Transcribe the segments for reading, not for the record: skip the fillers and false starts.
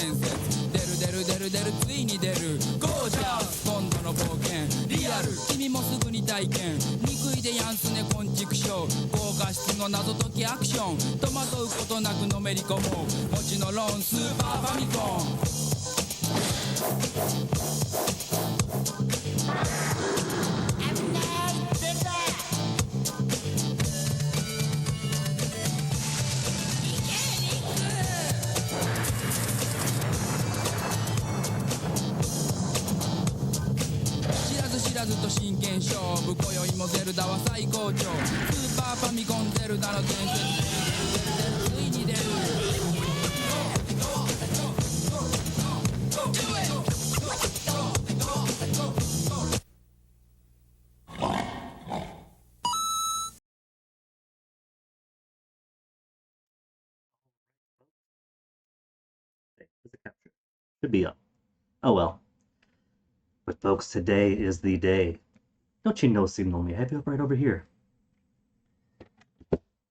伝説出る出る出る出るついに出るゴージャス今度の冒険リアル君もすぐに体験憎いでやんすね昆虫症高画質の謎解きアクション戸惑うことなくのめり込もうもちのろんスーパーファミコン知らずと真剣勝負今宵もゼルダは最高潮スーパーファミコンゼルダの伝説ついに出るShould be up. Oh well. But folks, today is the day. Don't you know, Signal Me? I have you up right over here.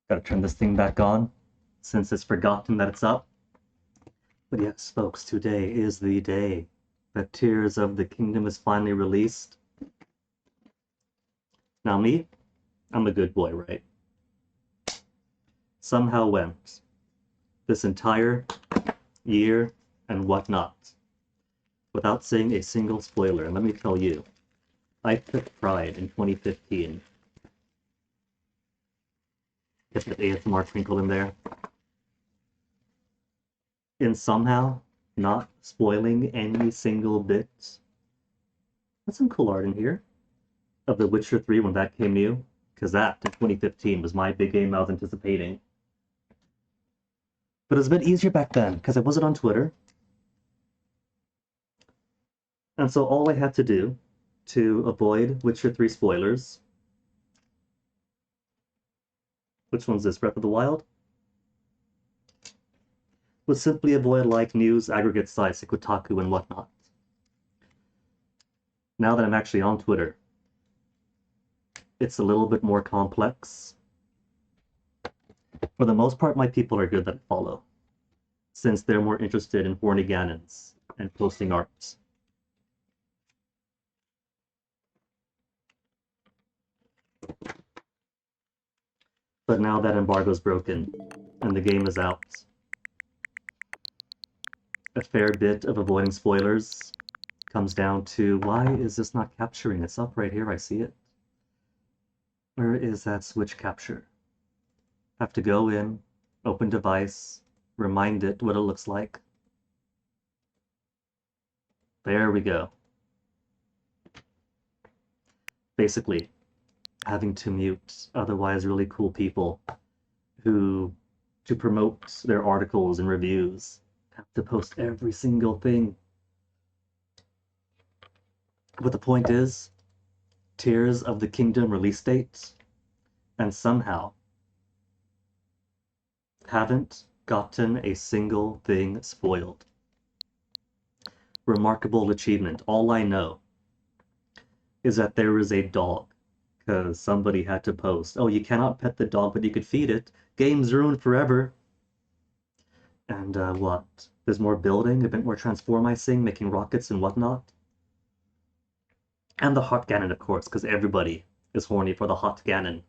Gotta turn this thing back on, since it's forgotten that it's up. But yes, folks, today is the day that Tears of the Kingdom is finally released. Now me, I'm a good boy, right? Somehow went this entire year and whatnot without saying a single spoiler. And let me tell you, I took pride in 2015. Get the ASMR twinkle in there. In somehow not spoiling any single bit. That's some cool art in here of The Witcher 3 when that came new, because that in 2015 was my big game I was anticipating. But it was a bit easier back then because I wasn't on Twitter. And so all I had to do to avoid Witcher 3 spoilers... Which one's this? Breath of the Wild? Was simply avoid like news aggregate sites like Kotaku and whatnot. Now that I'm actually on Twitter, it's a little bit more complex. For the most part, my people are good that I follow, since they're more interested in horny Ganons and posting art. But now that embargo's broken and the game is out, a fair bit of avoiding spoilers comes down to, why is this not capturing? It's up right here, I see it. Where is that switch capture? Have to go in, open device, remind it what it looks like. There we go. Basically, having to mute otherwise really cool people who, to promote their articles and reviews, have to post every single thing. But the point is, Tears of the Kingdom release date, and somehow haven't gotten a single thing spoiled. Remarkable achievement. All I know is that there is a dog, because somebody had to post, oh, you cannot pet the dog, but you could feed it. Game's ruined forever. And what? There's more building, a bit more transformicing, making rockets and whatnot. And the hot Ganon, of course, because everybody is horny for the hot Ganon.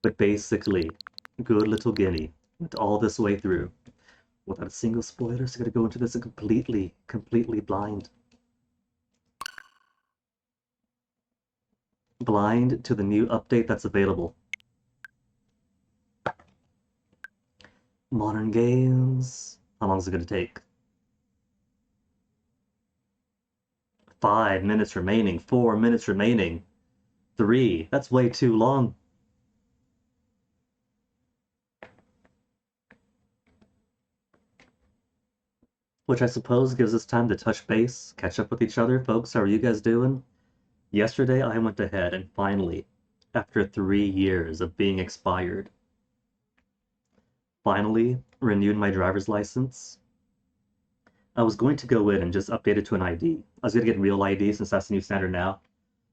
But basically, good little Guinea went all this way through without a single spoiler, so I gotta go into this completely blind. Blind to the new update that's available. Modern games. How long is it gonna take? 5 minutes remaining. 4 minutes remaining. 3. That's way too long. Which I suppose gives us time to touch base, catch up with each other. Folks, how are you guys doing? Yesterday I went ahead and finally, after 3 years of being expired, finally renewed my driver's license. I was going to go in and just update it to an ID. I was going to get real ID since that's the new standard now,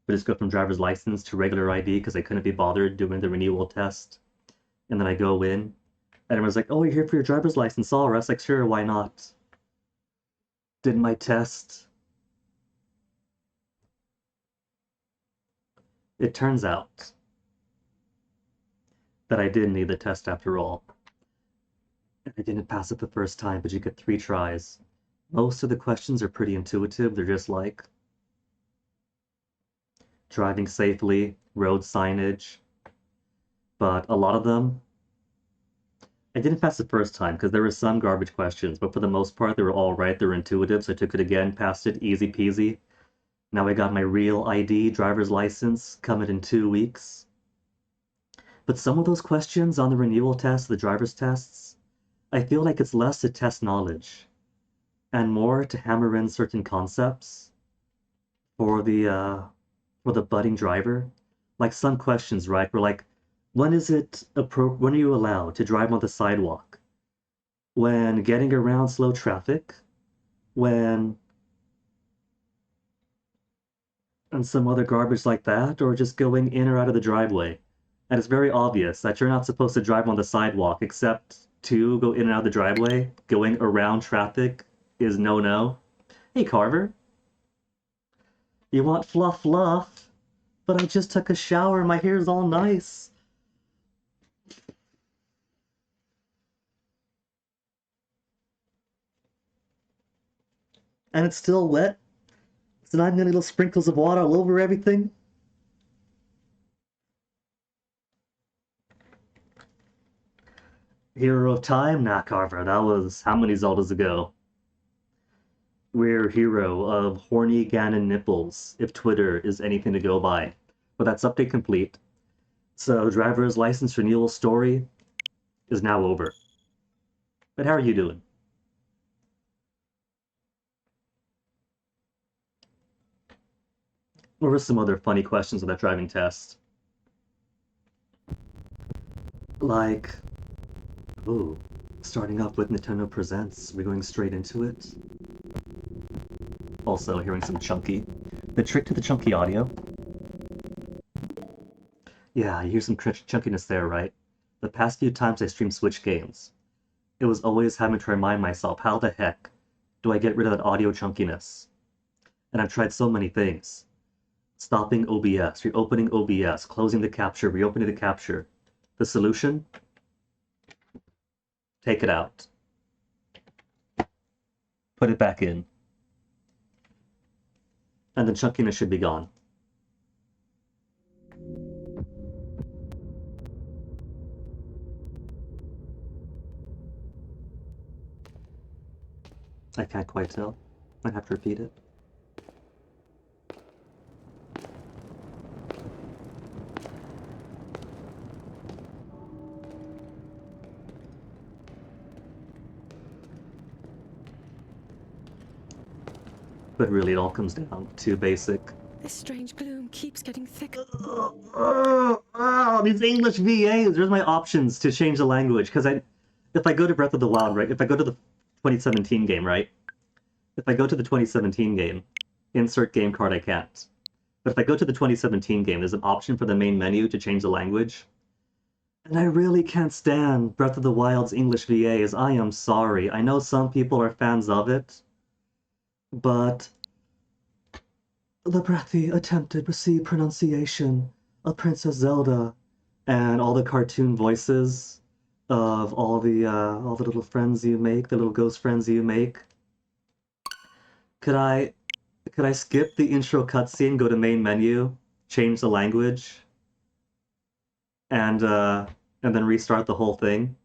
but just go from driver's license to regular ID because I couldn't be bothered doing the renewal test. And then I go in, and everyone's like, oh, you're here for your driver's license, all right. I was like, sure, why not? did my test. It turns out that I did need the test after all. And I didn't pass it the first time, but you get 3 tries. Most of the questions are pretty intuitive. They're just like driving safely, road signage. But a lot of them, I didn't pass the first time because there were some garbage questions, but for the most part, they were all right. They were intuitive, so I took it again, passed it, easy peasy. Now I got my real ID, driver's license, coming in 2 weeks. But some of those questions on the renewal test, the driver's tests, I feel like it's less to test knowledge and more to hammer in certain concepts for the budding driver. Like some questions, right? Were like, when are you allowed to drive on the sidewalk? When getting around slow traffic? When and some other garbage like that, or just going in or out of the driveway. And it's very obvious that you're not supposed to drive on the sidewalk, except to go in and out of the driveway. Going around traffic is no-no. Hey, Carver. You want fluff fluff? But I just took a shower, my hair's all nice. And it's still wet. So now I'm getting little sprinkles of water all over everything. Hero of Time? Nah, Carver, that was how many Zeldas ago? We're hero of horny Ganon nipples, if Twitter is anything to go by. But that's update complete. So driver's license renewal story is now over. But how are you doing? What were some other funny questions of that driving test? Like, ooh, starting off with Nintendo Presents, we're going straight into it. Also, hearing some chunky. The trick to the chunky audio. Yeah, you hear some chunkiness there, right? The past few times I streamed Switch games, it was always having to remind myself, how the heck do I get rid of that audio chunkiness? And I've tried so many things. Stopping OBS, reopening OBS, closing the capture, reopening the capture. The solution? Take it out. Put it back in. And the chunkiness should be gone. I can't quite tell. I have to repeat it. But really, it all comes down to basic. This strange gloom keeps getting thicker. These English VAs. There's my options to change the language. Because if I go to Breath of the Wild, right? If I go to the 2017 game, right? If I go to the 2017 game, insert game card, I can't. But if I go to the 2017 game, there's an option for the main menu to change the language. And I really can't stand Breath of the Wild's English VAs. I am sorry. I know some people are fans of it, but the breathy, attempted, received pronunciation of Princess Zelda and all the cartoon voices of all the little friends you make, the little ghost friends you make. Could I skip the intro cutscene, go to main menu, change the language, and then restart the whole thing?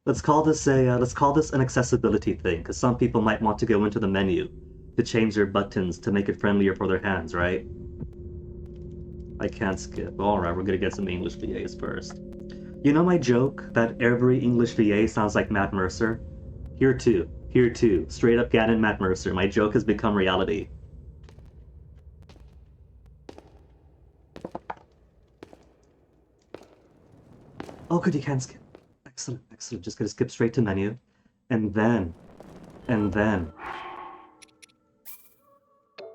Let's call this an accessibility thing, because some people might want to go into the menu to change their buttons to make it friendlier for their hands, right? I can't skip. Alright, we're gonna get some English VAs first. You know my joke that every English VA sounds like Matt Mercer? Here too. Straight up Ganon Matt Mercer. My joke has become reality. Oh, good, you can skip. Excellent. Just gonna skip straight to menu. And then.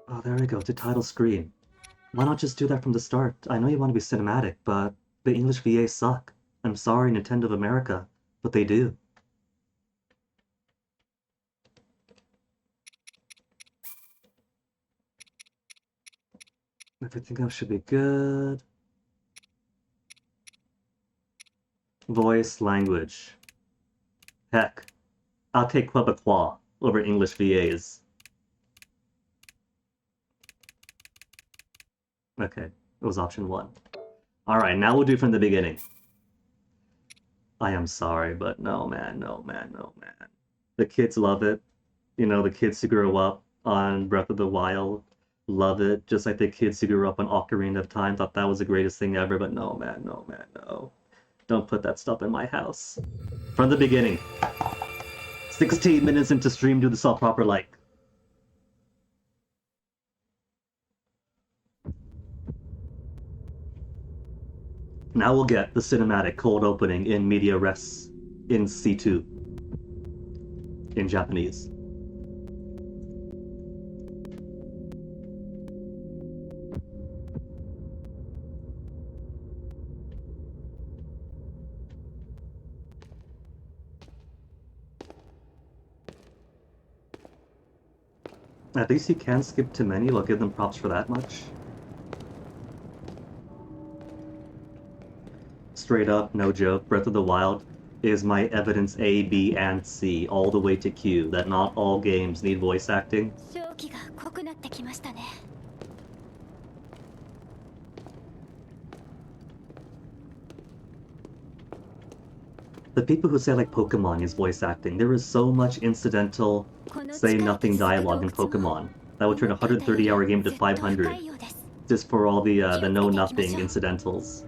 Oh, there we go, to title screen. Why not just do that from the start? I know you want to be cinematic, but the English VAs suck. I'm sorry, Nintendo of America, but they do. Everything else should be good. Voice, language. Heck, I'll take Quebecois over English VAs. Okay, it was option 1. Alright, now we'll do from the beginning. I am sorry, but no man, no man, no man. The kids love it. You know, the kids who grew up on Breath of the Wild love it, just like the kids who grew up on Ocarina of Time thought that was the greatest thing ever, but no man, no man, no. Don't put that stuff in my house. From the beginning. 16 minutes into stream, do this all proper like. Now we'll get the cinematic cold opening in media res in C2 in Japanese. At least you can skip to menu, I'll give them props for that much. Straight up, no joke, Breath of the Wild is my evidence A, B, and C, all the way to Q, that not all games need voice acting. 勝機が濃くなってきましたね。 The people who say like Pokemon use voice acting, there is so much incidental, say nothing dialogue in Pokemon. That would turn a 130-hour game to 500, just for all the know-nothing incidentals.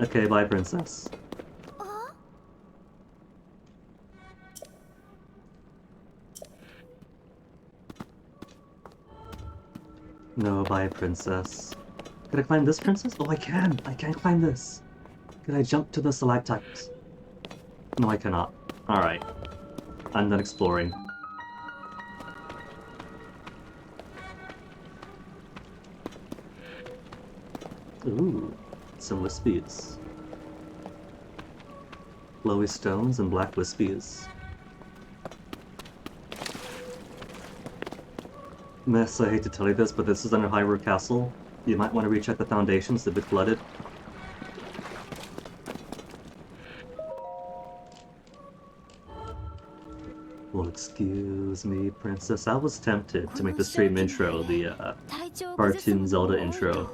Okay, bye, princess. No, bye, princess. Could I climb this, princess? Oh, I can! I can climb this! Could I jump to the stalactites? No, I cannot. Alright. I'm done exploring. Ooh, some wispies. Glowy stones and black wispies. Mess, I hate to tell you this, but this is under Hyrule Castle. You might want to recheck the foundations, they're a bit flooded. Well, excuse me, princess. I was tempted to make the stream intro the cartoon Zelda intro.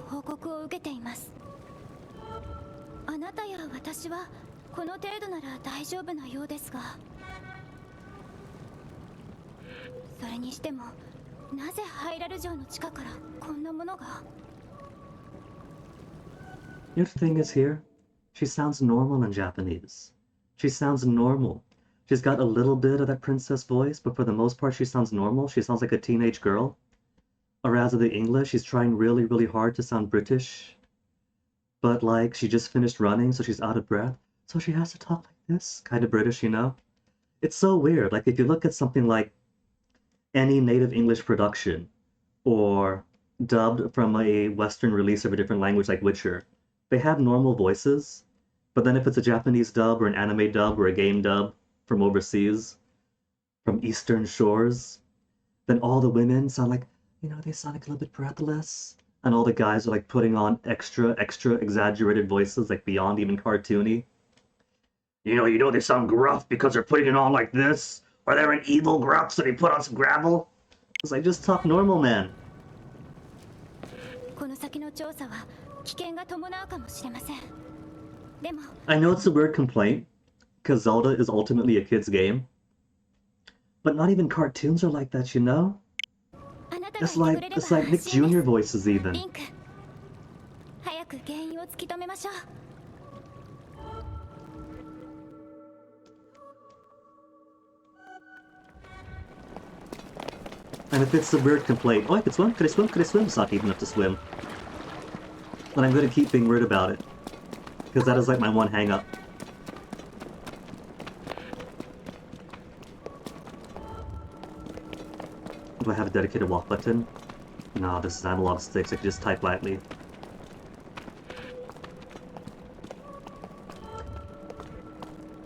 あなたや私はこの程度なら大丈夫なようですが、それにしてもなぜハイラル城の地下からこんなものが？ You know the thing is here? She sounds normal in Japanese. She sounds normal. She's got a little bit of that princess voice, but for the most part she sounds normal. She sounds like a teenage girl. Whereas in the English, she's trying really, really hard to sound British. But like, she just finished running, so she's out of breath. So she has to talk like this, kind of British, you know? It's so weird. Like, if you look at something like any native English production, or dubbed from a Western release of a different language like Witcher, they have normal voices, but then if it's a Japanese dub or an anime dub or a game dub from overseas, from Eastern shores, then all the women sound like, you know, they sound like a little bit breathless, and all the guys are like putting on extra exaggerated voices, like beyond even cartoony. You know, they sound gruff because they're putting it on like this, or they're an evil gruff, so they put on some gravel. It's like, just talk normal, man. この先の調査は危険が伴うかもしれません。でも I know it's a weird complaint, because Zelda is ultimately a kid's game. But not even cartoons are like that, you know? あなたが It's いてくれ like れば it's like Nick 安心です。 Jr. voices even. リンク、早く原因を突き止めましょう。 And if it's a weird complaint, oh, I could swim? Could I swim? Could I swim? It's not deep enough to swim. But I'm gonna keep being weird about it. Because that is like my one hang-up. Do I have a dedicated walk button? No, this is analog sticks, I can just type lightly.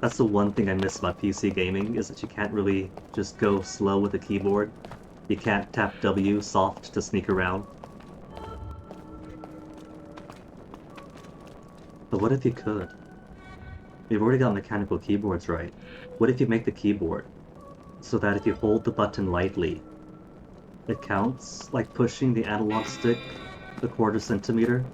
That's the one thing I miss about PC gaming, is that you can't really just go slow with the keyboard. You can't tap W soft to sneak around. But what if you could? You've already got mechanical keyboards, right? What if you make the keyboard so that if you hold the button lightly, it counts like pushing the analog stick a quarter centimeter?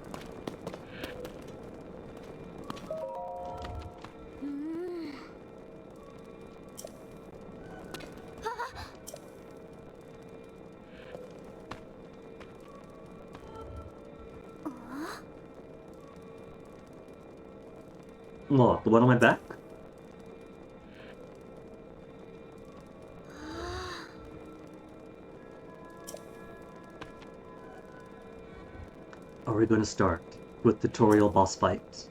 What, the one on my back? Are we going to start with tutorial boss fight?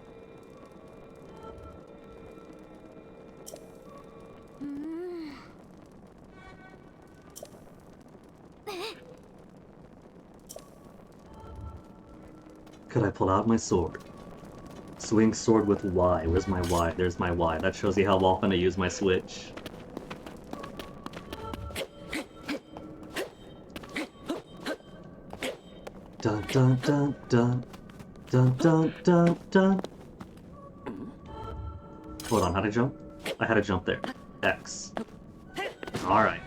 Could I pull out my sword? Swing sword with Y. Where's my Y? There's my Y. That shows you how often I use my switch. Dun dun dun dun. Dun dun dun dun. Hold on, how'd I jump? I had to jump there. X. Alright.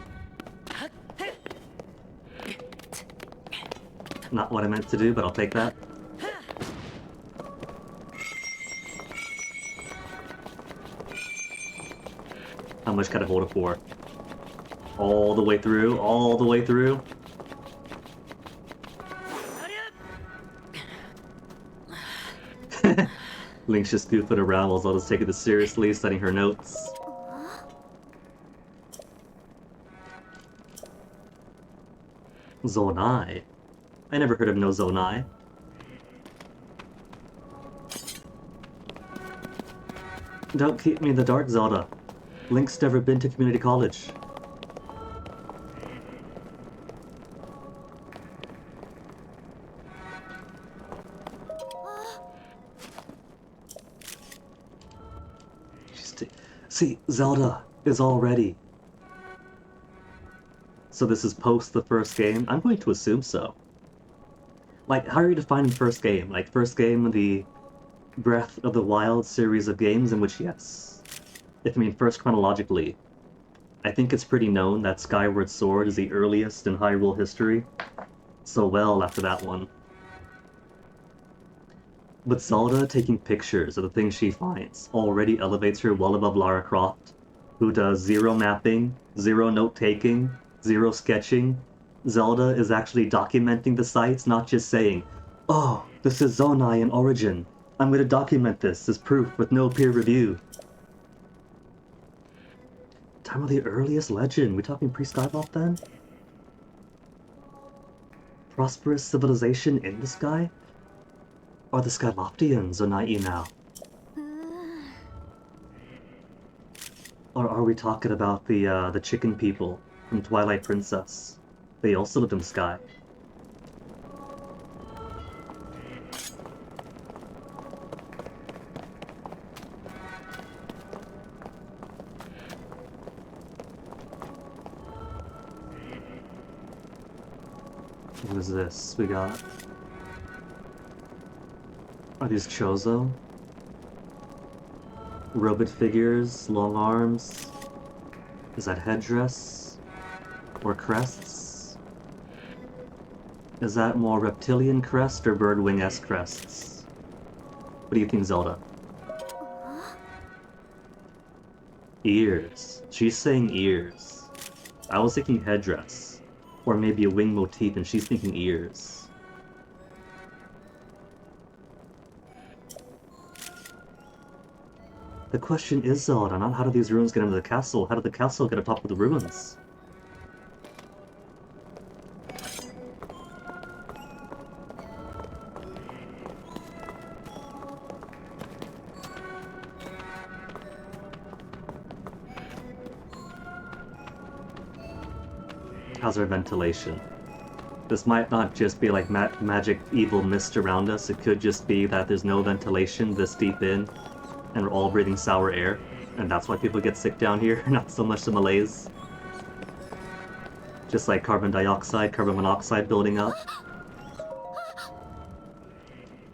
Not what I meant to do, but I'll take that. How much can I hold it for? All the way through? All the way through? Link's just goofing around while Zelda's taking this seriously, studying her notes. Zonai? I never heard of no Zonai. Don't keep me in the dark, Zelda. Link's never been to community college. See, Zelda is all ready. So this is post the first game? I'm going to assume so. Like, how are you defining first game? Like, first game of the Breath of the Wild series of games, in which, yes. If I mean first chronologically, I think it's pretty known that Skyward Sword is the earliest in Hyrule history. So well after that one. But Zelda taking pictures of the things she finds already elevates her well above Lara Croft, who does zero mapping, zero note-taking, zero sketching. Zelda is actually documenting the sites, not just saying, "Oh, this is Zonai in Origin. I'm going to document this as proof with no peer review." Time of the earliest legend. We talking pre-Skyloft then? Prosperous civilization in the sky? Are the Skyloftians Zonai now? Or are we talking about the chicken people from Twilight Princess? They also lived in the sky. What is this? We got... Are these Chozo? Robot figures, long arms. Is that headdress? Or crests? Is that more reptilian crest or birdwing-esque crests? What do you think, Zelda? Ears. She's saying ears. I was thinking headdress. Or maybe a wing motif and she's thinking ears. The question is, Zelda, not how do these ruins get into the castle, how did the castle get atop of the ruins? How's our ventilation? This might not just be like magic evil mist around us, it could just be that there's no ventilation this deep in, and we're all breathing sour air. And that's why people get sick down here, not so much the malaise. Just like carbon dioxide, carbon monoxide building up.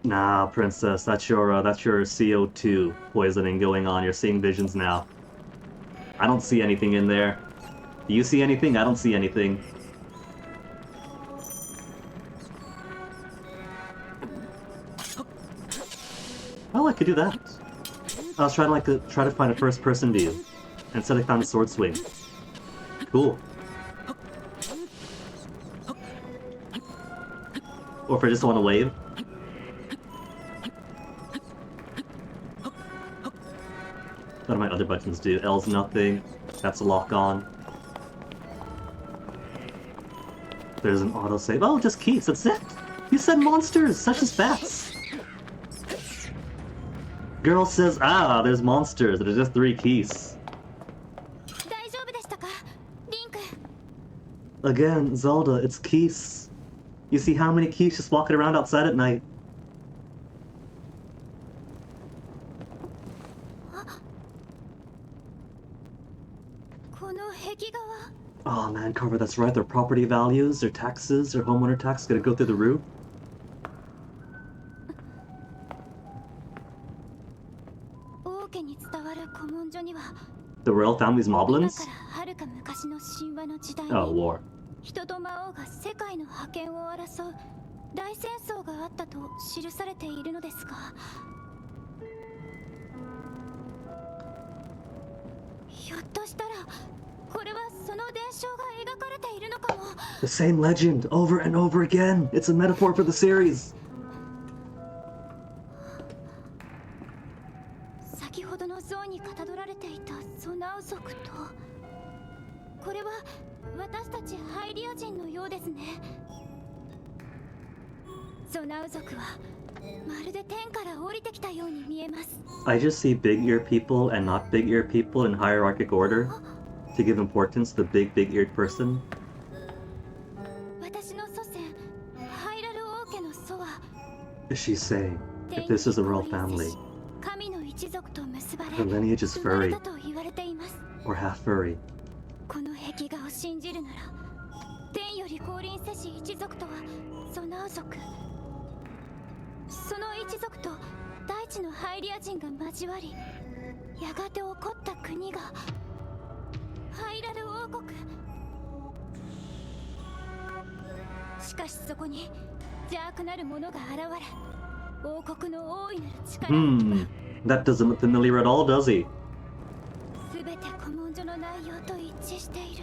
Nah, princess, that's your CO2 poisoning going on. You're seeing visions now. I don't see anything in there. Do you see anything? I don't see anything. Oh, I could do that. I was trying to try to find a first-person view. Instead, I found a sword swing. Cool. Or if I just want to wave. What do my other buttons do? L's nothing. That's a lock on. There's an autosave. Oh, just keys, that's it! You said monsters, such as bats! Girl says, ah, there's monsters. There's just 3 keys. 大丈夫でしたかリンク Again, Zelda, it's keys. You see how many keys just walking around outside at night? Oh man, Carver, that's right. Their property values, their taxes, their homeowner tax is gonna go through the roof. The royal family's moblins? Oh, war. 人と魔王が世界の覇権を争う大戦争があったと記されているのですが、ひょっとしたらこれはその伝承が描かれているのかも。 The same legend, over and over again. It's a metaphor for the series. 先ほどの像にかたどられていたソナウ族と、これは私たちハイリア人のようですね。ソナウ族はまるで天から降りてきたように見えます。 I just see big ear people and not big ear people in hierarchic order to give importance to the big eared person. 私の祖先ハイラル王家の祖は She's saying, if this is a royal family, 神の一族と結ばれ her lineage is 生まれ furry たと言われています。 or half furry. この壁画を信じるなら、天より降臨せし一族とはソナウ族。その一族と大地のハイリア人が交わり、やがて起こった国がハイラル王国。しかしそこに邪悪なる者が現れ、王国の大いなる力を That doesn't look familiar at all, does he? すべて古文書の内容と一致している。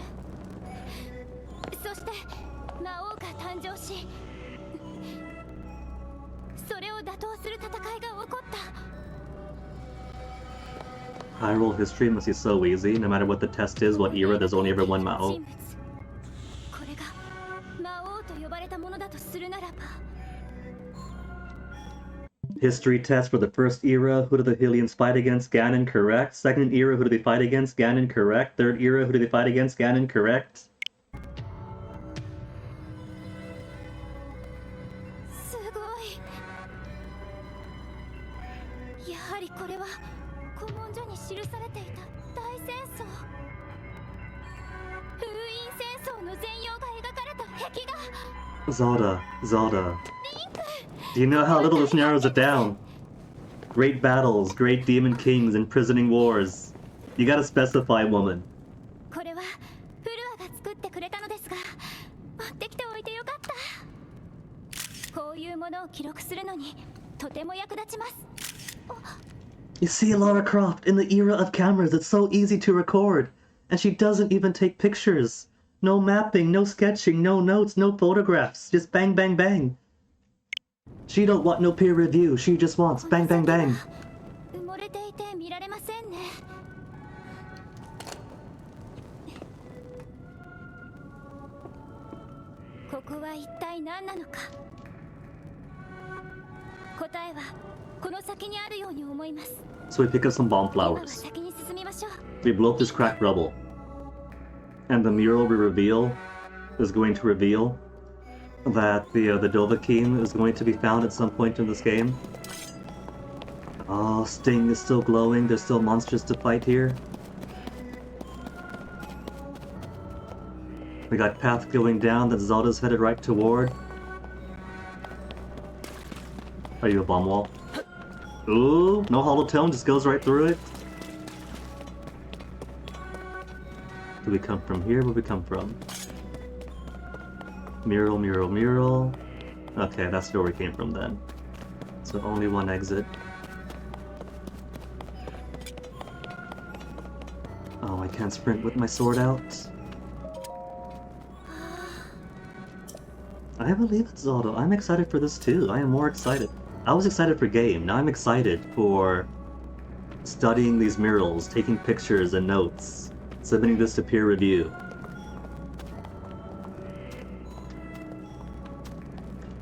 そして魔王が誕生し、それを打倒する戦いが起こった。 Hyrule history must be so easy. No matter what the test is, what era, there's only ever one Mao. 人物。これが魔王と呼ばれたものだとするならば。 History test for the first era, who do the Hylians fight against? Ganon, correct. Second era, who do they fight against? Ganon, correct. Third era, who do they fight against? Ganon, correct. すごい。やはりこれは古文書に記されていた大戦争。封印戦争の全容が描かれた壁画。 Zelda. Do you know how little this narrows it down? Great battles, great demon kings, imprisoning wars. You gotta specify, woman. これはフルアが作ってくれたのですが、持ってきておいてよかった。こういうものを記録するのにとても役立ちます。 You see, Lara Croft, in the era of cameras, it's so easy to record. And she doesn't even take pictures. No mapping, no sketching, no notes, no photographs. Just bang, bang, bang. She don't want no peer review. She just wants bang, bang, bang. 埋もれていて見られませんね。ここは一体何なのか。答えはこの先にあるように思います。 So we pick up some bomb 今は flowers. 先に進みましょう。 We blow up this cracked rubble. And the mural we reveal is going to reveal that the Dovahkiin is going to be found at some point in this game. Oh, Sting is still glowing. There's still monsters to fight here. We got path going down that Zelda's headed right toward. Are you a bomb wall? Ooh, no hollow tone, just goes right through it. Do we come from here? Where we come from? Mural, mural, mural. Okay, that's where we came from then. So only one exit. Oh, I can't sprint with my sword out. I believe it's Zelda. I'm excited for this too. I am more excited. I was excited for game. Now I'm excited for studying these murals, taking pictures and notes, submitting this to peer review.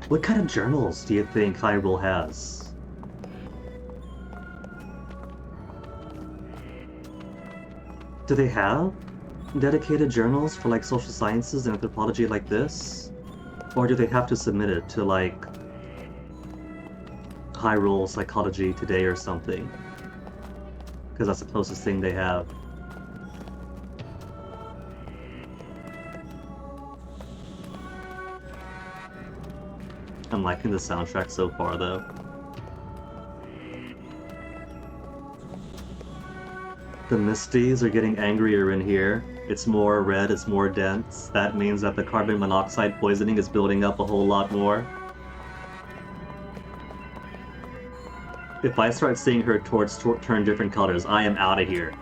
What kind of journals do you think Hyrule has? Do they have dedicated journals for like social sciences and anthropology like this? Or do they have to submit it to like Hyrule Psychology Today or something? Because that's the closest thing they have. I'm liking the soundtrack so far though. The Misties are getting angrier in here. It's more red, it's more dense. That means that the carbon monoxide poisoning is building up a whole lot more. If I start seeing her torch turn different colors, I am out of here.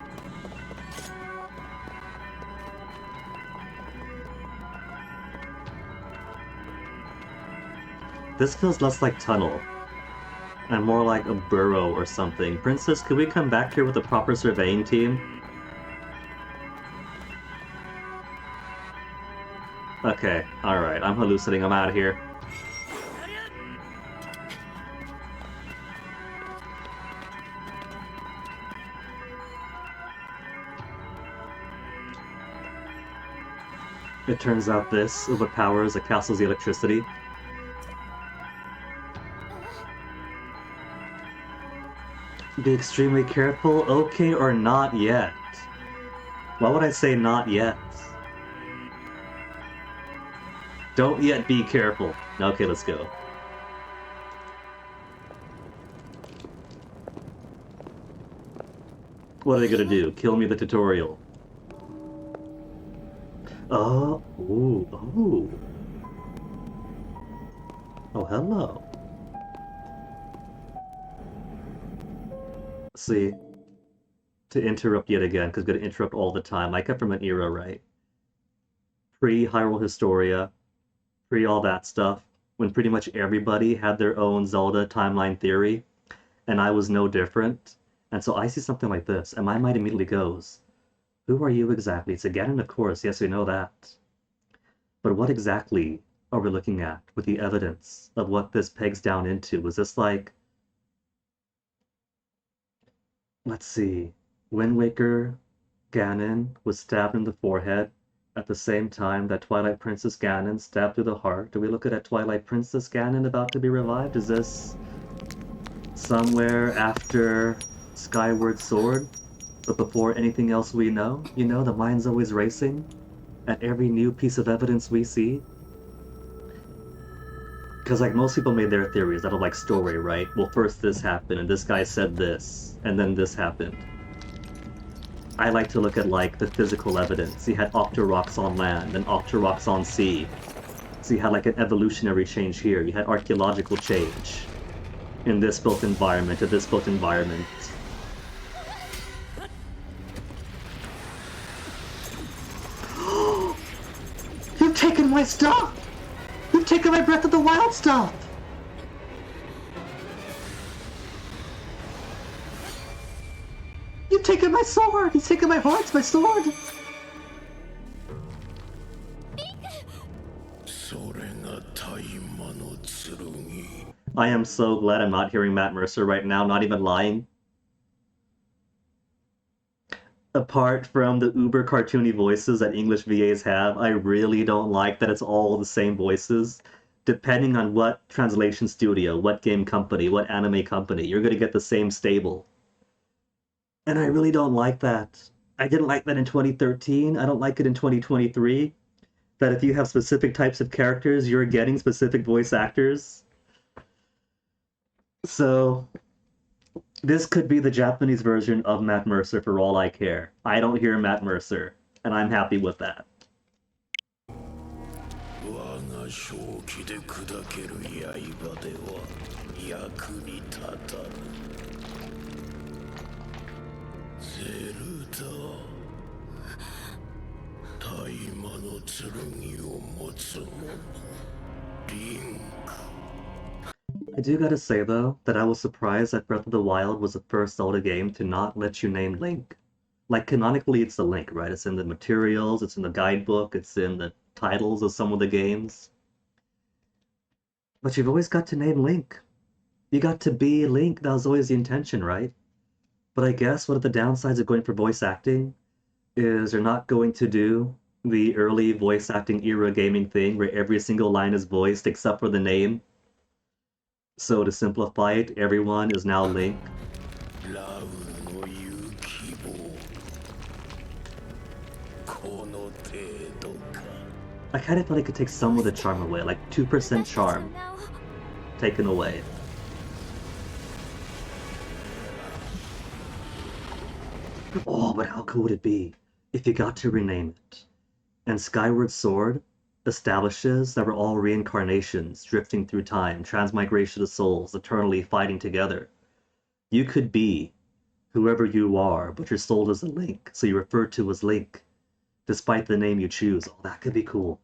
This feels less like tunnel, and more like a burrow or something. Princess, could we come back here with a proper surveying team? Okay, alright, I'm hallucinating, I'm out of here. It turns out this overpowers a castle's electricity. Be extremely careful, okay, or not yet? Why would I say not yet? Don't yet be careful. Okay, let's go. What are they gonna do? Kill me the tutorial. Oh, ooh, oh. Oh, hello. See, to interrupt yet again, because I'm going to interrupt all the time. I come from an era, right? Pre-Hyrule Historia, pre-all that stuff, when pretty much everybody had their own Zelda timeline theory, and I was no different. And so I see something like this, and my mind immediately goes, who are you exactly? It's a Ganon, of course, yes, we know that. But what exactly are we looking at with the evidence of what this pegs down into? Was this like... Let's see. Wind Waker Ganon was stabbed in the forehead at the same time that Twilight Princess Ganon stabbed through the heart. Do we look at Twilight Princess Ganon about to be revived? Is this somewhere after Skyward Sword? But before anything else we know? You know, the mind's always racing at every new piece of evidence we see. Because like most people made their theories out of like story, right? Well, first this happened, and this guy said this, and then this happened. I like to look at like the physical evidence. You had Octoroks on land, and Octoroks on sea. So you had like an evolutionary change here. You had archaeological change in this built environment, to this built environment. You've taken my stuff! You've taken my Breath of the Wild stuff! You've taken my sword! You've taken my hearts, my sword! I am so glad I'm not hearing Matt Mercer right now, not even lying. Apart from the uber cartoony voices that English VAs have, I really don't like that it's all the same voices. depending on what translation studio, what game company, what anime company, you're going to get the same stable. And I really don't like that. I didn't like that in 2013. I don't like it in 2023. That if you have specific types of characters, you're getting specific voice actors. So this could be the Japanese version of Matt Mercer for all I care. I don't hear Matt Mercer, and I'm happy with that. 我が正気で砕ける刃では役に立たぬ。ゼルダ、大魔の剣を持つ者、リンク。 I do gotta say though, that I was surprised that Breath of the Wild was the first Zelda game to not let you name Link. Like, canonically it's the Link, right? It's in the materials, it's in the guidebook, it's in the titles of some of the games. But you've always got to name Link. You got to be Link, that was always the intention, right? But I guess one of the downsides of going for voice acting is you're not going to do the early voice acting era gaming thing where every single line is voiced except for the name. So to simplify it, everyone is now Link. I kind of feel like it could take some of the charm away, like 2% charm taken away. Oh, but how cool would it be if you got to rename it? And Skyward Sword establishes that we're all reincarnations drifting through time, transmigration of souls, eternally fighting together. You could be whoever you are, but your soul is a Link, so you're referred to as Link, despite the name you choose. Oh, that could be cool.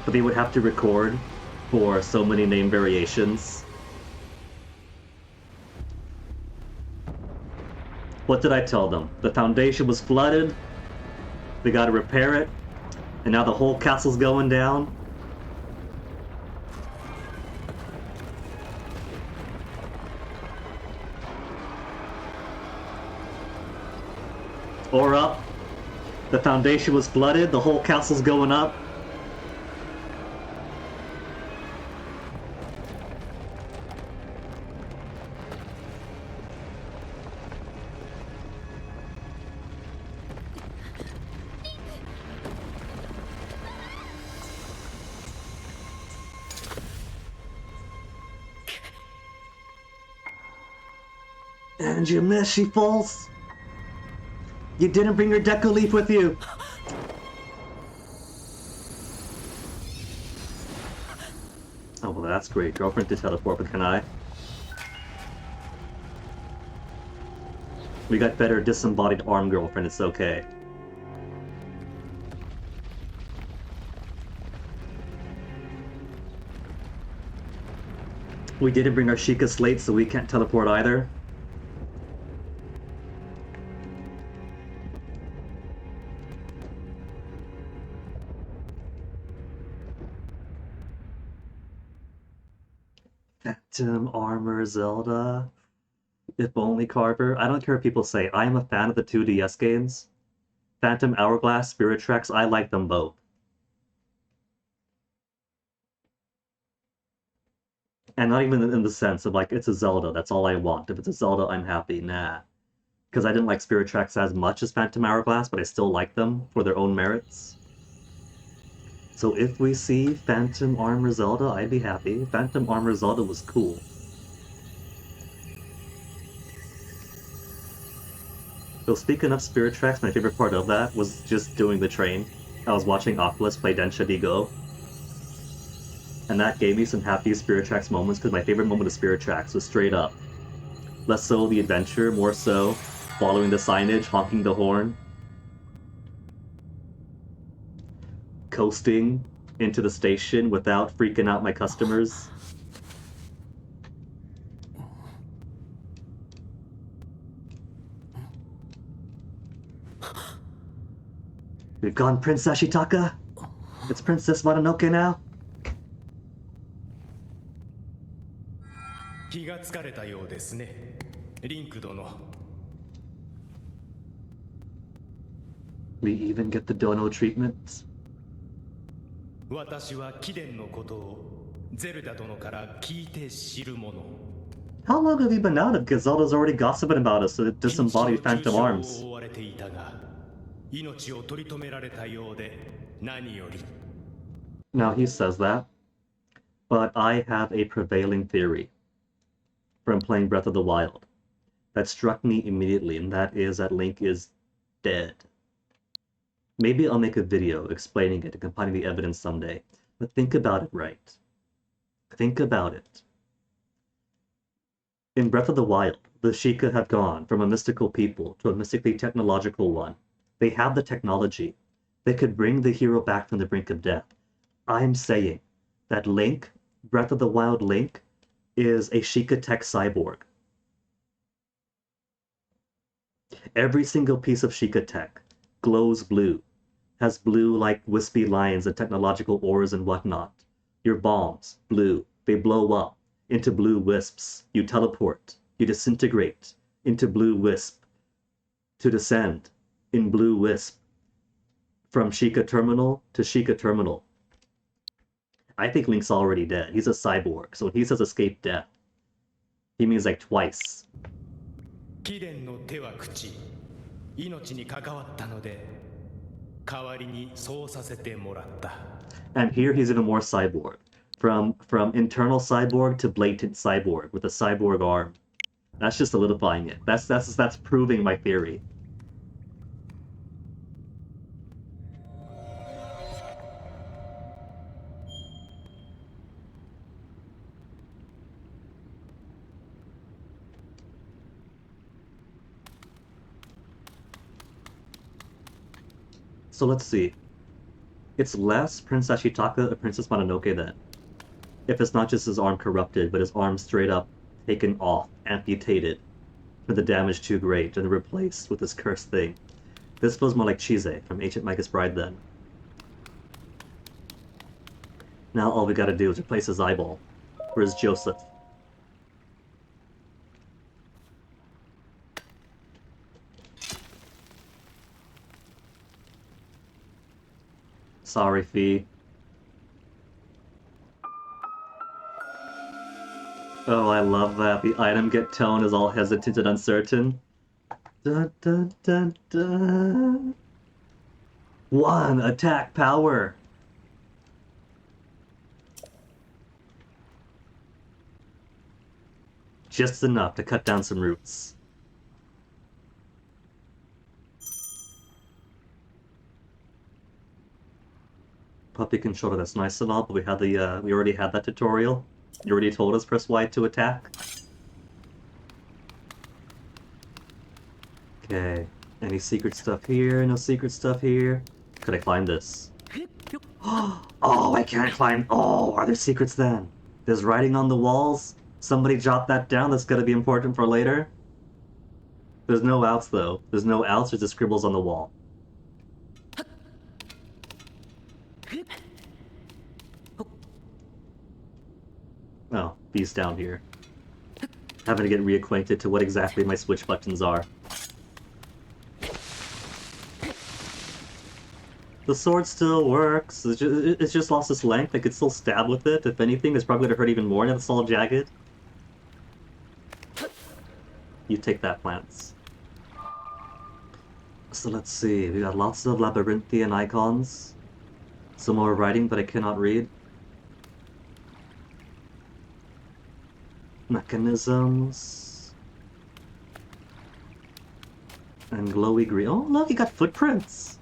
But they would have to record for so many name variations. What did I tell them? The foundation was flooded, they gotta repair it, and now the whole castle's going down. Or up. The foundation was flooded, the whole castle's going up. And you miss, she falls. You didn't bring your Deku Leaf with you. Oh, well, that's great. Girlfriend to teleport, but can I? We got better disembodied arm girlfriend, it's okay. We didn't bring our Sheikah Slate, so we can't teleport either. Phantom Armor Zelda. If only Carver. I don't care if people say. I am a fan of the 2DS games. Phantom Hourglass, Spirit Tracks, I like them both. And not even in the sense of like, it's a Zelda, that's all I want. If it's a Zelda, I'm happy. Nah. Because I didn't like Spirit Tracks as much as Phantom Hourglass, but I still like them for their own merits. So if we see Phantom Armor Zelda, I'd be happy. Phantom Armor Zelda was cool. So speaking of Spirit Tracks, my favorite part of that was just doing the train. I was watching Oculus play Densha D Go. And that gave me some happy Spirit Tracks moments, because my favorite moment of Spirit Tracks was straight up. Less so the adventure, more so following the signage, honking the horn. Coasting into the station without freaking out my customers. We've gone Prince Ashitaka. It's Princess Mononoke now. 気がつかれたようですね、リンク殿。We even get the dono treatment. 私は貴殿のことをゼルダ殿から聞いて知るもの。 How long have you been out of? Because Zelda's already gossiping about us with disembodied phantom arms. 追われていたが、命を取り留められたようで何より。 Now he says that, but I have a prevailing theory from playing Breath of the Wild that struck me immediately, and that is that Link is dead. Maybe I'll make a video explaining it and compiling the evidence someday, but think about it right. Think about it. In Breath of the Wild, the Sheikah have gone from a mystical people to a mystically technological one. They have the technology. They could bring the hero back from the brink of death. I'm saying that Link, Breath of the Wild Link, is a Sheikah tech cyborg. Every single piece of Sheikah tech glows blue, has blue like wispy lines and technological ores and whatnot. Your bombs, blue, they blow up into blue wisps. You teleport, you disintegrate into blue wisp, to descend in blue wisp from Sheikah terminal to Sheikah terminal. I think Link's already dead. He's a cyborg, so when he says escape death, he means like twice. 貴殿の手は口、命に関わったので、代わりにそうさせてもらった。 And here he's even more cyborg. From internal cyborg to blatant cyborg with a cyborg arm. That's just solidifying it. That's proving my theory. So let's see. It's less Prince Ashitaka or Princess Mononoke then. If it's not just his arm corrupted, but his arm straight up taken off, amputated, for the damage too great, and replaced with this cursed thing. This feels more like Chise from Ancient Magus Bride then. Now all we gotta do is replace his eyeball. Where's Joseph? Sorry, Fee. Oh, I love that. The item get tone is all hesitant and uncertain. Dun, dun, dun, dun. 1 attack power. Just enough to cut down some roots. Puppy controller, that's nice and all, but we already had that tutorial. You already told us press Y to attack. Okay. Any secret stuff here? No secret stuff here. Could I climb this? Oh, I can't climb. Oh, are there secrets then? There's writing on the walls? Somebody jot that down. That's gonna be important for later. There's no outs though. There's no outs, there's just scribbles on the wall. Oh, B's down here. Having to get reacquainted to what exactly my switch buttons are. The sword still works. It's just lost its length. I could still stab with it. If anything, it's probably gonna hurt even more now it's all jagged. You take that, plants. So let's see. We got lots of labyrinthian icons. Some more writing, but I cannot read. Mechanisms. And glowy green. Oh, look, you got footprints!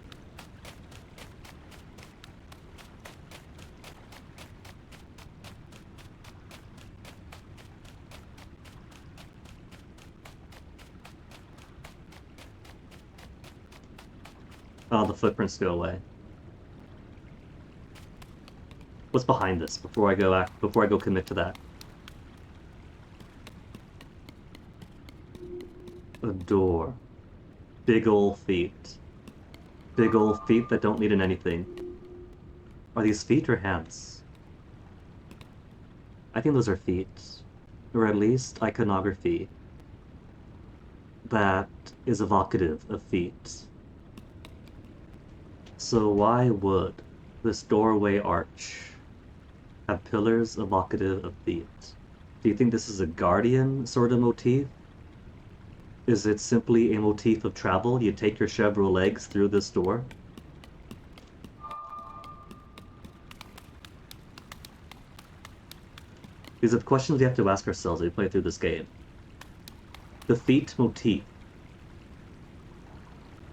Oh, the footprints go away. What's behind this before I go commit to that? A door. Big ol' feet. Big ol' feet that don't need in anything. Are these feet or hands? I think those are feet. Or at least iconography that is evocative of feet. So why would This doorway arch have pillars evocative of thieves. Do you think this is a guardian sort of motif? Is it simply a motif of travel? You take your Chevrolet legs through this door? These are the questions we have to ask ourselves as we play through this game. The feet motif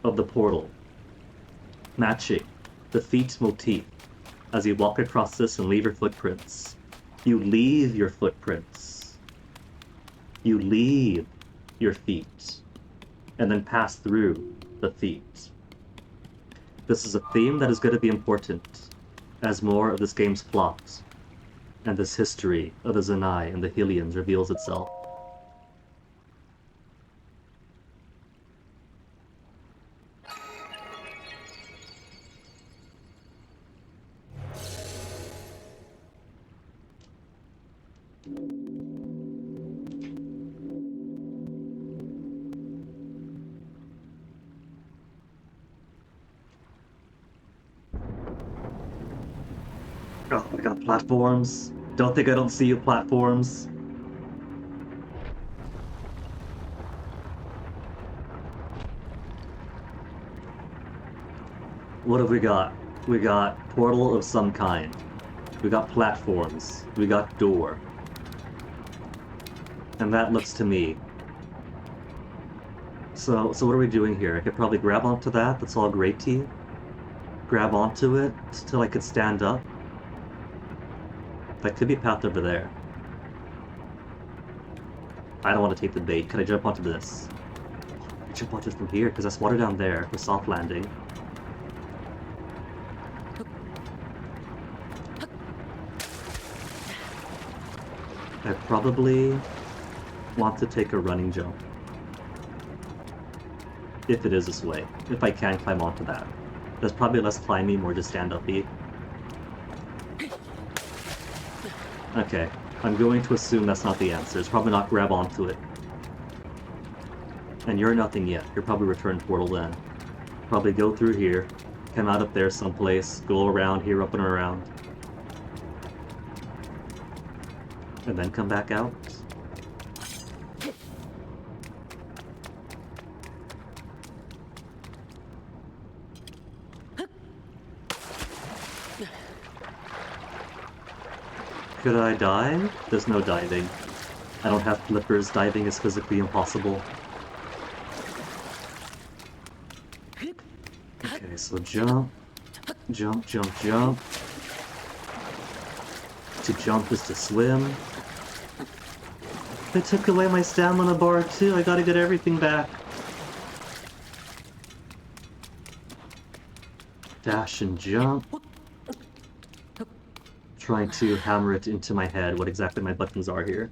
of the portal matching the feet motif as you walk across this and leave your footprints. You leave your footprints. You leave your feet and then pass through the feet. This is a theme that is going to be important as more of this game's plot and this history of the Zanai and the Hylians reveals itself. Oh, we got platforms. Don't think I don't see you, platforms. What have we got? We got portal of some kind. We got platforms. We got door. And that looks to me. So what are we doing here? I could probably grab onto that. That's all great to you. Grab onto it till I could stand up. That could be a path over there. I don't want to take the bait. Can I jump onto this? I can jump onto this from here, because that's water down there for soft landing. I probably want to take a running jump. If it is this way. If I can climb onto that. There's probably less climbing, more just stand-up-y. Okay, I'm going to assume that's not the answer. It's probably not grab onto it. And you're nothing yet. You're probably return portal then. Probably go through here, come out up there someplace, go around here, up and around. And then come back out. Could I dive? There's no diving. I don't have flippers. Diving is physically impossible. Okay, so jump. Jump, jump, jump. To jump is to swim. They took away my stamina bar too. I gotta get everything back. Dash and jump. Trying to hammer it into my head what exactly my buttons are here.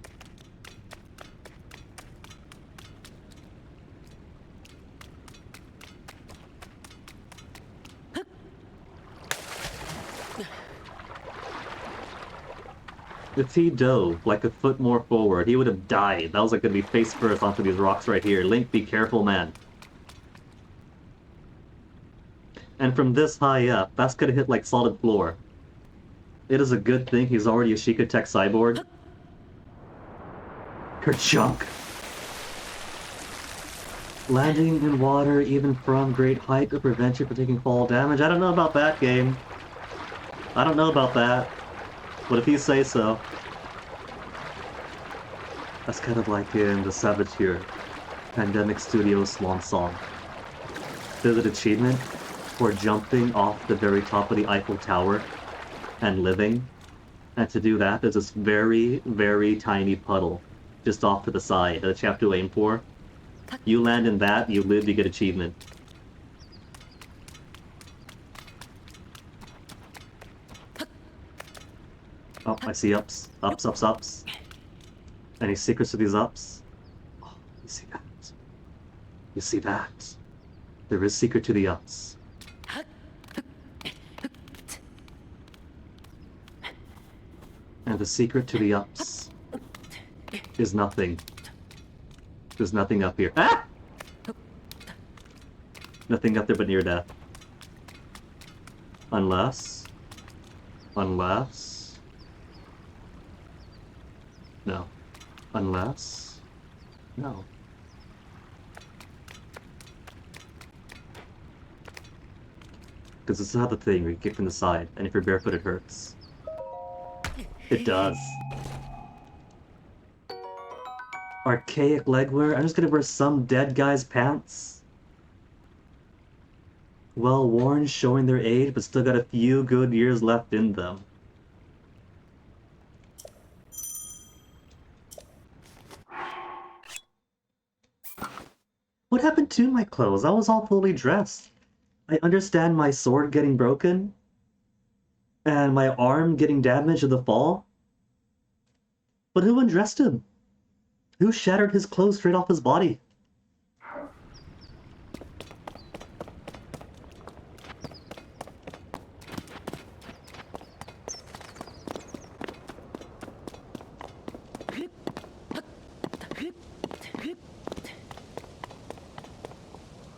If he dove like a foot more forward, he would have died. That was like gonna be face first onto these rocks right here. Link, be careful, man. And from this high up, that's gonna hit like solid floor. It is a good thing he's already a Sheikah Tech cyborg. Kerchunk! Landing in water, even from great height, could prevent you from taking fall damage. I don't know about that, game. I don't know about that. What if you say so? That's kind of like in the Saboteur Pandemic Studios Swan Song. There's an achievement for jumping off the very top of the Eiffel Tower and living. And to do that, there's this very, very tiny puddle just off to the side that you have to aim for. You land in that, you live, you get achievement. Oh, I see ups. Ups, ups, ups. Any secrets to these ups? Oh, you see that? You see that? There is secret to the ups. And the secret to the ups is nothing. There's nothing up here. Ah! Nothing up there but near death. Unless Unless... No. Unless... No. Because this is how the thing where you kick from the side, and if you're barefoot it hurts. It does. Archaic legwear? I'm just gonna wear some dead guy's pants? Well worn, showing their age, but still got a few good years left in them. What happened to my clothes? I was all fully dressed. I understand my sword getting broken, and my arm getting damaged in the fall. But who undressed him? Who shattered his clothes straight off his body?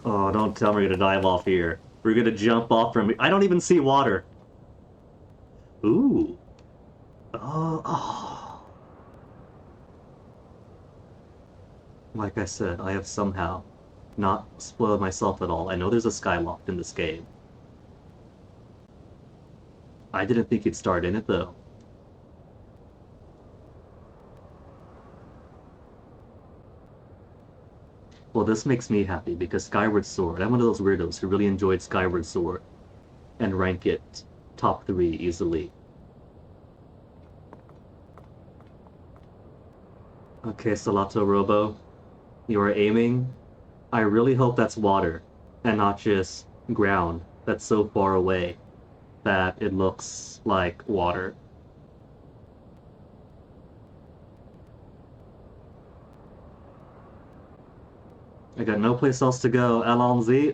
Oh, don't tell me we're gonna dive off here. We're gonna jump off from... I don't even see water. Ooh. Oh. Like I said, I have somehow not spoiled myself at all. I know there's a Skyloft in this game. I didn't think you'd start in it, though. Well, this makes me happy, because Skyward Sword, I'm one of those weirdos who really enjoyed Skyward Sword and rank it top 3 easily. Okay, Salato Robo, you are aiming. I really hope that's water, and not just ground that's so far away that it looks like water. I got no place else to go. Allons-y.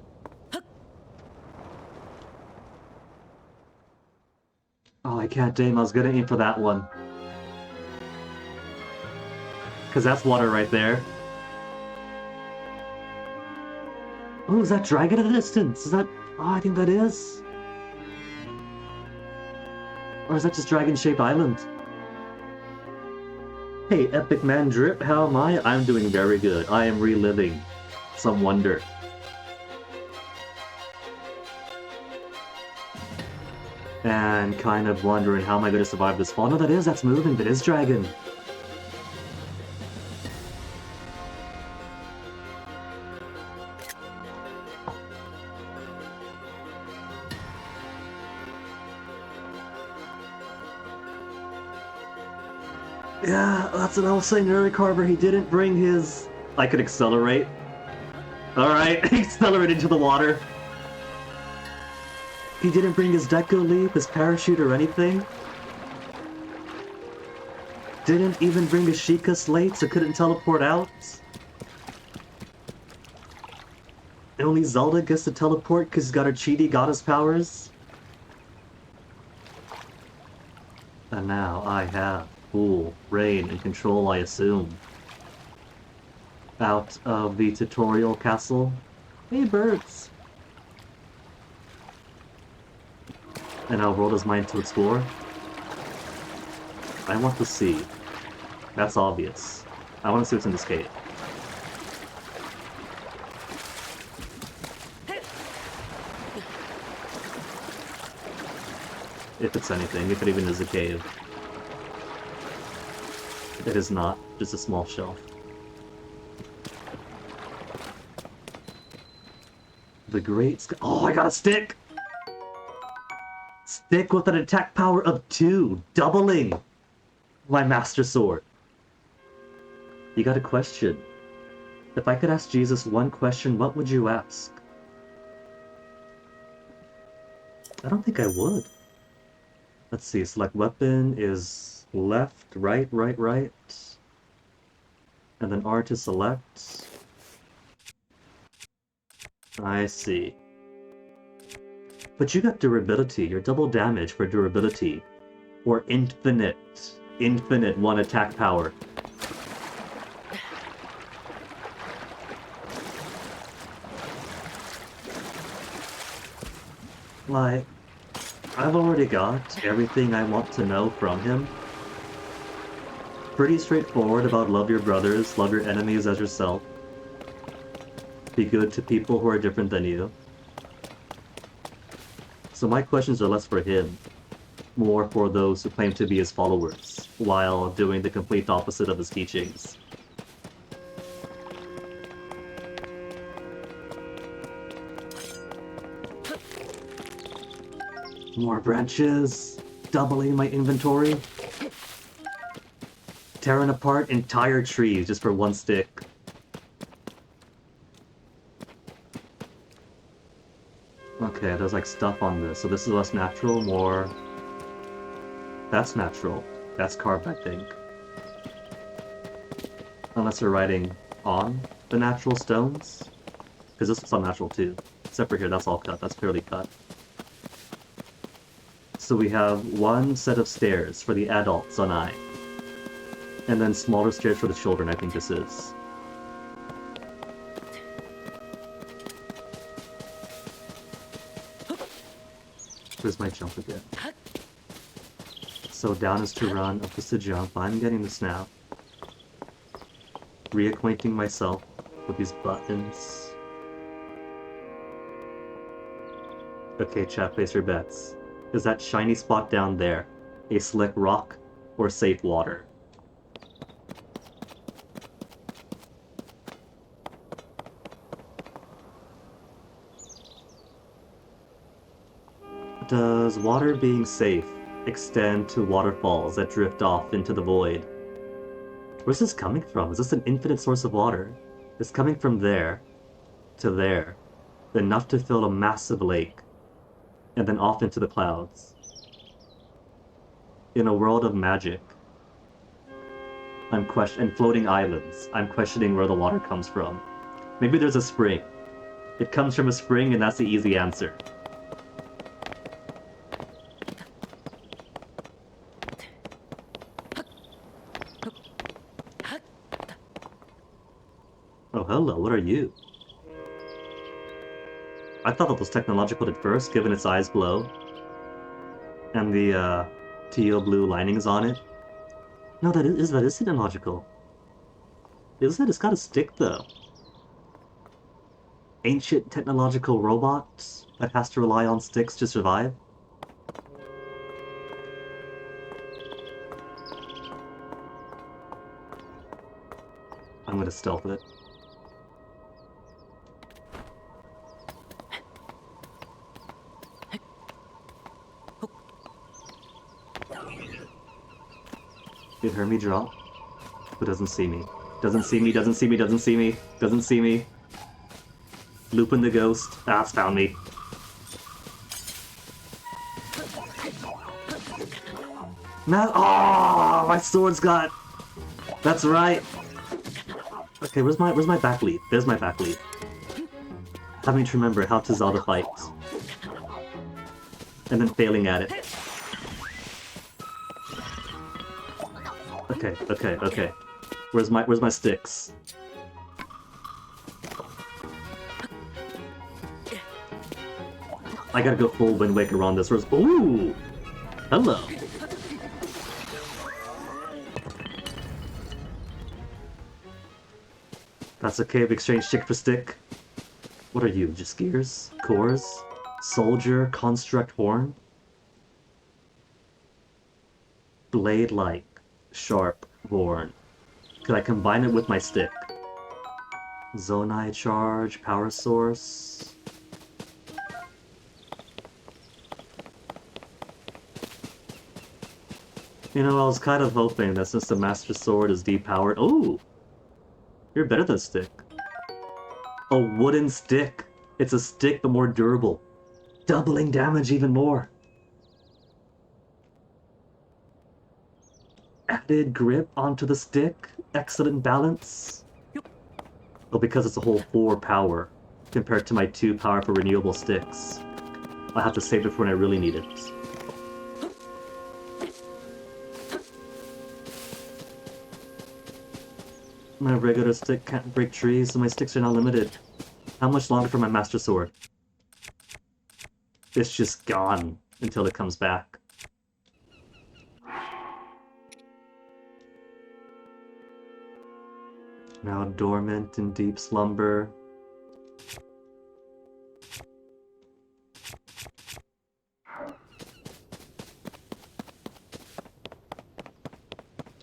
Oh, I can't aim. I was gonna aim for that one. Because that's water right there. Oh, is that dragon at a distance? Is that... Oh, I think that is. Or is that just dragon-shaped island? Hey, Epic Man Drip, how am I? I'm doing very good. I am reliving some wonder. And kind of wondering how am I going to survive this fall. No, that's moving. That is dragon. Yeah, that's what I was saying earlier, Carver. He didn't bring his... I could accelerate. Alright, accelerate into the water. He didn't bring his Deku Leaf, his parachute, or anything. Didn't even bring his Sheikah Slate, so couldn't teleport out. Only Zelda gets to teleport because he's got her Cheaty goddess powers. And now I have full reign and control, I assume. Out of the tutorial castle. Hey, birds! And our world is mine to explore. I want to see. That's obvious. I want to see what's in this cave. If it's anything, if it even is a cave. It is not, just a small shelf. The Great Oh, I got a stick! Stick with an attack power of 2, doubling my Master Sword. You got a question. If I could ask Jesus one question, what would you ask? I don't think I would. Let's see, select weapon is left, right, right, right. And then R to select. I see. But you got durability, you're double damage for durability. Or infinite 1 attack power. Like, I've already got everything I want to know from him. Pretty straightforward about love your brothers, love your enemies as yourself. Be good to people who are different than you. So my questions are less for him, more for those who claim to be his followers, while doing the complete opposite of his teachings. More branches, doubling my inventory. Tearing apart entire trees just for one stick. Okay, there's like stuff on this, so this is less natural, more... That's natural. That's carved, I think. Unless you're writing on the natural stones. Because this is unnatural too. Except for here, that's all cut. That's clearly cut. So we have one set of stairs for the adults on I. And then smaller stairs for the children, I think this is. Where's my jump again? So down is to run, up is to jump. I'm getting this now. Reacquainting myself with these buttons. Okay, chat, place your bets. Is that shiny spot down there a slick rock or safe water? Does water being safe extend to waterfalls that drift off into the void? Where's this coming from? Is this an infinite source of water? It's coming from there to there, enough to fill a massive lake, and then off into the clouds. In a world of magic, and floating islands, I'm questioning where the water comes from. Maybe there's a spring. It comes from a spring and that's the easy answer. Oh, hello, what are you? I thought that was technological at first, given its eyes glow. And the, teal blue linings on it. No, that is technological. Isn't it? It's got a stick, though. Ancient technological robot that has to rely on sticks to survive. I'm gonna stealth it. It heard me drop, but doesn't see me. Doesn't see me, doesn't see me, doesn't see me, doesn't see me. Lupin the ghost. Ah, it's found me. No, oh, my sword's got... That's right. Okay, where's my back lead? There's my back lead. Having to remember how to Zelda fight. And then failing at it. Okay. Where's my sticks? I gotta go full Wind Waker on this. Ooh! Hello! That's okay, we exchanged stick for stick. What are you, just gears? Cores? Soldier? Construct horn? Blade-like. Sharp horn. Could I combine it with my stick? Zonai charge, power source. You know, I was kind of hoping that since the Master Sword is depowered... Oh! You're better than a stick. A wooden stick! It's a stick, but more durable. Doubling damage even more. Added grip onto the stick. Excellent balance. Well, because it's a whole 4 power compared to my 2 power for renewable sticks. I'll have to save it for when I really need it. My regular stick can't break trees, so my sticks are now limited. How much longer for my Master Sword? It's just gone. until it comes back. Now dormant in deep slumber.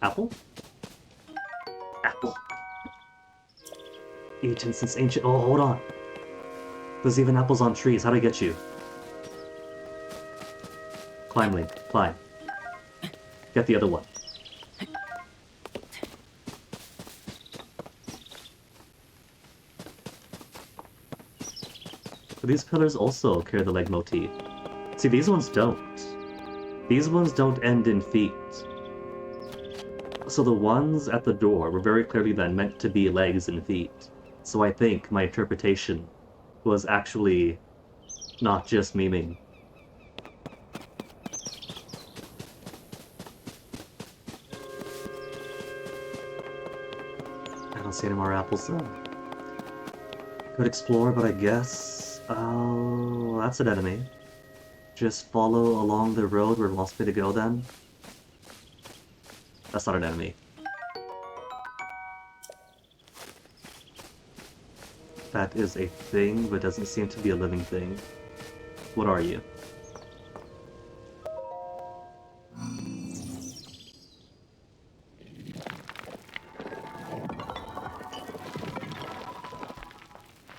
Apple? Apple. Eaten since ancient. Oh, hold on. There's even apples on trees. How do I get you? Climb, Link. Climb. Get the other one. But these pillars also carry the leg motif. See, these ones don't. These ones don't end in feet. So the ones at the door were very clearly then meant to be legs and feet. So I think my interpretation was actually not just memeing. I don't see any more apples though. Could explore, but I guess... Oh, that's an enemy. Just follow along the road where it wants me to go then. That's not an enemy. That is a thing, but doesn't seem to be a living thing. What are you?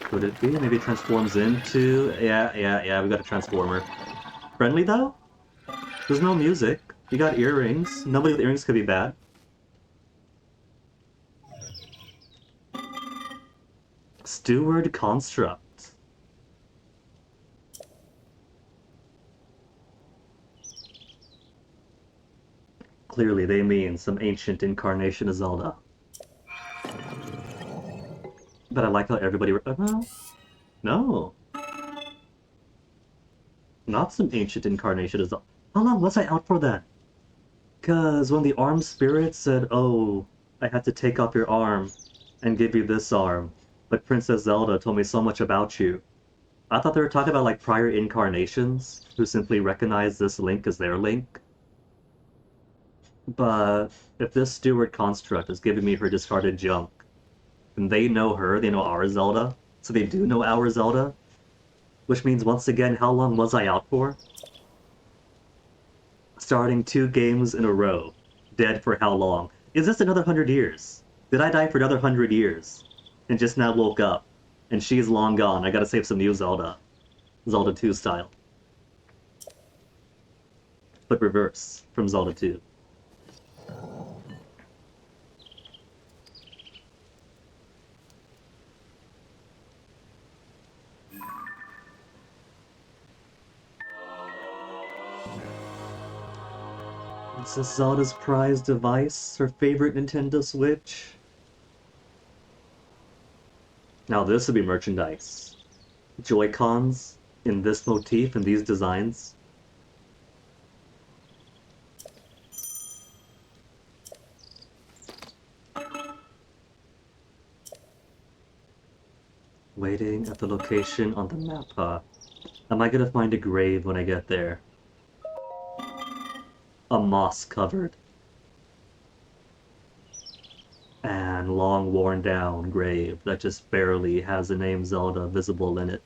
Could it be? Maybe it transforms into... Yeah, we got a transformer. Friendly though? There's no music. You got earrings. Nobody with earrings could be bad. Steward construct. Clearly they mean some ancient incarnation of Zelda. But I like how everybody... No. Not some ancient incarnation of Zelda. How long was I out for that? Because when the arm spirit said, oh, I had to take off your arm and give you this arm, but Princess Zelda told me so much about you. I thought they were talking about like prior incarnations who simply recognized this Link as their Link. But if this steward construct is giving me her discarded junk, and they know her, they know our Zelda, so they do know our Zelda, which means once again, how long was I out for? Starting 2 games in a row. Dead for how long? Is this another 100 years? Did I die for another 100 years? And just now woke up. And she's long gone. I gotta save some new Zelda. Zelda 2 style. But reverse from Zelda 2. This is Zelda's prized device, her favorite Nintendo Switch. Now this would be merchandise. Joy-Cons in this motif and these designs. Waiting at the location on the map, huh? Am I gonna find a grave when I get there? A moss-covered and long worn down grave that just barely has the name Zelda visible in it.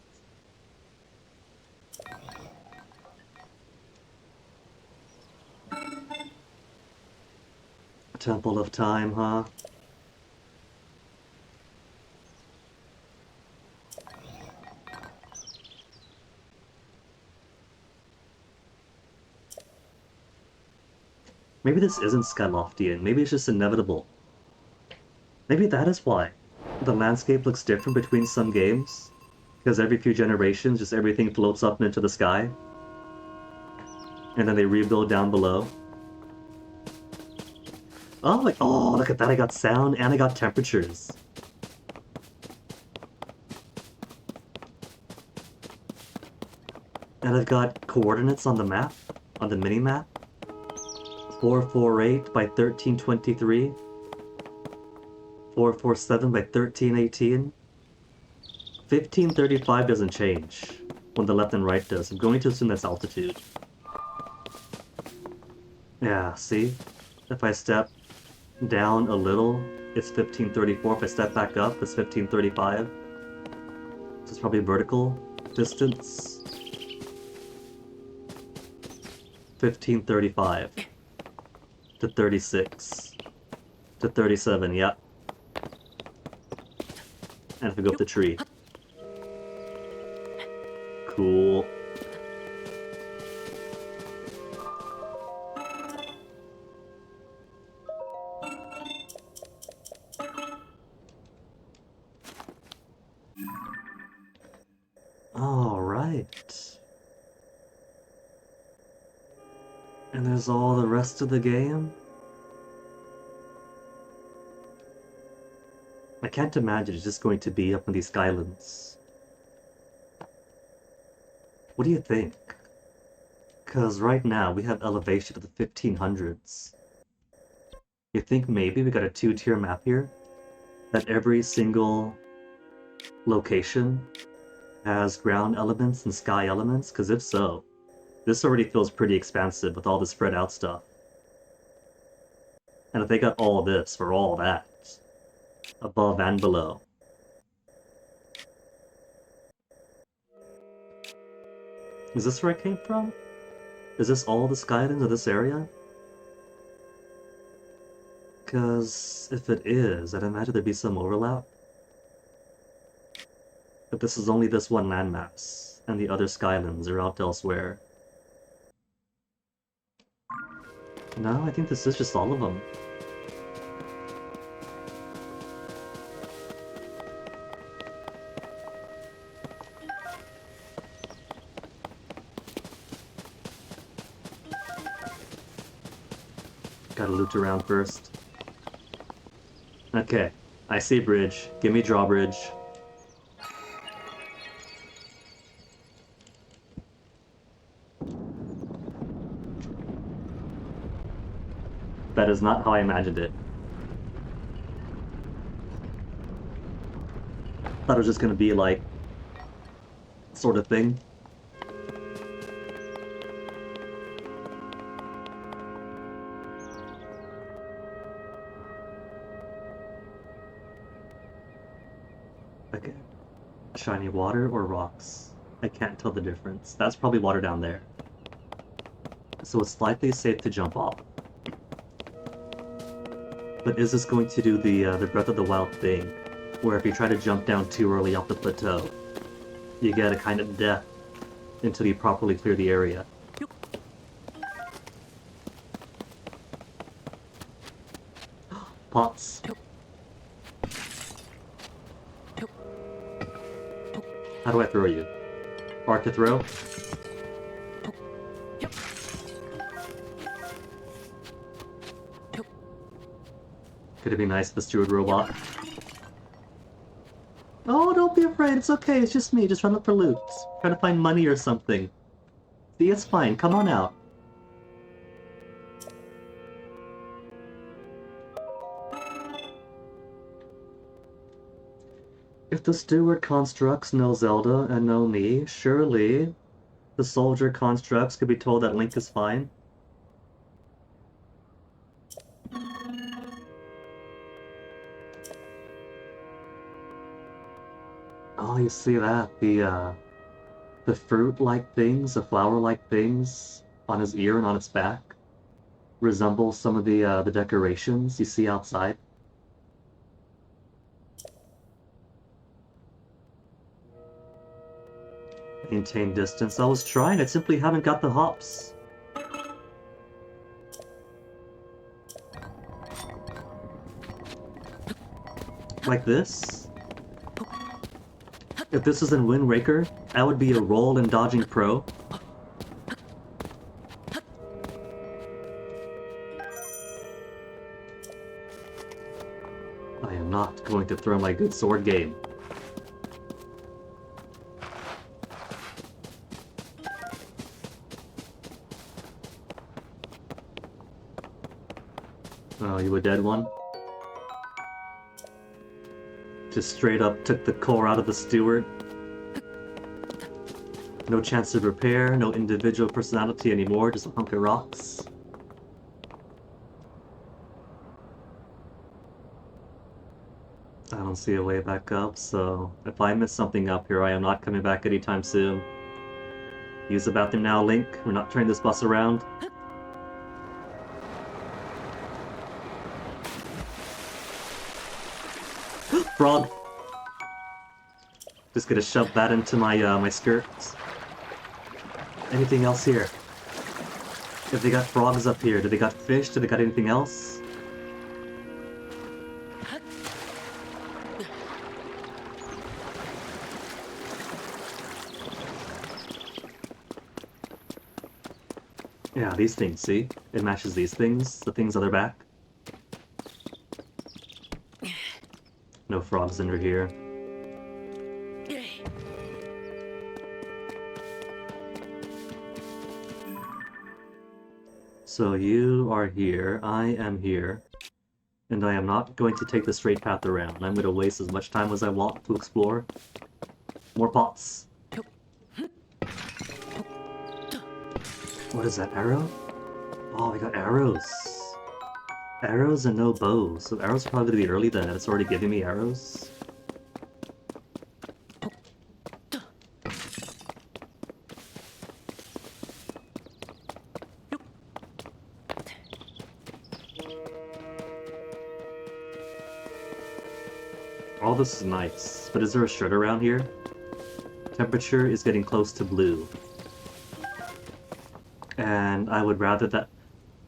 Temple of Time, huh? Maybe this isn't Skyloftian, maybe it's just inevitable. Maybe that is why the landscape looks different between some games. Because every few generations, just everything floats up into the sky. And then they rebuild down below. Oh, look at that, I got sound and I got temperatures. And I've got coordinates on the map, on the mini-map. 448 by 1323. 447 by 1318. 1535 doesn't change when the left and right does. I'm going to assume that's altitude. Yeah, see? If I step down a little, it's 1534. If I step back up, it's 1535. So it's probably vertical distance. 1535 to 36 to 37, yep. And if we go up the tree. Cool. Alright. And there's all the rest of the game? I can't imagine it's just going to be up in these skylands. What do you think? Because right now we have elevation to the 1500s. You think maybe we got a 2-tier map here? That every single location has ground elements and sky elements? Because if so, this already feels pretty expansive with all the spread out stuff. And if they got all this for all that, above and below. Is this where I came from? Is this all the skylands of this area? Because if it is, I'd imagine there'd be some overlap. But this is only this one landmass, and the other skylands are out elsewhere. No, I think this is just all of them. Gotta loot around first. Okay, I see bridge. Give me drawbridge. That is not how I imagined it. Thought it was just gonna be like sort of thing. Okay. Shiny water or rocks? I can't tell the difference. That's probably water down there. So it's likely safe to jump off. But is this going to do the Breath of the Wild thing, where if you try to jump down too early off the plateau, you get a kind of death until you properly clear the area? Pots. How do I throw you? Arc to throw? Could it be nice, the steward robot? Oh, don't be afraid, it's okay, it's just me, just trying to look for loot. Trying to find money or something. See, it's fine, come on out. If the steward constructs know Zelda and know me, surely the soldier constructs could be told that Link is fine. Oh, you see that? The fruit-like things, the flower-like things on his ear and on its back resemble some of the decorations you see outside. Maintain distance. I was trying, I simply haven't got the hops. Like this? If this was in Wind Waker, I would be a roll and dodging pro. I am not going to throw my good sword game. Oh, you a dead one? Just straight up took the core out of the steward. No chance of repair, no individual personality anymore, just a hunk of rocks. I don't see a way back up, so if I miss something up here, I am not coming back anytime soon. Use the bathroom now, Link. We're not turning this bus around. Frog! Just gonna shove that into my my skirts. Anything else here? If they got frogs up here, do they got fish? Do they got anything else? Yeah, these things, see? It matches these things, the things on their back. No frogs under here. So you are here, I am here, and I am not going to take the straight path around. I'm going to waste as much time as I want to explore. More pots. What is that, arrow? Oh, we got arrows. Arrows and no bows. So arrows are probably going to be early then, and it's already giving me arrows. All this is nice, but is there a shred around here? Temperature is getting close to blue. And I would rather that...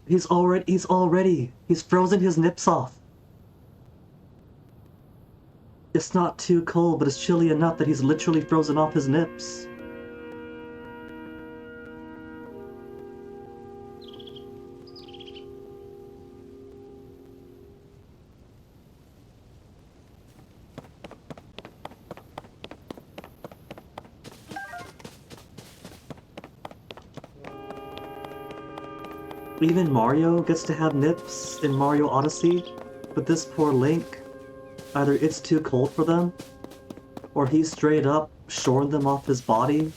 He's frozen his nips off! It's not too cold, but it's chilly enough that he's literally frozen off his nips. Even Mario gets to have nips in Mario Odyssey, but this poor Link, either it's too cold for them, or he's straight up shorn them off his body,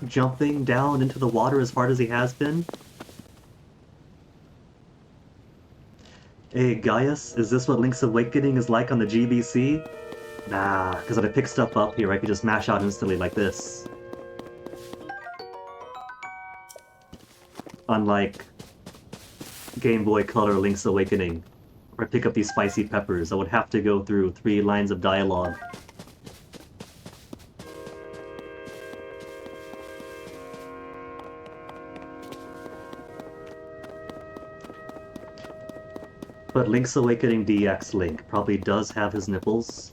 jumping down into the water as hard as he has been. Hey Gaius, is this what Link's Awakening is like on the GBC? Nah, because when I pick stuff up here I can just mash out instantly like this. Unlike Game Boy Color Link's Awakening, where I pick up these spicy peppers, I would have to go through 3 lines of dialogue. But Link's Awakening DX Link probably does have his nipples.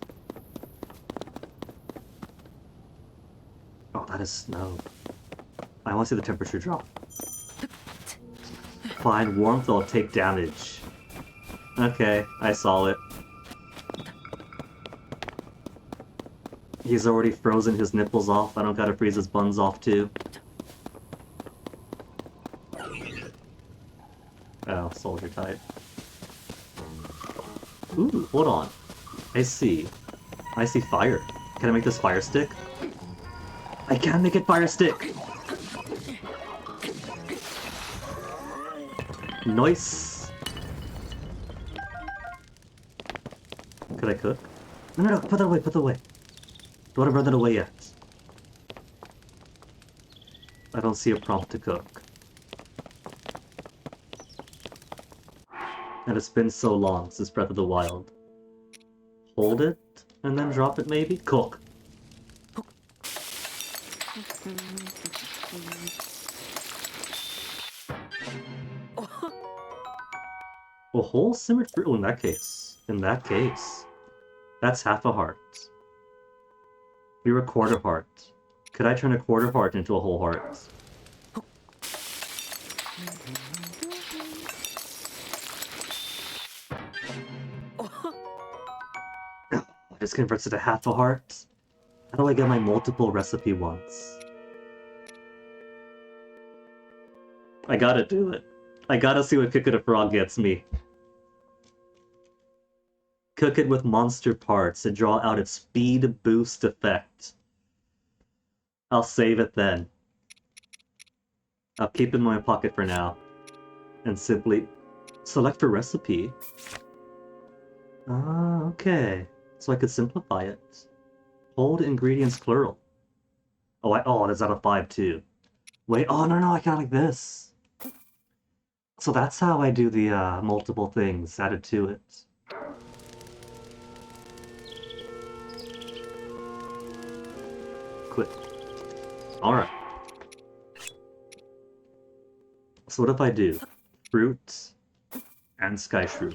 Oh, that is snow. I want to see the temperature drop. Fine, warmth, I'll take damage. Okay, I saw it. He's already frozen his nipples off, I don't gotta freeze his buns off too. Oh, soldier type. Ooh, hold on. I see fire. Can I make this fire stick? I can make it fire stick! Nice! Could I cook? No, put that away, put that away. Don't want to burn that away yet. I don't see a prompt to cook. And it's been so long since Breath of the Wild. Hold it, and then drop it maybe? Cook! A whole simmered fruit? Oh, in that case. That's half a heart. You're a quarter heart. Could I turn a quarter heart into a whole heart? This converts it to half a heart? How do I get my multiple recipe once? I gotta do it. I gotta see what Cook It a Frog gets me. Cook it with monster parts to draw out its speed boost effect. I'll save it then. I'll keep it in my pocket for now. And simply select for recipe. Ah, okay. so I could simplify it. Hold ingredients plural. Oh, that's out of 5 too. Wait, oh no, I got like this. So that's how I do the multiple things added to it. Quit. Alright. So what if I do fruit and sky shrew?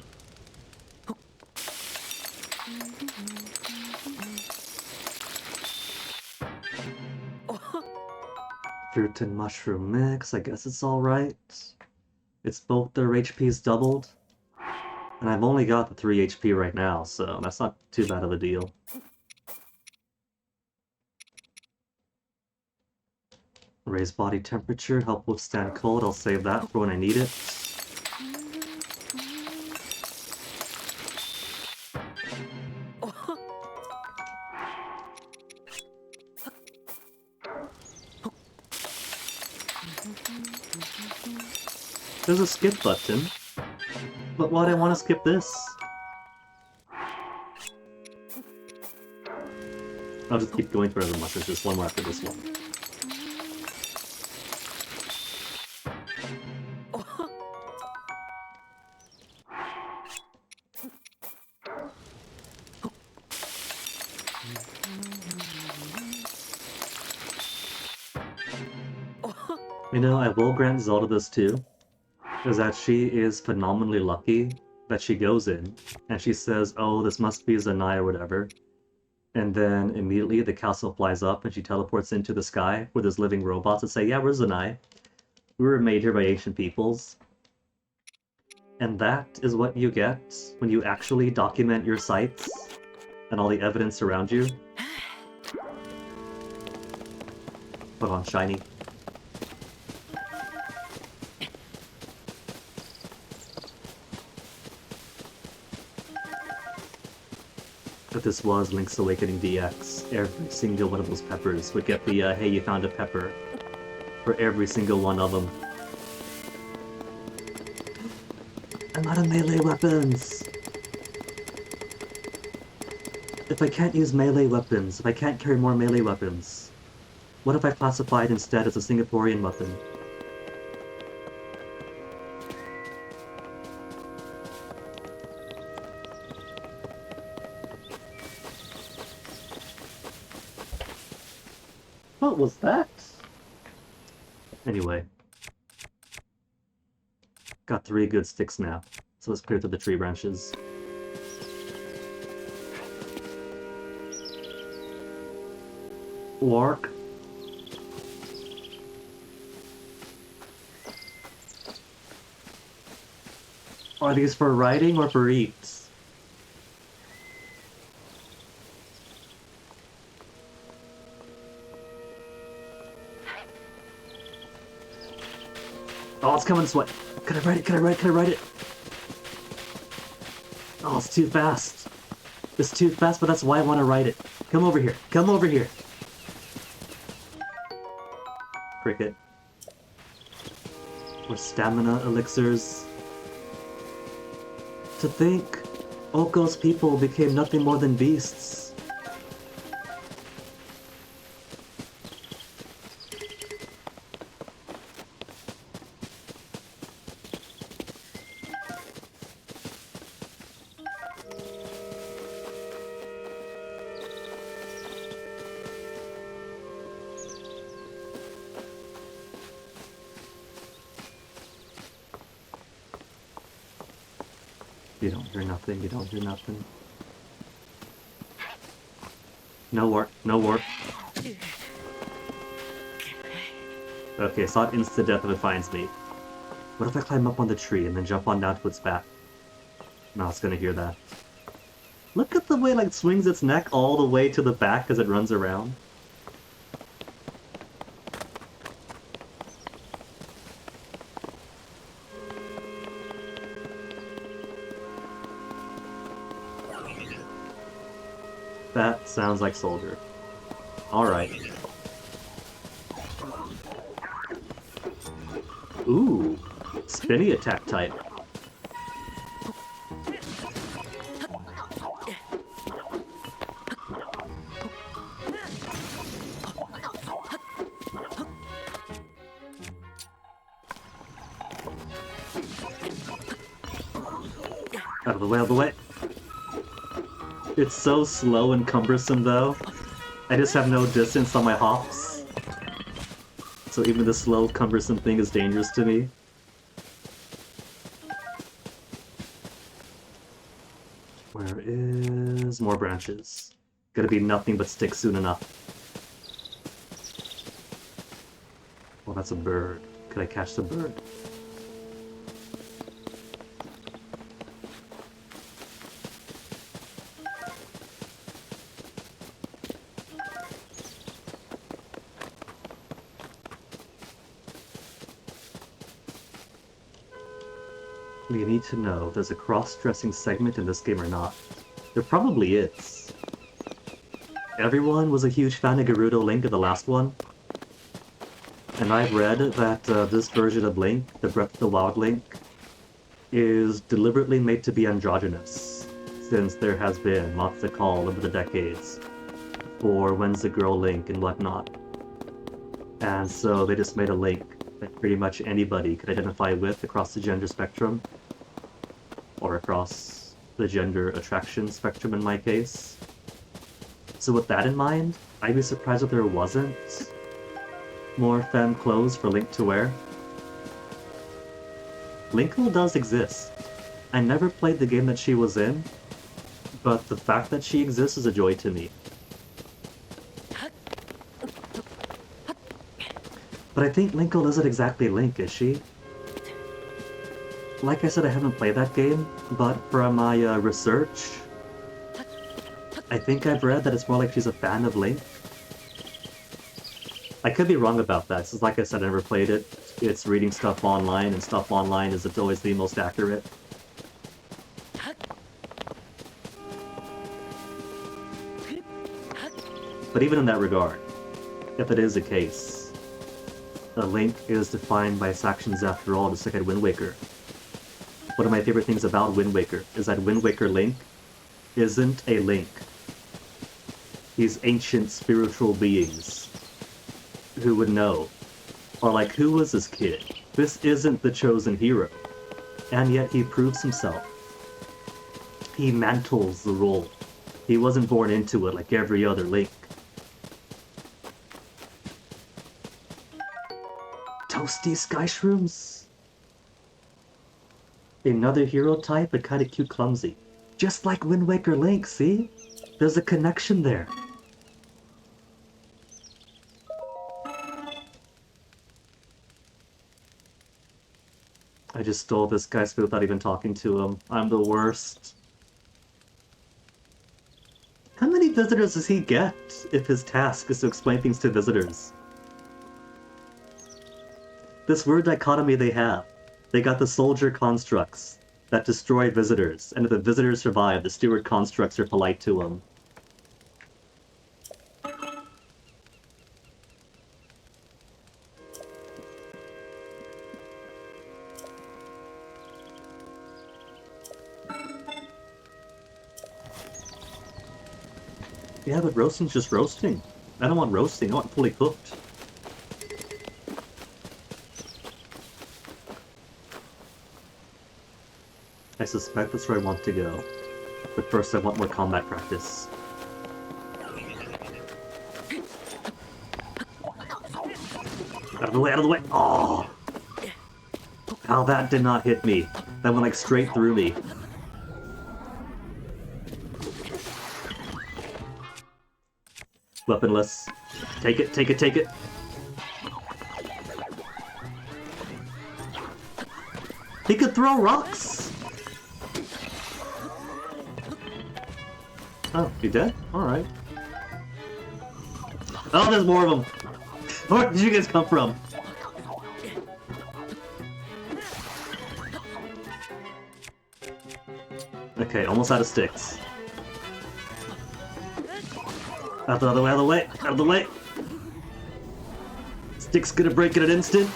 Fruit and mushroom mix, I guess it's alright. It's both their HP's doubled. And I've only got the 3 HP right now, so that's not too bad of a deal. Raise body temperature, help withstand cold, I'll save that for when I need it. There's a skip button, but why do I want to skip this? I'll just keep going for the mushrooms, just one more after this one. You know, I will grant Zelda this too, is that she is phenomenally lucky that she goes in, and she says, oh, this must be Zanai or whatever, and then immediately the castle flies up and she teleports into the sky where there's living robots that say, yeah, we're Zanai. We were made here by ancient peoples. And that is what you get when you actually document your sites and all the evidence around you. Put on shiny. If this was Link's Awakening DX, every single one of those peppers would get the, hey, you found a pepper, for every single one of them. I'm out of melee weapons! If I can't use melee weapons, if I can't carry more melee weapons, what if I classify it instead as a Singaporean weapon? What was that? Anyway. Got 3 good sticks now, so let's clear through the tree branches. Wark. Are these for riding or for eats? Oh, it's coming this way. Can I ride it? Can I ride it? Can I ride it? Oh, it's too fast. It's too fast, but that's why I want to ride it. Come over here. Come over here. Cricket. Or stamina elixirs. To think, Oko's people became nothing more than beasts. You don't hear nothing, you don't hear nothing. No warp, no warp. Okay, it's not insta-death if it finds me. What if I climb up on the tree and then jump on down to its back? No, it's gonna hear that. Look at the way it swings its neck all the way to the back as it runs around. That sounds like Soldier. Alright. Ooh, spinny attack type. Out of the way, out of the way. It's so slow and cumbersome though. I just have no distance on my hops. So even the slow, cumbersome thing is dangerous to me. Where is more branches? Gonna be nothing but sticks soon enough. Well, that's a bird. Could I catch the bird? You need to know if there's a cross-dressing segment in this game or not. There probably is. Everyone was a huge fan of Gerudo Link in the last one. And I've read that this version of Link, the Breath of the Wild Link, is deliberately made to be androgynous, since there has been lots of call over the decades for when's the girl Link and whatnot. And so they just made a Link that pretty much anybody could identify with across the gender spectrum, or across the gender attraction spectrum in my case. So with that in mind, I'd be surprised if there wasn't more femme clothes for Link to wear. Linkle does exist. I never played the game that she was in, but the fact that she exists is a joy to me. But I think Linkle isn't exactly Link, is she? Like I said, I haven't played that game, but from my research, I think I've read that it's more like she's a fan of Link. I could be wrong about that, since like I said, I never played it. It's reading stuff online, and stuff online isn't always the most accurate. But even in that regard, if it is the case, a Link is defined by its actions after all, just like at Wind Waker. One of my favorite things about Wind Waker is that Wind Waker Link isn't a Link. These ancient spiritual beings who would know are like, who was this kid? This isn't the chosen hero. And yet he proves himself. He mantles the role. He wasn't born into it like every other Link. Toasty sky shrooms. Another hero type, but kinda cute clumsy. Just like Wind Waker Link, see? There's a connection there. I just stole this guy's food without even talking to him. I'm the worst. How many visitors does he get if his task is to explain things to visitors? This weird dichotomy they have. They got the soldier constructs that destroy visitors, and if the visitors survive, the steward constructs are polite to them. Yeah, but roasting's just roasting. I don't want roasting, I want fully cooked. I suspect that's where I want to go. But first I want more combat practice. Out of the way, out of the way! Oh! How that did not hit me. That went like straight through me. Weaponless. Take it, take it, take it! He could throw rocks! Oh, you dead? Alright. Oh, there's more of them! Where did you guys come from? Okay, almost out of sticks. Out of the way, out of the way, out of the way! Stick's gonna break in an instant.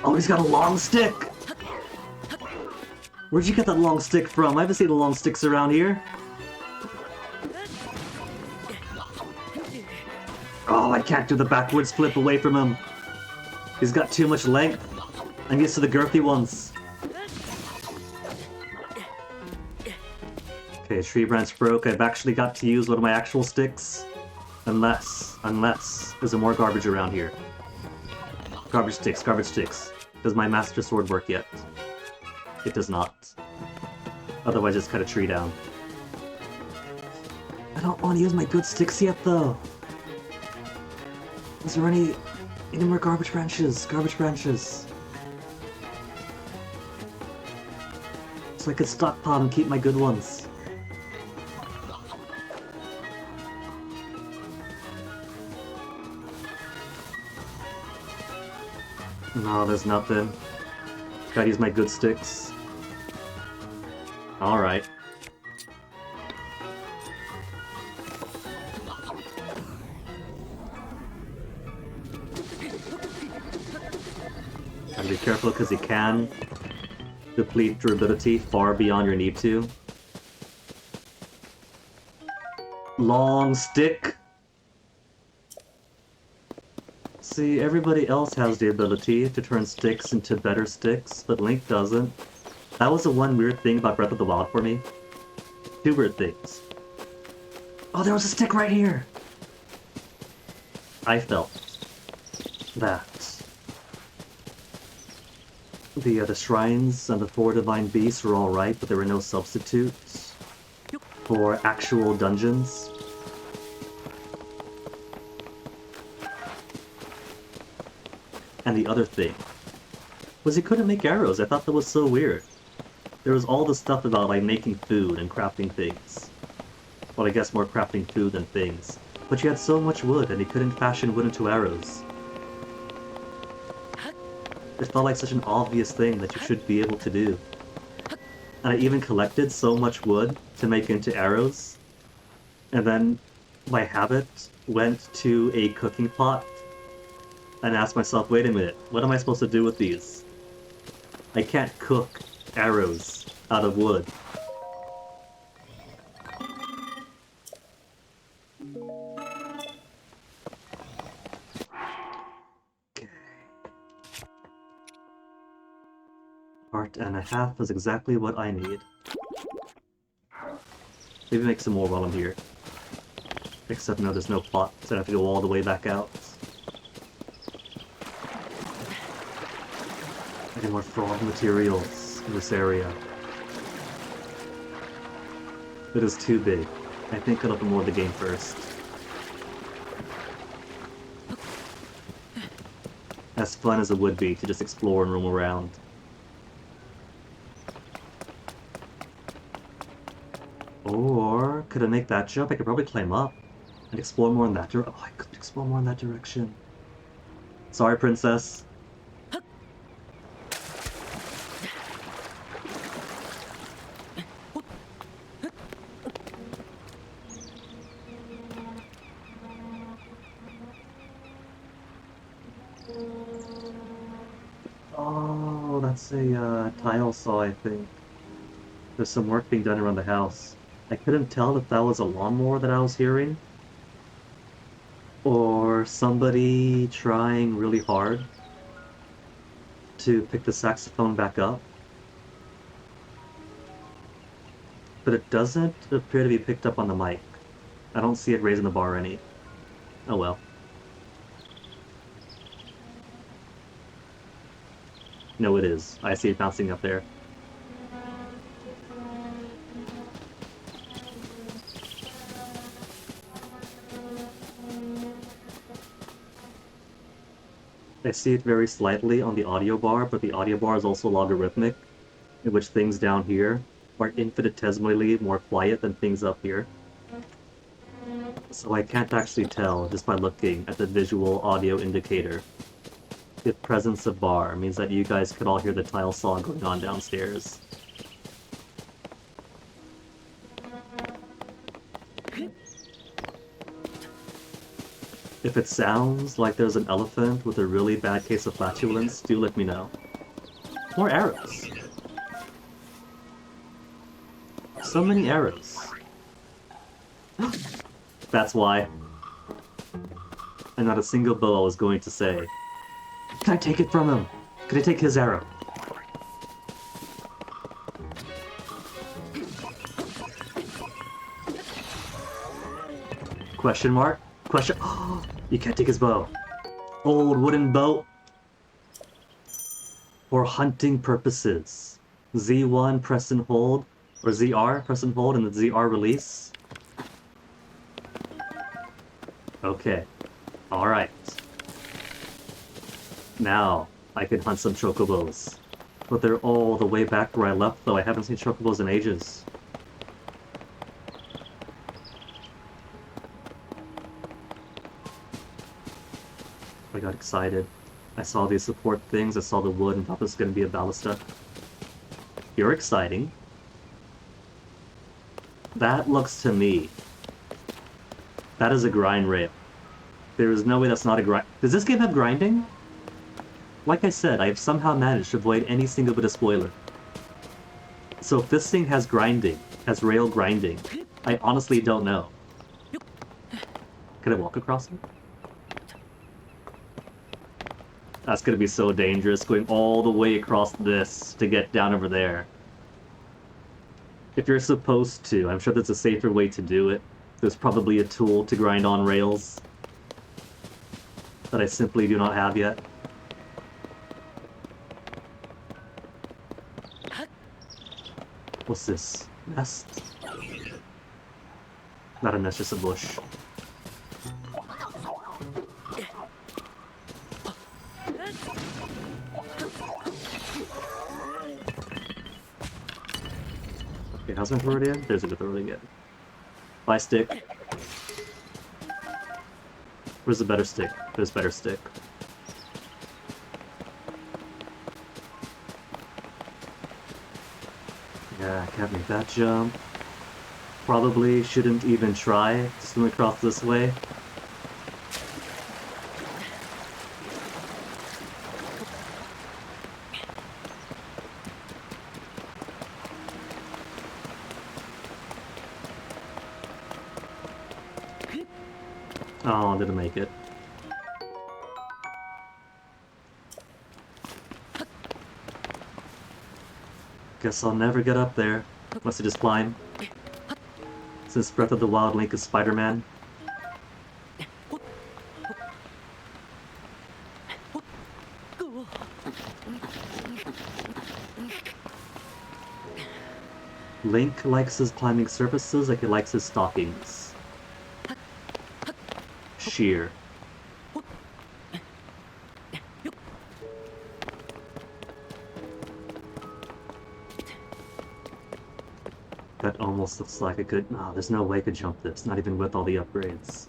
Oh, he's got a long stick! Where'd you get that long stick from? I haven't seen the long sticks around here. Oh, I can't do the backwards flip away from him. He's got too much length. I'm used to the girthy ones. Okay, tree branch broke. I've actually got to use one of my actual sticks. Unless there's more garbage around here. Garbage sticks, garbage sticks. Does my master sword work yet? It does not. Otherwise, just cut a tree down. I don't want to use my good sticks yet, though. Is there any more garbage branches? Garbage branches. So I could stockpile and keep my good ones. No, there's nothing. Gotta use my good sticks. Alright. And be careful because you can deplete durability far beyond your need to. Long stick! See, everybody else has the ability to turn sticks into better sticks, but Link doesn't. That was the one weird thing about Breath of the Wild for me. Two weird things. Oh, there was a stick right here! I felt that the shrines and the 4 divine beasts were alright, but there were no substitutes for actual dungeons. And the other thing was you couldn't make arrows. I thought that was so weird. There was all the stuff about like making food and crafting things. Well, I guess more crafting food than things. But you had so much wood and you couldn't fashion wood into arrows. It felt like such an obvious thing that you should be able to do. And I even collected so much wood to make into arrows. And then, by habit, went to a cooking pot and asked myself, wait a minute, what am I supposed to do with these? I can't cook arrows out of wood. Okay. Heart and a half is exactly what I need. Maybe make some more while I'm here. Except no, there's no plot, so I have to go all the way back out. I need more frog materials in this area. It is too big. I think I'll open more of the game first. As fun as it would be to just explore and roam around. Or could I make that jump? I could probably climb up and explore more in that direction. Oh, I could explore more in that direction. Sorry, princess. Oh, that's a tile saw, I think. There's some work being done around the house. I couldn't tell if that was a lawnmower that I was hearing, or somebody trying really hard to pick the saxophone back up. But it doesn't appear to be picked up on the mic. I don't see it raising the bar any. Oh well. No, it is. I see it bouncing up there. I see it very slightly on the audio bar, but the audio bar is also logarithmic, in which things down here are infinitesimally more quiet than things up here. So I can't actually tell just by looking at the visual audio indicator if presence of bar means that you guys could all hear the tile saw going on downstairs. If it sounds like there's an elephant with a really bad case of flatulence, do let me know. More arrows. So many arrows. That's why. and not a single bow I was going to say. Can I take it from him? Can I take his arrow? Question mark? Question. Oh, you can't take his bow. Old wooden bow. For hunting purposes. Z1 press and hold, or ZR press and hold, and the ZR release. Okay. Alright. Now, I can hunt some chocobos. But they're all the way back where I left, though I haven't seen chocobos in ages. I got excited. I saw these support things, I saw the wood, and thought this was going to be a ballista. You're exciting. That looks to me... That is a grind rail. There is no way that's not a grind... Does this game have grinding? Like I said, I have somehow managed to avoid any single bit of spoiler. So if this thing has grinding, has rail grinding, I honestly don't know. Can I walk across it? That's gonna be so dangerous, going all the way across this to get down over there. If you're supposed to, I'm sure there's a safer way to do it. There's probably a tool to grind on rails that I simply do not have yet. What's this? Nest? Not a nest, just a bush. Okay, how's my throw again? There's a good throw again. Buy stick. Where's the better stick? There's better stick. Yeah, can't make that jump. Probably shouldn't even try to swim across this way. Oh, didn't make it. Guess I'll never get up there, unless I just climb. Since Breath of the Wild Link is Spider-Man. Link likes his climbing surfaces like he likes his stockings. Sheer. That almost looks like a good... No, there's no way I could jump this, not even with all the upgrades.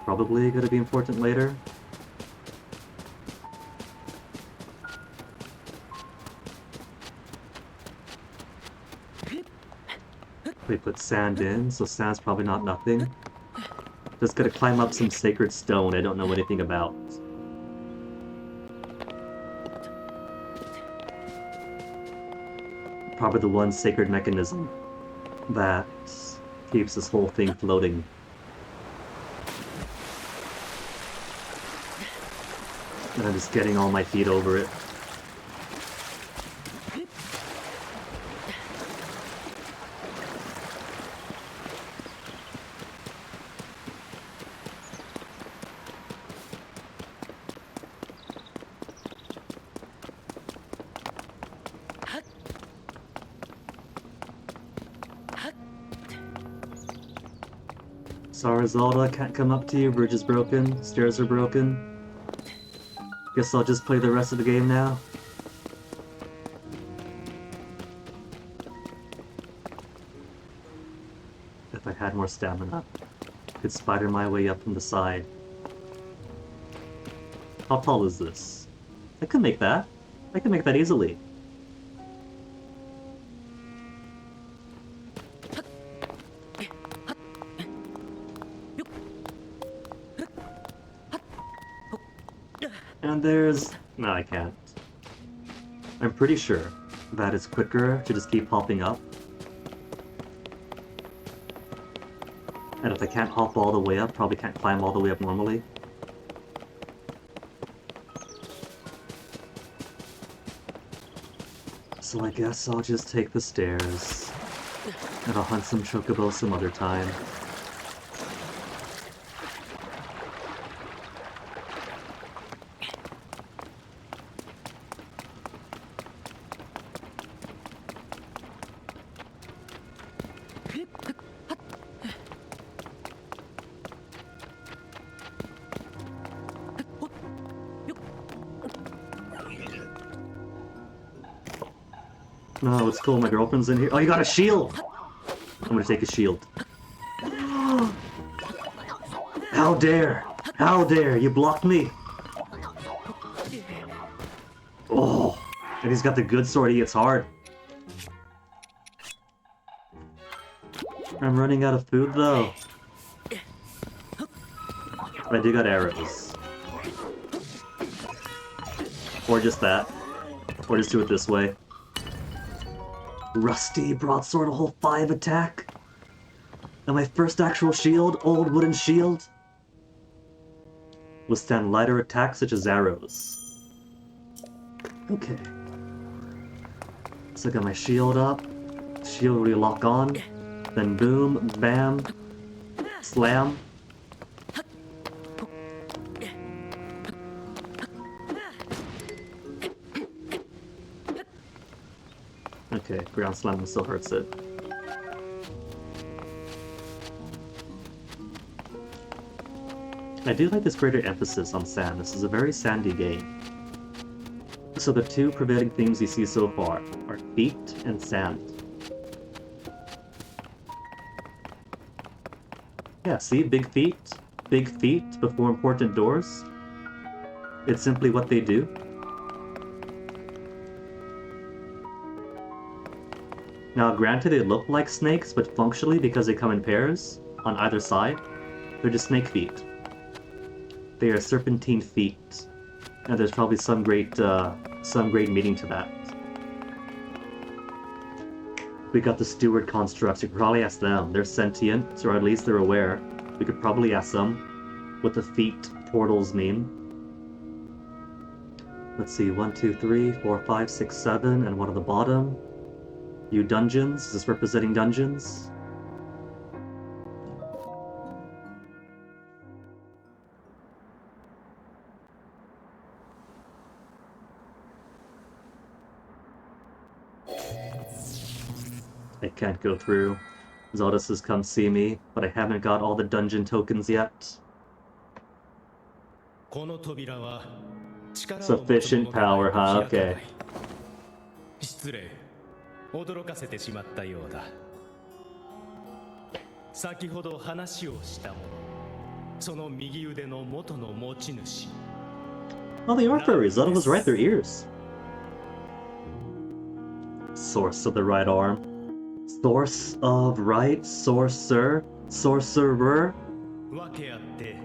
Probably gonna be important later. We put sand in, so sand's probably not nothing. Just gotta climb up some sacred stone I don't know anything about. Probably the one sacred mechanism that keeps this whole thing floating. And I'm just getting all my feet over it. Sorry, Zelda, can't come up to you. Bridge is broken. Stairs are broken. Guess I'll just play the rest of the game now. If I had more stamina, I could spider my way up from the side. How tall is this? I could make that. I could make that easily. And there's... No, I can't. I'm pretty sure that it's quicker to just keep hopping up. And if I can't hop all the way up, probably can't climb all the way up normally. So I guess I'll just take the stairs. And I'll hunt some chocobo some other time. No, it's cool, my girlfriend's in here. Oh, you got a shield! I'm gonna take a shield. How dare! How dare! You blocked me! Oh! And he's got the good sword, he hits hard. I'm running out of food, though. I do got arrows. Or just that. Or just do it this way. Rusty broadsword, a whole 5 attack. And my first actual shield, old wooden shield, withstand lighter attacks such as arrows. Okay. So I got my shield up. Shield will lock on. Then boom, bam, slam. Okay, ground slamming still hurts it. I do like this greater emphasis on sand. This is a very sandy game. So the two prevailing themes you see so far are feet and sand. Yeah, see? Big feet before important doors. It's simply what they do. Now, granted, they look like snakes, but functionally, because they come in pairs on either side, they're just snake feet. They are serpentine feet, and there's probably some great meaning to that. We got the steward constructs. You could probably ask them. They're sentient, or at least they're aware. We could probably ask them what the feet portals mean. Let's see, 1, 2, 3, 4, 5, 6, 7, and one at the bottom. You dungeons? Is this representing dungeons? I can't go through. Zelda says come see me, but I haven't got all the dungeon tokens yet. Sufficient power, huh? Okay. 失礼、驚かせてしまったようだ。先ほど話をしたもの、その右腕の元の持ち主。Oh, they are furries. Zelda was right, their ears. Source of the right arm. Source of right? Sorcerer? Sorcerer? わけあって、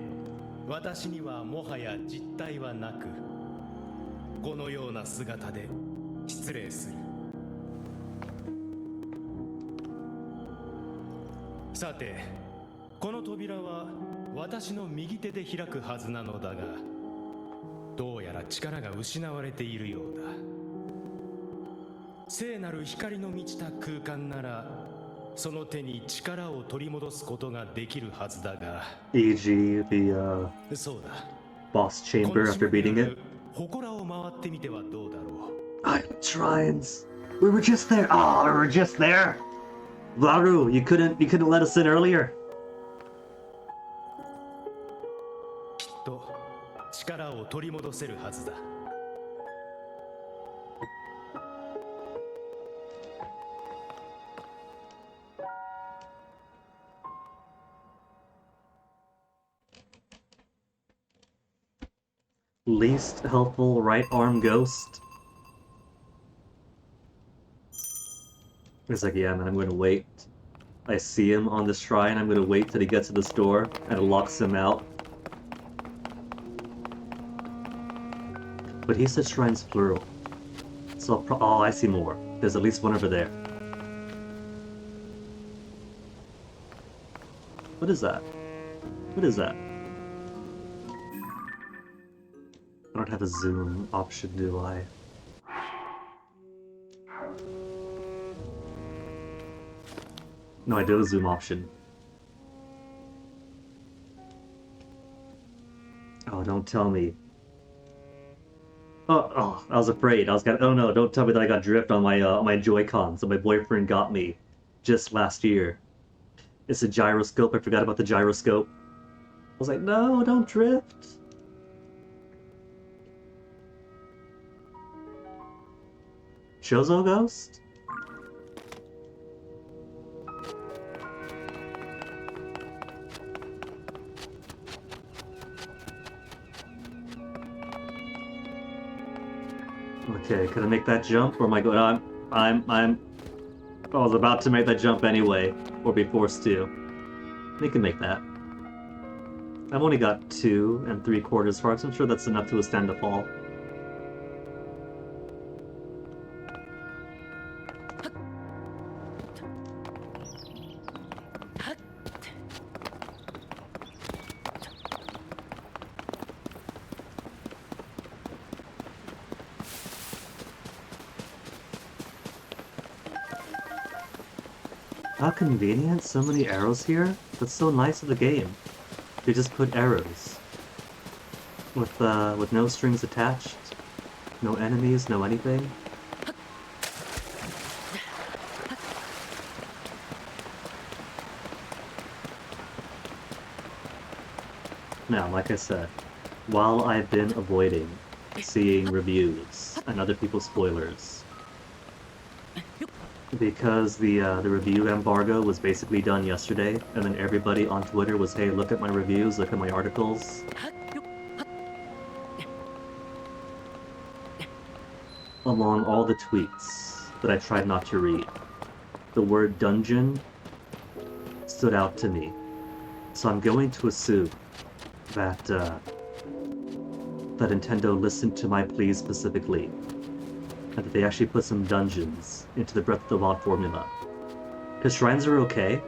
私にはもはや実体はなく、このような姿で失礼する。さて、この扉は私の右手で開くはずなのだが、どうやら力が失われているようだ。聖なる光の満ちた空間なら、その手に力を取り戻すことができるはずだが。E.g. the そうだ。 boss chamber after beating it. 祠を回ってみてはどうだろう。Shrines. We were just there. Oh, we were just there. Varu, you couldn't let us in earlier. きっと力を取り戻せるはずだ。Least helpful right arm ghost. It's like, yeah, man, I'm gonna wait. I see him on the shrine, I'm gonna wait till he gets to this door, and it locks him out. But he said shrines plural. So oh, I see more. There's at least one over there. What is that? What is that? I don't have a zoom option, do I? No, I do have a zoom option. Oh, don't tell me. Oh, I was afraid. I was gonna. Oh no! Don't tell me that I got drift on my Joy-Cons that my boyfriend got me just last year. It's a gyroscope. I forgot about the gyroscope. I was like, no, don't drift. Chozo Ghost? Okay, can I make that jump, or am I going? I was about to make that jump anyway, or be forced to. We can make that. I've only got 2 3/4 hearts. I'm sure that's enough to withstand a fall. How convenient, so many arrows here. That's so nice of the game. They just put arrows. With no strings attached. No enemies, no anything. Now, like I said, while I've been avoiding seeing reviews and other people's spoilers, because the review embargo was basically done yesterday, and then everybody on Twitter was, hey, look at my reviews, look at my articles. Among all the tweets that I tried not to read, the word dungeon stood out to me. So I'm going to assume that that Nintendo listened to my pleas specifically, and that they actually put some dungeons into the Breath of the Wild formula. Because shrines are okay,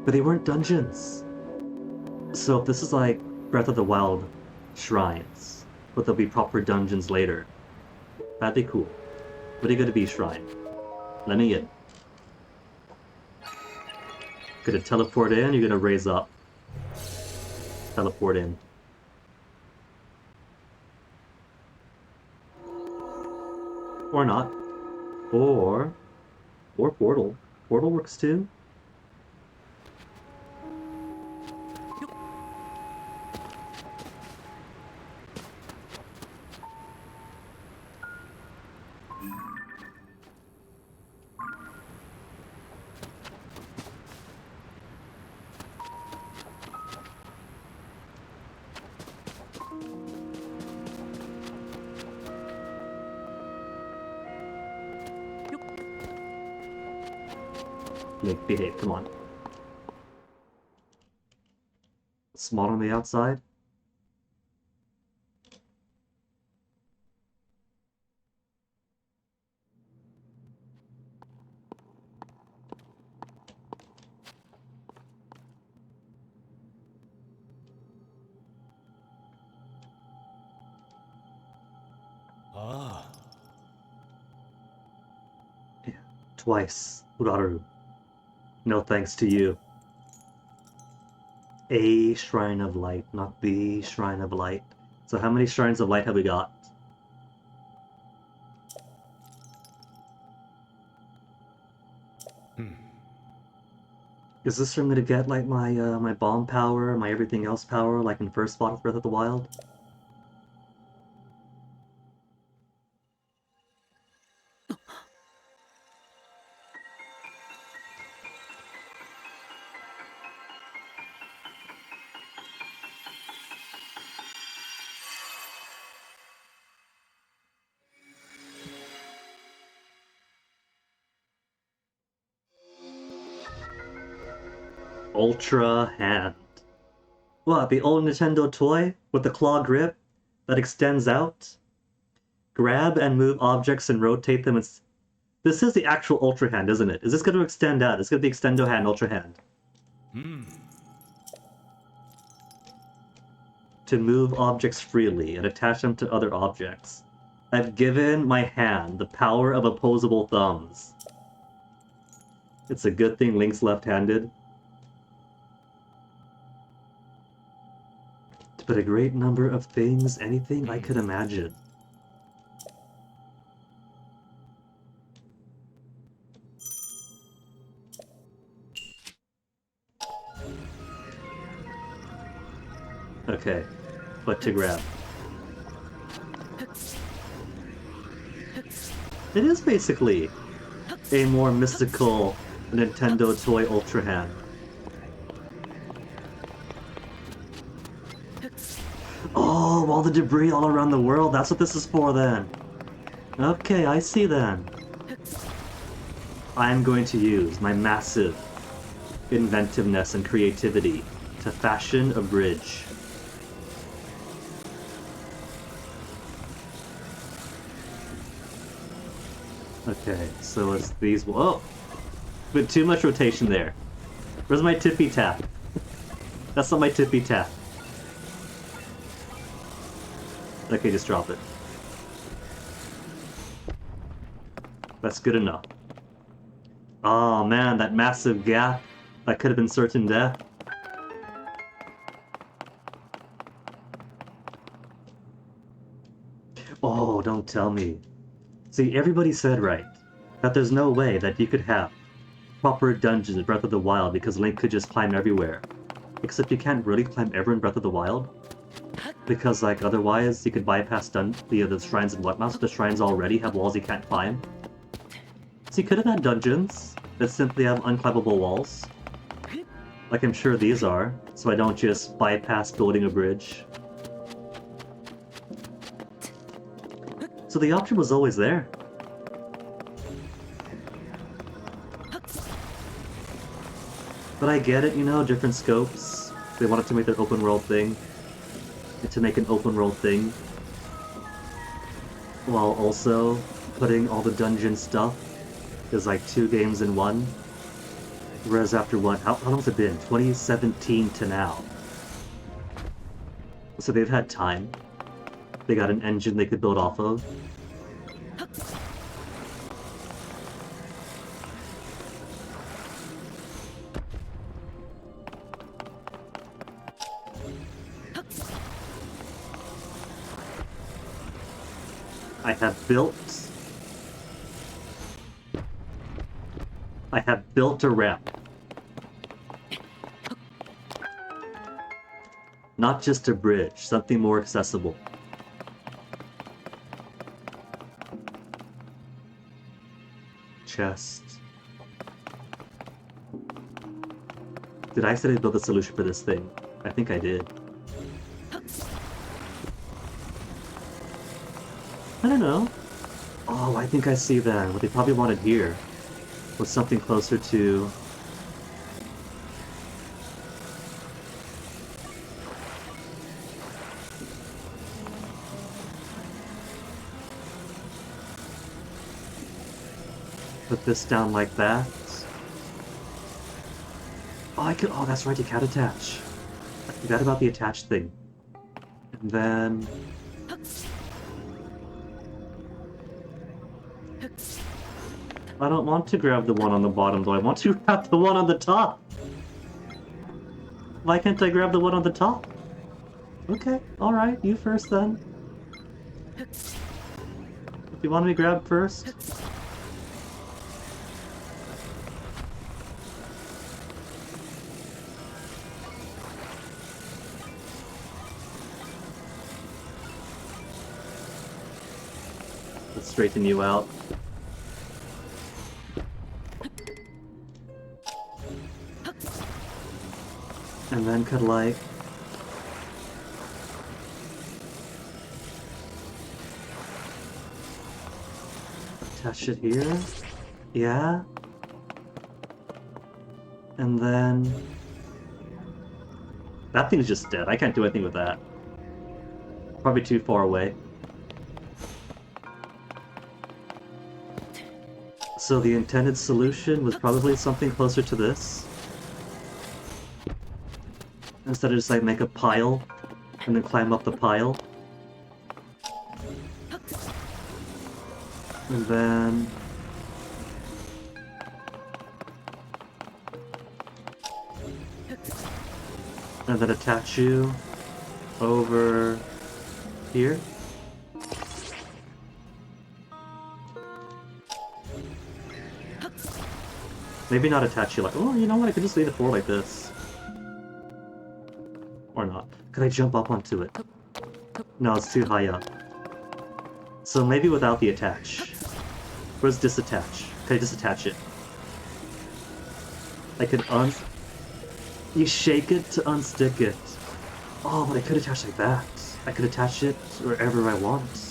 but they weren't dungeons. So if this is like Breath of the Wild shrines, but there'll be proper dungeons later, that'd be cool. What are you gonna be, shrine? Let me in. Gonna teleport in, you're gonna raise up. Teleport in. Or not. Or portal. Portal works too. Behave, come on. Small on the outside. Ah. Yeah, twice, Uraru. No thanks to you. A Shrine of Light, not the Shrine of Light. So how many Shrines of Light have we got? Is this where I'm gonna get like my my bomb power, my everything else power, like in first spot of Breath of the Wild? Ultra Hand. What, the old Nintendo toy with the claw grip that extends out? grab and move objects and rotate them. This is the actual Ultra Hand, isn't it? Is this going to extend out? It's going to be Extendo Hand, Ultra Hand. To move objects freely and attach them to other objects. I've given my hand the power of opposable thumbs. It's a good thing Link's left-handed. But a great number of things, anything I could imagine. Okay, what to grab? It is basically a more mystical Nintendo toy Ultra Hand. Oh, all the debris all around the world, that's what this is for then. Okay, I see then. I'm going to use my massive inventiveness and creativity to fashion a bridge. Okay, so it's these. Whoa! But too much rotation there. Where's my tippy tap? That's not my tippy tap. Okay, just drop it. That's good enough. Oh man, that massive gap. That could have been certain death. Oh, don't tell me. See, everybody said right, that there's no way that you could have proper dungeons in Breath of the Wild because Link could just climb everywhere. Except you can't really climb everywhere in Breath of the Wild. Because, like, otherwise you could bypass the shrines and whatnot, so the shrines already have walls you can't climb. So you could have had dungeons that simply have unclimbable walls. Like I'm sure these are, so I don't just bypass building a bridge. So the option was always there. But I get it, you know, different scopes. They wanted to make their open world thing. To make an open world thing. While also putting all the dungeon stuff is like 2 games in 1. Whereas after what, how long has it been? 2017 to now. So they've had time. They got an engine they could build off of. I have built a ramp. Not just a bridge, something more accessible. Chest. Did I say I'd build a solution for this thing? I think I did. I don't know. Oh, I think I see that. What they probably wanted here was something closer to... Put this down like that. Oh, I could... Oh, that's right, you can't attach. I forgot about the attached thing. And then... I don't want to grab the one on the bottom, though. I want to grab the one on the top. Why can't I grab the one on the top? Okay, alright, you first then. If you want me to grab first. Let's straighten you out. And then could like... attach it here? Yeah? And then... That thing's just dead. I can't do anything with that. Probably too far away. So the intended solution was probably something closer to this. Instead of just like make a pile and then climb up the pile. And then... and then attach you over here. Maybe not attach you like, oh, you know what, I could just leave the floor like this. Or not. Could I jump up onto it? No, it's too high up. So maybe without the attach. Where's disattach? Could I disattach it? I could you shake it to unstick it. Oh, but I could attach like that. I could attach it wherever I want.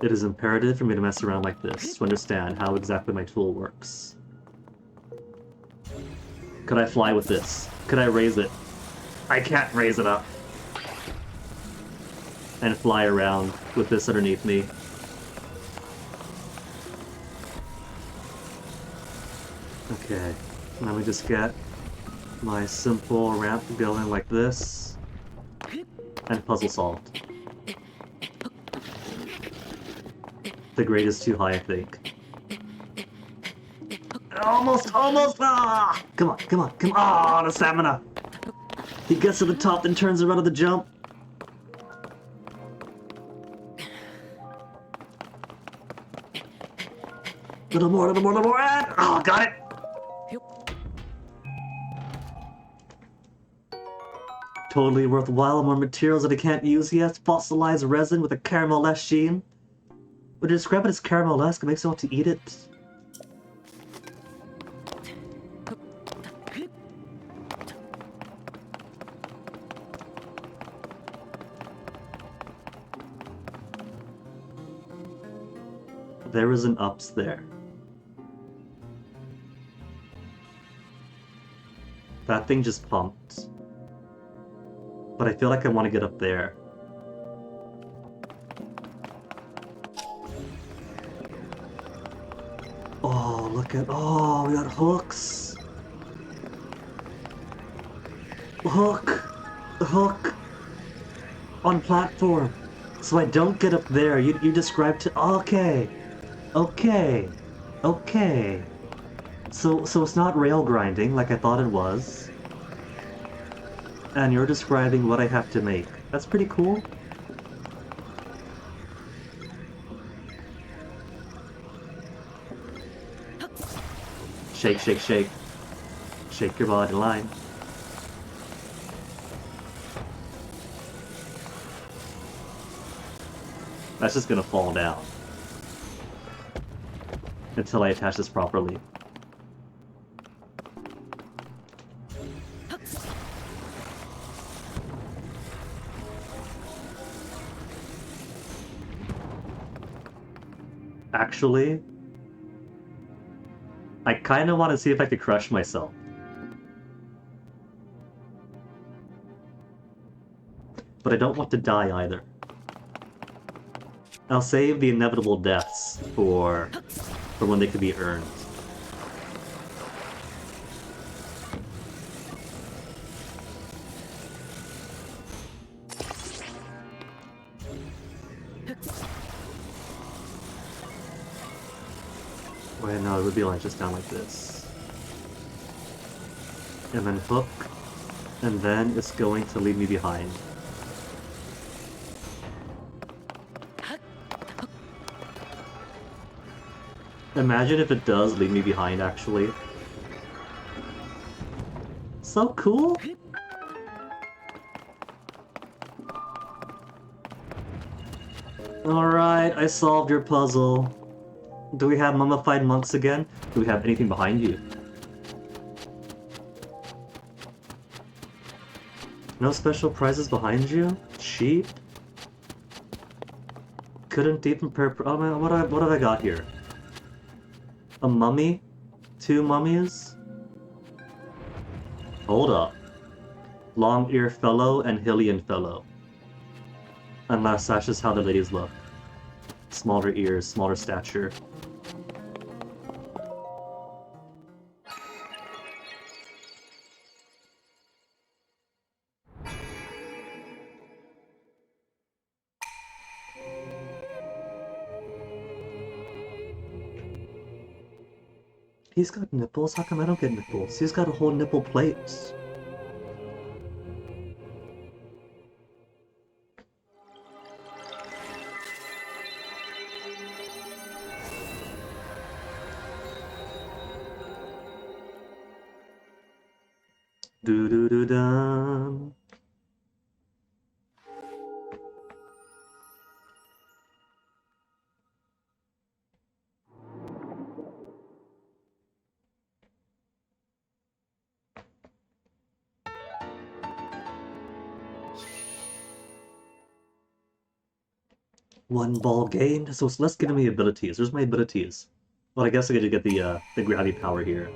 It is imperative for me to mess around like this to understand how exactly my tool works. Could I fly with this? Could I raise it? I can't raise it up. And fly around with this underneath me. Okay, let me just get my simple ramp going like this. And puzzle solved. The grade is too high, I think. Almost! Ah! Come on, come on, come on! Oh, the stamina! He gets to the top, then turns around at the jump. Little more, and... oh, got it! Totally worthwhile. More materials that I can't use yet. Fossilized resin with a caramel-esque sheen. Would you describe it as caramel-esque? It makes me want to eat it. There is an ups there. That thing just pumped. But I feel like I want to get up there. Oh, look at... oh, we got hooks! Hook! On platform! So I don't get up there. You described to... okay! Okay! So it's not rail grinding like I thought it was. And you're describing what I have to make. That's pretty cool. Shake, shake, shake. Shake your body line. That's just gonna fall down. Until I attach this properly. Actually, I kind of want to see if I could crush myself. But I don't want to die either. I'll save the inevitable deaths for when they could be earned. Wait, no, it would be like just down like this. And then hook, and then it's going to leave me behind. Imagine if it does leave me behind, actually. So cool! Alright, I solved your puzzle. Do we have mummified monks again? Do we have anything behind you? No special prizes behind you? Cheap? Couldn't deep prepare. Oh man, what have I got here? A mummy? 2 mummies? Hold up. Long Ear Fellow and Hylian Fellow. Unless that's just how the ladies look. Smaller ears, smaller stature. He's got nipples? How come I don't get nipples? He's got a whole nipple plate. Do do do dum. One ball gained, so it's less giving me abilities. There's my abilities. Well, I guess I gotta get the gravity power here.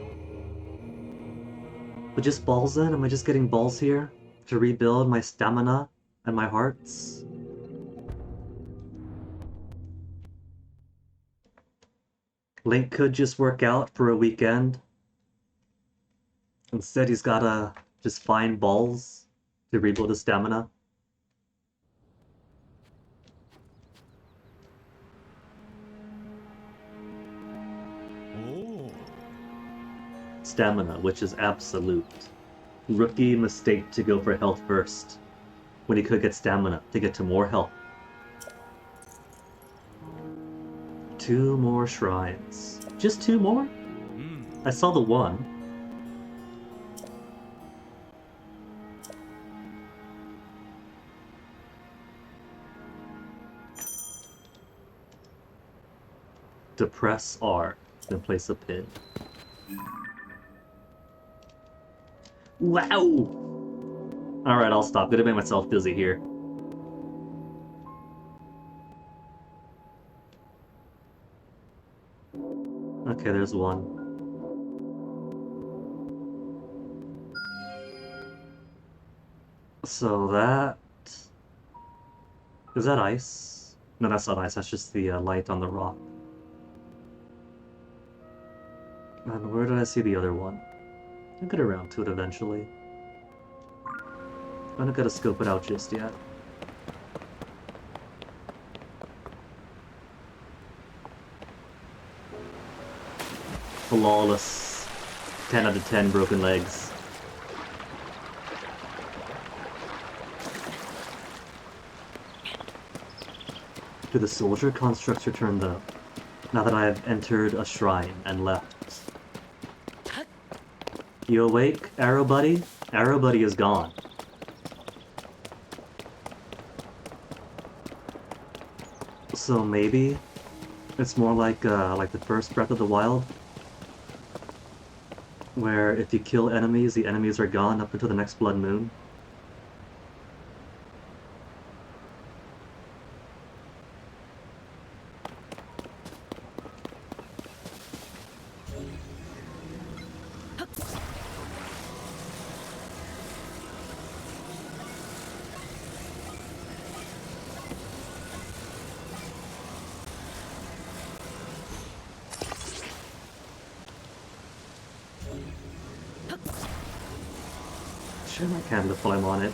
But just balls then? Am I just getting balls here to rebuild my stamina and my hearts? Link could just work out for a weekend. Instead, he's gotta just find balls to rebuild his stamina. Stamina, which is absolute. Rookie mistake to go for health first, when he could get stamina to get to more health. 2 more shrines. Just 2 more? I saw the one. Depress R, then place a pin. Wow! Alright, I'll stop. Gonna make myself busy here. Okay, there's one. So that... Is that ice? No, that's not ice. That's just the light on the rock. And where did I see the other one? I'll get around to it eventually. I'm not gonna scope it out just yet. Flawless. 10 out of 10 broken legs. Do the soldier constructs return though? Now that I have entered a shrine and left. You awake, Arrow Buddy? Arrow Buddy is gone. So maybe it's more like the first Breath of the Wild, where if you kill enemies, the enemies are gone up until the next Blood Moon. Share my candle while I'm on it.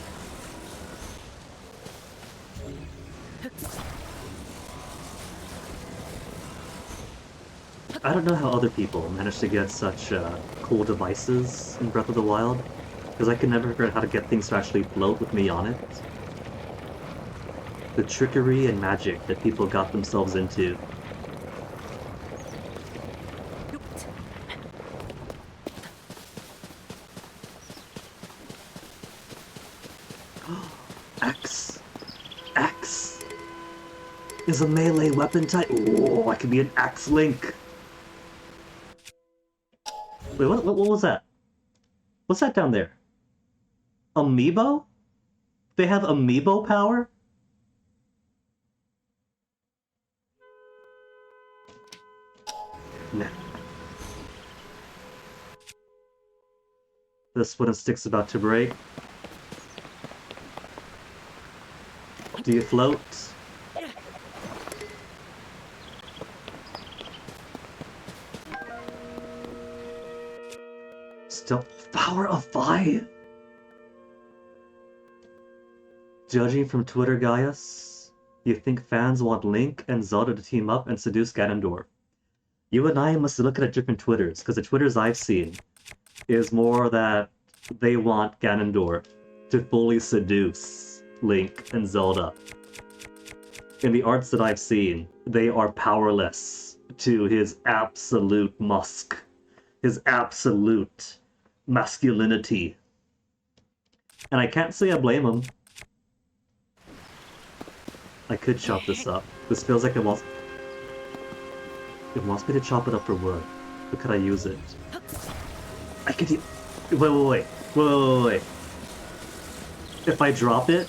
I don't know how other people manage to get such cool devices in Breath of the Wild, because I can never figure out how to get things to actually float with me on it. The trickery and magic that people got themselves into. Axe! Axe! Is a melee weapon type. Oh, I could be an Axe Link! Wait, what was that? What's that down there? Amiibo? They have Amiibo power? Nah. This wooden stick's about to break. Do you float? Still power of 5? Judging from Twitter Gaius, you think fans want Link and Zelda to team up and seduce Ganondorf. You and I must look at different Twitters, because the Twitters I've seen is more that they want Ganondorf to fully seduce Link and Zelda. In the arts that I've seen, they are powerless to his absolute musk, his absolute masculinity. And I can't say I blame him. I could chop this up. This feels like it wants me to chop it up for wood. But could I use it? I could use... Wait. If I drop it...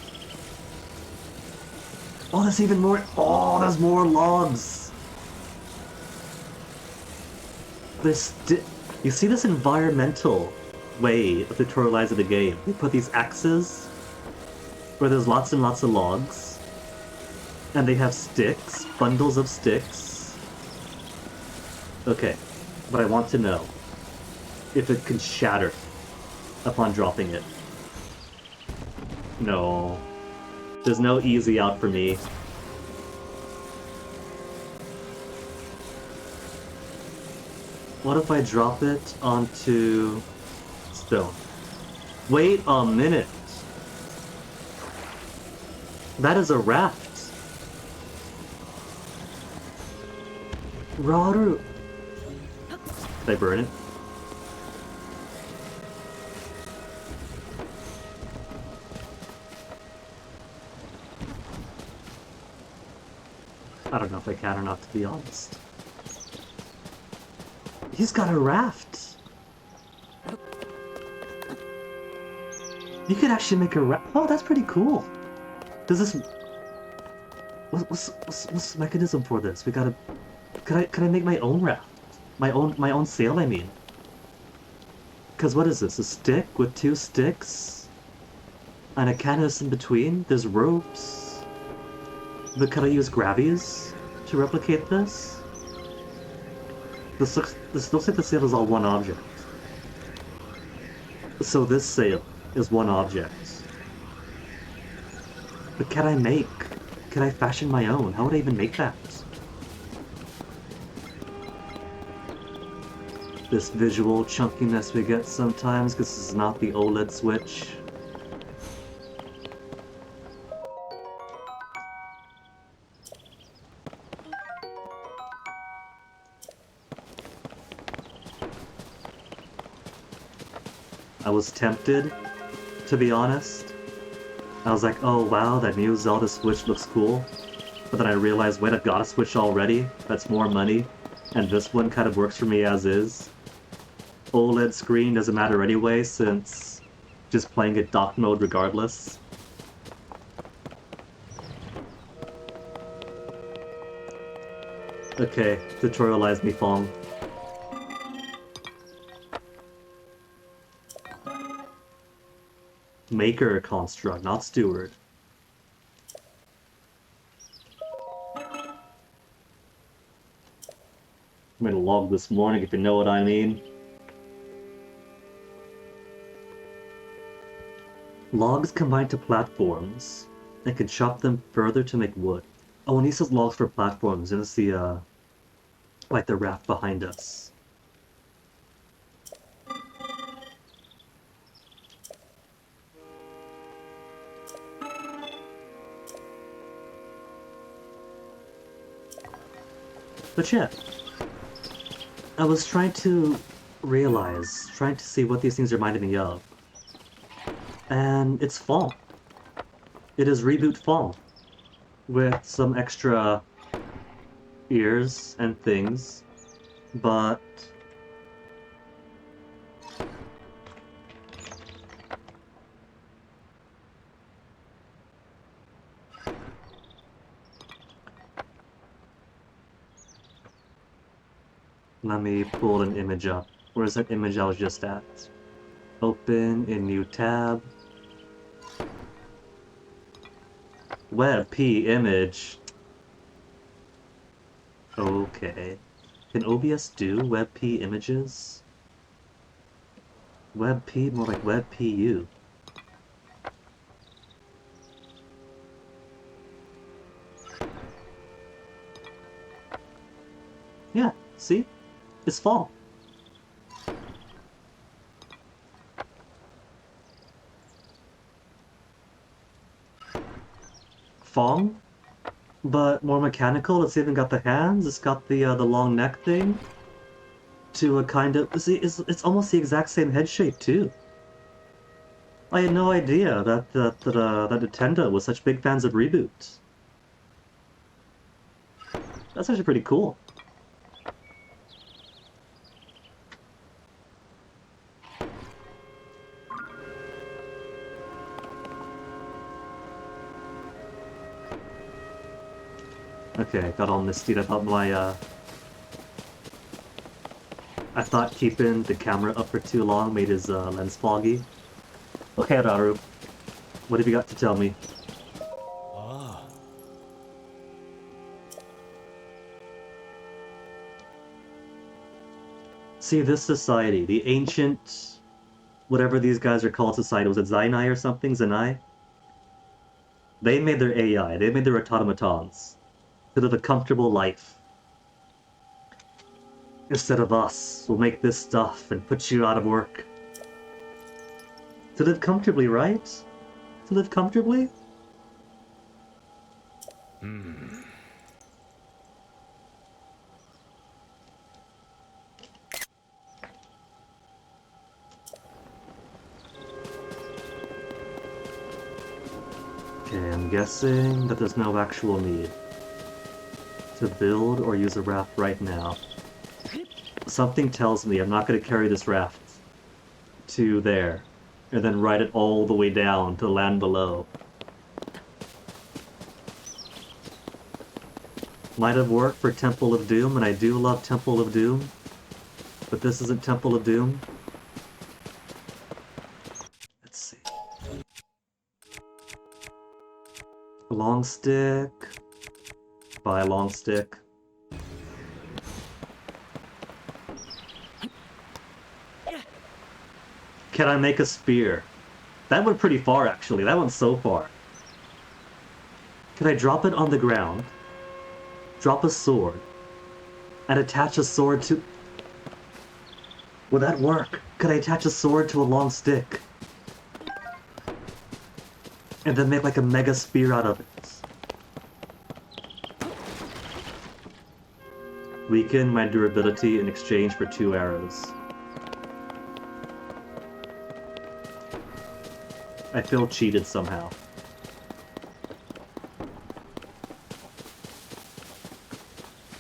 Oh, there's even more... Oh, there's more logs! There's... You see this environmental way of tutorializing the game? They put these axes where there's lots and lots of logs. And they have sticks, bundles of sticks. Okay, but I want to know if it can shatter upon dropping it. No. There's no easy out for me. What if I drop it onto stone? Wait a minute. That is a raft. Raru. Did I burn it? I don't know if I can or not, to be honest. He's got a raft. You could actually make a raft. Oh, that's pretty cool. Does this... What's the mechanism for this? We gotta... Could I make my own raft? My own sail, I mean. Cause what is this? A stick with 2 sticks? And a canvas in between? There's ropes. But could I use gravies to replicate this? This looks like the sail is all one object. So this sail is one object. But can I fashion my own? How would I even make that? This visual chunkiness we get sometimes, because this is not the OLED Switch. I was tempted, to be honest. I was like, oh wow, that new Zelda Switch looks cool. But then I realized, wait, I've got a Switch already, that's more money, and this one kind of works for me as is. OLED screen doesn't matter anyway, since just playing it dock mode regardless. Okay, tutorialize me, Fong. Maker construct, not steward. I made a log this morning, if you know what I mean. Logs combined to platforms, and can chop them further to make wood. Oh, and he says logs for platforms, and it's the, like the raft behind us. But yeah, I was trying to see what these things reminded me of. And it's fall. It is Reboot Fall. With some extra ears and things. But... let me pull an image up. Where's that image I was just at? Open in new tab. WebP image. Okay. Can OBS do WebP images? WebP, more like WebPU. Yeah, see? It's fall. Fong, but more mechanical. It's even got the hands. It's got the long neck thing. To a kind of see, it's almost the exact same head shape too. I had no idea that Nintendo was such big fans of reboots. That's actually pretty cool. Okay, got all misty about my I thought keeping the camera up for too long made his lens foggy. Okay, Raru, what have you got to tell me? See, this society, the ancient, whatever these guys are called society, was it Zainai or something? Zanai? They made their AI, they made their automatons to live a comfortable life. Instead of us, we'll make this stuff and put you out of work. To live comfortably, right? To live comfortably? Okay, I'm guessing that there's no actual need to build or use a raft right now. Something tells me I'm not going to carry this raft to there, and then ride it all the way down to the land below. Might have worked for Temple of Doom, and I do love Temple of Doom, but this isn't Temple of Doom. Let's see. Long stick. Buy a long stick. Can I make a spear? That went pretty far, actually. That went so far. Can I drop it on the ground, drop a sword, and attach a sword to... Would that work? Could I attach a sword to a long stick? And then make like a mega spear out of it? Weaken my durability in exchange for 2 arrows. I feel cheated somehow.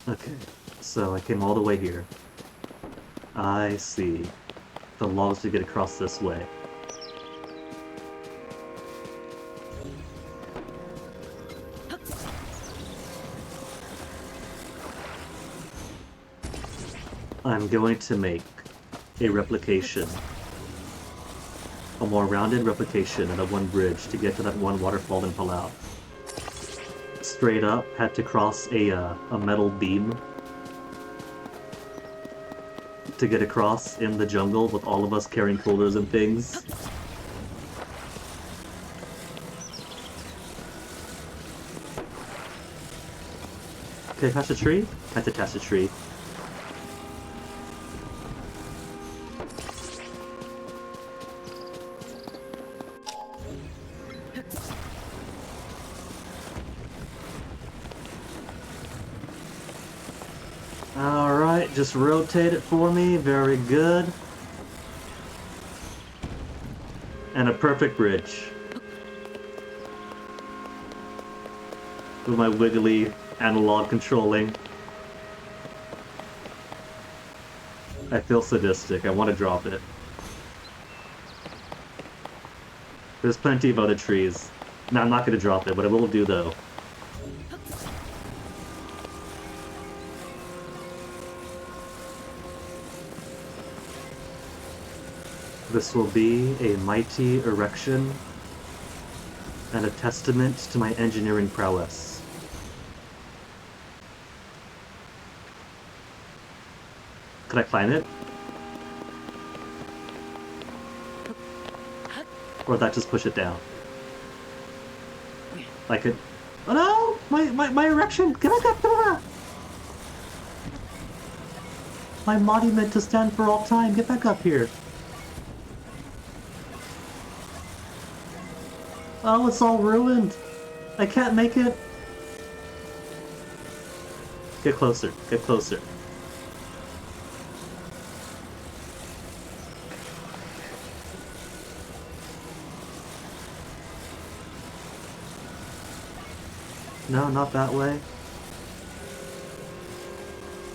Okay, so I came all the way here. I see. The logs to get across this way. I'm going to make a replication. A more rounded replication of that one bridge to get to that one waterfall in Palau. Straight up, had to cross a metal beam to get across in the jungle with all of us carrying coolers and things. Can I attach a tree? I have to attach a tree. Alright, just rotate it for me, very good. And a perfect bridge. With my wiggly analog controlling. I feel sadistic, I want to drop it. There's plenty of other trees. No, I'm not going to drop it, but I will do though. This will be a mighty erection and a testament to my engineering prowess. Could I climb it? Or would that just push it down? I could... Oh no! My erection! Get back up! Get back up! My monument to stand for all time! Get back up here! Oh, it's all ruined! I can't make it! Get closer. Get closer. No, not that way.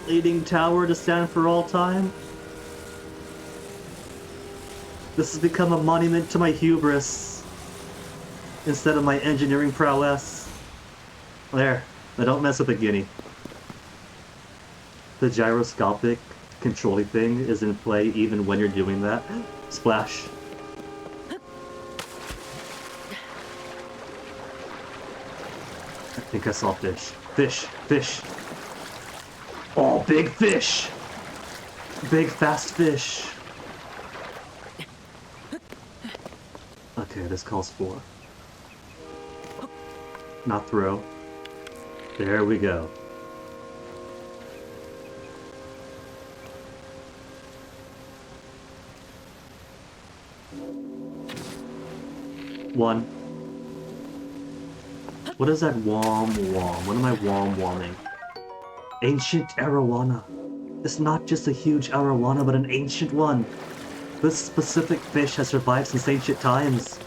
Leaning tower to stand for all time? This has become a monument to my hubris instead of my engineering prowess. There. Now don't mess with the guinea. The gyroscopic controlling thing is in play even when you're doing that. Splash. I think I saw fish. Fish! Fish! Oh, big fish! Big fast fish! Okay, this calls for... Not throw. There we go. One. What is that wom? What am I wom-womming? Ancient arowana. It's not just a huge arowana, but an ancient one. This specific fish has survived since ancient times.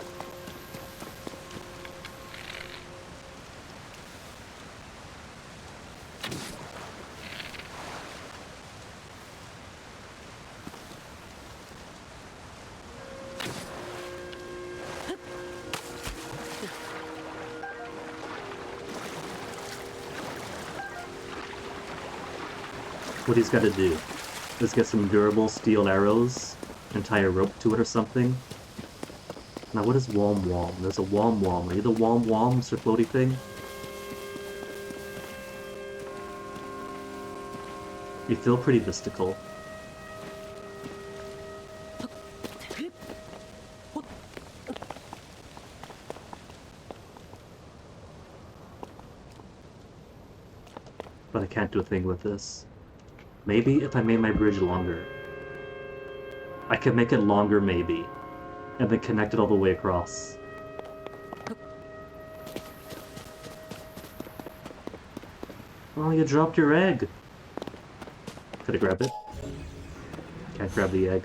What he's got to do is get some durable steel arrows and tie a rope to it or something. Now what is wom-wom? There's a wom-wom. Are you the wom-woms or floaty thing? You feel pretty mystical. But I can't do a thing with this. Maybe if I made my bridge longer. I could make it longer, maybe. And then connect it all the way across. Oh, you dropped your egg! Could I grab it? Can't grab the egg.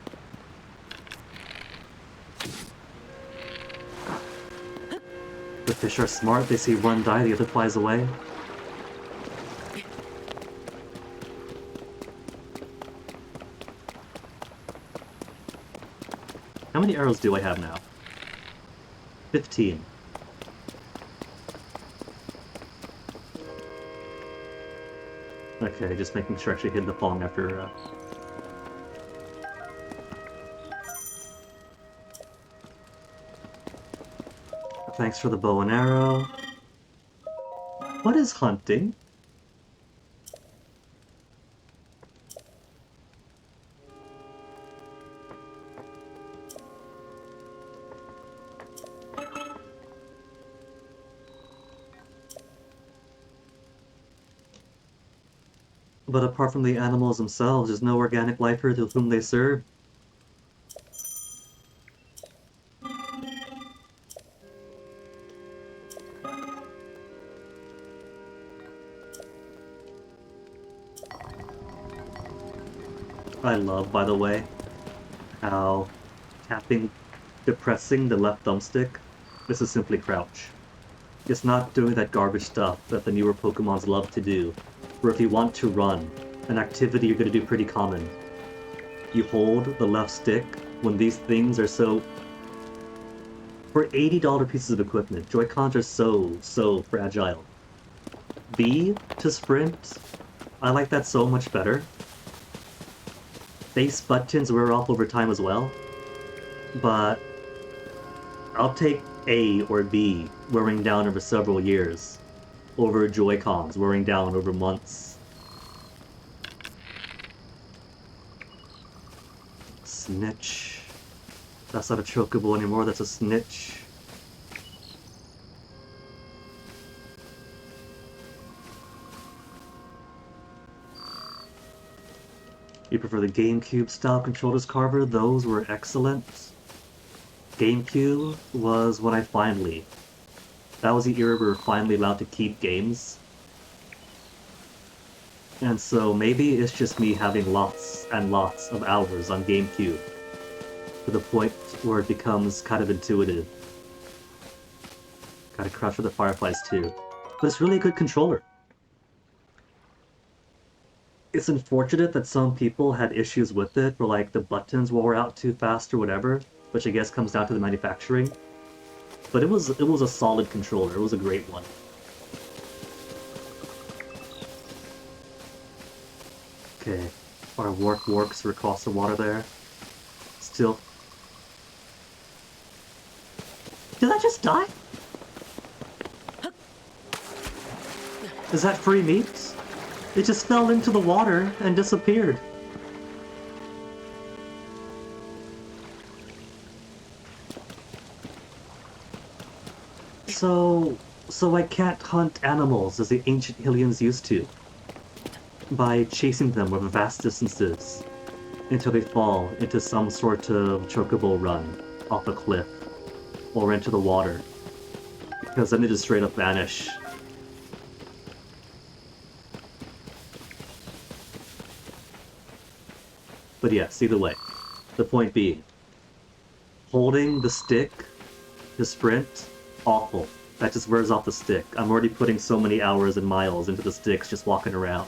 The fish are smart, they see one die, the other flies away. How many arrows do I have now? 15. Okay, just making sure I actually hit the Phong after... Thanks for the bow and arrow. What is hunting? But apart from the animals themselves, there's no organic life here to whom they serve. I love, by the way, how depressing the left thumbstick. This is simply crouch. It's not doing that garbage stuff that the newer Pokemons love to do. Where if you want to run, an activity you're going to do pretty common. You hold the left stick when these things are so... For $80 pieces of equipment, Joy-Cons are so fragile. B to sprint, I like that so much better. Base buttons wear off over time as well. But I'll take A or B wearing down over several years, over Joy-Cons wearing down over months. Snitch. That's not a chocobo anymore, that's a snitch. You prefer the GameCube style controllers, Carver? Those were excellent. GameCube was when I finally... That was the era we were finally allowed to keep games. And so maybe it's just me having lots and lots of hours on GameCube, to the point where it becomes kind of intuitive. Gotta crouch for the Fireflies too. But it's really a good controller. It's unfortunate that some people had issues with it, where like the buttons wore out too fast or whatever, which I guess comes down to the manufacturing. But it was a solid controller. It was a great one. Okay, our warp works are across the water there. Still. Did I just die? Is that free meat? It just fell into the water and disappeared. So I can't hunt animals as the ancient aliens used to, by chasing them over vast distances until they fall into some sort of chocobo run off a cliff or into the water, because then they just straight up vanish. But yes, either way, the point being, holding the stick to sprint, awful. That just wears off the stick. I'm already putting so many hours and miles into the sticks just walking around.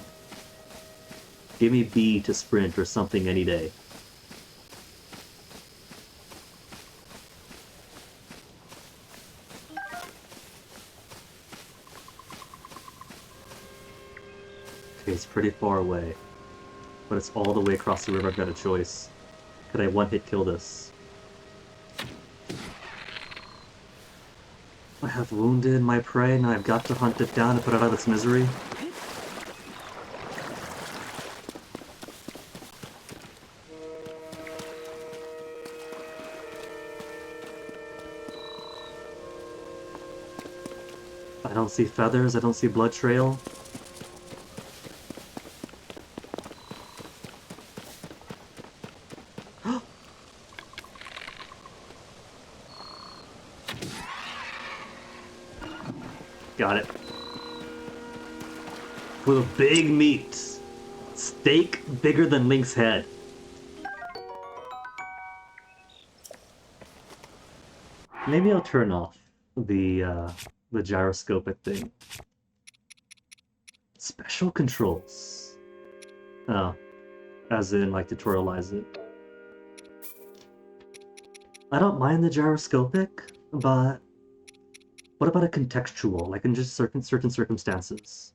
Give me B to sprint or something any day. Okay, it's pretty far away. But it's all the way across the river. I've got a choice. Could I one-hit kill this? I have wounded my prey, and I've got to hunt it down and put it out of its misery. I don't see feathers, I don't see blood trail. Got it. For the big meat. Steak bigger than Link's head. Maybe I'll turn off the gyroscopic thing. Special controls. Oh. As in, like, tutorialize it. I don't mind the gyroscopic, but what about a contextual, like in just certain circumstances?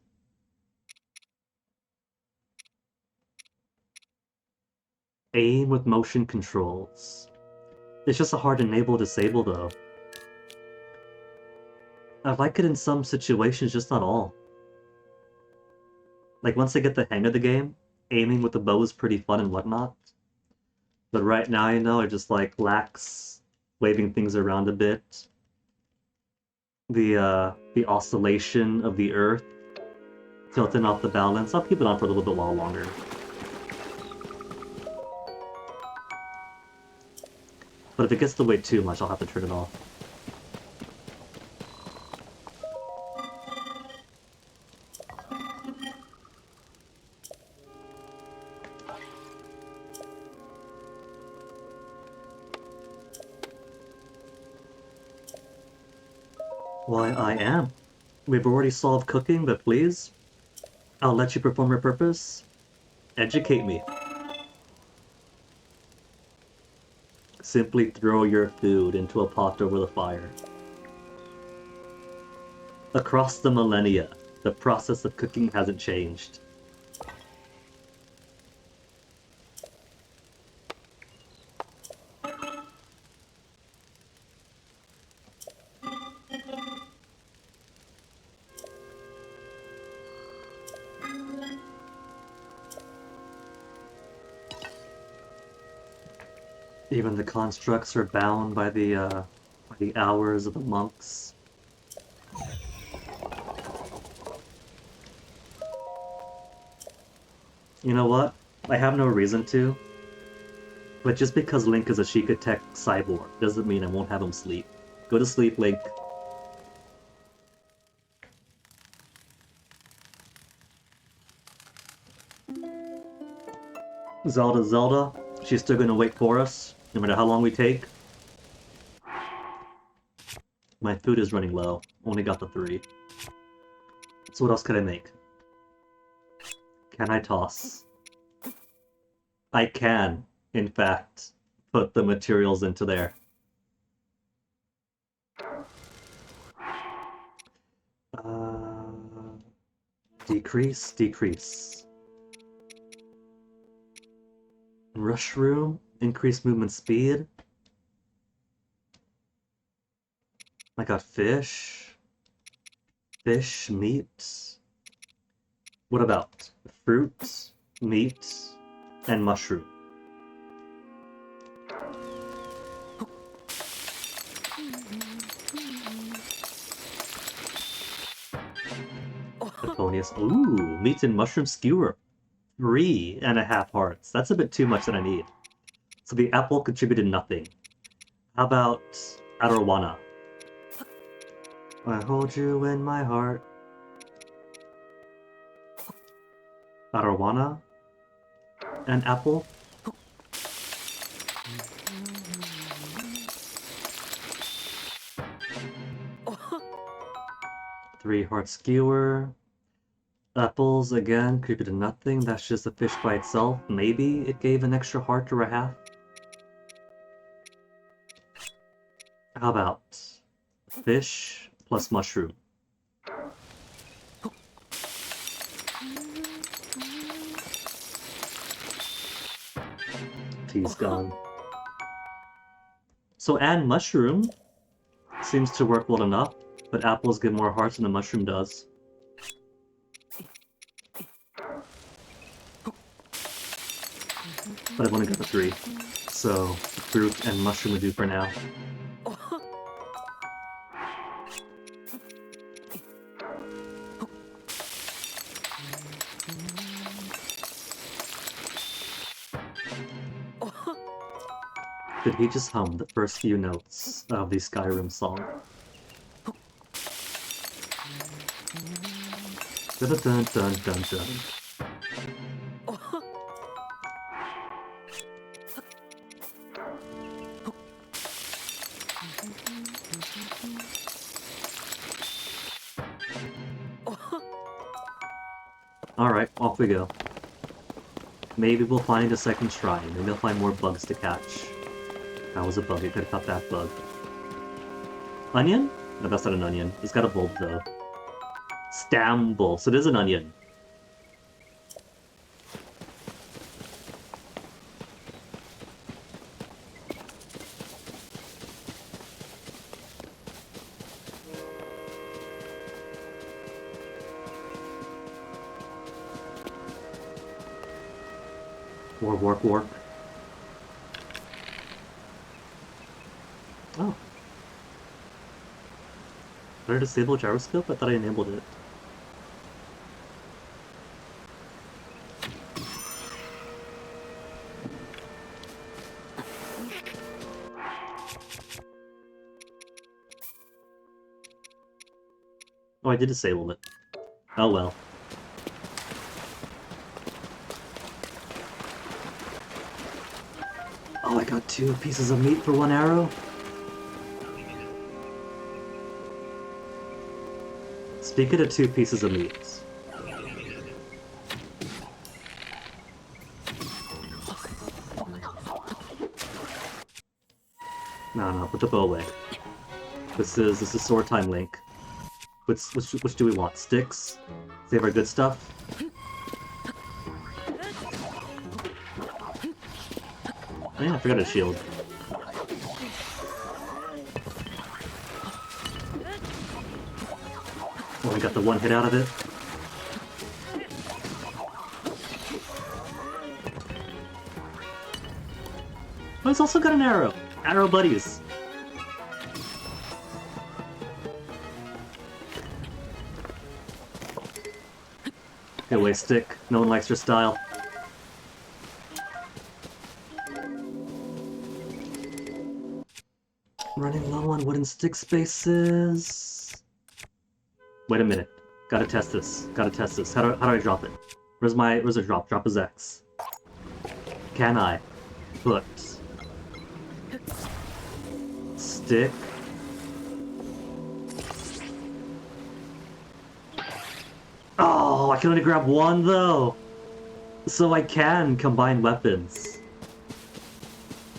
Aim with motion controls. It's just a hard enable disable though. I like it in some situations, just not all. Like once I get the hang of the game, aiming with the bow is pretty fun and whatnot. But right now, you know, it just like lacks waving things around a bit. The oscillation of the earth, tilting off the balance. I'll keep it on for a little bit while longer. But if it gets to weigh too much, I'll have to turn it off. Why, I am. We've already solved cooking, but please, I'll let you perform your purpose. Educate me. Simply throw your food into a pot over the fire. Across the millennia, the process of cooking hasn't changed. Even the constructs are bound by the hours of the monks. You know what? I have no reason to. But just because Link is a Sheikah Tech cyborg doesn't mean I won't have him sleep. Go to sleep, Link. Zelda, she's still gonna wait for us, no matter how long we take. My food is running low. Only got the 3. So what else could I make? Can I toss? I can, in fact, put the materials into there. Decrease, decrease. Mushroom, increase movement speed. I got fish. Fish, meat. What about fruit, meat, and mushroom? Euphonious. Ooh, meat and mushroom skewer. 3.5 hearts. That's a bit too much that I need. So the apple contributed nothing. How about arowana? I hold you in my heart. Arowana? An apple? Three heart skewer. Apples again contributed nothing. That's just a fish by itself. Maybe it gave an extra heart or a half. How about fish plus mushroom? Tea's gone. So add mushroom seems to work well enough, but apples give more hearts than a mushroom does. But I've only got the 3, so fruit and mushroom will do for now. Did he just hum the first few notes of the Skyrim song? Dun dun dun dun dun. Alright, off we go. Maybe we'll find a second shrine. Maybe we'll find more bugs to catch. That was a bug. It could have caught that bug. Onion? No, that's not an onion. It's got a bulb, though. Stamble. So it is an onion. More warp warp. Oh. Did I disable gyroscope? I thought I enabled it. Oh, I did disable it. Oh well. Oh, I got 2 pieces of meat for 1 arrow? Speaking of 2 pieces of meat. No, put the bow away. This is sword time, Link. Which do we want? Sticks? Save our good stuff? Oh yeah, I forgot a shield. Oh, we got the 1 hit out of it. Oh, he's also got an arrow. Arrow buddies. Get away, stick. No one likes your style. Running low on wooden stick spaces. Wait a minute. Gotta test this. Gotta test this. How do I drop it? Where's the drop? Drop is X. Can I put stick? Oh, I can only grab one though. So I can combine weapons.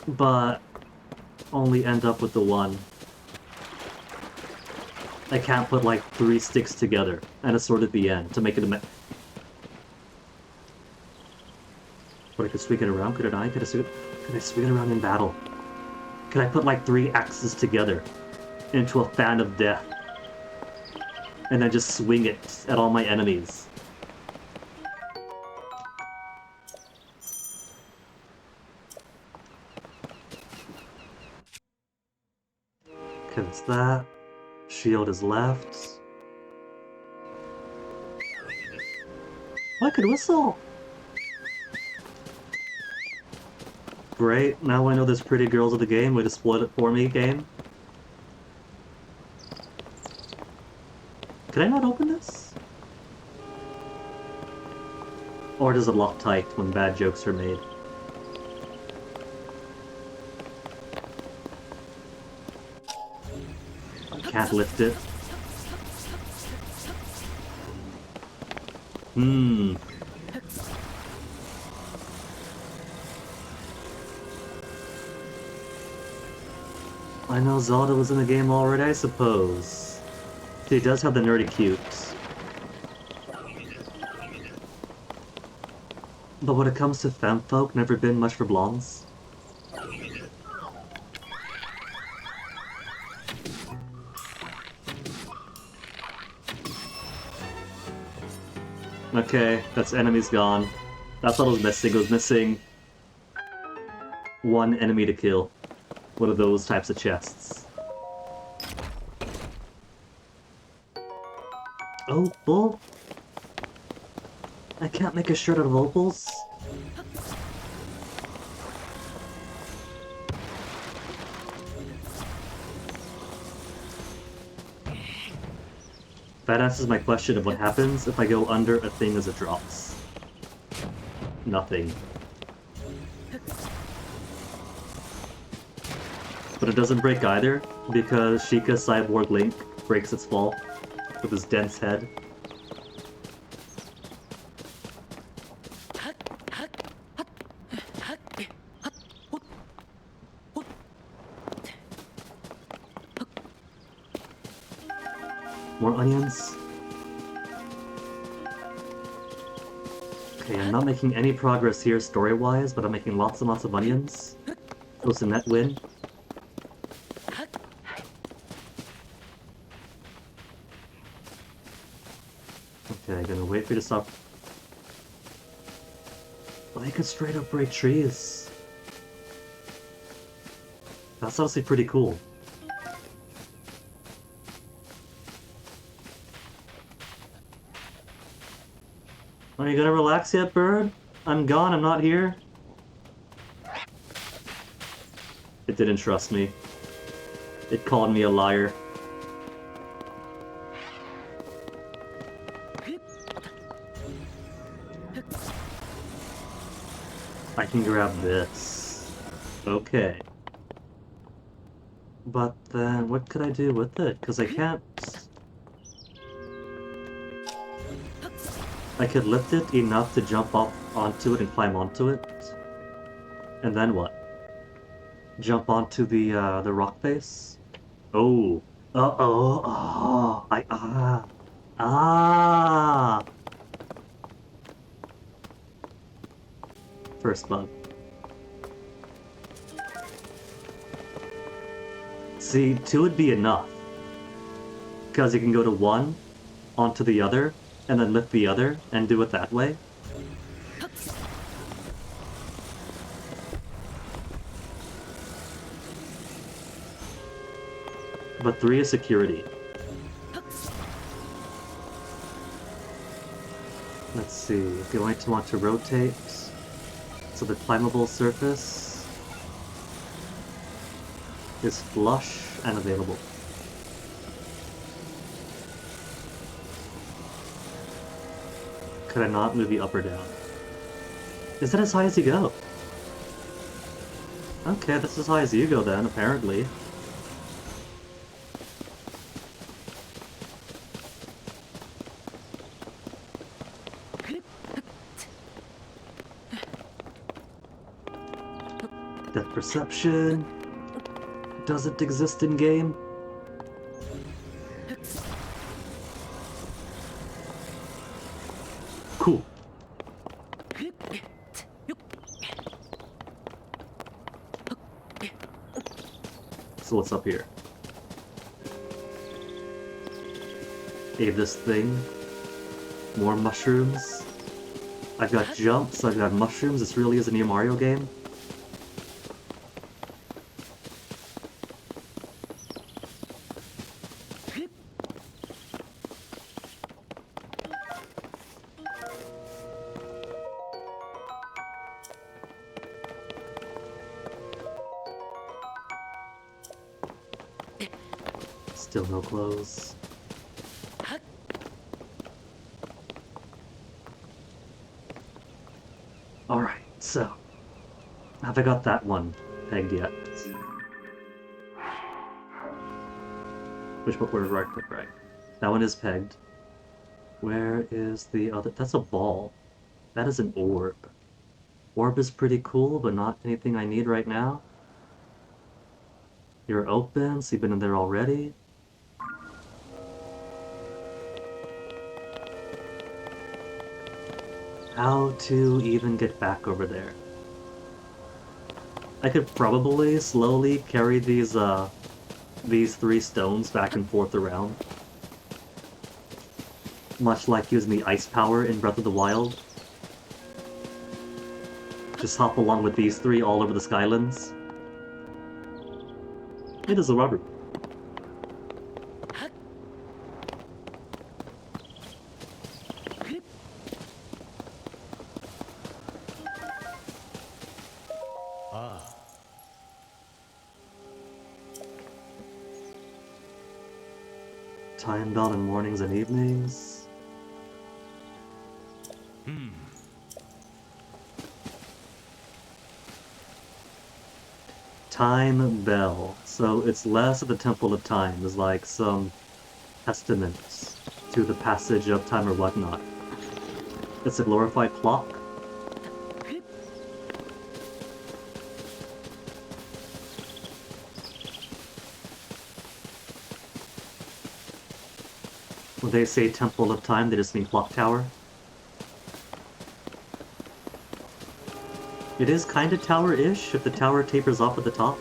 But only end up with the one. I can't put like 3 sticks together and a sword at the end to make it a But I could swing it around, could I? Could I swing it around in battle? Could I put like 3 axes together into a fan of death? And then just swing it at all my enemies? Okay, that's that. Shield is left. Oh, I could whistle! Great, now I know there's pretty girls of the game. Way to spoil it for me, game. Can I not open this? Or does it lock tight when bad jokes are made? I can't lift it. I know Zelda was in the game already, I suppose. He does have the nerdy cute. But when it comes to femfolk, never been much for blondes. Okay, that's enemies gone. That's what I was missing. It was missing one enemy to kill. One of those types of chests. Opal? I can't make a shirt out of opals? That answers my question of what happens if I go under a thing as it drops. Nothing. But it doesn't break either, because Sheikah's Cyborg Link breaks its fall with his dense head. More onions. Okay, I'm not making any progress here story-wise, but I'm making lots and lots of onions. Close to net win. Okay, gonna wait for you to stop. Oh, they can straight up break trees. That's honestly pretty cool. Are you gonna relax yet, bird? I'm gone, I'm not here. It didn't trust me. It called me a liar. I can grab this. Okay. But then, what could I do with it? Because I can't... I could lift it enough to jump up onto it and climb onto it. And then what? Jump onto the rock face? Oh. First bug. See, 2 would be enough. Because you can go to 1, onto the other, and then lift the other, and do it that way. But 3 is security. Let's see, going to want to rotate. So the climbable surface is flush and available. Could I not move you up or down? Is that as high as you go? Okay, that's as high as you go then, apparently. Depth perception doesn't exist in game. Cool. So what's up here? This thing. More mushrooms. I've got jumps, I've got mushrooms. This really is a new Mario game. Still no clothes. Alright, so have I got that one pegged yet? Which one? Right. That one is pegged. Where is the other? That's a ball. That is an orb. Orb is pretty cool, but not anything I need right now. You're open, so you've been in there already. How to even get back over there? I could probably slowly carry these 3 stones back and forth around. Much like using the ice power in Breath of the Wild. Just hop along with these 3 all over the Skylands. It is a rubber. Time belt in mornings and evenings. Time bell. So it's less of the Temple of Time. It's like some testament to the passage of time or whatnot. It's a glorified clock. When they say Temple of Time, they just mean clock tower. It is kind of tower-ish if the tower tapers off at the top.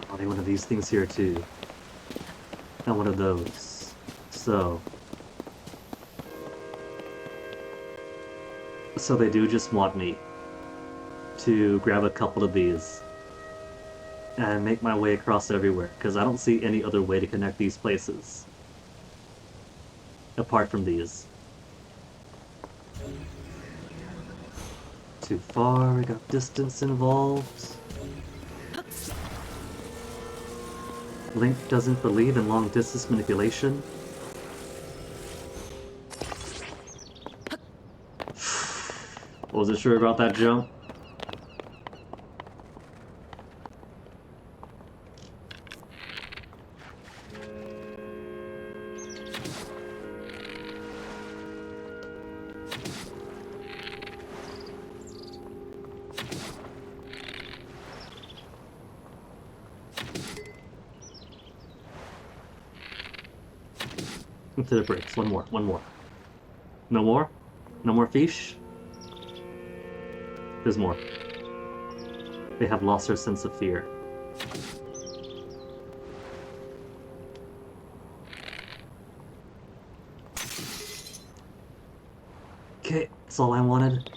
Oh, they have one of these things here too. And one of those. So they do just want me to grab a couple of these and make my way across everywhere, because I don't see any other way to connect these places apart from these. Too far, we got distance involved. Link doesn't believe in long distance manipulation. Wasn't sure about that jump. Into the brakes. One more. No more? No more fish? There's more. They have lost their sense of fear. Okay, that's all I wanted.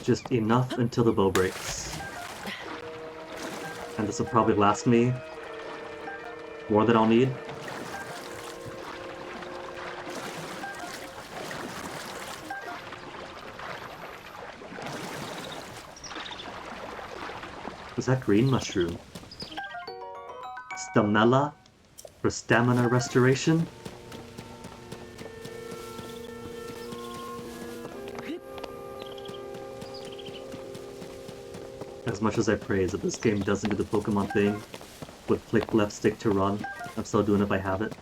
Just enough until the bow breaks. And this will probably last me more than I'll need. Was that green mushroom? Stamella for stamina restoration? As much as I praise that this game doesn't do the Pokemon thing with flick left stick to run, I'm still doing it by habit.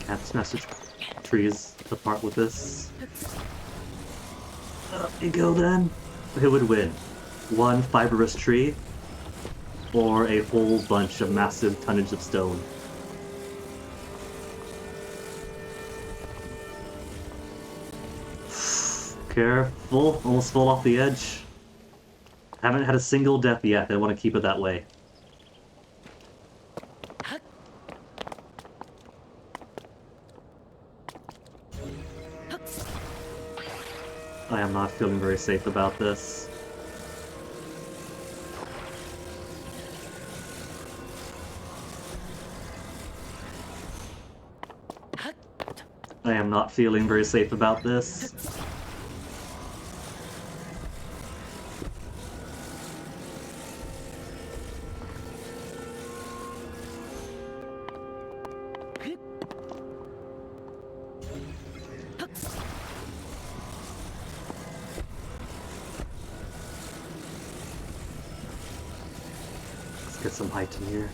Can't smash the trees apart with this. Up you go then. Who would win? One fibrous tree? Or a whole bunch of massive tonnage of stone? Careful, almost fall off the edge. Haven't had a single death yet, I want to keep it that way. I am not feeling very safe about this. I am not feeling very safe about this. Let's get some height in here.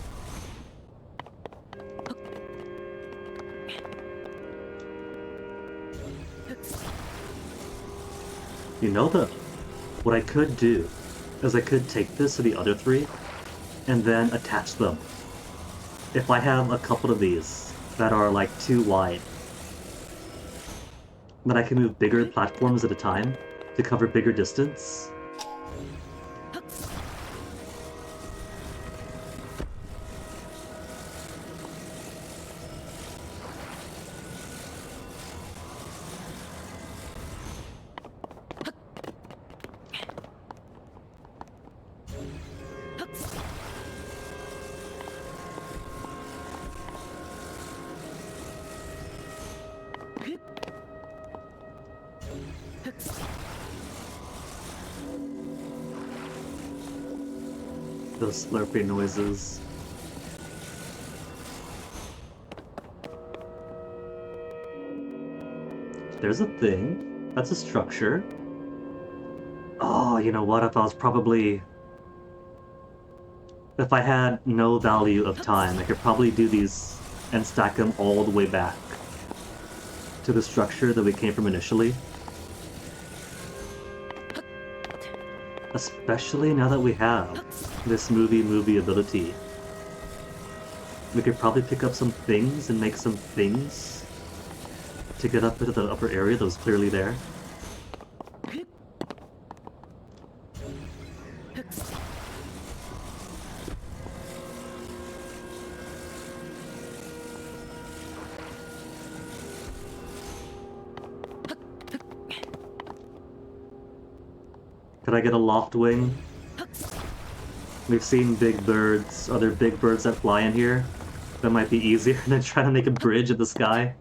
You know what I could do is I could take this to the other three and then attach them. If I have a couple of these that are like too wide, then I can move bigger platforms at a time to cover bigger distance. Those slurpy noises. There's a thing. That's a structure. Oh, you know what? If I had no value of time, I could probably do these and stack them all the way back to the structure that we came from initially. Especially now that we have this movie ability. We could probably pick up some things and make some things to get up into the upper area that was clearly there. Could I get a loft wing? We've seen big birds, other big birds that fly in here. That might be easier than trying to make a bridge in the sky.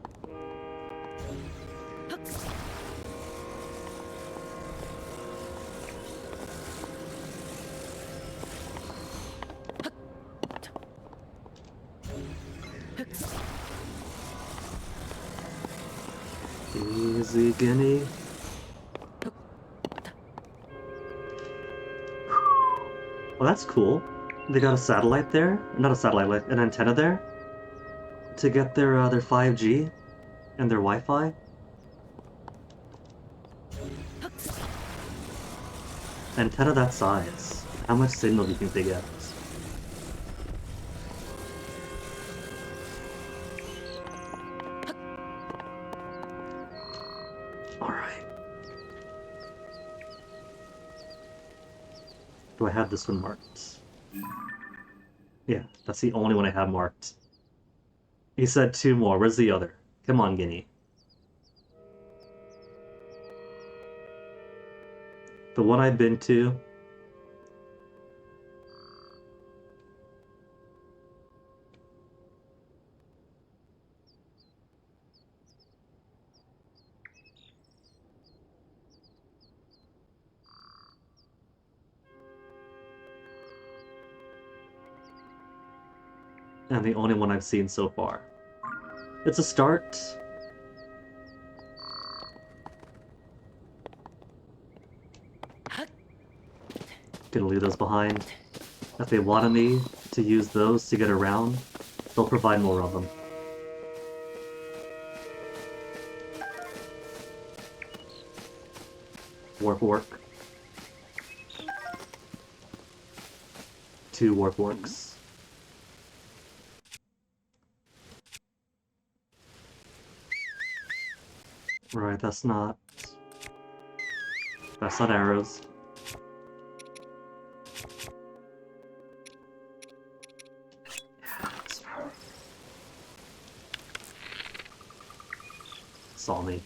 Easy, Guinea. Well, that's cool. They got a satellite there, not a satellite, like an antenna there, to get their 5G and their Wi-Fi. Antenna that size. How much signal do you think they get? Alright. Do I have this one marked? Yeah, that's the only one I have marked. He said 2 more. Where's the other? Come on, Guinea. The one I've been to. And the only one I've seen so far. It's a start. Gonna leave those behind. If they wanted me to use those to get around, they'll provide more of them. Warp work. 2 warp works. Right, that's not arrows. Saw me.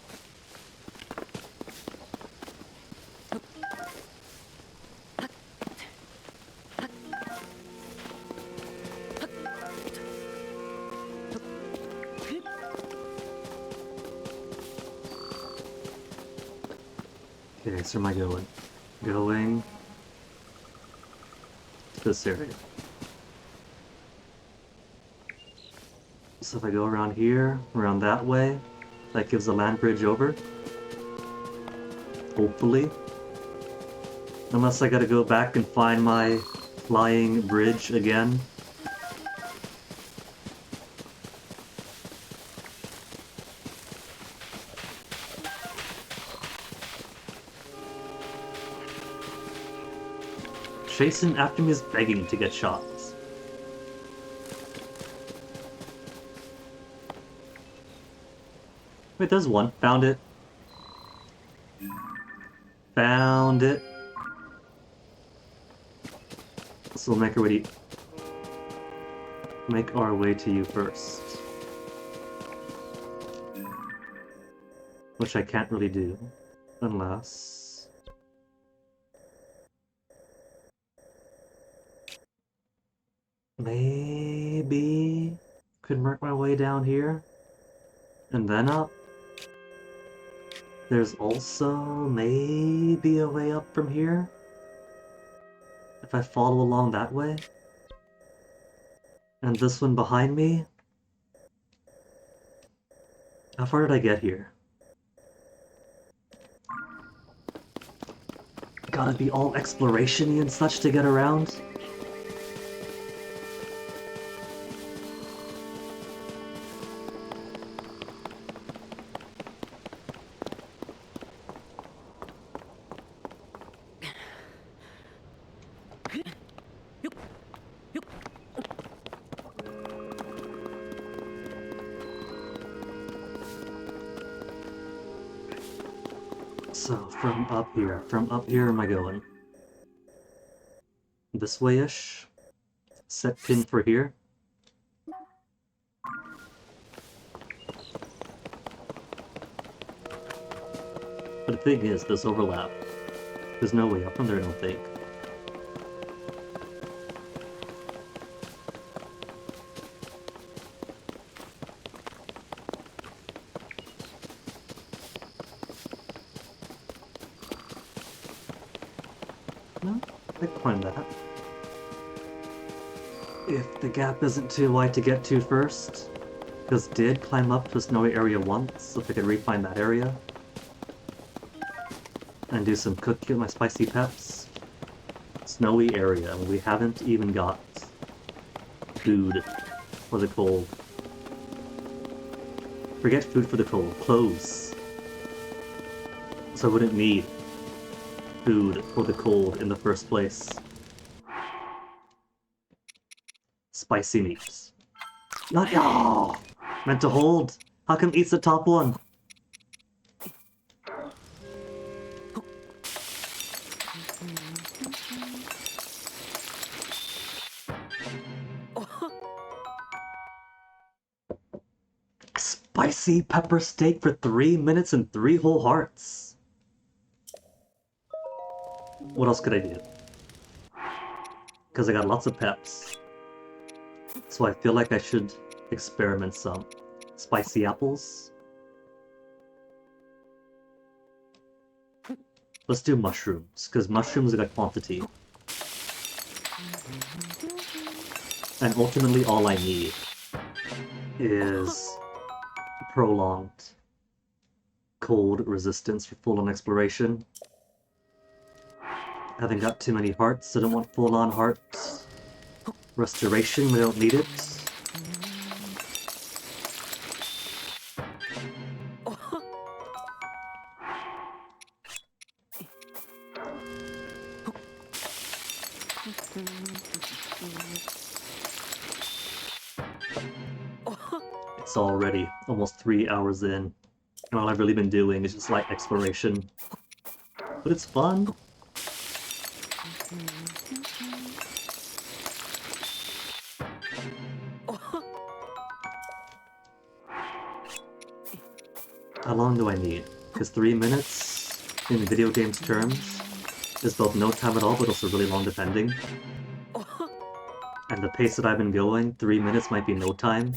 Okay, so where am I going? Going to this area. So if I go around here, around that way, that gives a land bridge over. Hopefully. Unless I gotta go back and find my flying bridge again. Chasing after me is begging to get shot. Wait, there's one. Found it. Found it. So we'll make our way to you first. Which I can't really do. Unless... maybe... could work my way down here. And then up. There's also maybe a way up from here? If I follow along that way? And this one behind me? How far did I get here? Gotta be all exploration-y and such to get around? So, from up here am I going? This way-ish? Set pin for here? But the thing is, there's overlap. There's no way up from there, I don't think. No, I can climb that. If the gap isn't too wide to get to first. Because did climb up to a snowy area once, so if I could refine that area. And do some cooking with my spicy peps. Snowy area, and we haven't even got food for the cold. Forget food for the cold, clothes. So I wouldn't need food for the cold in the first place. Spicy meats. Oh, meant to hold. How come eat's the top one? spicy pepper steak for 3 minutes and 3 whole hearts. What else could I do? Because I got lots of peps. So I feel like I should experiment some. Spicy apples. Let's do mushrooms, because mushrooms got quantity. And ultimately all I need is prolonged cold resistance for full-on exploration. Haven't got too many hearts, so I don't want full-on heart restoration, we don't need it. It's already almost 3 hours in, and all I've really been doing is just light exploration. But it's fun. How long do I need? Because 3 minutes, in video games terms, is both no time at all, but also really long depending. And the pace that I've been going, 3 minutes might be no time.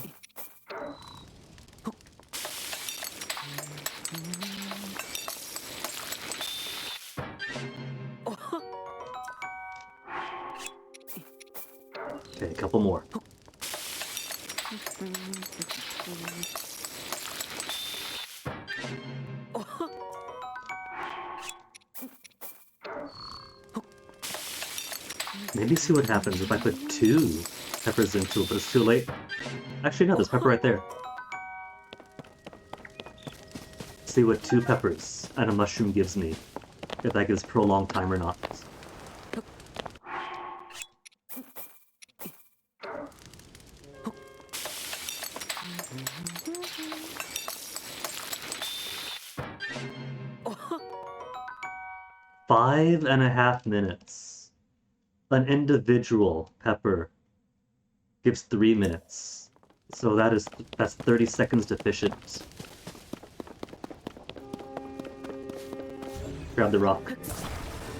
Okay, a couple more. Maybe see what happens if I put 2 peppers into it, but it's too late. Actually, no, there's pepper right there. See what 2 peppers and a mushroom gives me. If that gives prolonged time or not. Five and a half minutes. An individual pepper gives 3 minutes. So that's 30 seconds deficient. Grab the rock.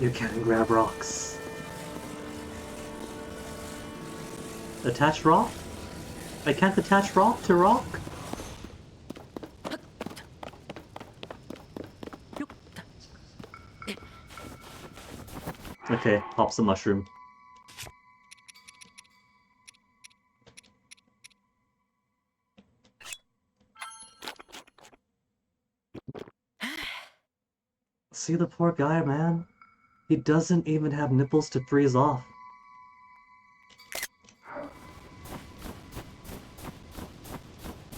You can grab rocks. Attach rock? I can't attach rock to rock? Okay, pop some mushroom. See the poor guy, man? He doesn't even have nipples to freeze off.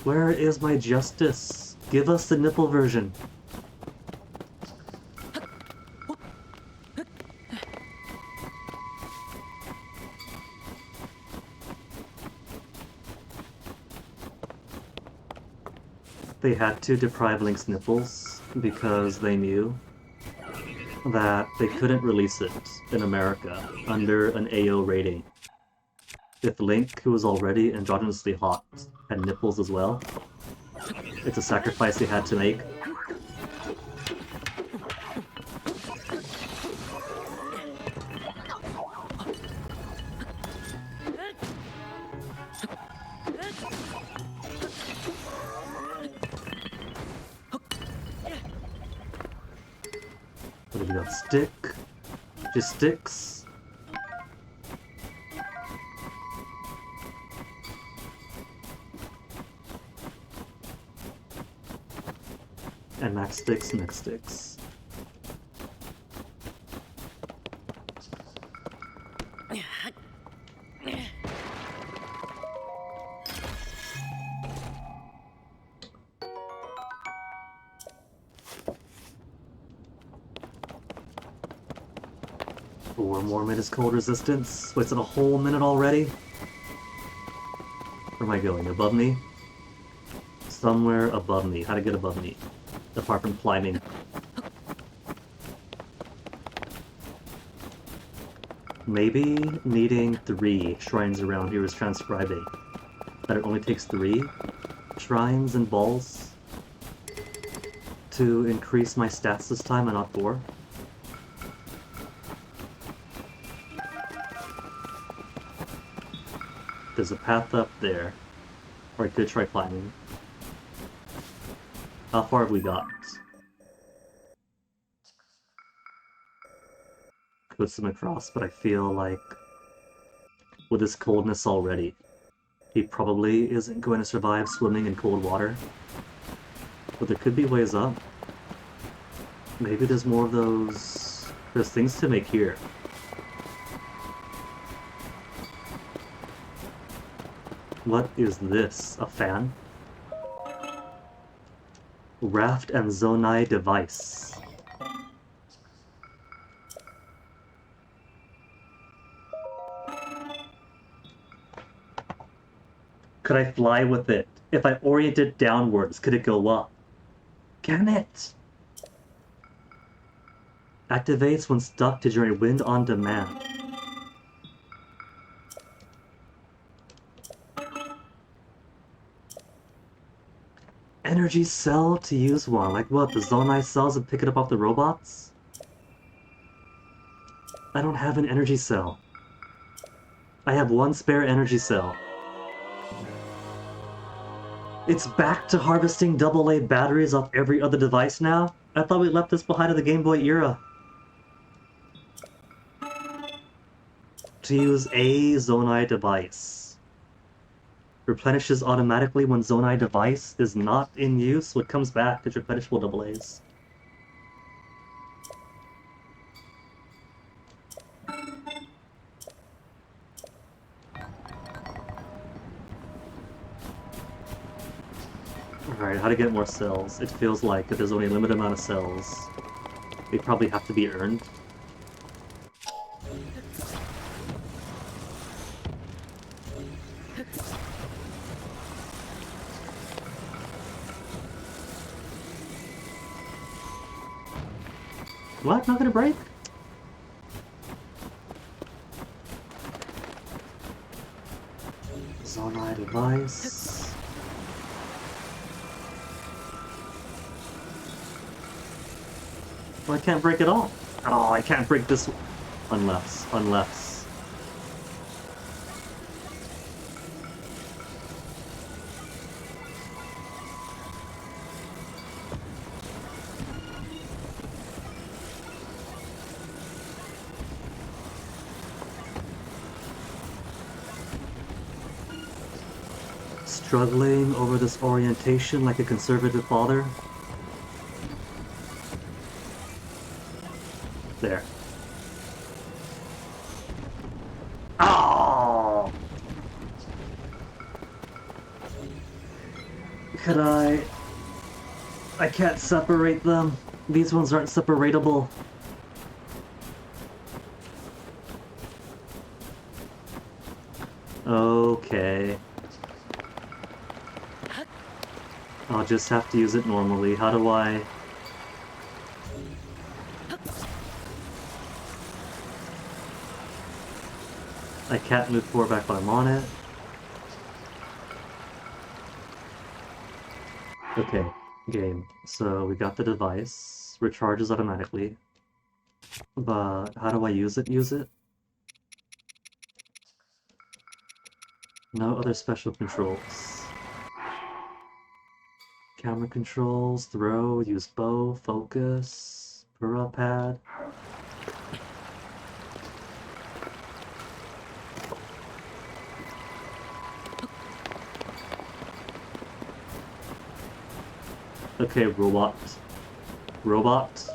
Where is my justice? Give us the nipple version. They had to deprive Link's nipples because they knew that they couldn't release it in America under an AO rating. If Link, who was already androgynously hot, had nipples as well, it's a sacrifice they had to make. What have we got? Stick? Just sticks? And max sticks, max sticks. Four more minutes cold resistance. Wait, it's in a whole minute already? Where am I going? Above me? Somewhere above me. How to get above me? Apart from climbing. Maybe needing 3 shrines around here is transcribing. That it only takes 3 shrines and balls to increase my stats this time and not 4. There's a path up there. Or I could try climbing. How far have we got? Could swim across, but I feel like with his coldness already, he probably isn't going to survive swimming in cold water. But there could be ways up. Maybe there's more of those... There's things to make here. What is this? A fan? Raft and Zonai device. Could I fly with it? If I orient it downwards, could it go up? Can it? Activates when stuck to generate wind on demand. Energy cell to use one. Like what? The Zonai cells and pick it up off the robots? I don't have an energy cell. I have 1 spare energy cell. It's back to harvesting AA batteries off every other device now? I thought we left this behind in the Game Boy era. To use a Zonai device. Replenishes automatically when Zonai device is not in use, so it comes back as replenishable AA's. Alright, how to get more cells? It feels like if there's only a limited amount of cells, they probably have to be earned. What? Not gonna break? Zonai device. Well, I can't break it all. Oh, I can't break this unless. Struggling over this orientation like a conservative father. There. Oh! Could I can't separate them. These ones aren't separatable. Okay. I'll just have to use it normally. How do I... I can't move forward back when I'm on it. Okay, game. So we got the device. Recharges automatically. But how do I use it? No other special controls. Camera controls, throw, use bow, focus, Pura pad. Okay, robot. Robot.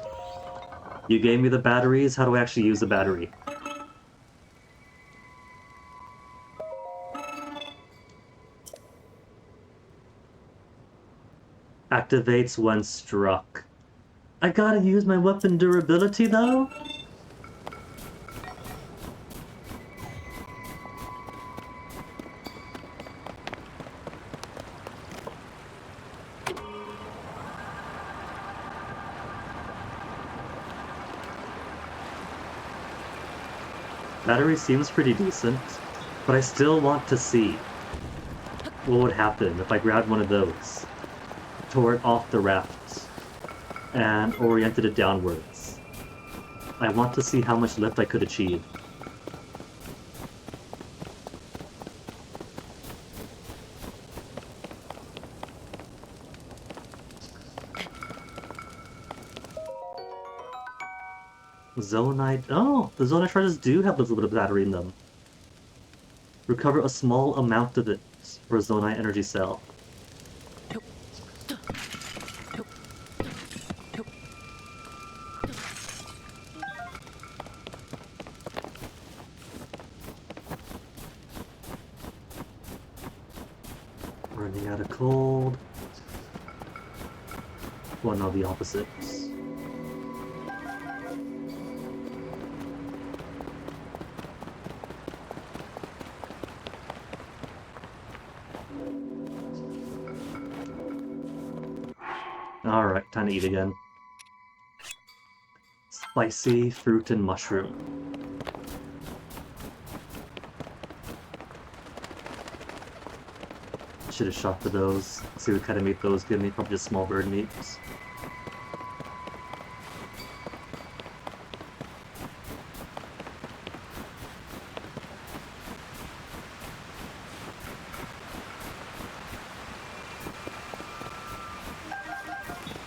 You gave me the batteries, how do I actually use the battery? Activates when struck. I gotta use my weapon durability though? Battery seems pretty decent, but I still want to see. what would happen if I grabbed one of those, tore it off the raft, and oriented it downwards? I want to see how much lift I could achieve. Zonite. Oh, the Zonite charges do have a little bit of battery in them. Recover a small amount of it for a Zonite energy cell. Running out of cold. Well, no, the opposites. Alright, time to eat again. Spicy fruit and mushroom. Should have shot for those. See what kind of meat those give me. Probably just small bird meats.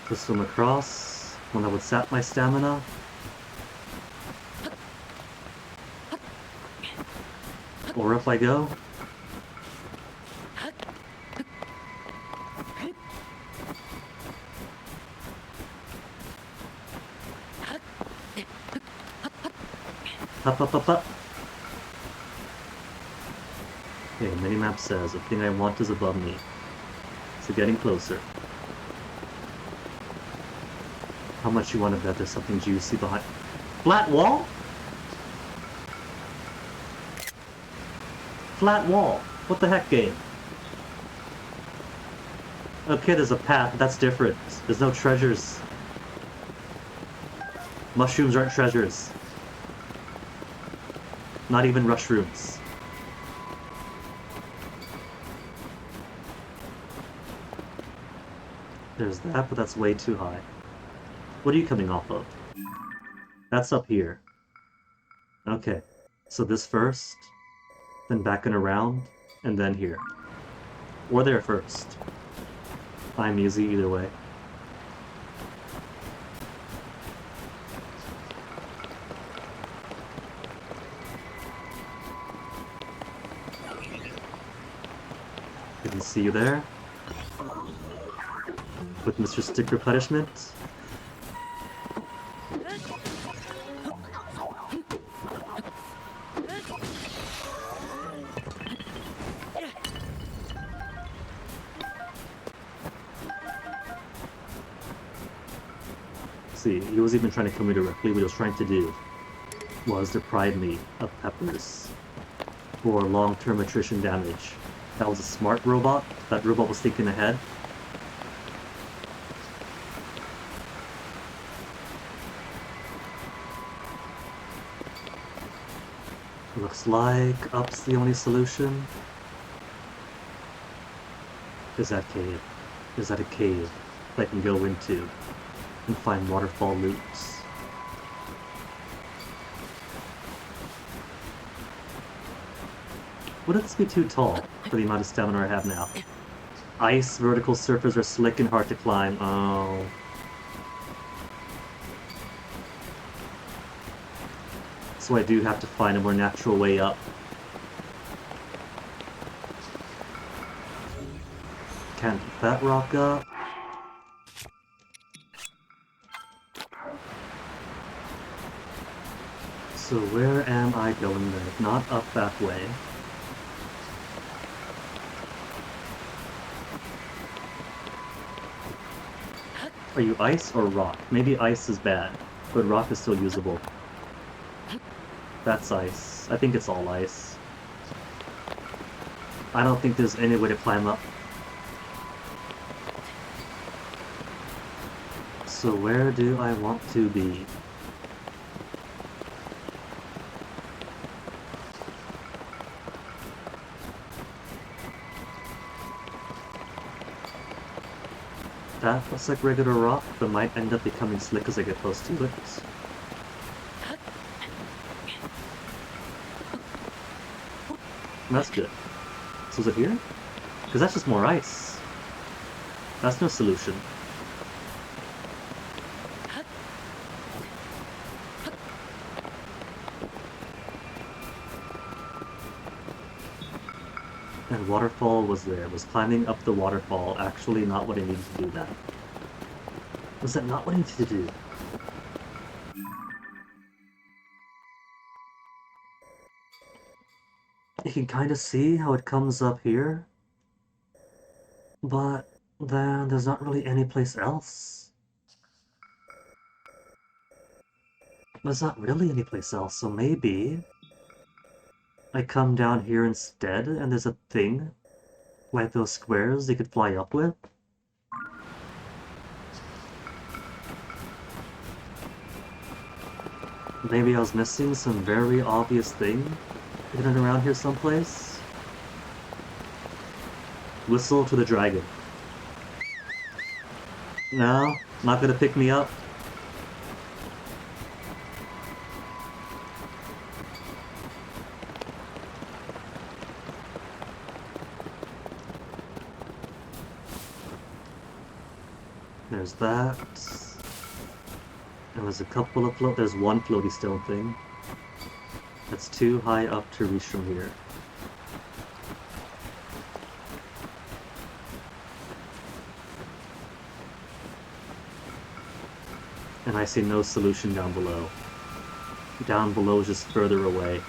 To swim across, one that would sap my stamina. Or up I go. Up, up, up, up. Okay, minimap says the thing I want is above me. So getting closer. How much you want to bet there's something juicy behind? Flat wall? Flat wall. What the heck, game? Okay, there's a path, but that's different. There's no treasures. Mushrooms aren't treasures. Not even rushrooms. There's that, but that's way too high. What are you coming off of? That's up here. Okay, so this first, then back and around, and then here. Or there first. I'm easy either way. Didn't see you there. With Mr. Stick Replenishment. See, he was even trying to kill me directly. What he was trying to do was deprive me of peppers for long-term attrition damage. That was a smart robot. That robot was thinking ahead. Looks like up's the only solution. Is that cave? Is that a cave that I can go into and find waterfall loots? Wouldn't this be too tall for the amount of stamina I have now? Ice vertical surfaces are slick and hard to climb. Oh. So I do have to find a more natural way up. Can't pick that rock up. So where am I going then? If not up that way. Are you ice or rock? Maybe ice is bad, but rock is still usable. That's ice. I think it's all ice. I don't think there's any way to climb up. So where do I want to be? That looks like regular rock, but might end up becoming slick as I get close to it. That's good. So is it here? Because that's just more ice. That's no solution. And waterfall was there. Was climbing up the waterfall actually not what I needed to do that? Was that not what I needed to do? You can kind of see how it comes up here, but then there's not really any place else. There's not really any place else, so maybe I come down here instead and there's a thing like those squares you could fly up with. Maybe I was missing some very obvious thing hidden around here someplace. Whistle to the dragon. No, not gonna pick me up. There's that. And there's a couple of there's one floaty stone thing. That's too high up to reach from here. And I see no solution down below. Down below is just further away.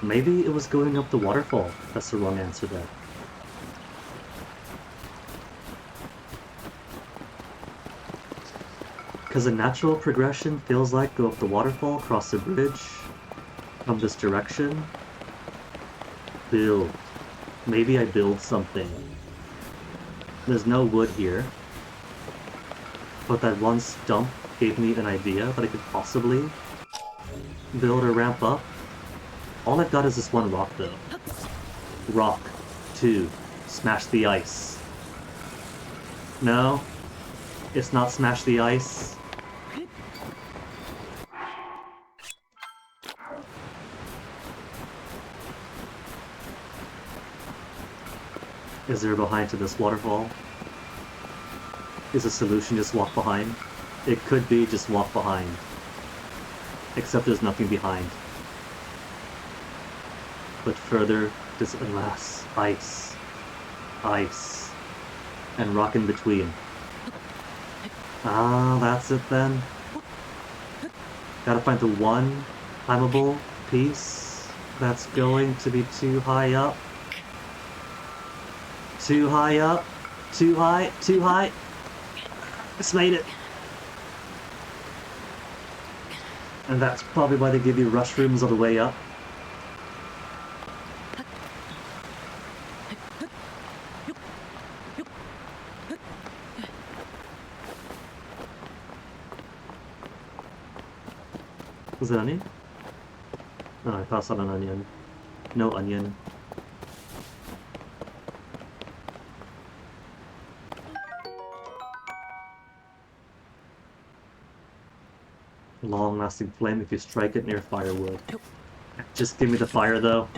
Maybe it was going up the waterfall. That's the wrong answer there. Because a natural progression feels like go up the waterfall, cross the bridge, come this direction, build. Maybe I build something. There's no wood here, but that one stump gave me an idea that I could possibly build a ramp up. All I've got is this one rock, though. Rock. 2. Smash the ice. No. It's not smash the ice. Is there a behind to this waterfall? Is a solution just walk behind? It could be just walk behind. Except there's nothing behind. But further, just unless ice, ice, and rock in between. Ah, that's it then. Gotta find the one climbable piece that's going to be too high up. Too high up. Too high. Too high. It's made it. And that's probably why they give you rush rooms on the way up. Was it onion? Oh, I passed on an onion. No onion. Long-lasting flame if you strike it near firewood. Just give me the fire, though.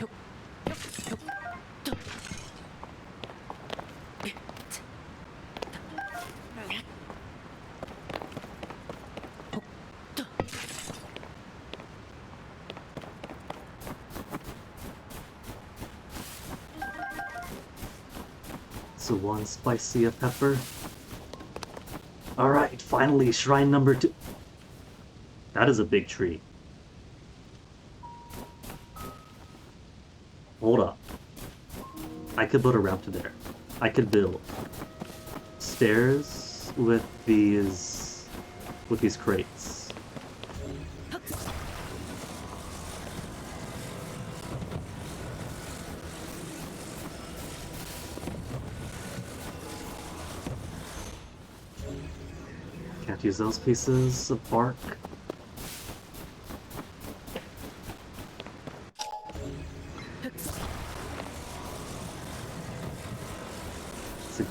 So one spicy a pepper. Alright, finally, shrine number 2. That is a big tree. Hold up. I could build a ramp to there. I could build stairs with these crates. Can't use those pieces of bark.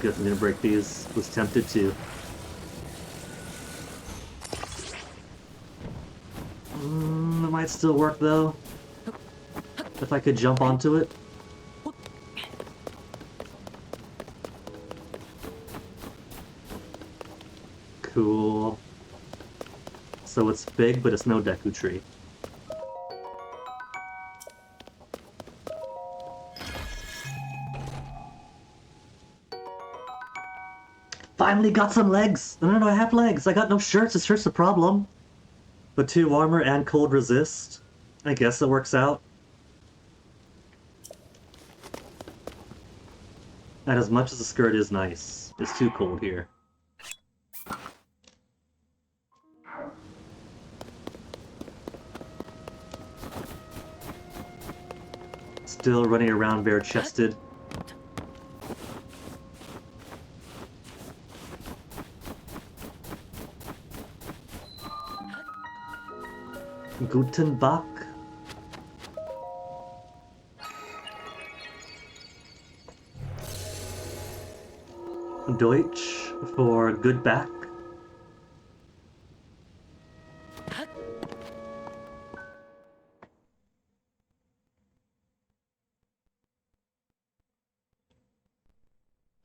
guess I'm gonna break these. Was tempted to. It might still work though. If I could jump onto it. Cool. So it's big, but it's no Deku Tree. Finally got some legs! No, I have legs. I got no shirts. Is shirts a problem? But 2 armor and cold resist. I guess it works out. And as much as the skirt is nice, it's too cold here. Still running around bare-chested. Guten Tag. Deutsch for good back.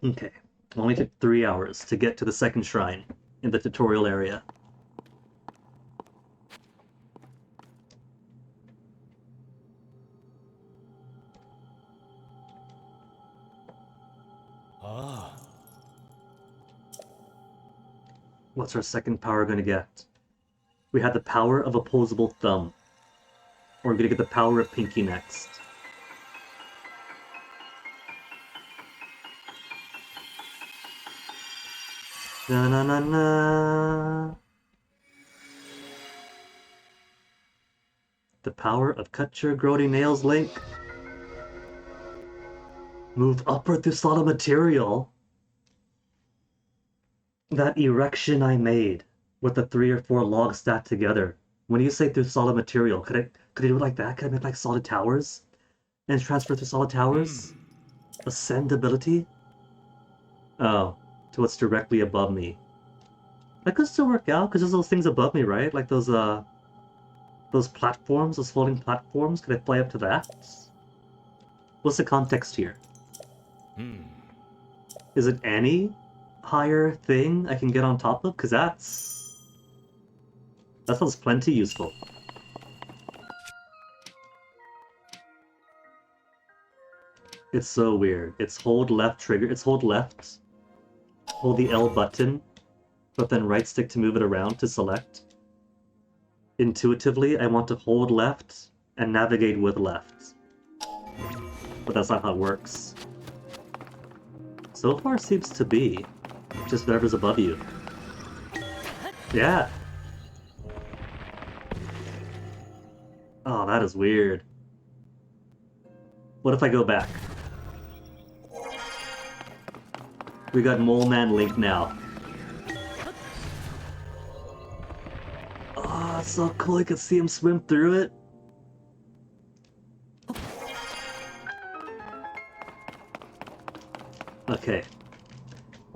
Okay, only took 3 hours to get to the second shrine in the tutorial area. Ah, What's our second power gonna get? We had the power of opposable thumb. We're gonna get the power of pinky next. Na na na na. The power of cut your grody nails, Link. Move upward through solid material. That erection I made with the 3 or 4 logs stacked together. When you say through solid material, could I do it like that? Could I make like solid towers? And transfer through solid towers? Ascendability? Oh, to what's directly above me. That could still work out, because there's those things above me, right? Like those platforms, those floating platforms. Could I fly up to that? What's the context here? Is it any higher thing I can get on top of? Because that sounds plenty useful. It's so weird. It's hold left trigger. It's hold left. Hold the L button, but then right stick to move it around to select. Intuitively, I want to hold left and navigate with left. But that's not how it works. So far seems to be just whatever's above you. Yeah. Oh, that is weird. What if I go back? We got Mole Man Link now. Oh, it's so cool, you can see him swim through it. Okay.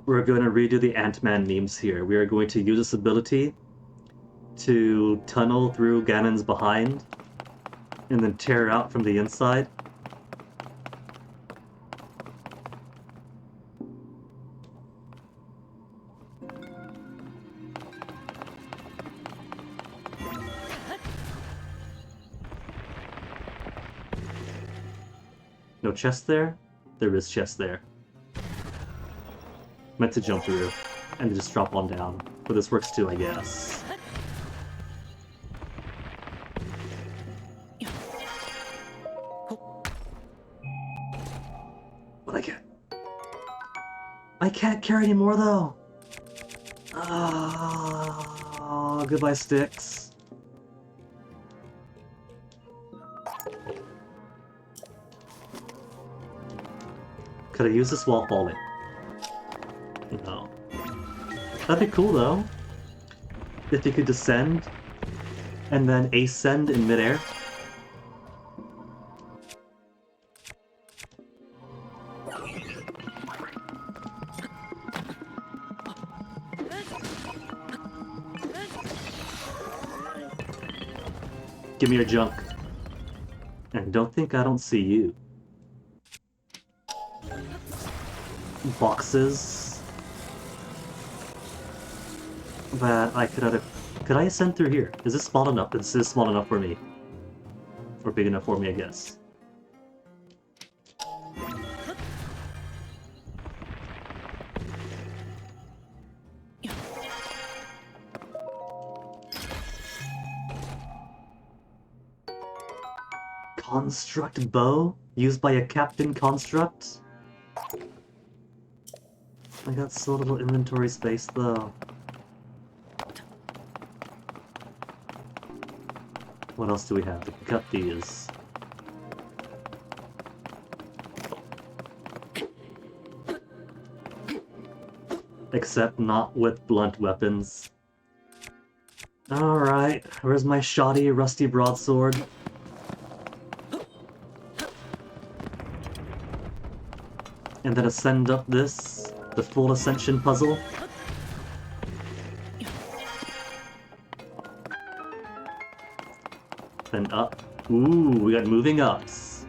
We're going to redo the Ant-Man memes here. We are going to use this ability to tunnel through Ganon's behind and then tear out from the inside. No chest there? There is chest there. Meant to jump through and just drop one down. But this works too, I guess. What I get? I can't carry anymore though! Oh, goodbye sticks. Could I use this while falling? No. That'd be cool though. If you could descend and then ascend in midair. Give me your junk. And don't think I don't see you. Boxes that I could either... Could I ascend through here? Is this small enough? This is small enough for me. Or big enough for me, I guess. Construct bow? Used by a Captain Construct? I got so little inventory space though. What else do we have? We can cut these. Except not with blunt weapons. Alright, where's my shoddy, rusty broadsword? And then ascend up this, the full ascension puzzle. Then up. Ooh, we got moving ups.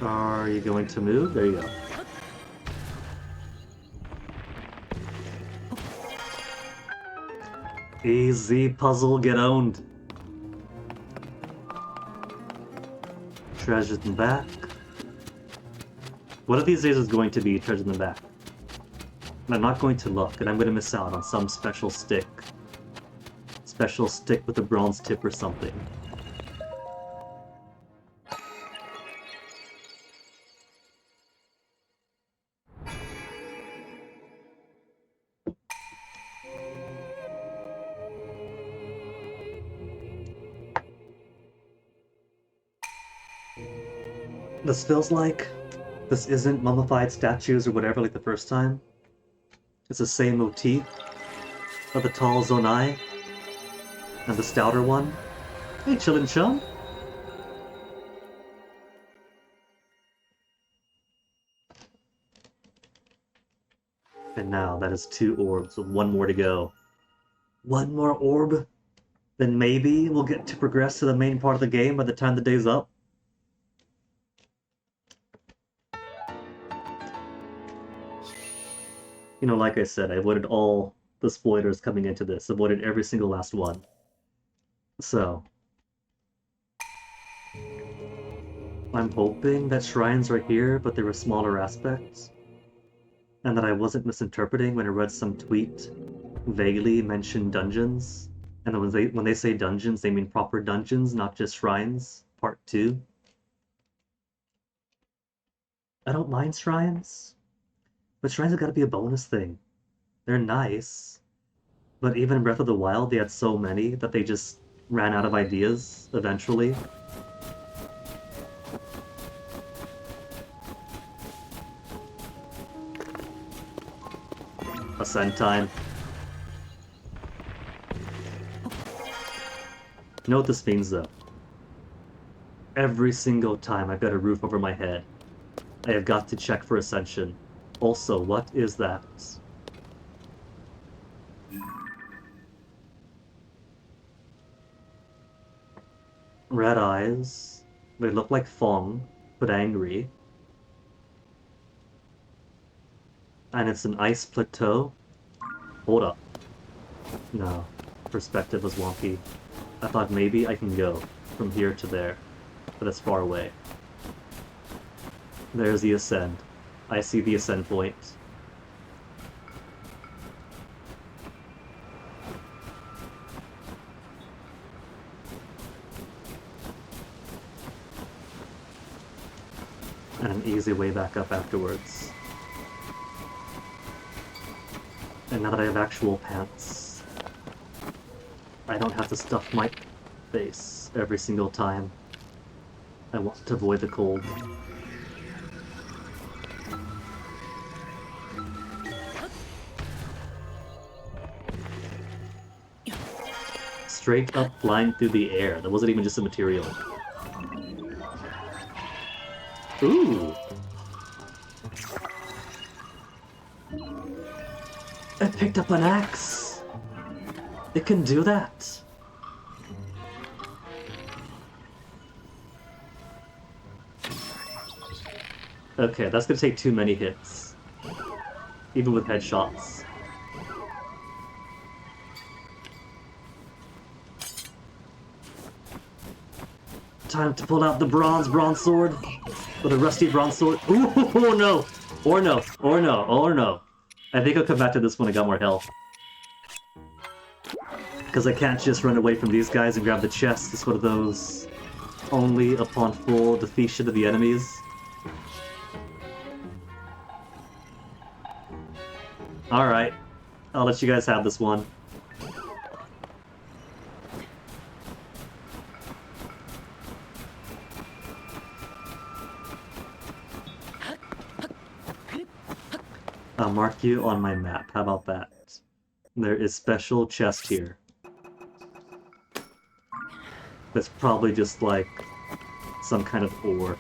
Are you going to move? There you go. Easy puzzle, get owned. Treasures in the back. One of these days is going to be treasures in the back. And I'm not going to look, and I'm going to miss out on some special stick. Special stick with a bronze tip or something. This feels like this isn't mummified statues or whatever like the first time. It's the same motif of the tall Zonai and the stouter one. Hey, chillin' chum. And now that is 2 orbs with 1 more to go. 1 more orb? Then maybe we'll get to progress to the main part of the game by the time the day's up. You know, like I said, I avoided all the spoilers coming into this. Avoided every single last one. So... I'm hoping that shrines are here, but there were smaller aspects. And that I wasn't misinterpreting when I read some tweet vaguely mentioned dungeons. And when they say dungeons, they mean proper dungeons, not just shrines. Part 2. I don't mind shrines. But shrines have got to be a bonus thing. They're nice. But even in Breath of the Wild, they had so many that they just ran out of ideas eventually. Ascent time. You know what this means though? Every single time I've got a roof over my head, I have got to check for ascension. Also, what is that? Red eyes. They look like Fong, but angry. And it's an ice plateau. Hold up. No, perspective was wonky. I thought maybe I can go from here to there, but it's far away. There's the ascend. I see the ascend point. And an easy way back up afterwards. And now that I have actual pants, I don't have to stuff my face every single time I want to avoid the cold. Straight up flying through the air. That wasn't even just a material. Ooh! picked up an axe. It can do that. Okay, that's gonna take too many hits. Even with headshots. Time to pull out the bronze sword. With a rusty bronze sword. Ooh, no! Or no, or no, or no. I think I'll come back to this when I got more health. Because I can't just run away from these guys and grab the chest. It's one of those only upon full defeation of the enemies. Alright, I'll let you guys have this one. I'll mark you on my map. How about that? There is special chest here. That's probably just like some kind of ore.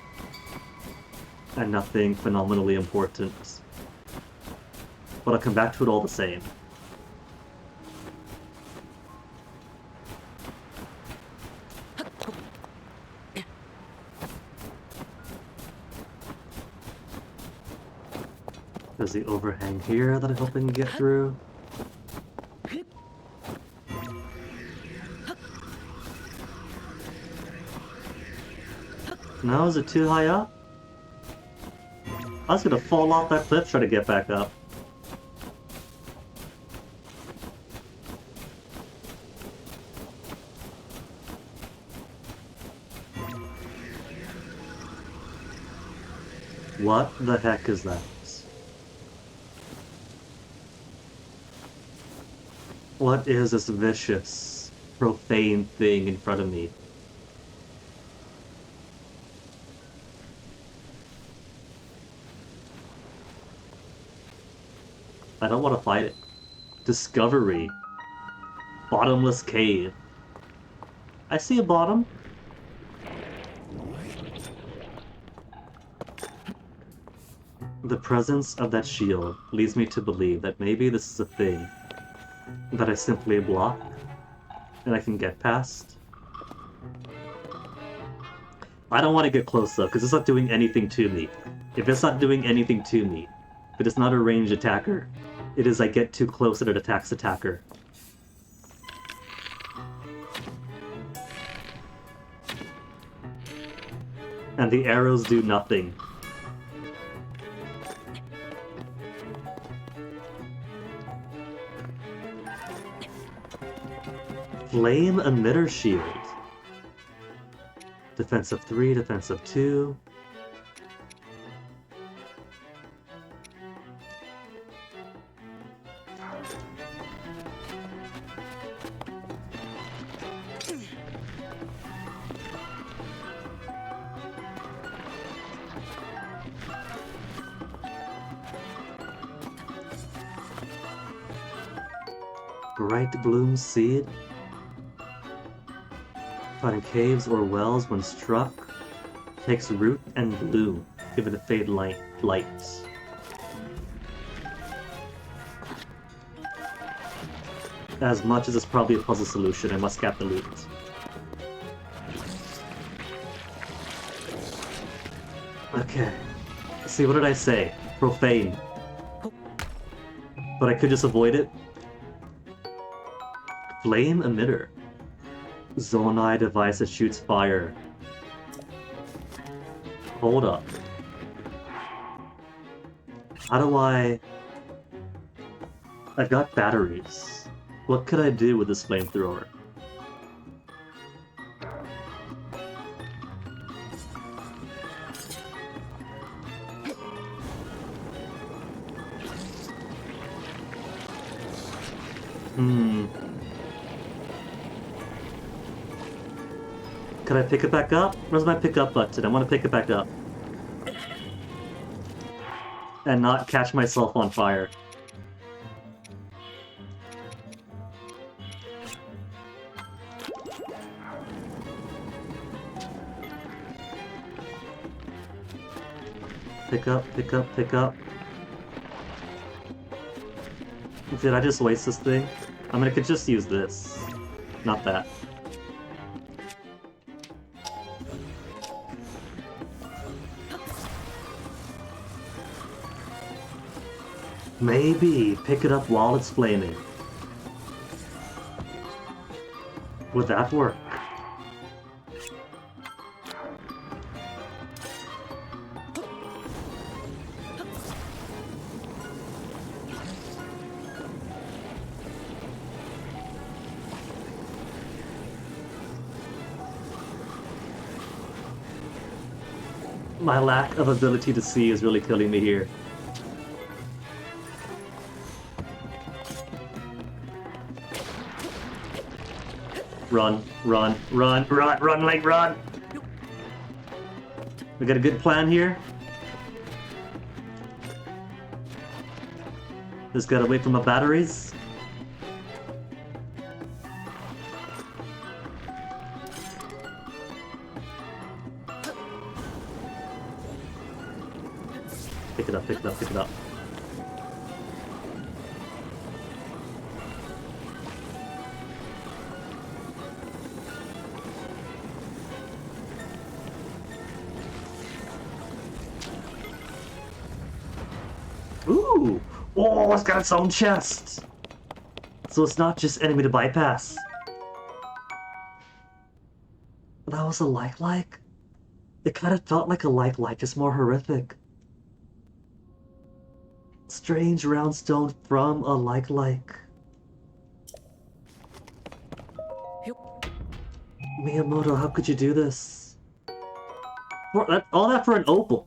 And nothing phenomenally important. But I'll come back to it all the same. There's the overhang here that I hope I can get through. No, is it too high up? I was gonna fall off that cliff trying to get back up. What the heck is that? What is this vicious, profane thing in front of me? I don't want to fight it. Discovery. Bottomless cave. I see a bottom. The presence of that shield leads me to believe that maybe this is a thing that I simply block and I can get past. I don't want to get close though, because it's not doing anything to me. If it's not doing anything to me, if it is not a ranged attacker, it is I get too close and it attacks attacker. And the arrows do nothing. Flame emitter shield. Defensive 3, defensive 2. Bright bloom seed. Found in caves or wells when struck. Takes root and bloom. Give it a fade light. As much as it's probably a puzzle solution, I must get the loot. Okay. See, what did I say? Profane. But I could just avoid it. Flame emitter. Zonai device that shoots fire. Hold up. How do I... I've got batteries. What could I do with this flamethrower? Can I pick it back up? Where's my pick up button? I want to pick it back up. And not catch myself on fire. Pick up, pick up, pick up. Did I just waste this thing? I mean, I could just use this. Not that. Maybe pick it up while it's flaming. Would that work? My lack of ability to see is really killing me here. Run, run, run, run, run, like run! We got a good plan here. Just gotta wait for my batteries. Pick it up, pick it up, pick it up. Ooh! Oh, it's got its own chest! So it's not just enemy to bypass. That was a like-like? It kind of felt like a like-like, just more horrific. Strange round stone from a like-like. Miyamoto, how could you do this? All that for an opal.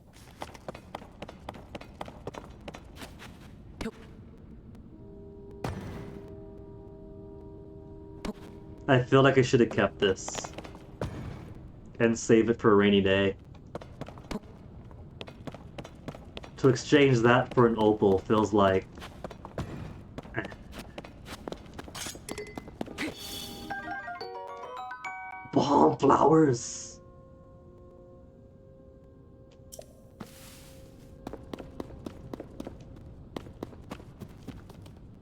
I feel like I should have kept this. And save it for a rainy day. To exchange that for an opal feels like... Bomb flowers!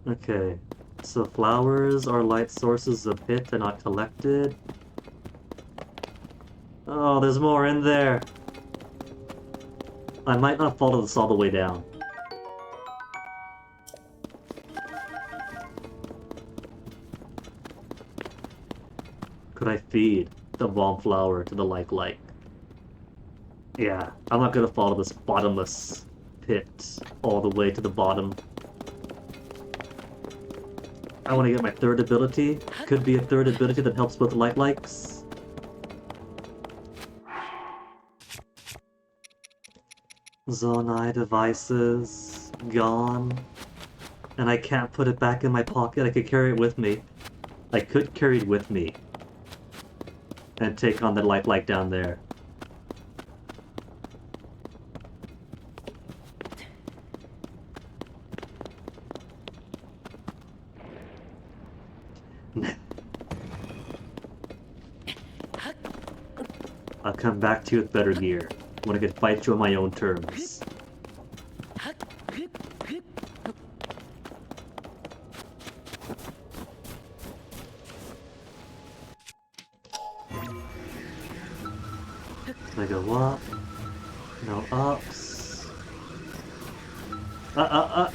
Okay, so flowers are light sources of hit and not collected. Oh, there's more in there! I might not follow this all the way down. Could I feed the bomb flower to the like-like? Yeah, I'm not gonna follow this bottomless pit all the way to the bottom. I want to get my third ability. Could be a third ability that helps with like-likes. Zonai devices gone, and I can't put it back in my pocket. I could carry it with me. I could carry it with me and take on the like down there. I'll come back to you with better gear when I can fight you on my own terms. I go up, no ups. Uh.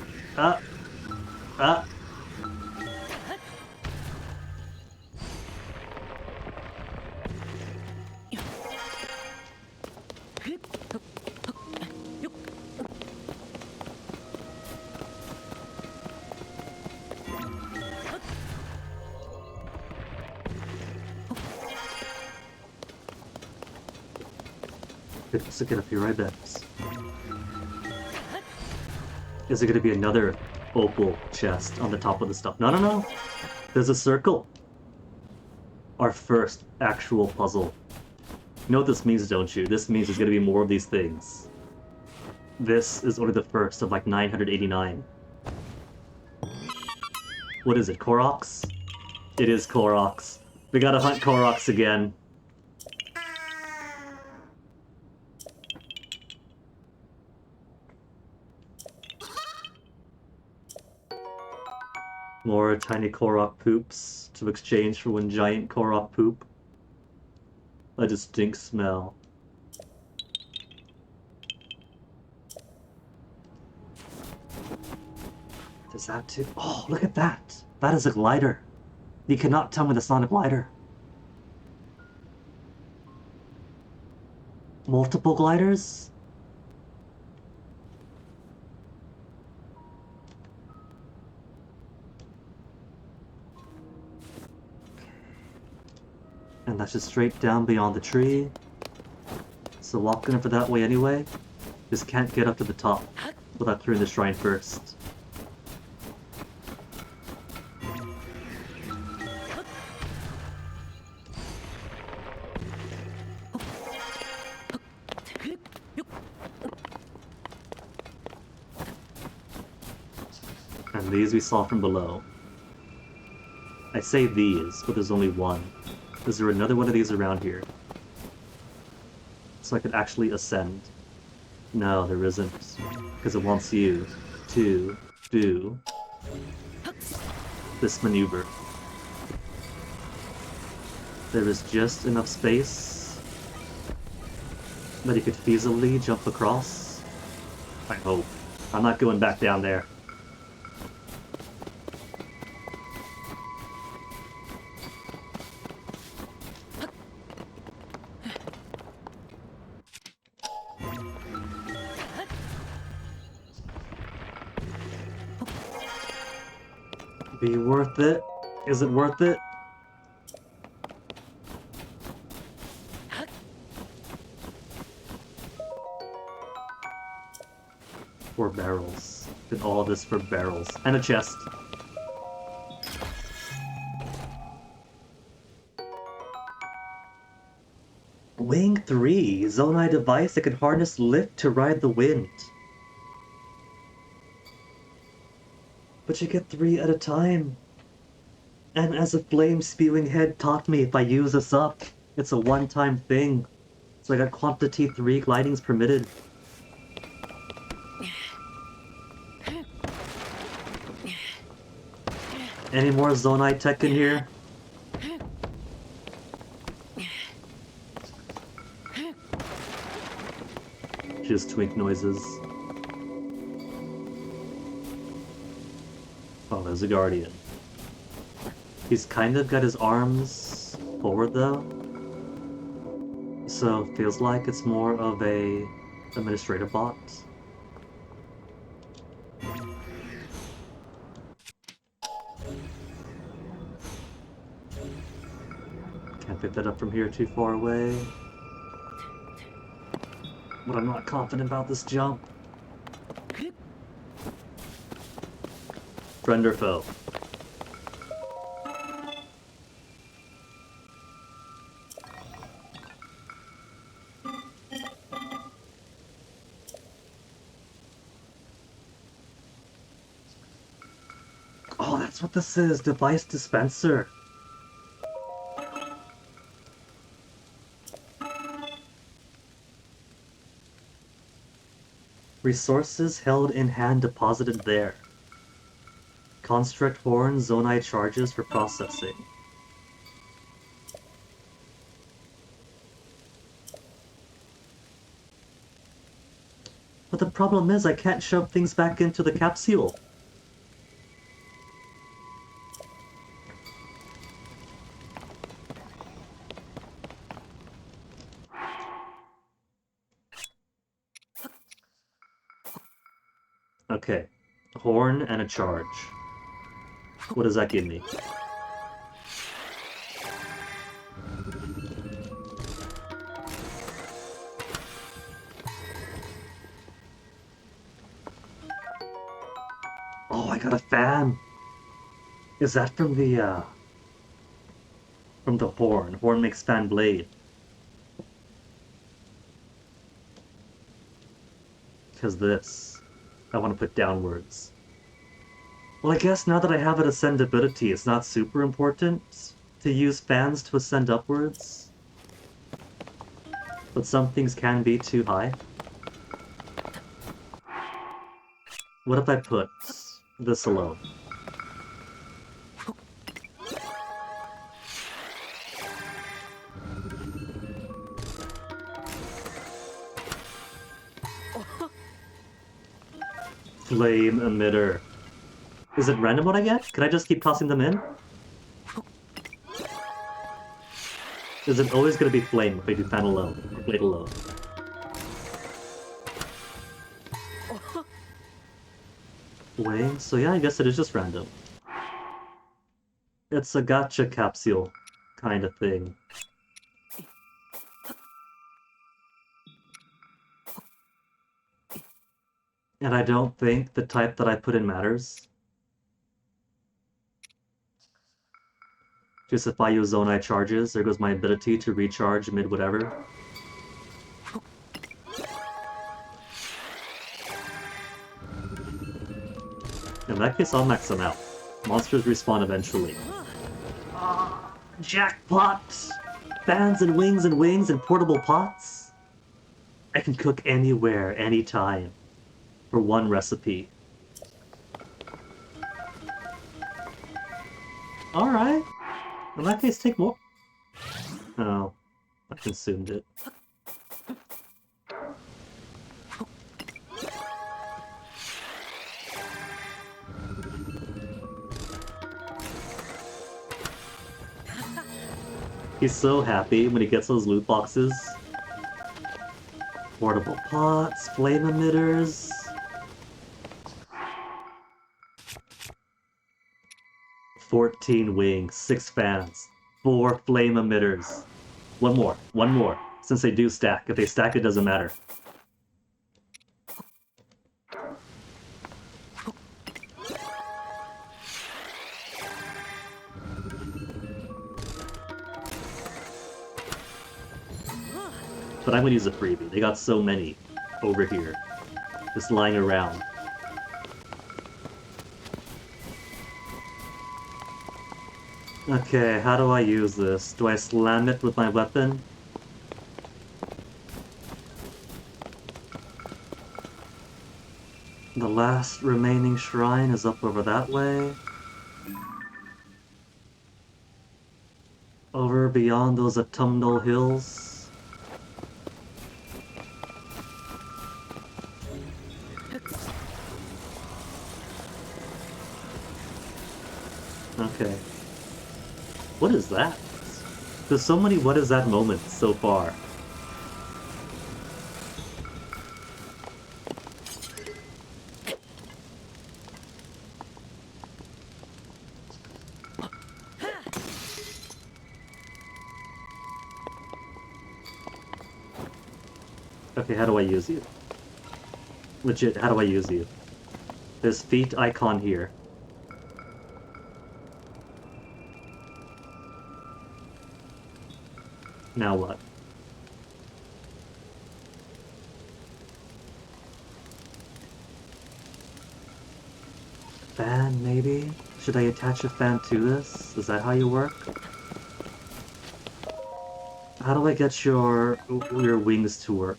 Let's get up here right back. Is it gonna be another opal chest on the top of the stuff? No. There's a circle. Our first actual puzzle. You know what this means, don't you? This means there's gonna be more of these things. This is only the first of like 989. What is it, Koroks? It is Koroks. We gotta hunt Koroks again. More tiny Korok poops to exchange for one giant Korok poop. A distinct smell. Does that too? Oh, look at that! That is a glider. You cannot tell me that's not a glider. Multiple gliders? And that's just straight down beyond the tree. So walking over that way anyway. Just can't get up to the top without clearing the shrine first. And these we saw from below. I say these, but there's only one. Is there another one of these around here? So I could actually ascend. No, there isn't. Because it wants you to do this maneuver. There is just enough space that you could feasibly jump across. I hope. I'm not going back down there. Be worth it? Is it worth it? For barrels. Did all this for barrels. And a chest. Wing 3. Zonai device that can harness lift to ride the wind. But you get 3 at a time. And as a flame-spewing head taught me, if I use this up, it's a one-time thing. So I got quantity 3 glidings permitted. Any more Zonai tech in here? Just twink noises. Oh, there's a guardian. He's kind of got his arms forward though. So feels like it's more of a administrative bot. Can't pick that up from here too far away. But I'm not confident about this jump. Friend or foe? Oh, that's what this is. Device dispenser. Resources held in hand deposited there. Construct horn Zonai charges for processing. But the problem is I can't shove things back into the capsule. Okay, a horn and a charge. What does that give me? Oh, I got a fan! Is that from the horn? Horn makes fan blade. Because this, I want to put downwards. Well, I guess now that I have an ascend ability, it's not super important to use fans to ascend upwards. But some things can be too high. What if I put this alone? Flame emitter. Is it random what I get? Can I just keep tossing them in? Is it always gonna be flame if I do fan alone or blade alone? Flame? So yeah, I guess it is just random. It's a gacha capsule kind of thing. And I don't think the type that I put in matters. Just if I use Zonai charges, there goes my ability to recharge mid whatever. In that case, I'll max them out. Monsters respawn eventually. Jackpot! Fans and wings and portable pots? I can cook anywhere, anytime. For one recipe. Alright. In that case, take more. Oh, I consumed it. He's so happy when he gets those loot boxes. Portable pots, flame emitters. "14 wings, 6 fans, 4 flame emitters." One more. Since they do stack. If they stack, it doesn't matter. But I'm gonna use a freebie. They got so many over here. Just lying around. Okay, how do I use this? Do I slam it with my weapon? The last remaining shrine is up over that way. Over beyond those autumnal hills. Okay. What is that? There's so many what is that moments so far. Okay, how do I use you? Legit, how do I use you? There's feet icon here. Now what? Fan, maybe? Should I attach a fan to this? Is that how you work? How do I get your wings to work?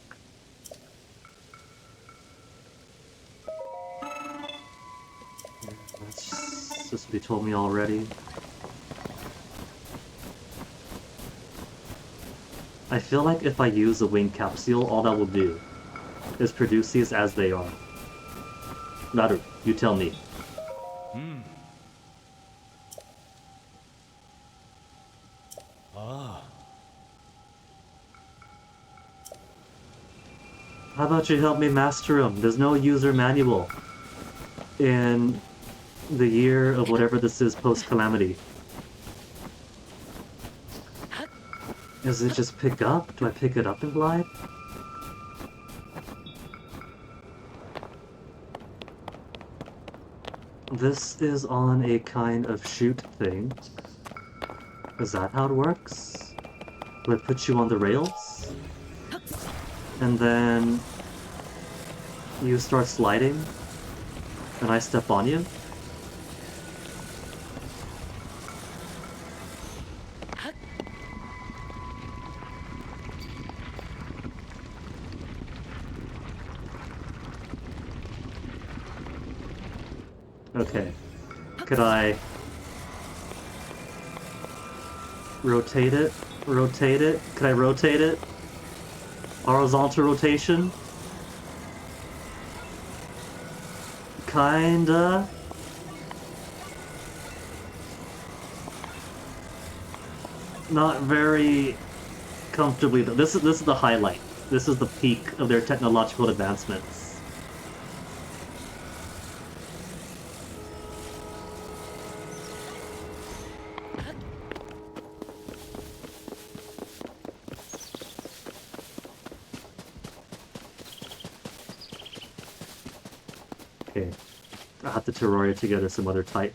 That's just what you told me already. I feel like if I use a wing capsule, all that will do is produce these as they are. Naru, you tell me. How about you help me master them? There's no user manual in the year of whatever this is post-calamity. Does it just pick up? Do I pick it up and glide? This is on a kind of shoot thing. Is that how it works? Do I put you on the rails? And then you start sliding, and I step on you? Okay. Could I rotate it? Rotate it? Could I rotate it? Horizontal rotation? Kinda. Not very comfortably. This is the highlight. This is the peak of their technological advancements. Okay, I have to Terraria together some other type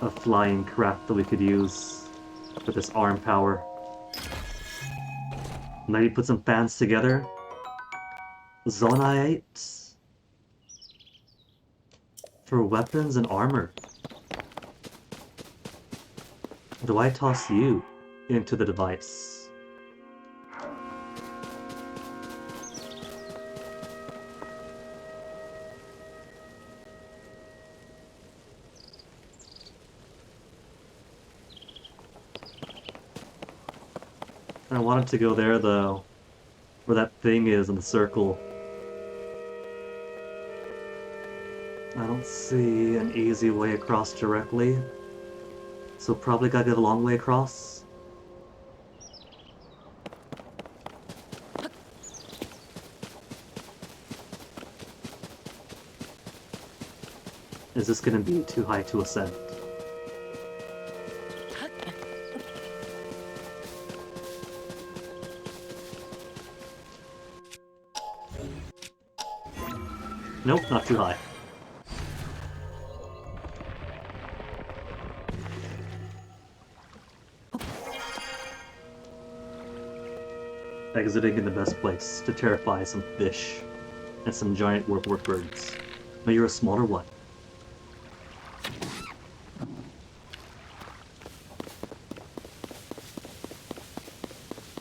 of flying craft that we could use with this arm power. Maybe put some fans together. Zonite for weapons and armor. Do I toss you into the device? I wanted to go there though, where that thing is in the circle. I don't see an easy way across directly, so probably gotta go the long way across. Is this gonna be too high to ascend? Nope, not too high. Exiting in the best place to terrify some fish and some giant warp birds. No, you're a smaller one.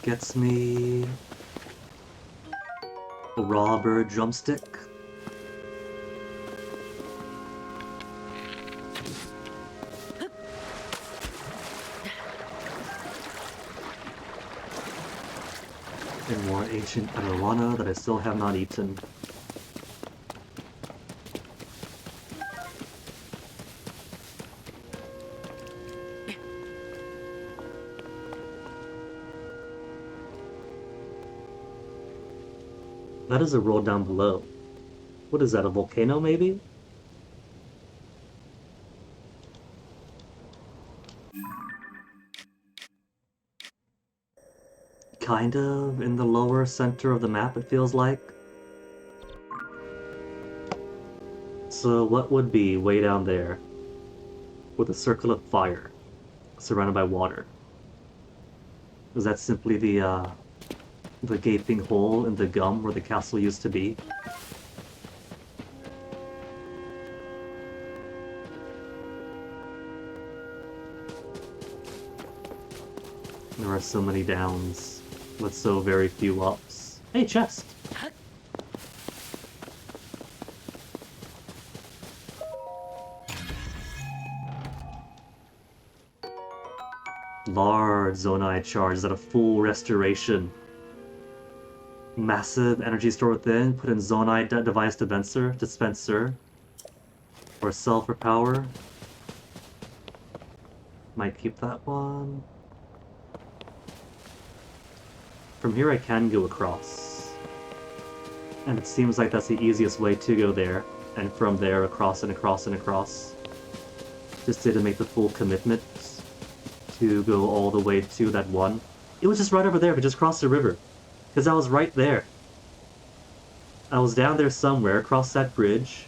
Gets me a raw bird drumstick. And more ancient arowana that I still have not eaten. That is a road down below. What is that, a volcano maybe? Kind of in the lower center of the map, it feels like. So what would be way down there with a circle of fire surrounded by water? Is that simply the gaping hole in the gum where the castle used to be? There are so many downs with so very few ups. Hey, chest! Large Zonai charge, is that a full restoration? Massive energy stored within, put in Zonai device dispenser. Or cell for power. Might keep that one. From here I can go across. And it seems like that's the easiest way to go there. And from there across and across and across. Just to make the full commitment to go all the way to that one. It was just right over there, but just cross the river. Because I was right there. I was down there somewhere, crossed that bridge.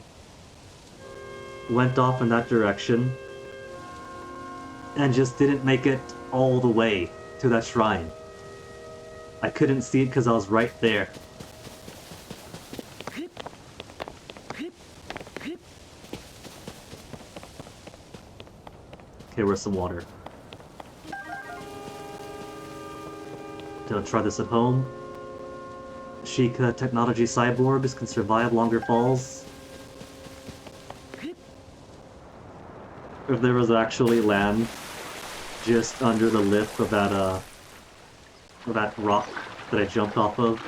Went off in that direction. And just didn't make it all the way to that shrine. I couldn't see it because I was right there. Okay, where's some water? I'll try this at home. Sheikah technology cyborgs can survive longer falls. If there was actually land just under the lip of that rock that I jumped off of.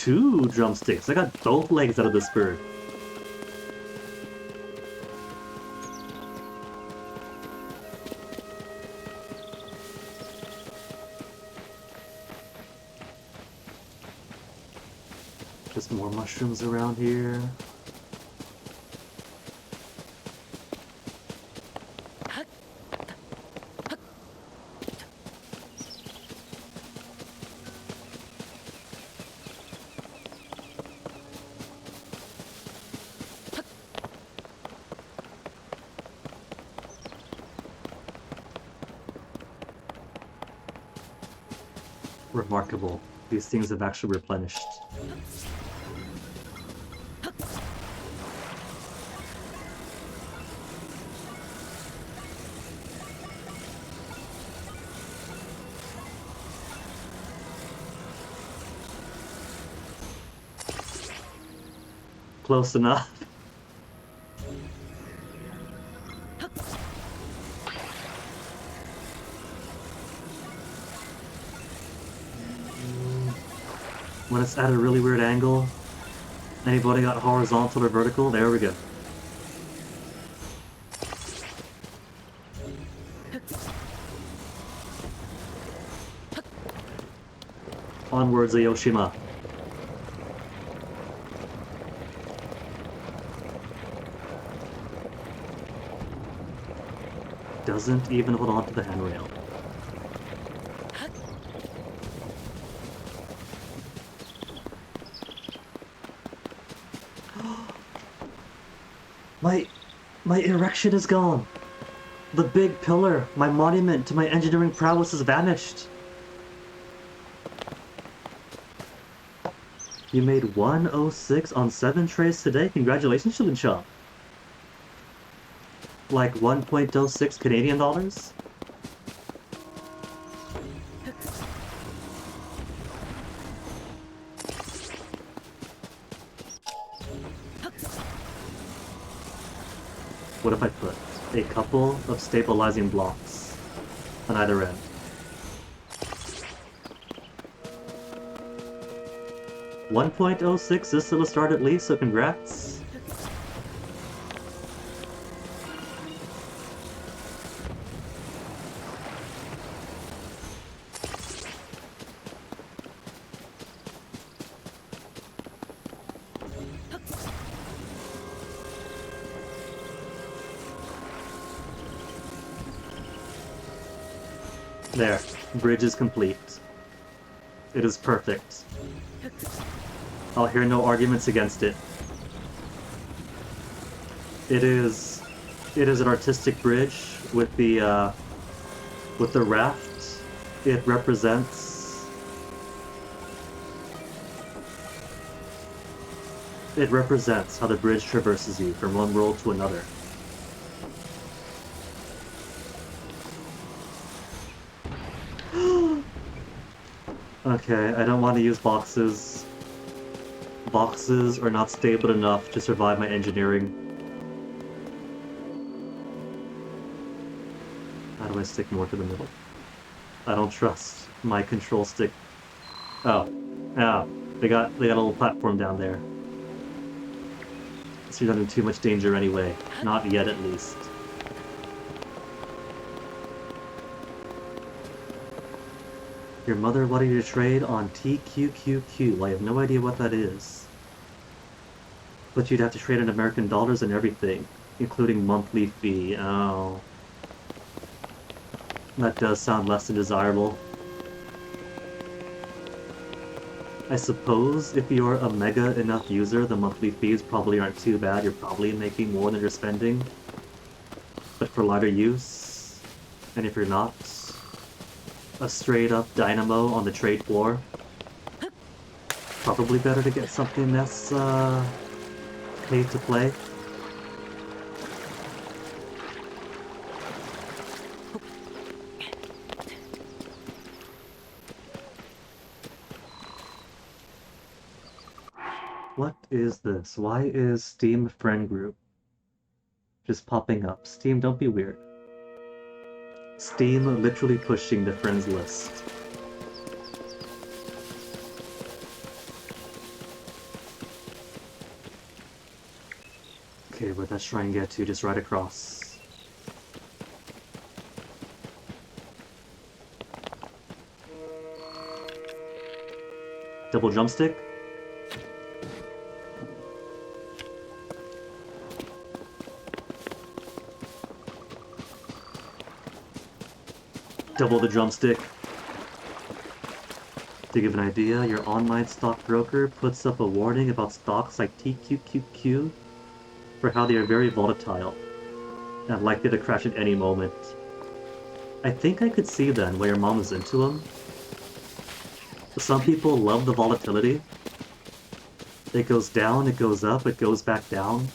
2 drumsticks. I got both legs out of this bird. Just more mushrooms around here. Remarkable. These things have actually replenished. Close enough. When it's at a really weird angle. Anybody got horizontal or vertical? There we go. Onwards, Aoshima. Doesn't even hold on to the handrail. My erection is gone. The big pillar, my monument to my engineering prowess, has vanished. You made 106 on 7 trays today? Congratulations, Shilin Shop. Like 1.06 Canadian dollars? What if I put a couple of stabilizing blocks on either end? $1.06 is still a start at least, so congrats. There, bridge is complete. It is perfect. I'll hear no arguments against it. It is an artistic bridge with the raft. It represents how the bridge traverses you from one world to another. Okay, I don't want to use boxes. Boxes are not stable enough to survive my engineering. How do I stick more to the middle? I don't trust my control stick. Oh. They got a little platform down there. So you're not in too much danger anyway. Not yet, at least. Your mother wanted you to trade on TQQQ. I have no idea what that is. But you'd have to trade in American dollars and everything, including monthly fee. Oh. That does sound less than desirable. I suppose if you're a mega enough user, the monthly fees probably aren't too bad. You're probably making more than you're spending. But for lighter use, and if you're not a straight-up dynamo on the trade floor, probably better to get something that's paid to play. What is this? Why is Steam friend group just popping up? Steam, don't be weird. Steam literally pushing the friends list. Okay, where'd that shrine get to? Just right across. Double jump stick? Double the drumstick. To give an idea, your online stockbroker puts up a warning about stocks like TQQQ for how they are very volatile and likely to crash at any moment. I think I could see then why your mom was into them. Some people love the volatility. It goes down, it goes up, it goes back down.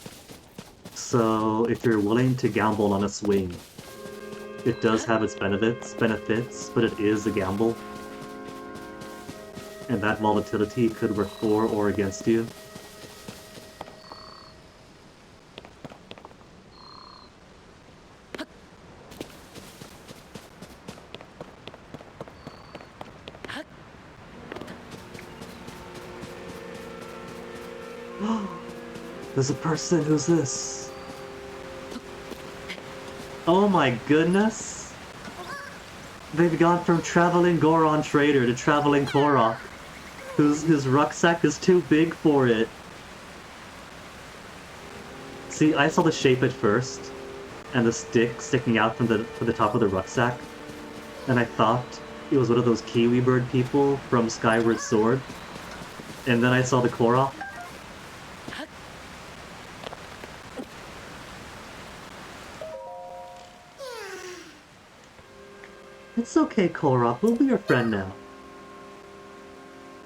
So if you're willing to gamble on a swing, it does have its benefits, but it is a gamble. And that volatility could work for or against you. There's a person, who's this? Oh my goodness! They've gone from traveling Goron trader to traveling Korok, whose rucksack is too big for it. See, I saw the shape at first, and the stick sticking out from the top of the rucksack, and I thought it was one of those Kiwi bird people from Skyward Sword. And then I saw the Korok. It's okay, Korok. We'll be your friend now.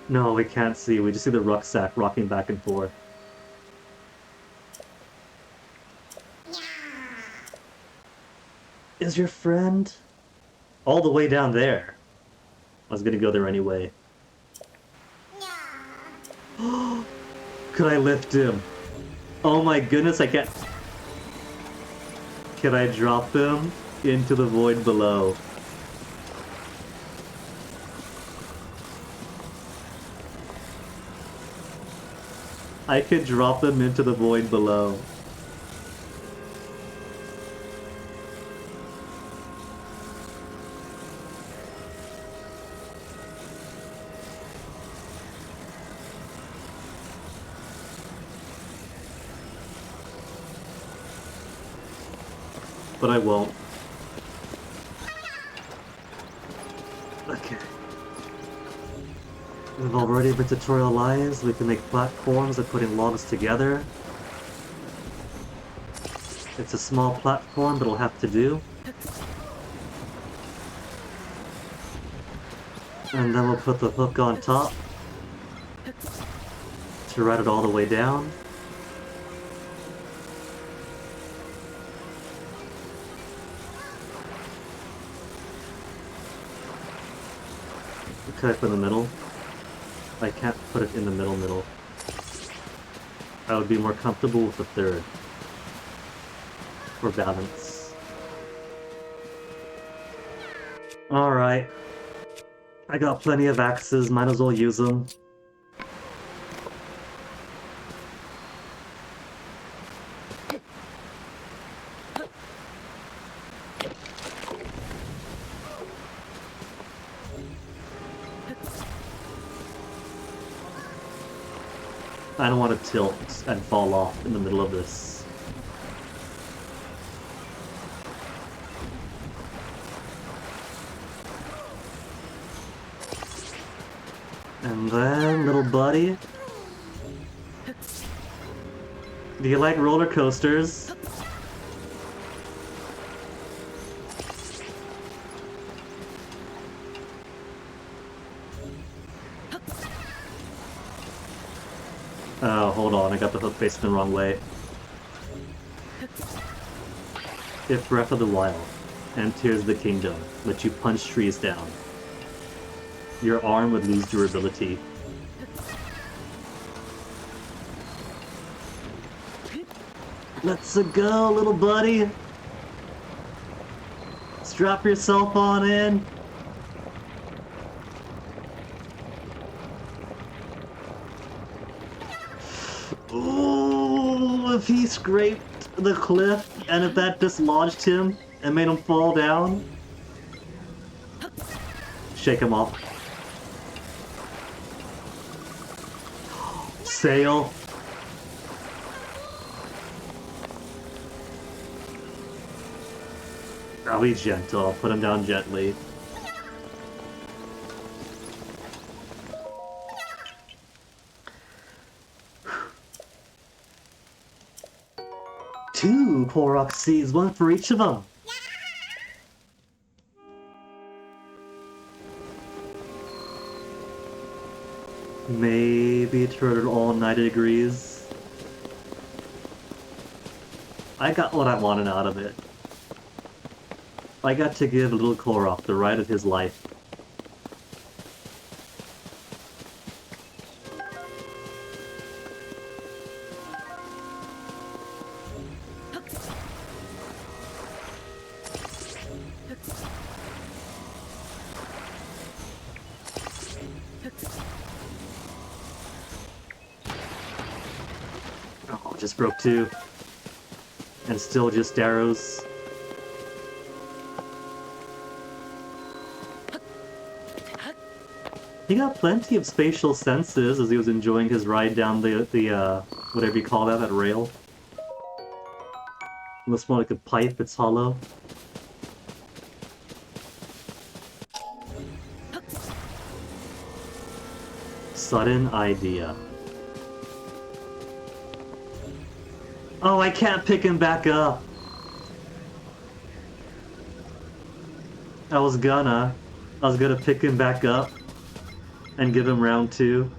No, we can't see. We just see the rucksack rocking back and forth. Is your friend all the way down there? I was gonna go there anyway. Could I lift him? Oh my goodness, I can't. Can I drop him into the void below? I could drop them into the void below. But I won't. Okay. We've already been tutorialized. We can make platforms by putting logs together. It's a small platform, but it'll have to do. And then we'll put the hook on top to ride it all the way down. Cut it in the middle. I can't put it in the middle. I would be more comfortable with the third. For balance. Alright. I got plenty of axes, might as well use them. I don't want to tilt and fall off in the middle of this. And then, little buddy. Do you like roller coasters? Oh, hold on, I got the hook facing the wrong way. If Breath of the Wild and Tears of the Kingdom let you punch trees down, your arm would lose durability. Let's go, little buddy! Strap yourself on in! Ooh, if he scraped the cliff, and if that dislodged him and made him fall down? Shake him off. Sail. I'll be gentle. I'll put him down gently. Two Korok seeds, one for each of them. Maybe turn it all 90 degrees. I got what I wanted out of it. I got to give little Korok the ride of his life. Oh, just broke two. And still just arrows. He got plenty of spatial senses as he was enjoying his ride down the whatever you call that rail. Looks more like a pipe, it's hollow. Sudden idea. Oh, I can't pick him back up! I was gonna pick him back up and give him round two.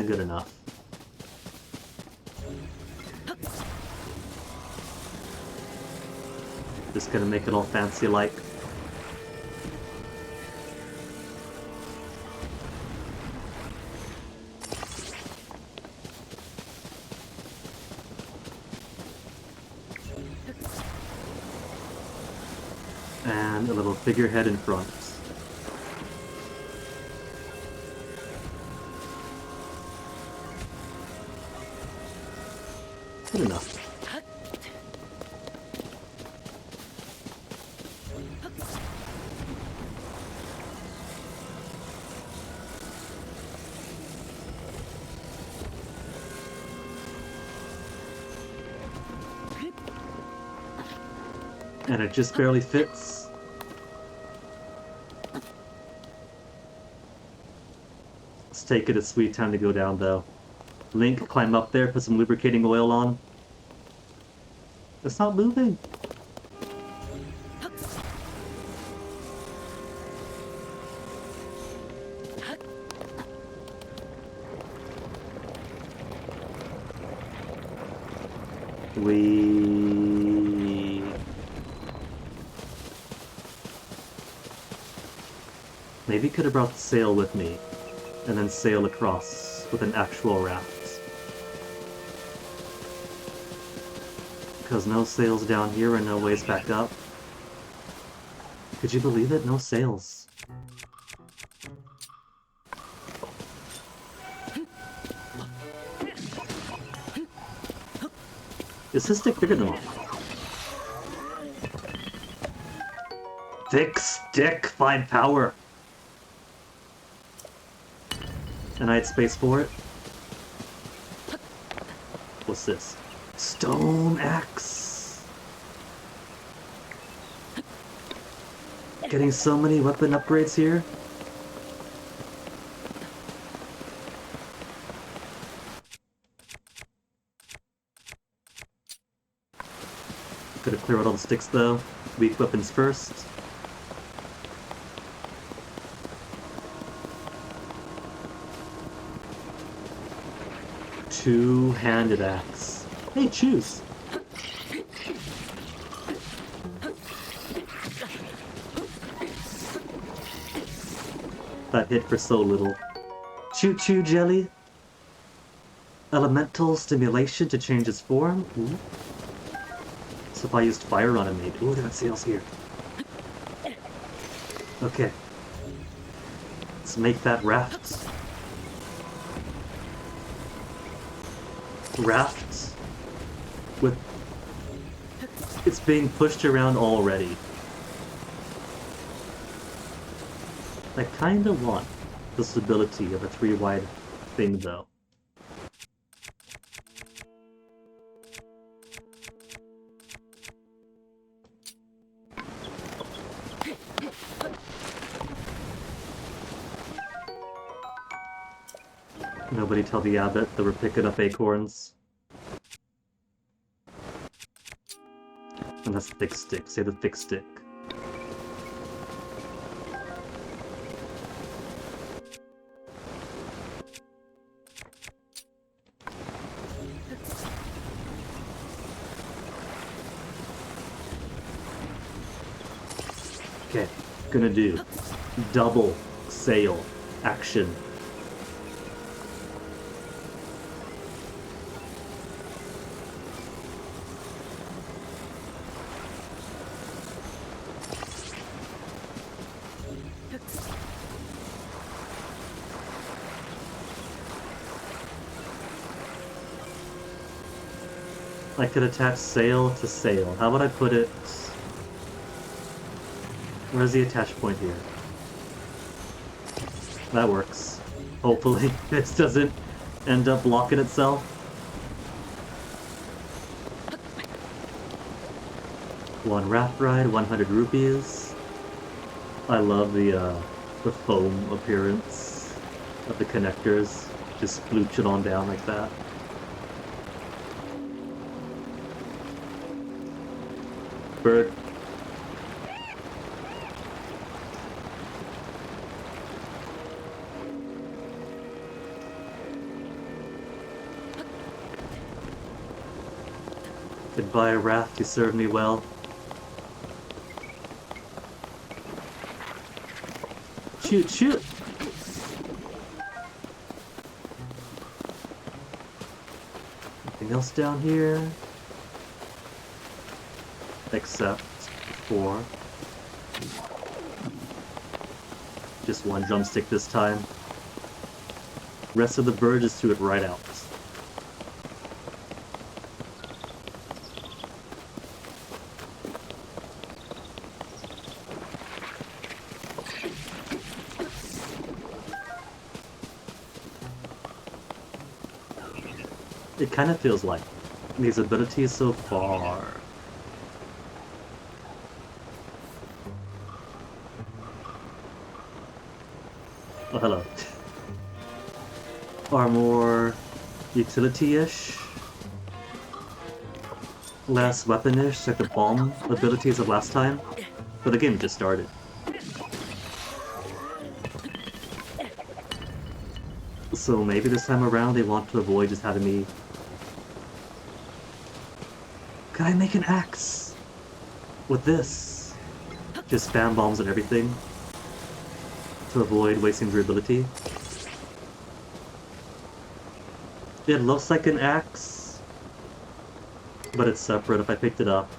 Good enough. Just gonna make it all fancy-like. And a little figurehead in front. Good enough. And it just barely fits. Let's take it a sweet time to go down though. Link, climb up there, put some lubricating oil on. It's not moving. Maybe could have brought the sail with me, and then sail across with an actual raft. Because no sails down here and no ways back up. Could you believe it? No sails. Is his stick bigger than one? Thick stick, find power. And I had space for it. What's this? Stone axe. Getting so many weapon upgrades here. Gotta clear out all the sticks though. Weak weapons first. Two-handed axe. Hey, choose. That hit for so little. Choo-choo jelly. Elemental stimulation to change its form. Ooh. So if I used fire on him, maybe. Ooh, they got sails here. Okay. Let's make that raft. Raft with... It's being pushed around already. I kinda want the stability of a 3-wide thing, though. Nobody tell the abbot that we're picking up acorns. And that's thick stick. Say the thick stick. Okay, gonna do double sail action. I could attach sail to sail. How would I put it? Where's the attach point here? That works. Hopefully this doesn't end up blocking itself. One raft ride, 100 rupees. I love the foam appearance of the connectors. Just splooch it on down like that. Bird. Goodbye, raft, you served me well. Shoot, shoot! Anything else down here? Except for just one drumstick this time. Rest of the bird just threw it right out. It kind of feels like these abilities so far. Oh, hello. Are more utility-ish. Less weaponish, like the bomb abilities of last time. But the game just started. So maybe this time around they want to avoid just having me... Could I make an axe? With this? Just spam bombs and everything? To avoid wasting durability. It looks like an axe, but it's separate if I picked it up.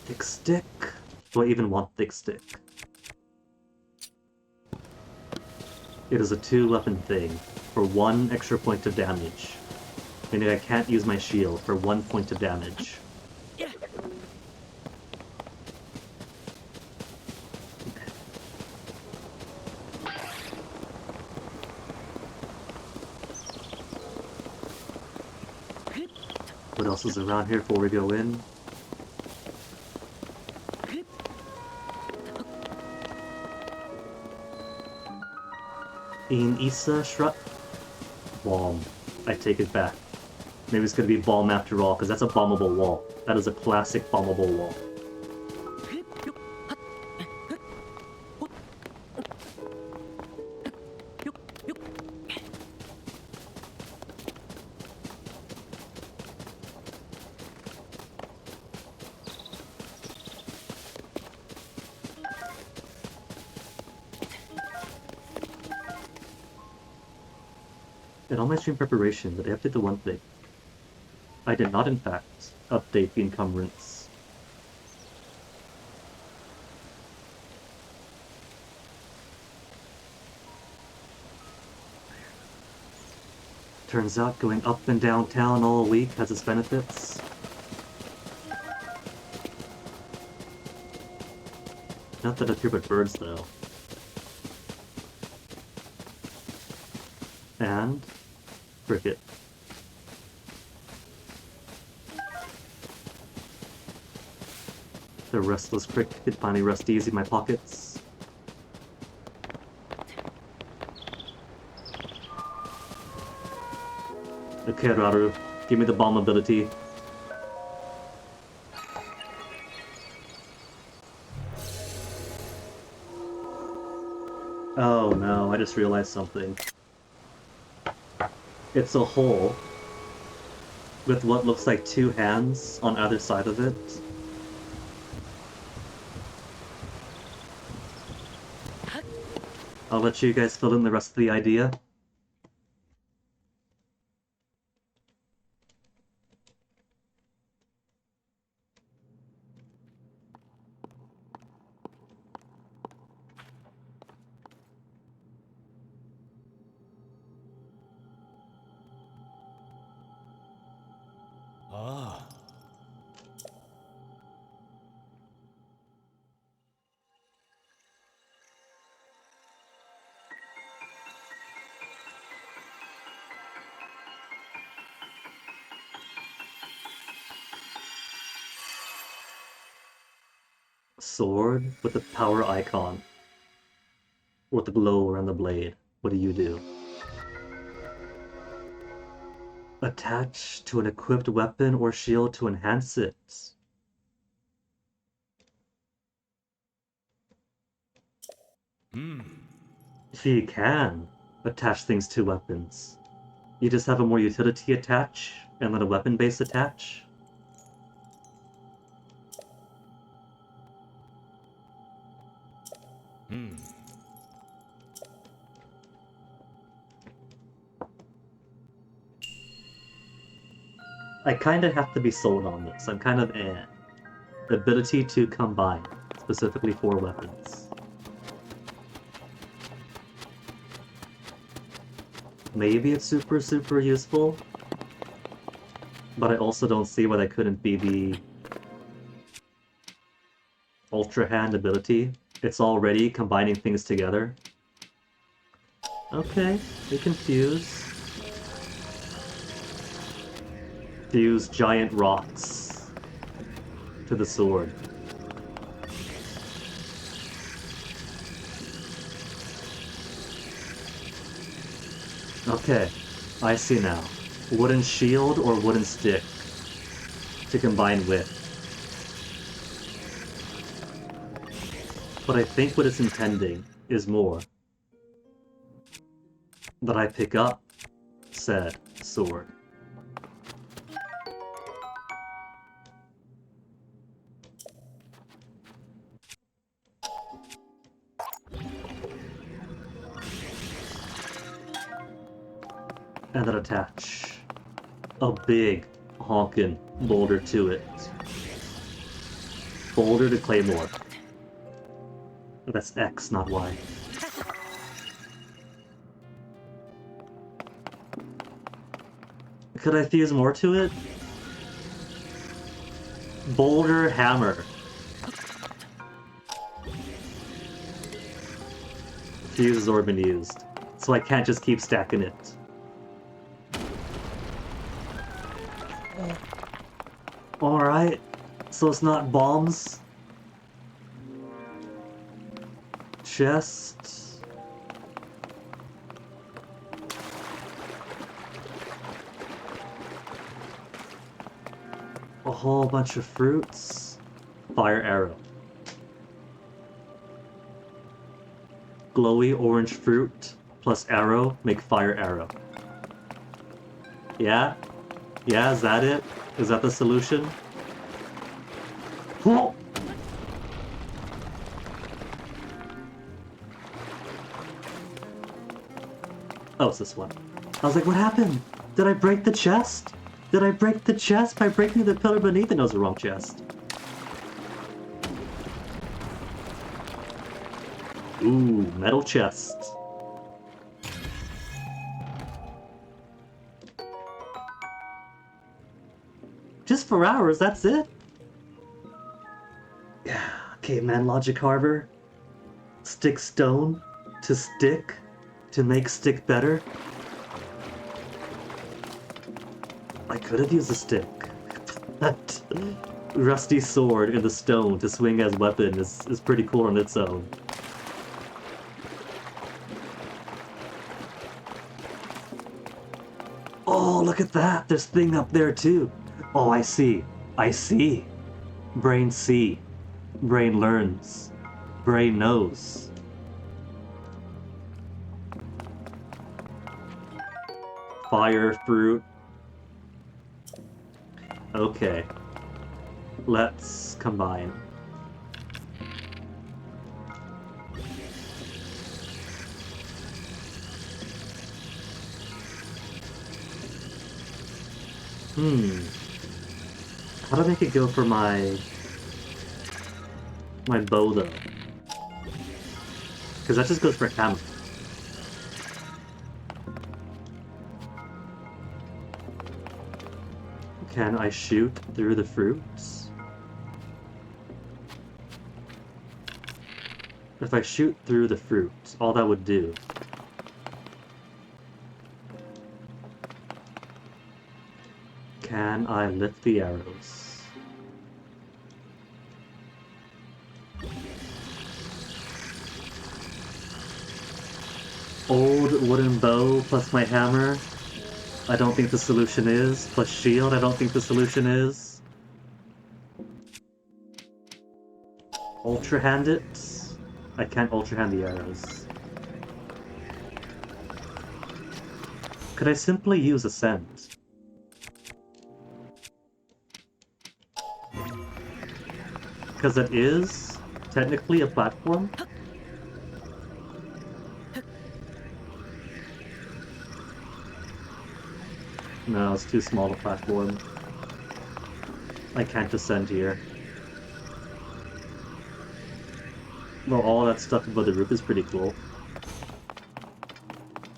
Thick stick? Do I even want thick stick? It is a 2-weapon thing, for 1 extra point of damage. Meaning I can't use my shield for 1 point of damage. What else is around here before we go in? In Issa Shrub? Bomb. I take it back. Maybe it's gonna be bomb after all, because that's a bombable wall. That is a classic bombable wall. In all my stream preparation, did I update the one thing? I did not, in fact, update the encumbrance. Turns out going up and downtown all week has its benefits. Not that up here but birds, though. And cricket. The restless cricket could finally rest easy in my pockets. Okay, Raru, give me the bomb ability. Oh no, I just realized something. It's a hole with what looks like two hands on either side of it. I'll let you guys fill in the rest of the idea. Ah. Sword with the power icon. With the glow around the blade. What do you do? Attach to an equipped weapon or shield to enhance it. You can attach things to weapons. You just have a more utility attach and then a weapon base attach. I kind of have to be sold on this. I'm kind of ability to combine, specifically for weapons. Maybe it's super useful, but I also don't see why that couldn't be the Ultra Hand ability. It's already combining things together. Okay, we can fuse. Fuse giant rocks to the sword. Okay, I see now. Wooden shield or wooden stick to combine with. But I think what it's intending is more that I pick up said sword. And then attach a big honkin' boulder to it. Boulder to claymore. That's X, not Y. Could I fuse more to it? Boulder hammer. Fuse has already been used, so I can't just keep stacking it. Alright, so it's not bombs. Chest. A whole bunch of fruits. Fire arrow. Glowy orange fruit plus arrow make fire arrow. Yeah? Yeah, is that it? Is that the solution? Oh! Oh, it's this one. I was like, what happened? Did I break the chest? Did I break the chest by breaking the pillar beneath? And it was the wrong chest. Ooh, metal chest. Just 4 hours, that's it? Yeah, caveman logic harbor. Stick stone to stick to make stick better. I could have used a stick. That rusty sword in the stone to swing as weapon is pretty cool on its own. Oh, look at that! There's thing up there too! Oh, I see. I see. Brain see. Brain learns. Brain knows. Fire fruit. Okay. Let's combine. How to make it go for my bow though? Because that just goes for hammer. Can I shoot through the fruits? If I shoot through the fruits, all that would do. Can I lift the arrows? Old wooden bow plus my hammer. I don't think the solution is. Plus shield, I don't think the solution is. Ultra hand it. I can't ultra hand the arrows. Could I simply use Ascent? Because it is technically a platform. No, it's too small a platform. I can't descend here. Well, all that stuff above the roof is pretty cool.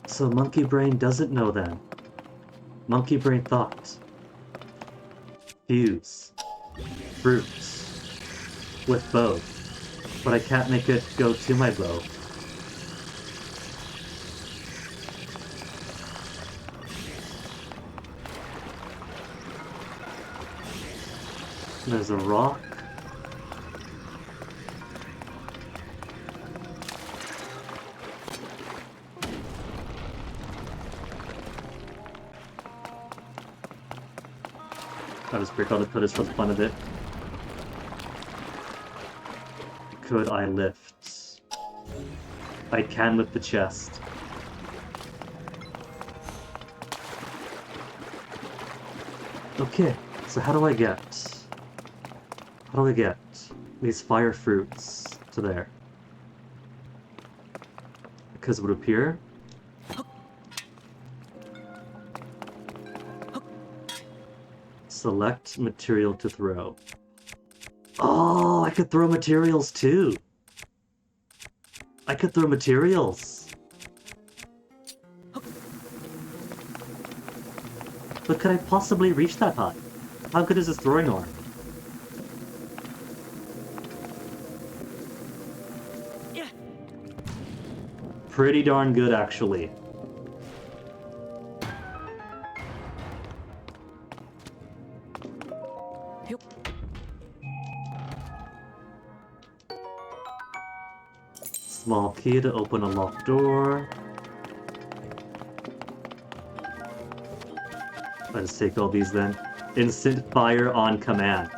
So Monkey Brain doesn't know then. Monkey Brain thought. Fuse. Fruits. With bow. But I can't make it go to my bow. There's a rock. I was pretty cool to put this for the fun of it. Could I lift? I can lift the chest. Okay, so how do I get these fire fruits to there? Because it would appear select material to throw. Oh, I could throw materials too. I could throw materials. But could I possibly reach that high? How good is this throwing arm? Pretty darn good, actually. Small key to open a locked door. Let's take all these then. Instant fire on command.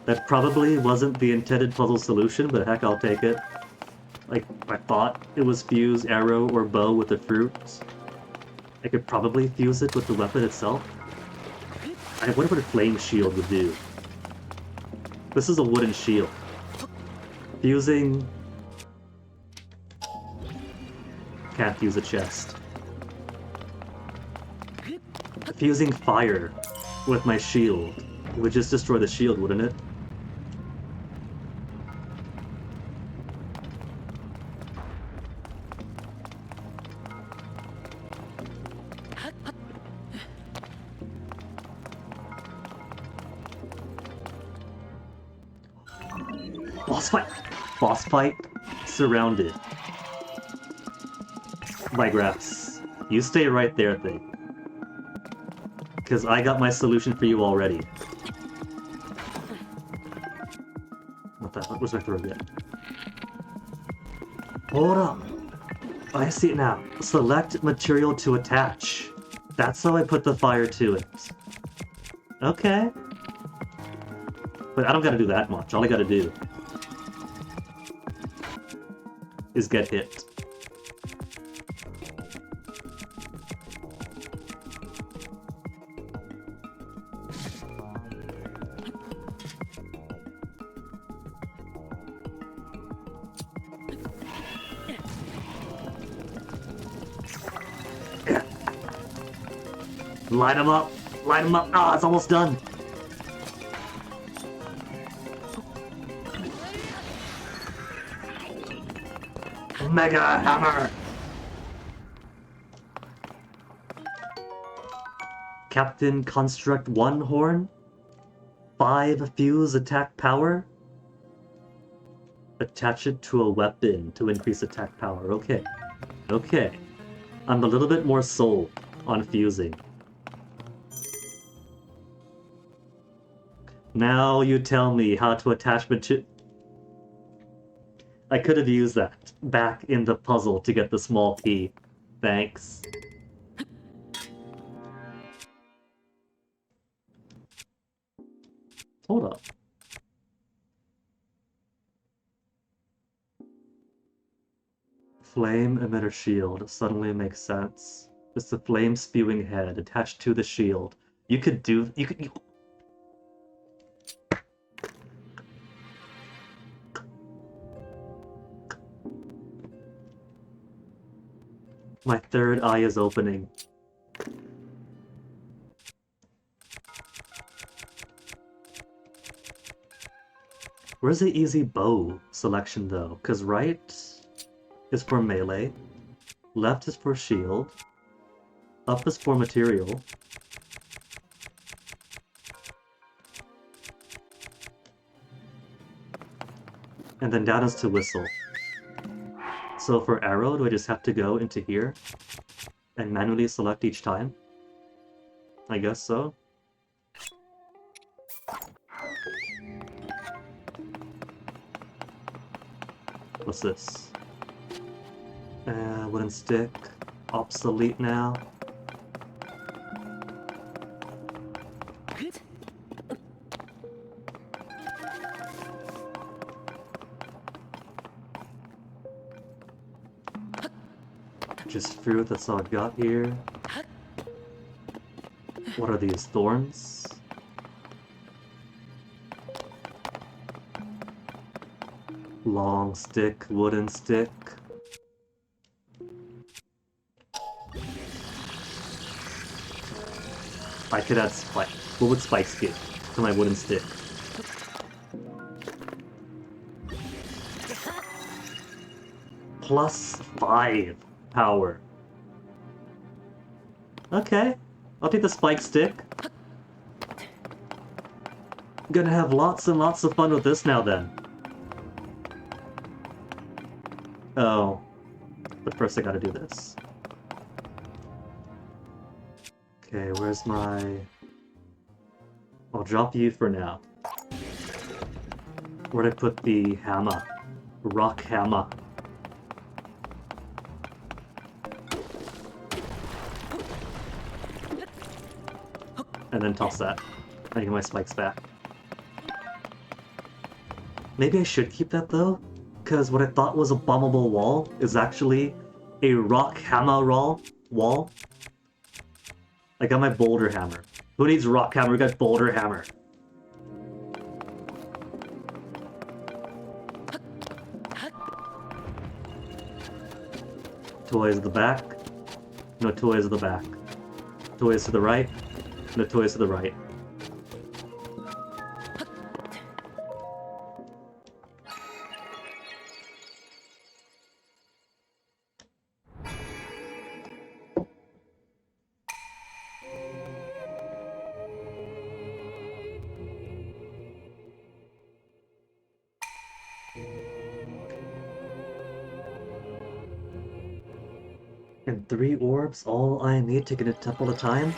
That probably wasn't the intended puzzle solution, but heck, I'll take it. Like, I thought it was fuse arrow or bow with the fruit. I could probably fuse it with the weapon itself. I wonder what a flame shield would do. This is a wooden shield. Fusing... can't fuse a chest. Fusing fire with my shield. It would just destroy the shield, wouldn't it? Boss fight! Boss fight surrounded. My graphs. You stay right there, thing. Because I got my solution for you already. What the fuck was my throat yet? Hold up. I see it now. Select material to attach. That's how I put the fire to it. Okay. But I don't gotta do that much. All I gotta do is get hit. Light him up! Light him up! Ah, it's almost done! Mega Hammer! Captain Construct 1 Horn? 5 Fuse Attack Power? Attach it to a weapon to increase attack power. Okay. Okay. I'm a little bit more sold on fusing. Now you tell me how to attach material. I could have used that back in the puzzle to get the small key. Thanks. Hold up. Flame emitter shield suddenly makes sense. It's the flame spewing head attached to the shield. You could do. My third eye is opening. Where's the easy bow selection though? Because right is for melee, left is for shield, up is for material. And then down is to whistle. So for arrow, do I just have to go into here and manually select each time? I guess so. What's this? Wooden stick. Obsolete now. Just fruit, that's all I've got here. What are these, thorns? Long stick, wooden stick. I could add spike. What would spikes give to my wooden stick? +5 power. Okay, I'll take the spike stick. Gonna have lots and lots of fun with this now then. Oh, but first I gotta do this. Okay, where's my... I'll drop you for now. Where'd I put the hammer? Rock hammer. And then toss that. I get my spikes back. Maybe I should keep that though, because what I thought was a bombable wall is actually a rock hammer wall. I got my boulder hammer. Who needs rock hammer? We got boulder hammer. Toys at the back. No toys at the back. Toys to the right. No toys to the right. And 3 orbs, all I need to get a temple at a time?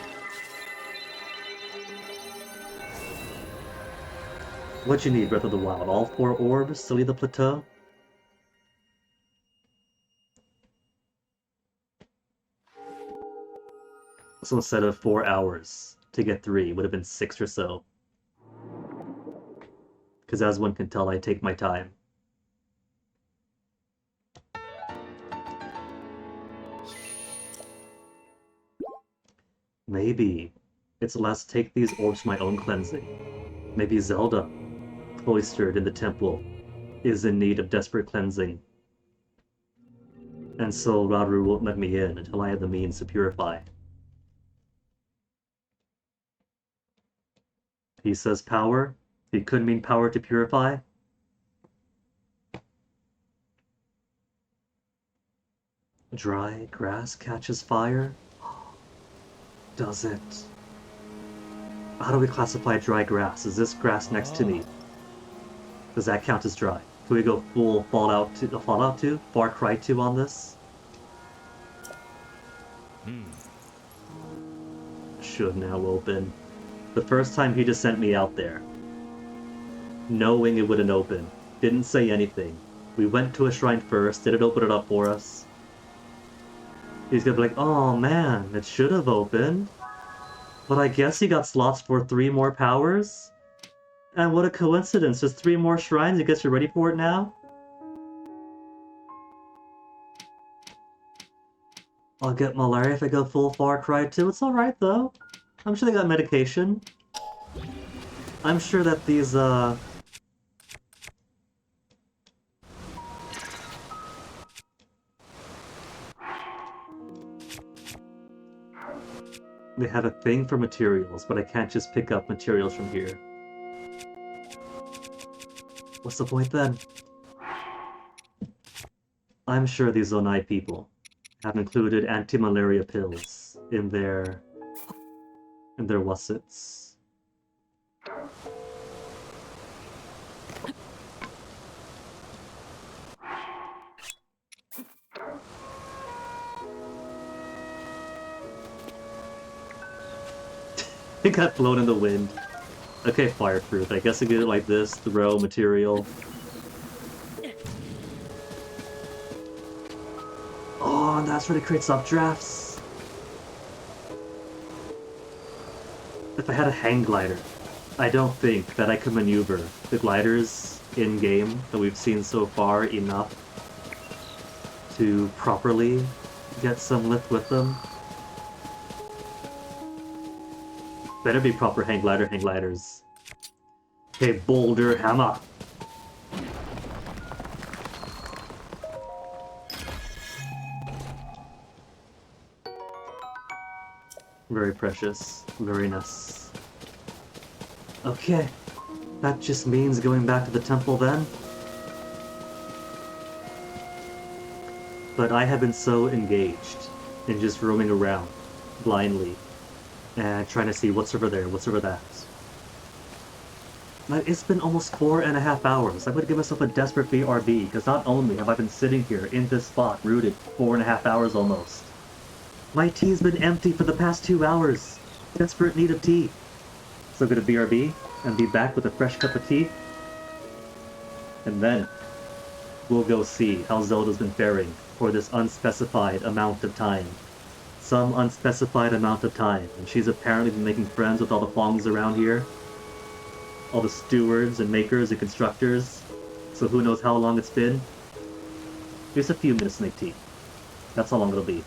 What you need, Breath of the Wild? All 4 orbs to leave the plateau? So instead of 4 hours to get 3, would have been 6 or so. Because as one can tell, I take my time. Maybe it's less take these orbs for my own cleansing. Maybe Zelda, cloistered in the temple, is in need of desperate cleansing. And so Rauru won't let me in until I have the means to purify. He says power. He could mean power to purify. Dry grass catches fire? Does it? How do we classify dry grass? Is this grass next to me? Does that count as dry? Can we go full Fallout 2? Far Cry 2 on this? Should now open. The first time he just sent me out there, knowing it wouldn't open. Didn't say anything. We went to a shrine first, didn't open it up for us. He's gonna be like, oh man, it should have opened. But I guess he got slots for 3 more powers? And what a coincidence, just 3 more shrines, I guess you're ready for it now? I'll get malaria if I go full Far Cry 2, it's alright though. I'm sure they got medication. I'm sure that these, they have a thing for materials, but I can't just pick up materials from here. What's the point then? I'm sure these Zonai people have included anti-malaria pills in their wassets. It got blown in the wind. Okay, fireproof. I guess I get it like this, throw material. Oh, and that's where it creates updrafts. If I had a hang glider, I don't think that I could maneuver the gliders in-game that we've seen so far enough to properly get some lift with them. Better be proper hang gliders. Okay, boulder hammer. Very precious. Very nice. Okay. That just means going back to the temple then. But I have been so engaged in just roaming around blindly and trying to see what's over there, what's over that. Like, it's been almost 4.5 hours. I'm gonna give myself a desperate BRB, because not only have I been sitting here in this spot, rooted 4.5 hours almost, my tea's been empty for the past 2 hours. Desperate need of tea. So go to BRB and be back with a fresh cup of tea. And then we'll go see how Zelda's been faring for this unspecified amount of time. Some unspecified amount of time, and she's apparently been making friends with all the Fongs around here. All the stewards and makers and constructors. So who knows how long it's been. Just a few minutes to make tea. That's how long it'll be.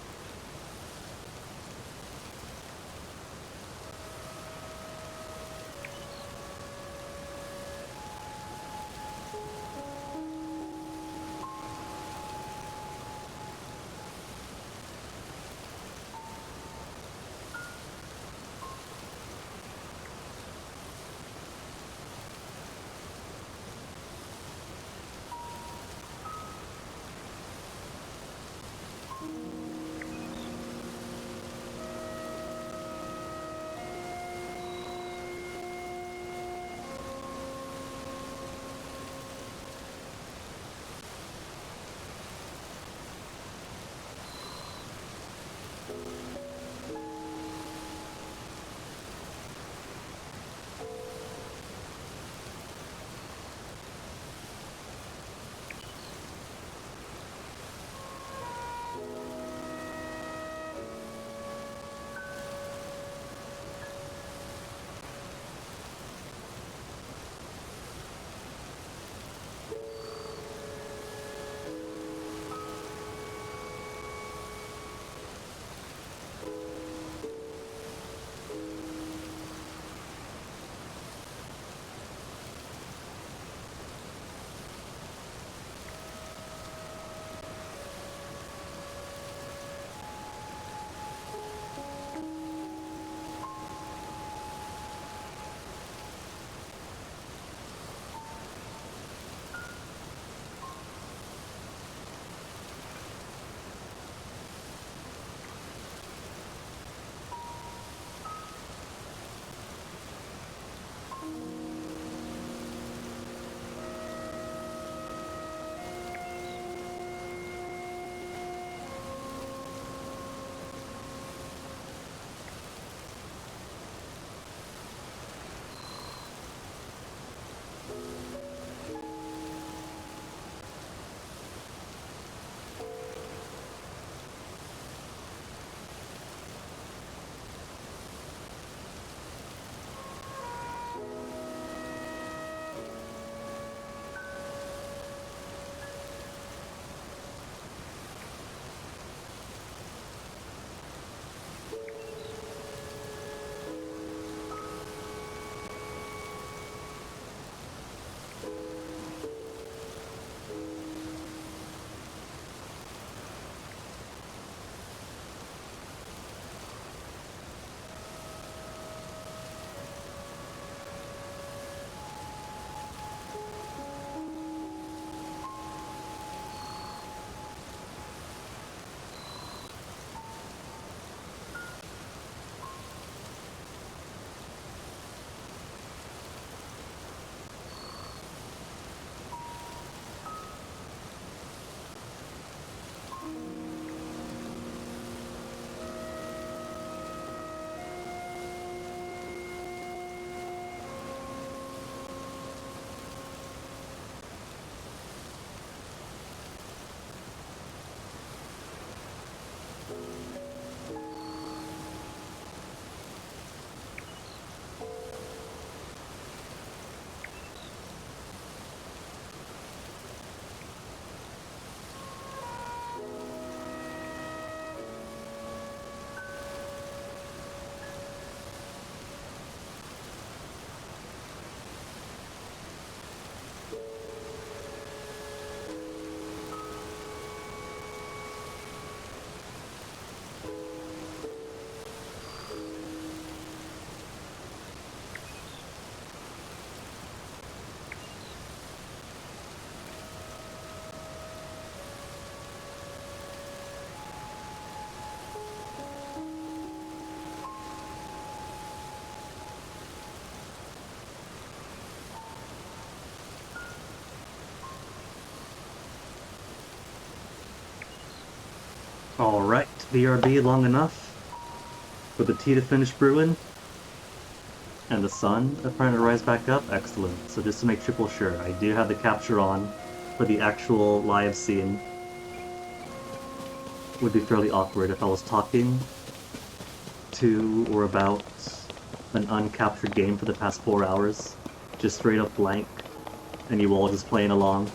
Alright, BRB long enough for the tea to finish brewing. And the sun trying to rise back up? Excellent. So just to make triple sure, I do have the capture on for the actual live scene. Would be fairly awkward if I was talking to or about an uncaptured game for the past 4 hours. Just straight up blank. And you all just playing along.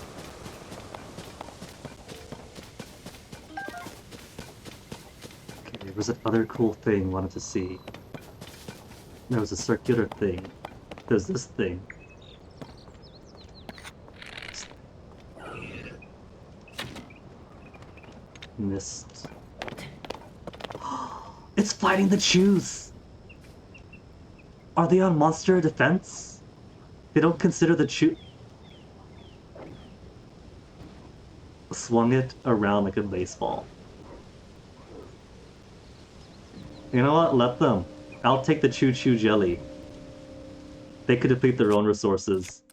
Okay, there was that other cool thing I wanted to see. There was a circular thing. There's this thing. Mist. It's fighting the Chews! Are they on monster defense? They don't consider the Chew... Swung it around like a baseball. You know what? Let them. I'll take the Choo Choo Jelly. They could deplete their own resources.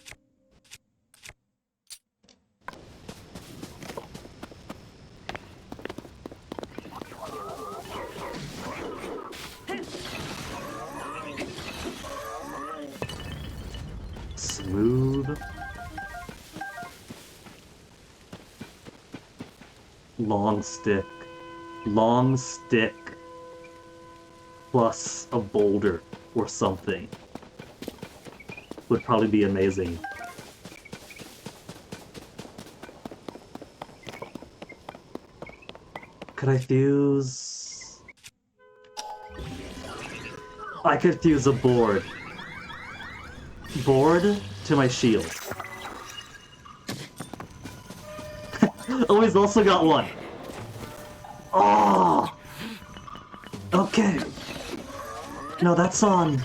Smooth. Long stick. Long stick. Plus a boulder or something. Would probably be amazing. Could I fuse... I could fuse a board. Board to my shield. Oh, he's also got one. Oh! Okay. No, that's on...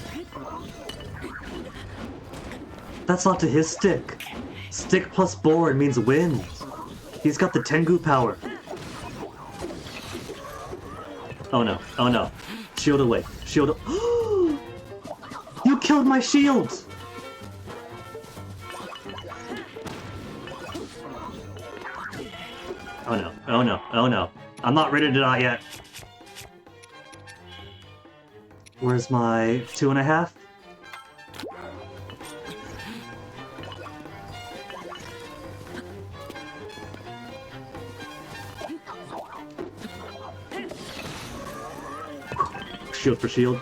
That's onto his stick. Stick plus board means wind. He's got the Tengu power. Oh no, oh no. Shield away, shield You killed my shield! Oh no, oh no, oh no. I'm not ready to die yet. Where's my 2.5? Shield for shield.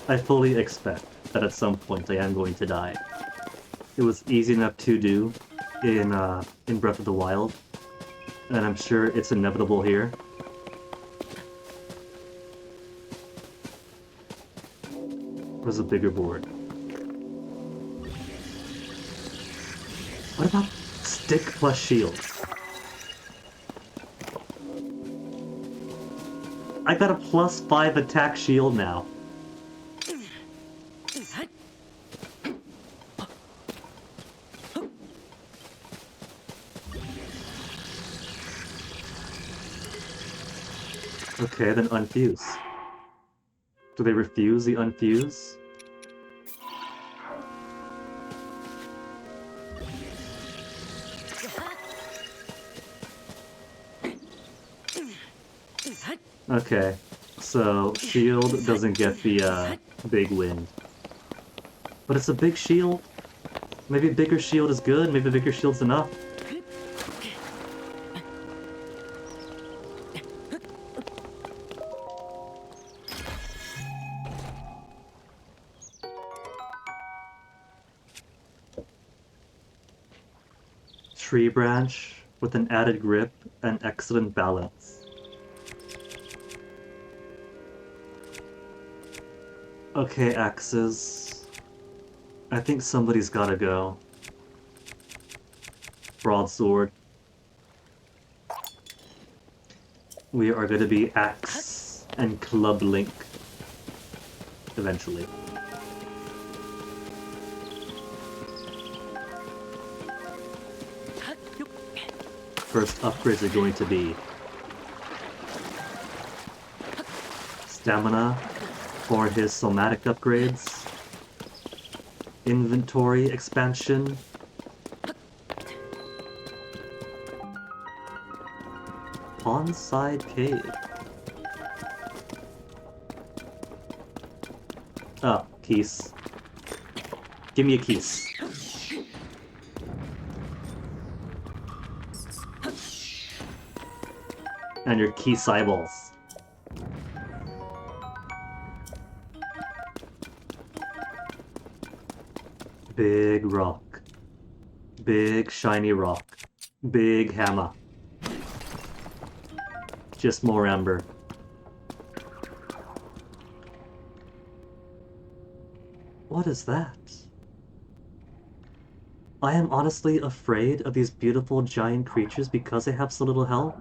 I fully expect that at some point I am going to die. It was easy enough to do in Breath of the Wild, and I'm sure it's inevitable here. Where's a bigger board? What about stick plus shield? I got a +5 attack shield now. Okay, then unfuse. Do they refuse the unfuse? Okay, so shield doesn't get the big wind. But it's a big shield. Maybe a bigger shield is good, maybe a bigger shield's enough. Tree branch with an added grip and excellent balance. Okay, axes. I think somebody's gotta go. Broadsword. We are gonna be Axe and Club Link. Eventually. First upgrades are going to be stamina for his somatic upgrades, inventory expansion. Ponside Cave. Oh, keys. Give me a keys. And your key eyeballs. Big rock. Big shiny rock. Big hammer. Just more amber. What is that? I am honestly afraid of these beautiful giant creatures because they have so little health.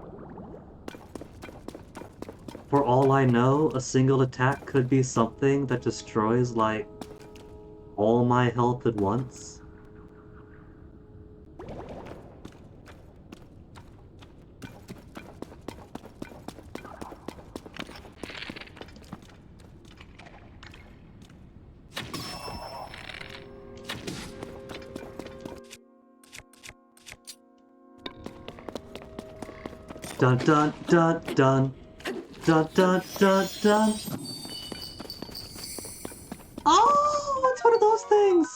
For all I know, a single attack could be something that destroys, like, all my health at once. Dun dun dun dun. Dun dun dun dun. Oh, it's one of those things!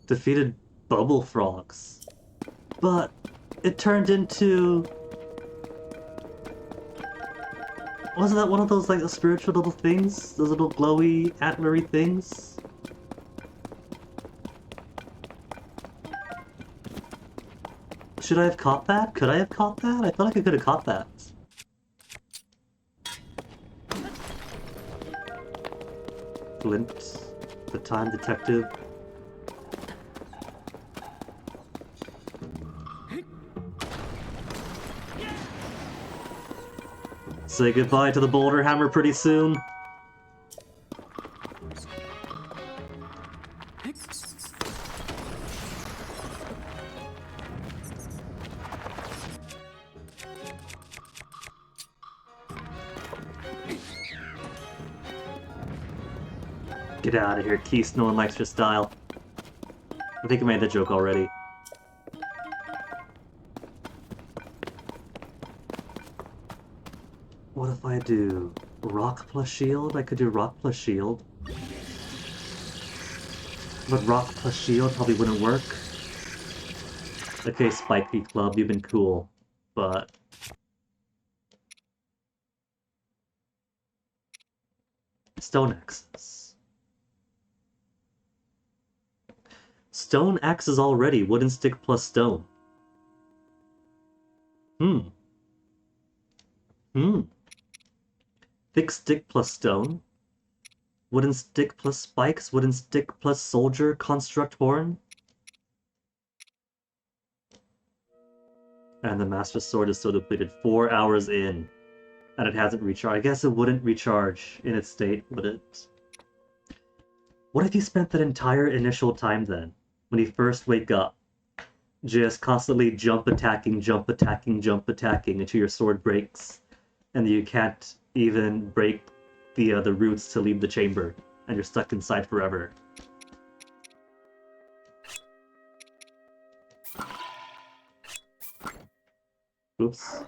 Defeated bubble frogs. But it turned into... Wasn't that one of those, like, spiritual little things? Those little glowy, antlery things? Should I have caught that? Could I have caught that? I feel like I could have caught that. Flint, the time detective. Say goodbye to the boulder hammer pretty soon. Get out of here, Keith. No one likes your style. I think I made that joke already. What if I do rock plus shield? I could do rock plus shield. But rock plus shield probably wouldn't work. Okay, Spiky Club, you've been cool. But... Stone axes. Stone axes already, wooden stick plus stone. Thick stick plus stone. Wooden stick plus spikes, wooden stick plus soldier, construct horn. And the Master Sword is so depleted 4 hours in. And it hasn't recharged. I guess it wouldn't recharge in its state, would it? What if you spent that entire initial time then? When you first wake up, just constantly jump attacking until your sword breaks, and you can't even break the roots to leave the chamber, and you're stuck inside forever. Oops.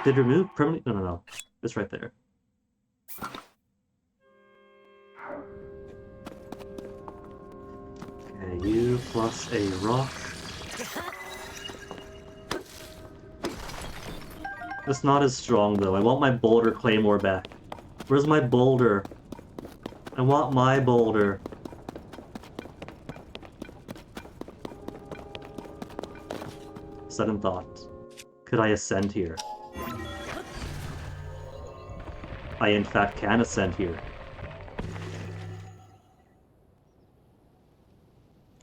Did remove permanently? No. It's right there. Okay, you plus a rock. It's not as strong though. I want my boulder claymore back. Where's my boulder? I want my boulder. Sudden thought. Could I ascend here? I in fact can ascend here.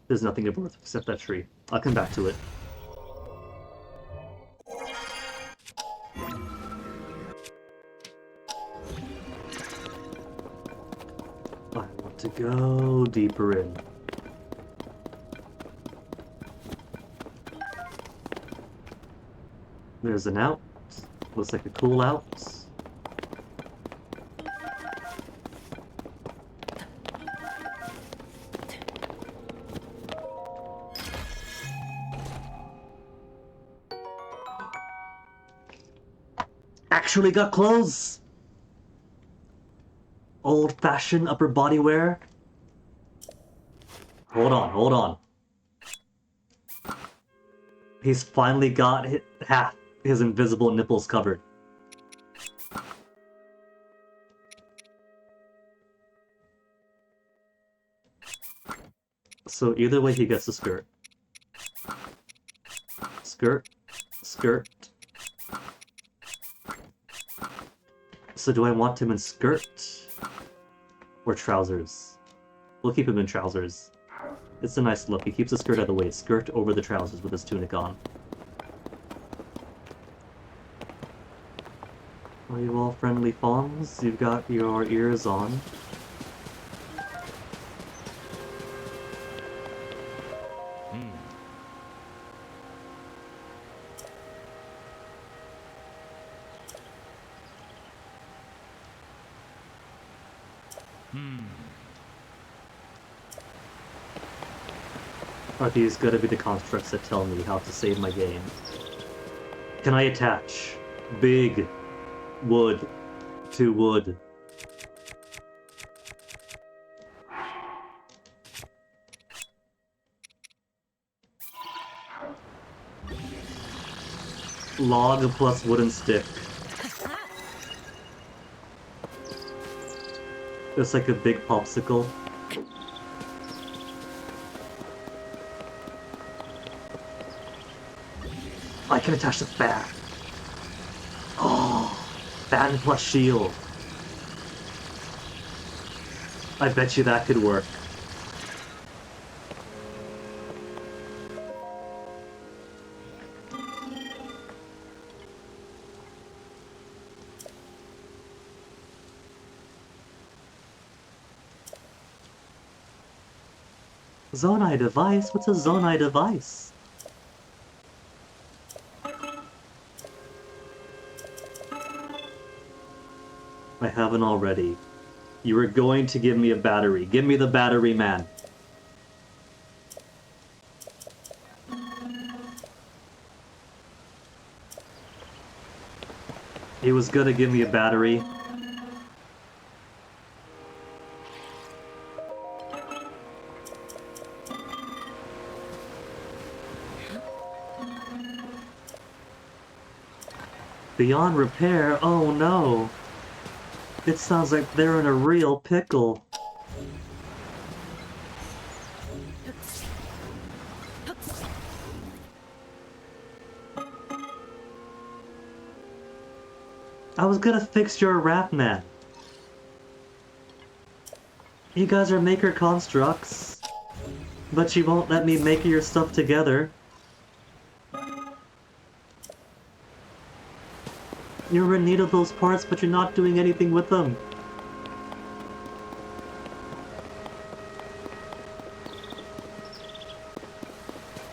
There's nothing of worth except that tree. I'll come back to it. I want to go deeper in. There's an out. Looks like a cool out. actually got clothes! Old-fashioned upper body wear. Hold on, hold on. He's finally got half his invisible nipples covered. So either way he gets a skirt. Skirt. Skirt. So do I want him in skirt? Or trousers? We'll keep him in trousers. It's a nice look. He keeps the skirt out of the way. Skirt over the trousers with his tunic on. Are you all friendly fawns? You've got your ears on. Are these gonna be the constructs that tell me how to save my game? Can I attach big wood to wood? Log plus wooden stick. It's like a big popsicle. I can attach the fan. Oh, fan plus shield. I bet you that could work. Zonai device? What's a Zonai device? I haven't already. You were going to give me a battery. Give me the battery, man. He was gonna give me a battery. Beyond repair? Oh no. It sounds like they're in a real pickle. I was gonna fix your rap, man. You guys are maker constructs, but you won't let me make your stuff together. You're in need of those parts, but you're not doing anything with them.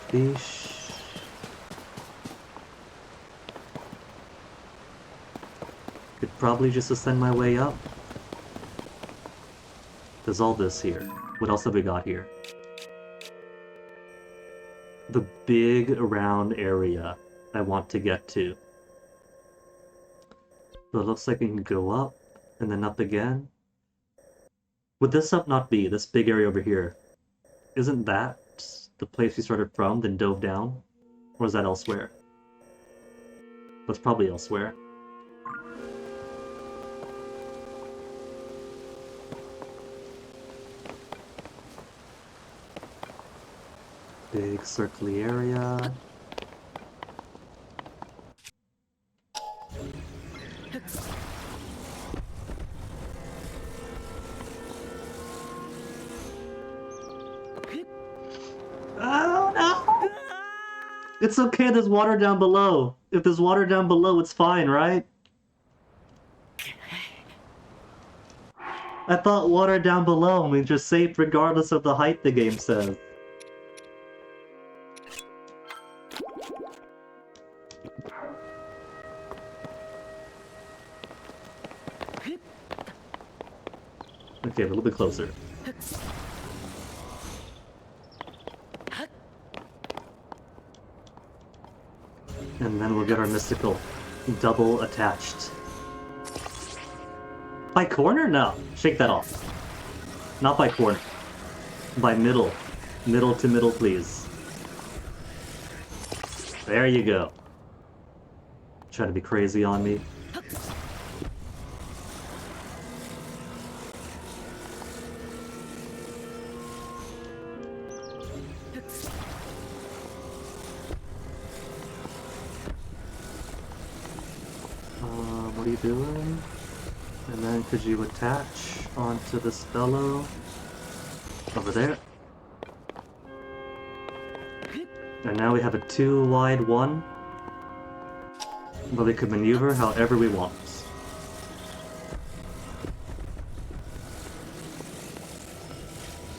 Eesh. Could probably just ascend my way up. There's all this here. What else have we got here? The big round area I want to get to. So it looks like we can go up, and then up again. Would this up not be, this big area over here? Isn't that the place we started from, then dove down? Or is that elsewhere? That's probably elsewhere. Big circly area. Oh no! It's okay, there's water down below. If there's water down below, it's fine, right? I thought water down below means you're safe regardless of the height the game says. Okay, a little bit closer. And then we'll get our mystical double attached By corner? No. Shake that off. Not by corner. By middle. Middle to middle, please. There you go. Try to be crazy on me. What are you doing? And then could you attach onto this fellow over there? And now we have a 2 wide 1, but we could maneuver however we want.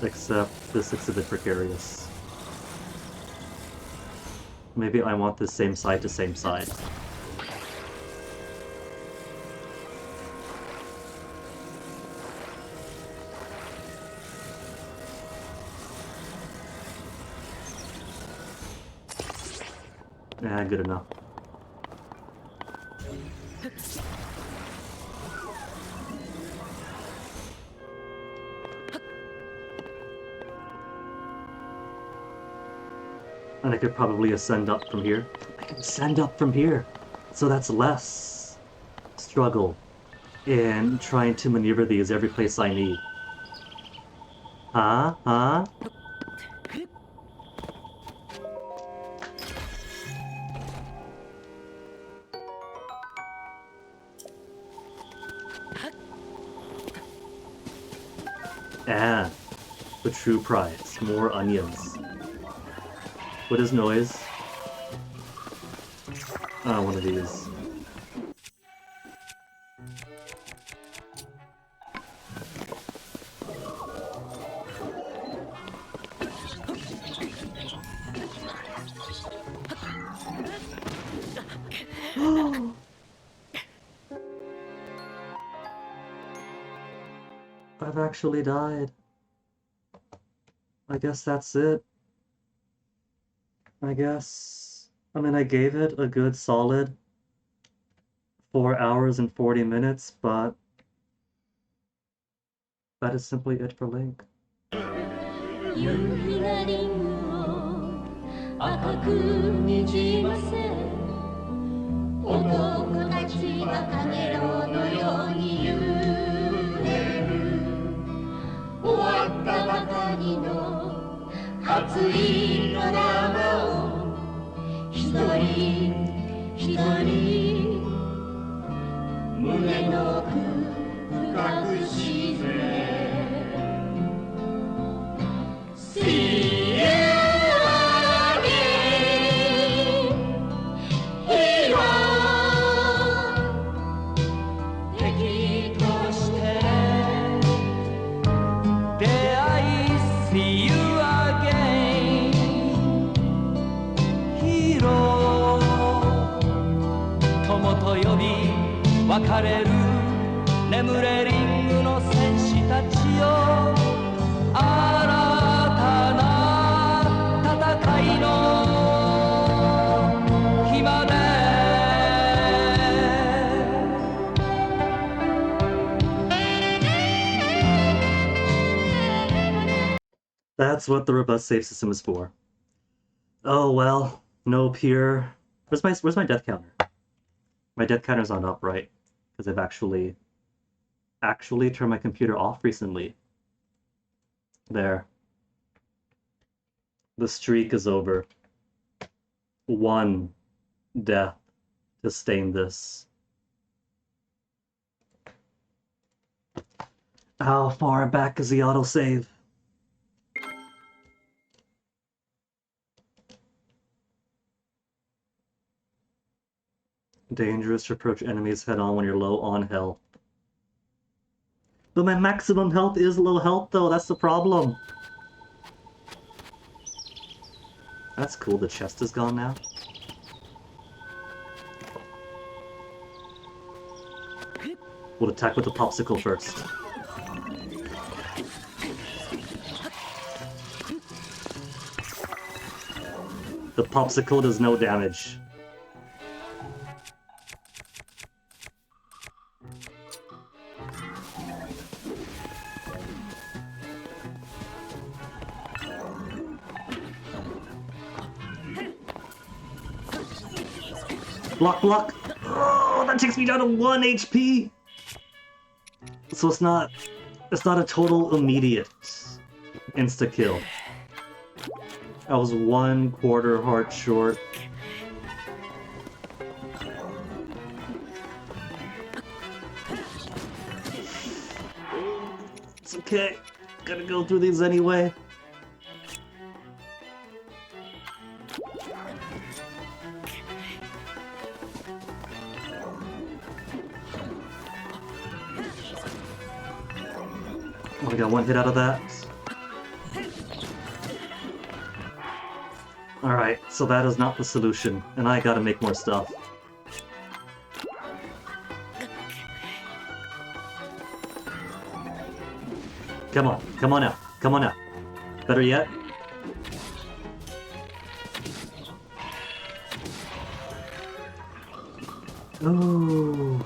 Except this looks a bit precarious. Maybe I want this same side to same side. Yeah, good enough. And I could probably ascend up from here. I can ascend up from here! So that's less struggle in trying to maneuver these every place I need. Huh? Huh? And the true prize, more onions. What is noise? Ah, one of these. I've actually died. I guess that's it. I guess. I mean, I gave it a good solid 4 hours and 40 minutes, but that is simply it for Link. 夕日がリングを赤くにじませ男たちはかげろうのように揺れる終わったばかりの熱いドラマを一人一人胸の奥深く沈めSee you again, hero. 敵として出会い See you again, hero. 友と呼び別れる眠れリングの戦士たちよThat's what the robust save system is for. Oh well, no pure. Where's my death counter? My death counter's not up, right? Because I've actually turned my computer off recently. There. The streak is over. 1 death to stain this. How far back is the autosave? Dangerous to approach enemies head-on when you're low on health. But my maximum health is low health though, that's the problem. That's cool, the chest is gone now. We'll attack with the popsicle first. The popsicle does no damage. Block, block! Oh, that takes me down to 1 HP! So it's not a total immediate insta-kill. I was 1/4 heart short. It's okay. Gotta go through these anyway. Oh, I got 1 hit out of that. Alright, so that is not the solution, and I gotta make more stuff. Come on, come on out, come on out. Better yet? Ooh.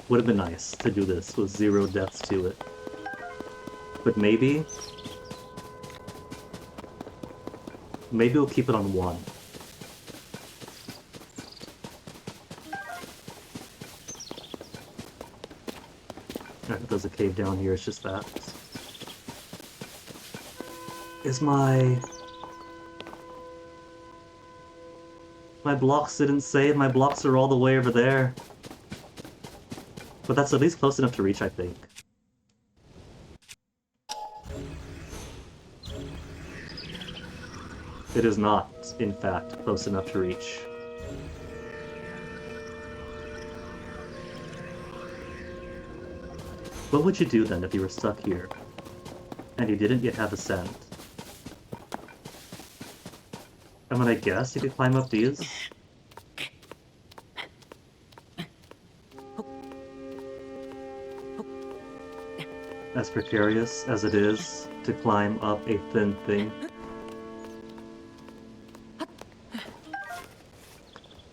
Would have been nice to do this with 0 deaths to it. But maybe we'll keep it on 1. Alright, there's a cave down here, it's just that. Is my blocks didn't save, my blocks are all the way over there. But that's at least close enough to reach, I think. It is not, in fact, close enough to reach. What would you do then if you were stuck here, and you didn't yet have ascent? I'm gonna guess you could climb up these? As precarious as it is to climb up a thin thing.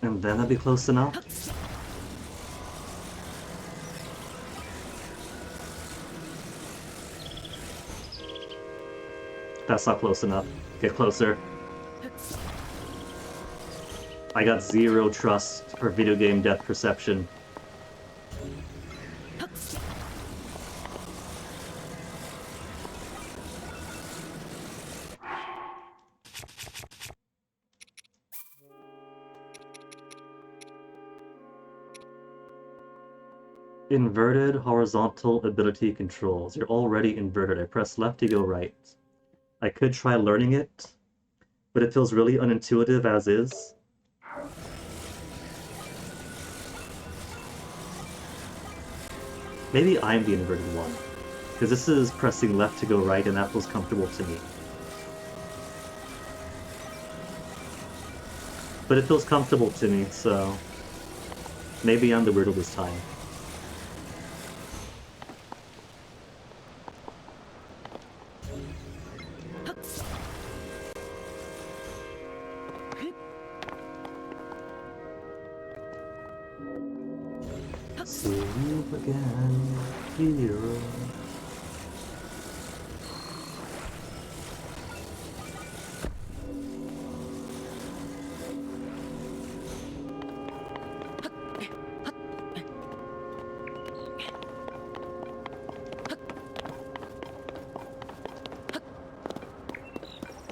And then I'd be close enough. That's not close enough. Get closer. I got 0 trust for video game depth perception. Inverted horizontal ability controls. You're already inverted. I press left to go right. I could try learning it, but it feels really unintuitive as is. Maybe I'm the inverted one, because this is pressing left to go right and that feels comfortable to me. But it feels comfortable to me, so maybe I'm the weirdo this time. See you again, hero.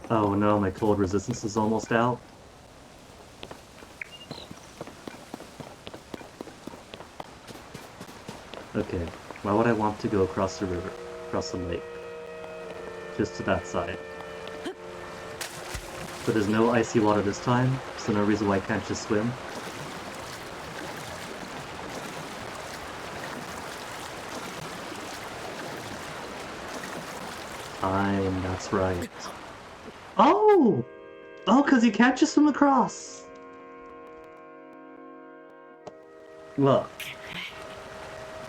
Oh no, my cold resistance is almost out. Okay, why would I want to go across the river, across the lake? Just to that side. But there's no icy water this time, so no reason why I can't just swim. Fine, that's right. Oh! Oh, because you can't just swim across! Look.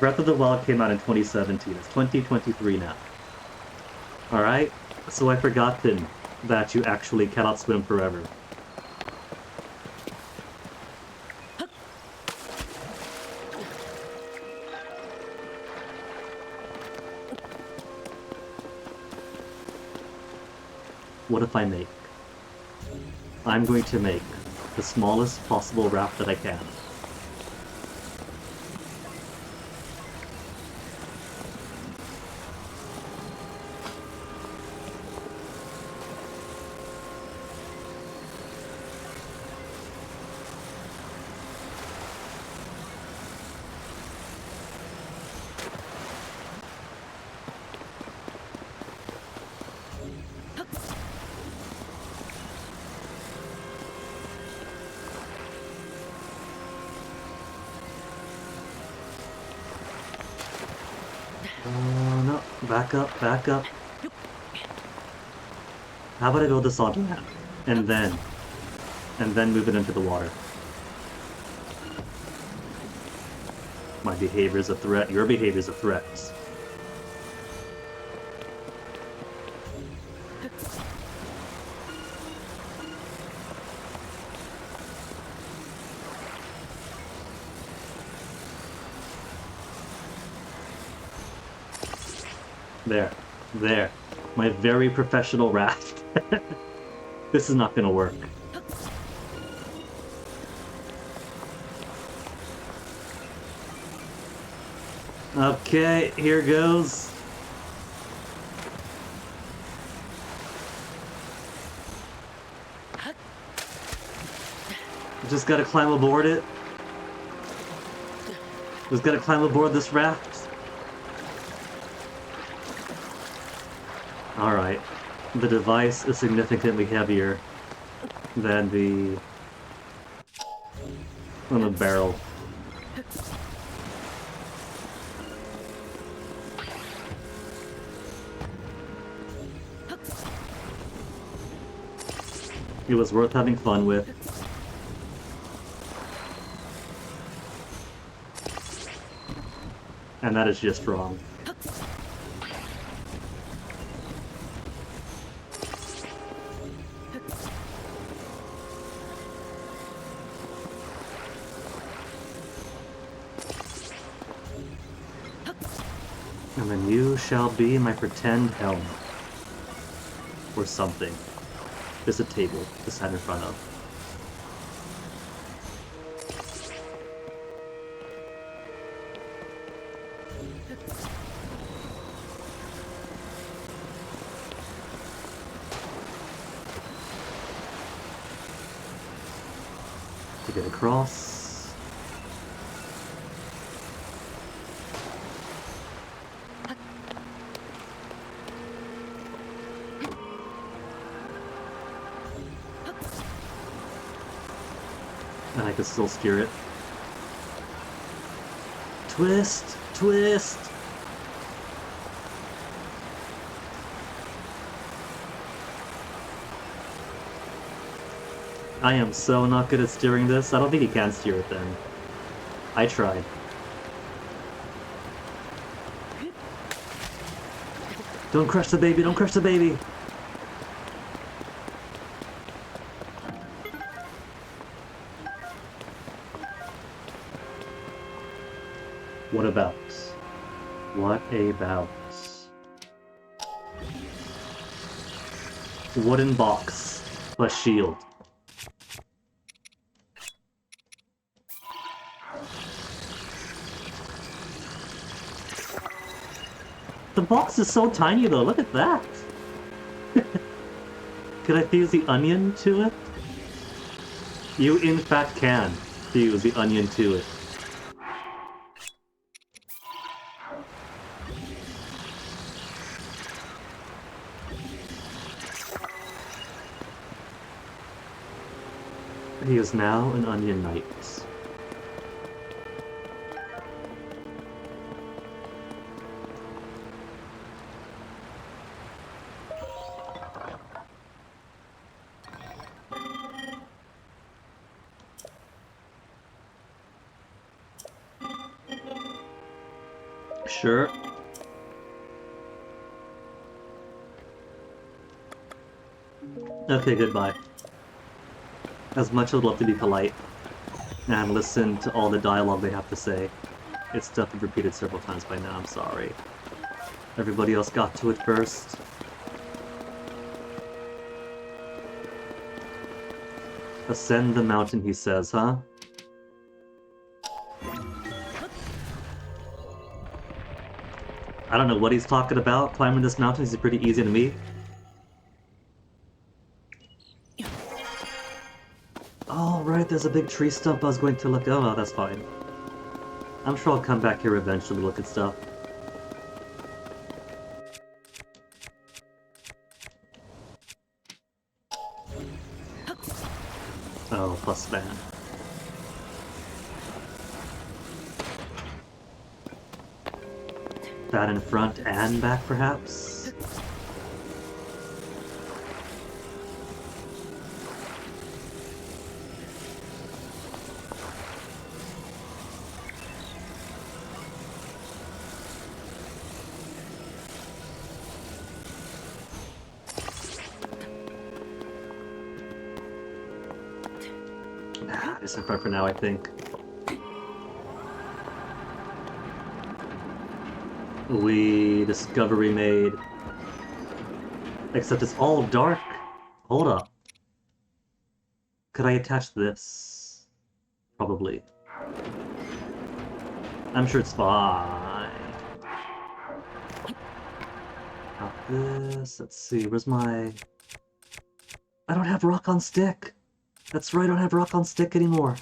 Breath of the Wild came out in 2017. It's 2023 now. Alright? So I forgotten that you actually cannot swim forever. What if I make? I'm going to make the smallest possible raft that I can. Oh no, back up, back up. How about I build this on land, and then move it into the water? My behavior is a threat, your behavior is a threat. There. My very professional raft. This is not gonna work. Okay, here goes. Just gotta climb aboard it. Just gotta climb aboard this raft. Alright. The device is significantly heavier than the barrel. It was worth having fun with. And that is just wrong. And then you shall be my pretend helm. Or something. There's a table to stand in front of. To get across. And I can still steer it. Twist! Twist! I am so not good at steering this. I don't think he can steer it then. I tried. Don't crush the baby! Don't crush the baby! What about? What about? Wooden box plus shield. The box is so tiny though, look at that! Could I fuse the onion to it? You in fact can fuse the onion to it. He is now an onion knight. Sure. Okay, goodbye. As much as I'd love to be polite and listen to all the dialogue they have to say, it's stuff I've repeated several times by now, I'm sorry. Everybody else got to it first. Ascend the mountain, he says, huh? I don't know what he's talking about. Climbing this mountain is pretty easy to me. Oh, right, there's a big tree stump I was going to look. Oh, that's fine. I'm sure I'll come back here eventually to look at stuff. Oh, plus span. That in front and back, perhaps? Nah, just in front for now, I think. We discovery made. Except it's all dark. Hold up. Could I attach this? Probably. I'm sure it's fine. Got this. Let's see. Where's my... I don't have rock on stick. That's right, I don't have rock on stick anymore.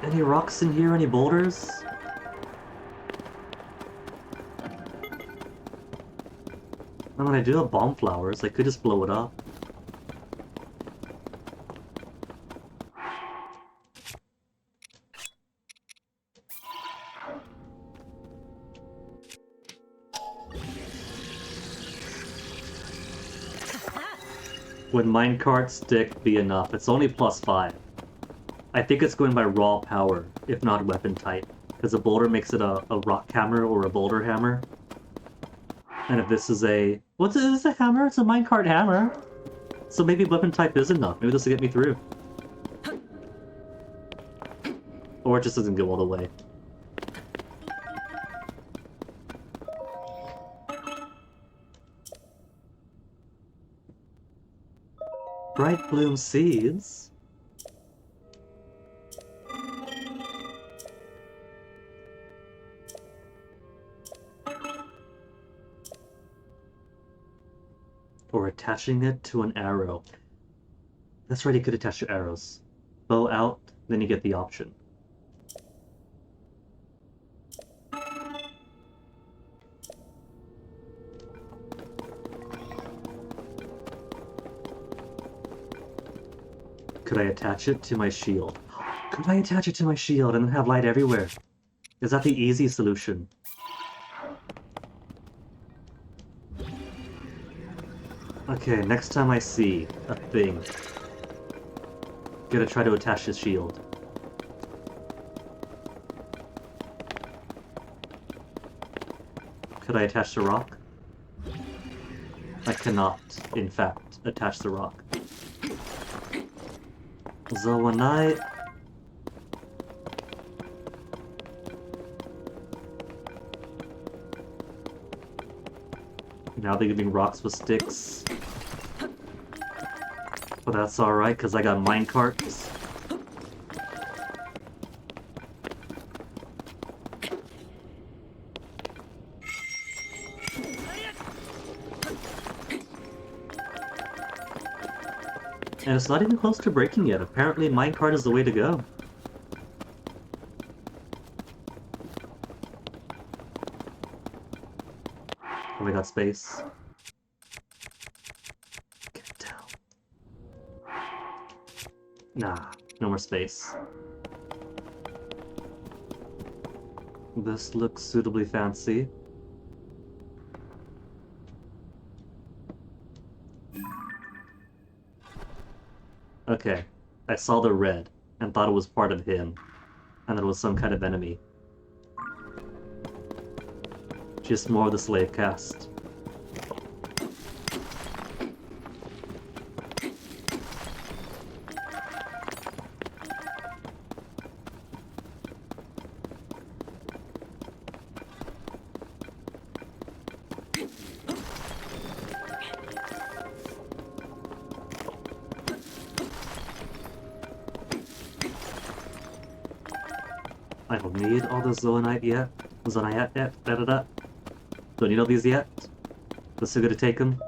Any rocks in here? Any boulders? I mean, I do have bomb flowers. I could just blow it up. Would minecart stick be enough? It's only +5. I think it's going by raw power, if not weapon type. Because a boulder makes it a rock hammer or a boulder hammer. And if this is a... What's it? Is this a hammer? It's a minecart hammer. So maybe weapon type is enough. Maybe this will get me through. Or it just doesn't go all the way. Bright bloom seeds? Or attaching it to an arrow. That's right, you could attach to arrows. Bow out, then you get the option. Could I attach it to my shield? Could I attach it to my shield and then have light everywhere? Is that the easy solution? Okay, next time I see a thing, gonna try to attach his shield. Could I attach the rock? I cannot, in fact, attach the rock. Zoanite. Now they're giving rocks with sticks. But that's alright, because I got minecarts. And it's not even close to breaking yet. Apparently minecart is the way to go. Oh, we got space. Get down. Nah, no more space. This looks suitably fancy. Okay, I saw the red and thought it was part of him, and that it was some kind of enemy. Just more of the slave caste. I don't need all the Zoanite yet. Zonite yet. Da-da-da. Don't need all these yet. But still gonna take them.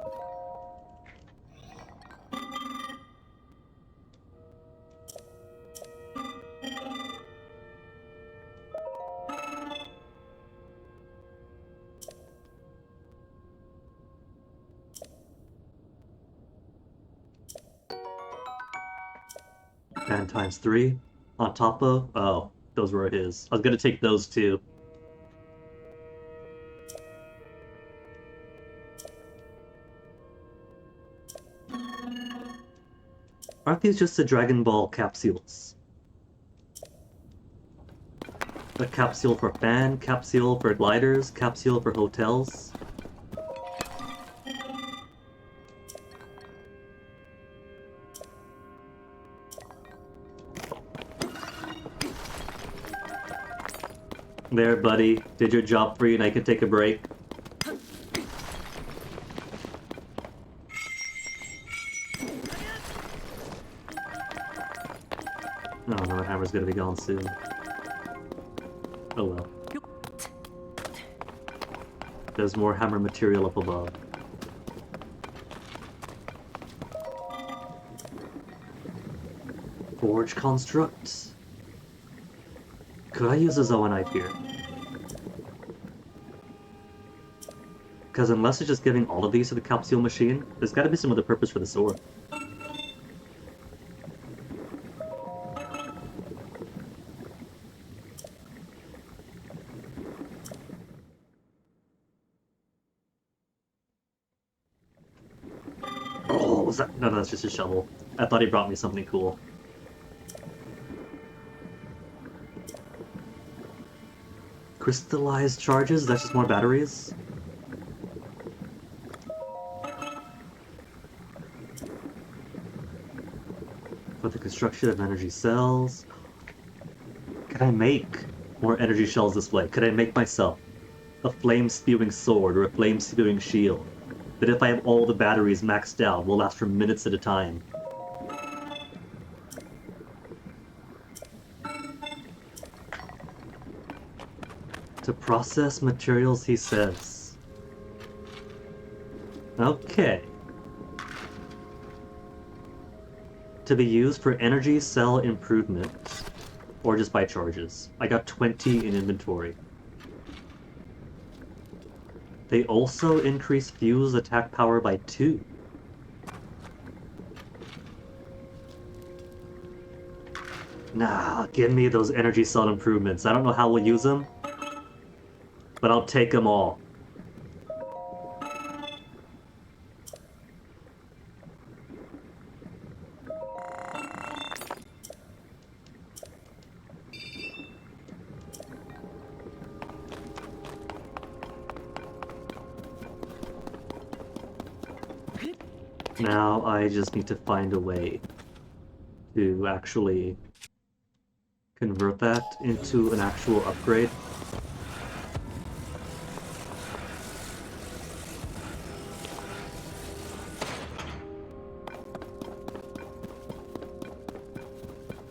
And times 3 on top of... Oh, those were his. I was gonna take those too. Aren't these just the Dragon Ball capsules? A capsule for fan, capsule for gliders, capsule for hotels. There, buddy. Did your job for you and I can take a break. Oh no, my hammer's gonna be gone soon. Oh well. There's more hammer material up above. Forge construct. Could I use a Zoanite here? Because unless it's just giving all of these to the capsule machine, there's gotta be some other purpose for the sword. Oh, was that? No, that's just a shovel. I thought he brought me something cool. Crystallized charges? That's just more batteries? For the construction of energy cells. Can I make more energy shells this way? Could I make myself a flame-spewing sword or a flame-spewing shield that if I have all the batteries maxed out will last for minutes at a time? To process materials, he says. Okay. To be used for energy cell improvement, or just buy charges. I got 20 in inventory. They also increase fuse attack power by 2. Nah, give me those energy cell improvements. I don't know how we'll use them, but I'll take them all. Now I just need to find a way to actually convert that into an actual upgrade.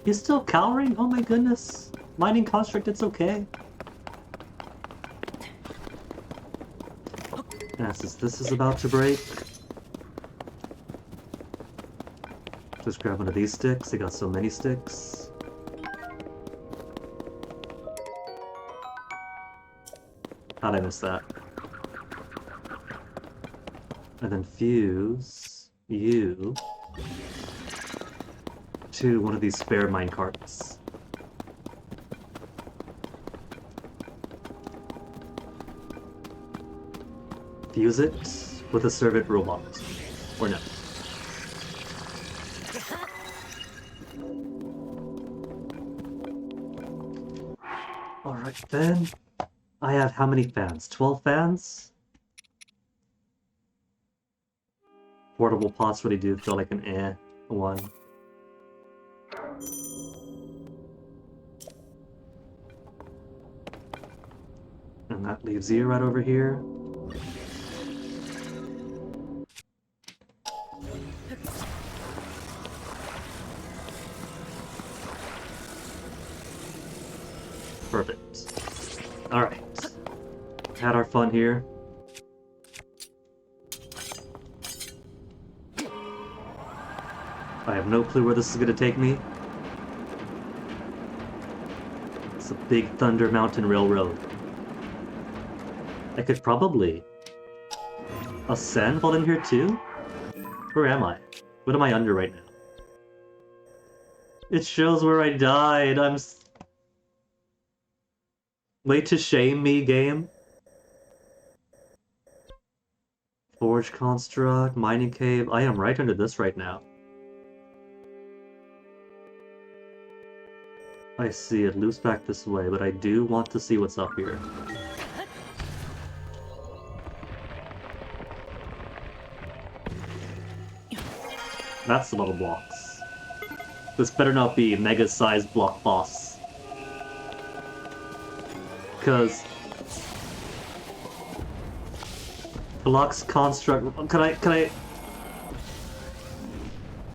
He's still cowering? Oh my goodness. Mining construct, it's okay. Yes, this is about to break. Just grab one of these sticks. I got so many sticks. How'd I miss that? And then fuse you to one of these spare minecarts. Fuse it with a servant robot. Or no. Alright then. I have how many fans? 12 fans? Portable pots really do feel like an one. And that leaves you right over here. Perfect. Alright. Had our fun here. I have no clue where this is gonna take me. It's a big Thunder Mountain Railroad. I could probably ascend while in here too? Where am I? What am I under right now? It shows where I died. Way to shame me, game. Forge construct, mining cave. I am right under this right now. I see it loops back this way, but I do want to see what's up here. That's a lot of blocks. This better not be mega-sized block boss. Because blocks construct. Can I?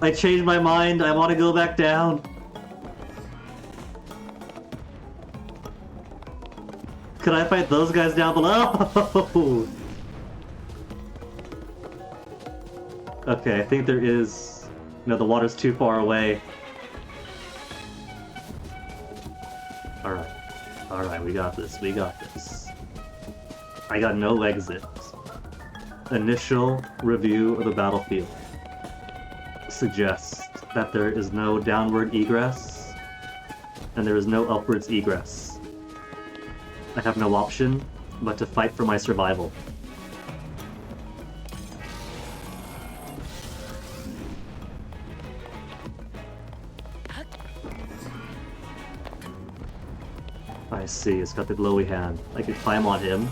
I changed my mind. I want to go back down. Can I fight those guys down below? Okay, I think there is. No, the water's too far away. Alright. Alright, we got this. We got this. I got no exit. Initial review of the battlefield suggests that there is no downward egress and there is no upwards egress. I have no option but to fight for my survival. I see, it's got the glowy hand. I could climb on him,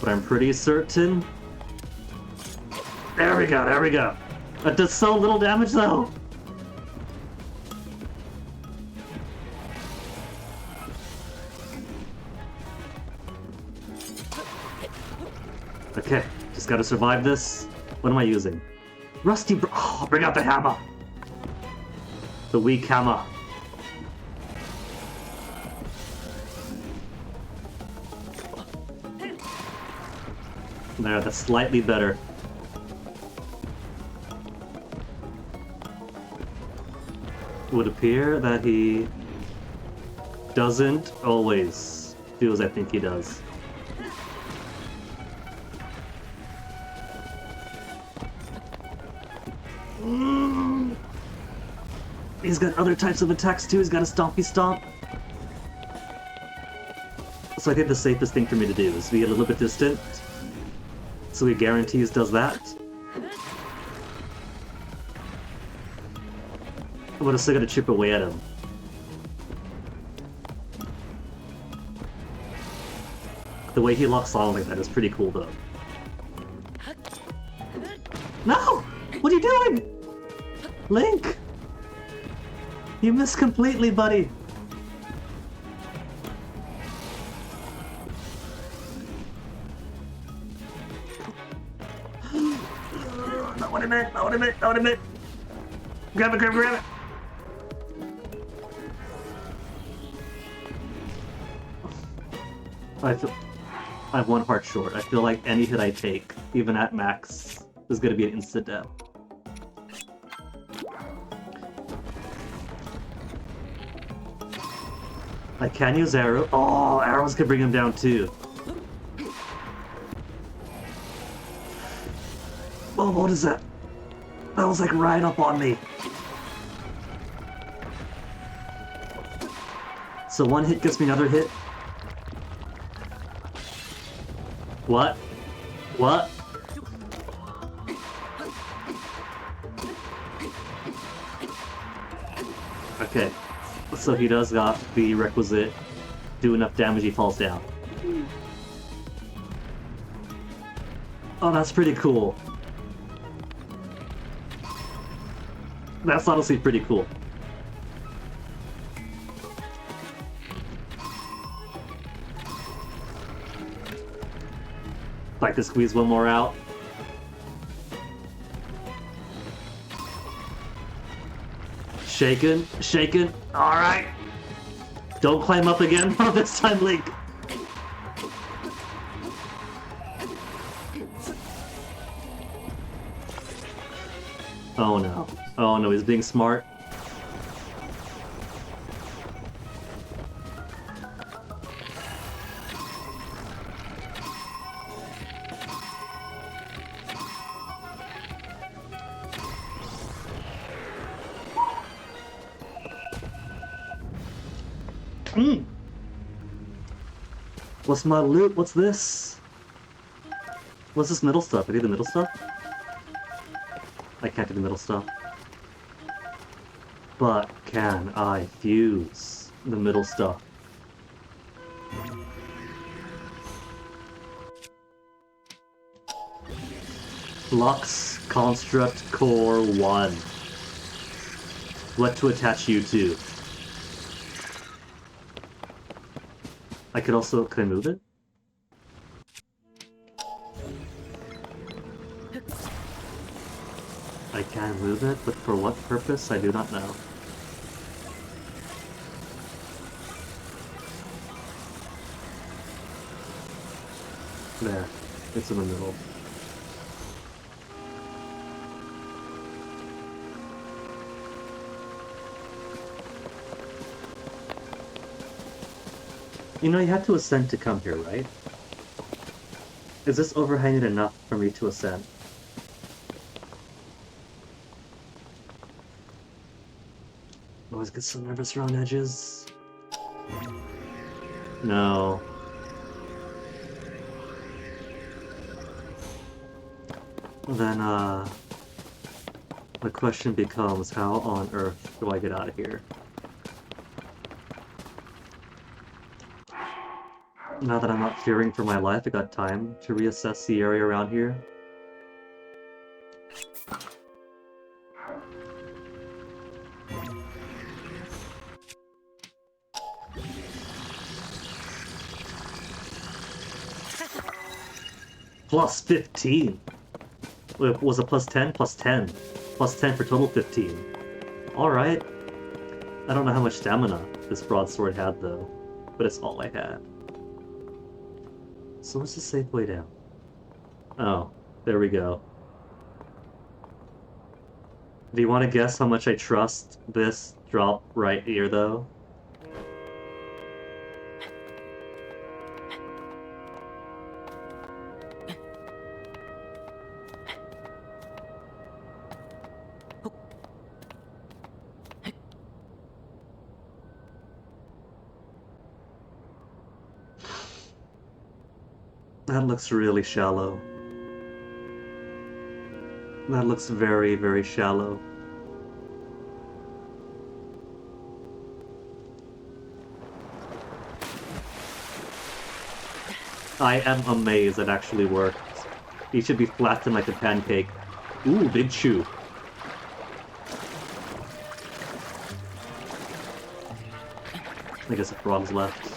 but I'm pretty certain... There we go, there we go! That does so little damage though! Okay, just gotta survive this. What am I using? Oh, bring out the hammer! The weak hammer. There, that's slightly better. It would appear that he doesn't always do as I think he does. He's got other types of attacks too. He's got a stompy stomp. So I think the safest thing for me to do is be a little bit distant. So he guarantees does that. But I'm still gonna chip away at him. The way he locks on like that is pretty cool though. No! What are you doing? Link! You missed completely, buddy! Not what I meant, not what I meant, not what I meant! Grab it, grab it, grab it! I have 1 heart short. I feel like any hit I take, even at max, is gonna be an instant death. I can use arrow. Oh, arrows could bring him down too. Oh, what is that? That was like right up on me. So 1 hit gets me another hit. What? What? Okay. So he does got the requisite do enough damage he falls down. Oh, that's pretty cool. That's honestly pretty cool. Like to squeeze one more out. Shaken, shaken. Alright. Don't climb up again. Oh, this time, Link. Oh no. Oh no, he's being smart. What's my loot? What's this? What's this middle stuff? I need the middle stuff? I can't do the middle stuff. But can I fuse the middle stuff? Lux Construct Core 1. What to attach you to? I could also... Could I move it? I can move it, but for what purpose, I do not know. There. It's in the middle. You know, you had to ascend to come here, right? Is this overhanging enough for me to ascend? Always get so nervous around edges. No. Then, the question becomes, how on earth do I get out of here? Now that I'm not fearing for my life, I got time to reassess the area around here. Plus 15! Wait, was it plus 10? Plus 10. Plus 10 for total 15. Alright. I don't know how much stamina this broadsword had though, but it's all I had. So what's the safe way down? Oh, there we go. Do you want to guess how much I trust this drop right here though? That looks really shallow. That looks very, very shallow. I am amazed it actually worked. He should be flattened like a pancake. Ooh, big chew. I guess the frog's left.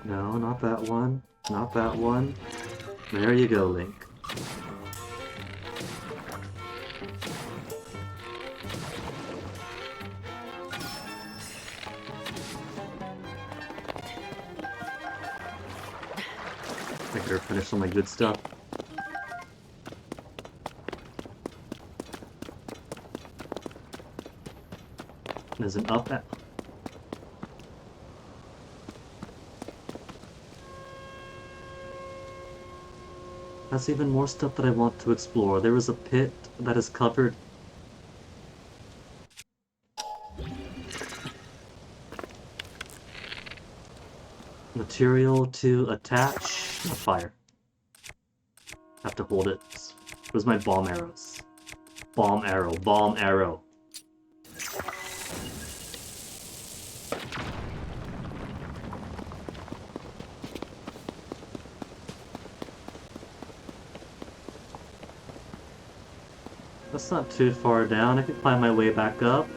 No, not that one. Not that one. There you go, Link. I better finish all my good stuff. There's an up at... That's even more stuff that I want to explore. There is a pit that is covered. Material to attach. Not fire. Have to hold it. Where's my bomb arrows? Bomb arrow. Bomb arrow. That's not too far down. I can climb my way back up.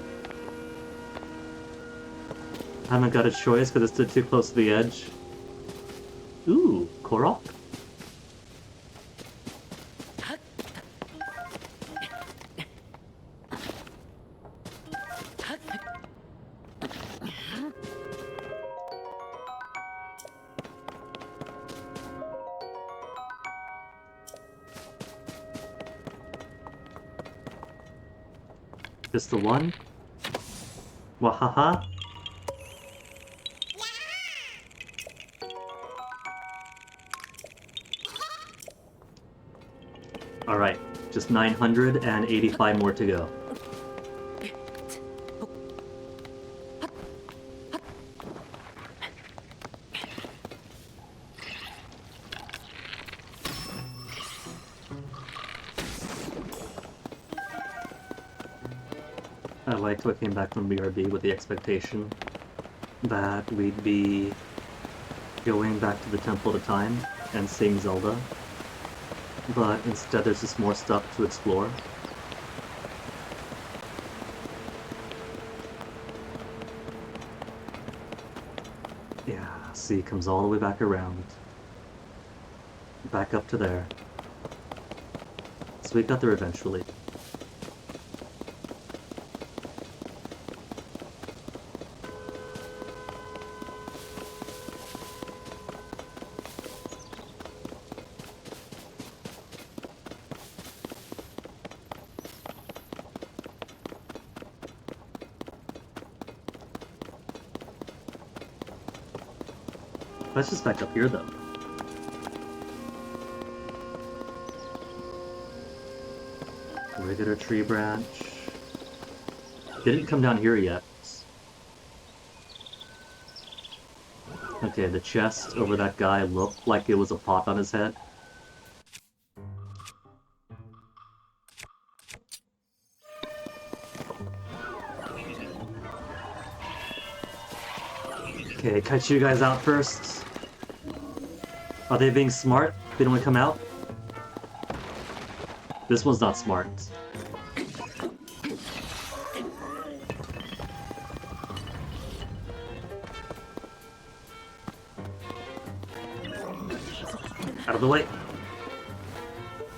I haven't got a choice because it's too close to the edge. Ooh, Korok? Just the one? Wahaha? Alright, just 985 more to go. I liked what came back from BRB with the expectation that we'd be going back to the Temple of Time and seeing Zelda. But instead there's just more stuff to explore. Yeah, see, comes all the way back around. Back up to there. So we got there eventually. Let's just back up here, though. Regular tree branch. Didn't come down here yet. Okay, the chest over that guy looked like it was a pot on his head. Okay, cut you guys out first. Are they being smart? They don't want to come out? This one's not smart. Out of the way.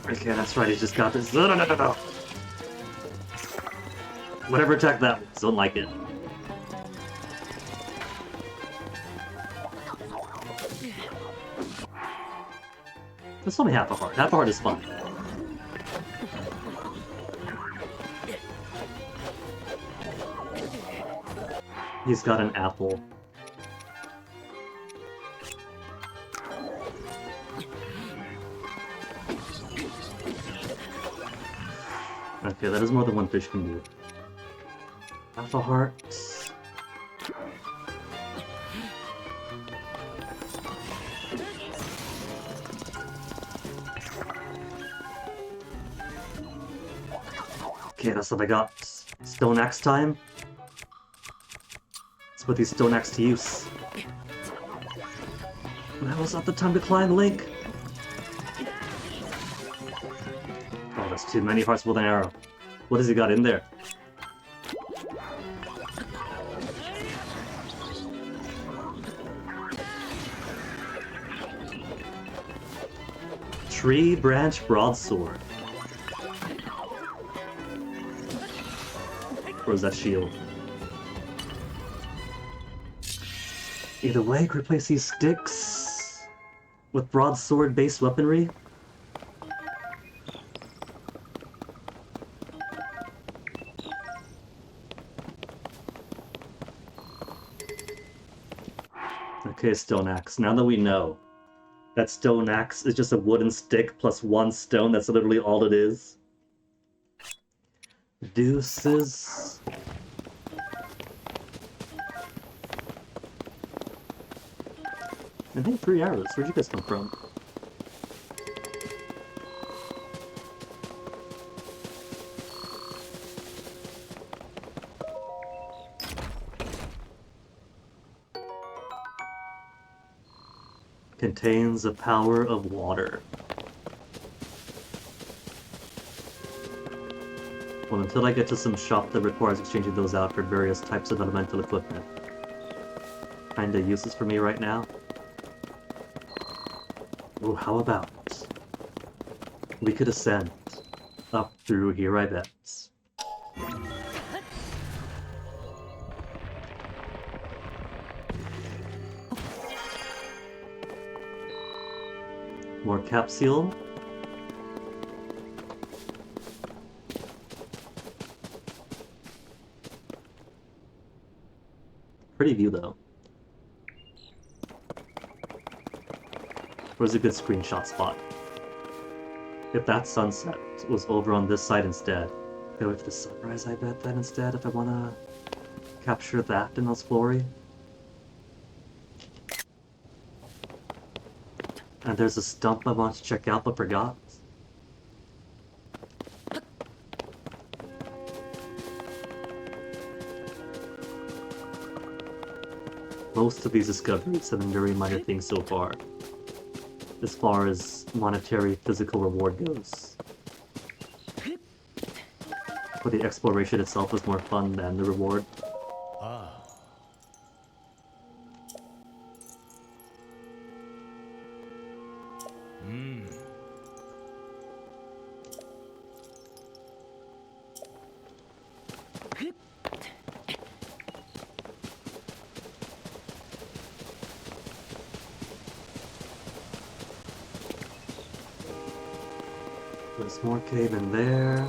Okay, that's right, he just got this. No. Whatever attack that was, don't like it. That's only half a heart. Half a heart is fun. He's got an apple. Okay, that is more than one fish can do. Half a heart. Okay, that's what I got. Stone axe time. Let's put these stone axe to use. That was not the time to climb, Link. Oh, that's too many hearts with an arrow. What has he got in there? Tree branch broadsword. Or is that shield? Either way, could replace these sticks with broadsword-based weaponry. Okay, stone axe. Now that we know that stone axe is just a wooden stick plus one stone, that's literally all it is. Deuces. I think 3 arrows. Where'd you guys come from? Contains the power of water. Well, until I get to some shop that requires exchanging those out for various types of elemental equipment. Kinda useless for me right now. Oh, how about we could ascend up through here, I bet. More capsule. Pretty view though. Where's a good screenshot spot? If that sunset was over on this side instead. Go with the sunrise, I bet, then instead, if I wanna capture that in its glory. And there's a stump I want to check out but forgot. Most of these discoveries have been very minor things so far as monetary physical reward goes. But the exploration itself is more fun than the reward. Ah. There's more cave in there.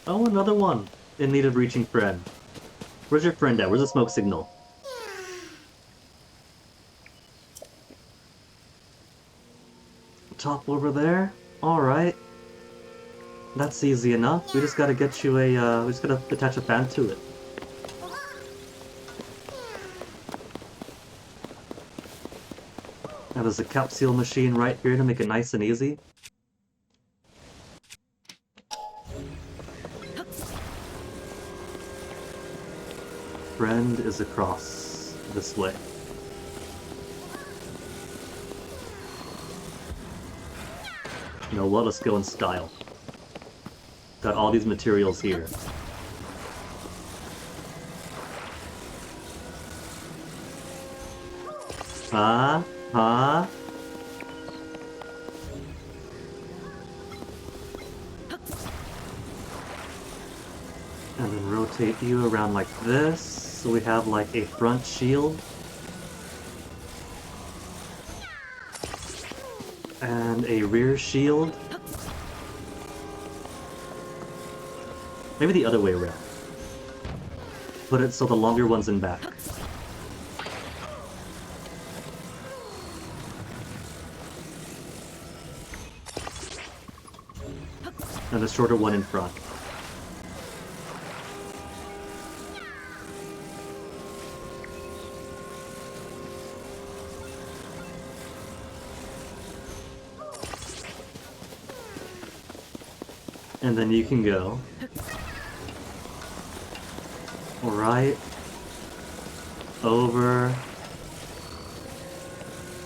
Oh, another one! In need of reaching friend. Where's your friend at? Where's the smoke signal? Top over there? Alright. That's easy enough. We just gotta get you a, we just gotta attach a fan to it. Now there's a capsule machine right here to make it nice and easy. Friend is across this way. You know what? Let's go in style. Got all these materials here. Huh? Huh? And then rotate you around like this, so we have like a front shield. And a rear shield. Maybe the other way around. Put it so the longer one's in back. And the shorter one in front. And then you can go right over.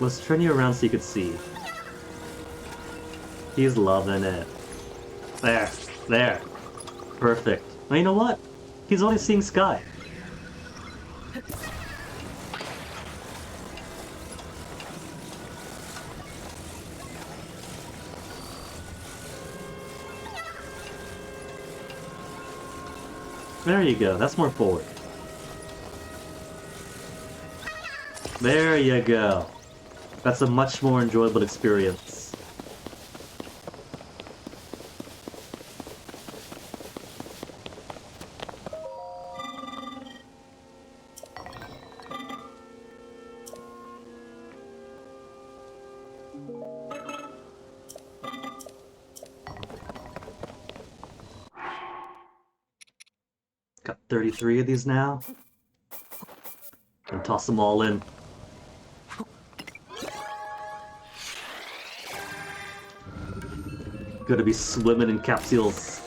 Let's turn you around so you can see. He's loving it. There. There. Perfect. Well, you know what? He's only seeing sky. There you go. That's more forward. There you go. That's a much more enjoyable experience. Got 33 of these now. And toss them all in. Gonna be swimming in capsules.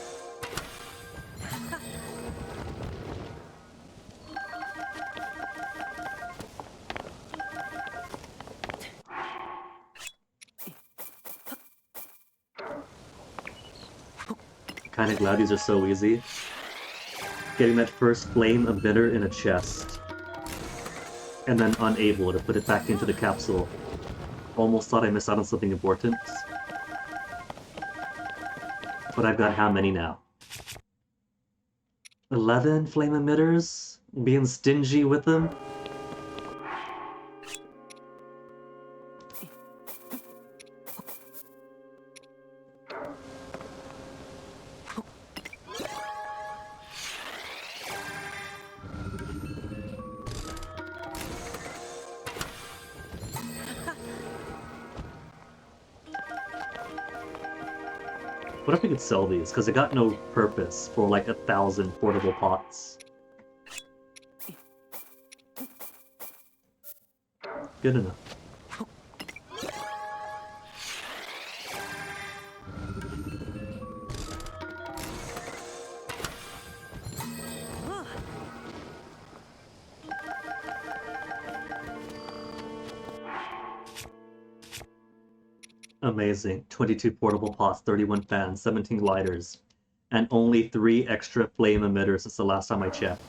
Kinda glad these are so easy. Getting that first flame emitter in a chest. And then unable to put it back into the capsule. Almost thought I missed out on something important. But I've got how many now? 11 flame emitters? Being stingy with them? What if we could sell these? Because they got no purpose for like 1,000 portable pots. Good enough. Amazing. 22 portable pots, 31 fans, 17 lighters, and only 3 extra flame emitters since the last time I checked.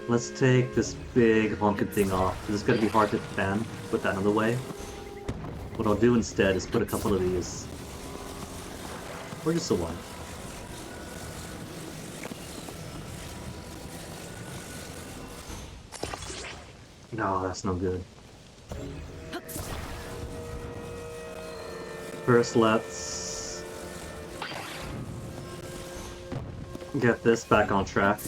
Let's take this big honking thing off. This is going to be hard to fan. Put that out of the way. What I'll do instead is put a couple of these. Or just the one. No, that's no good. First, let's get this back on track.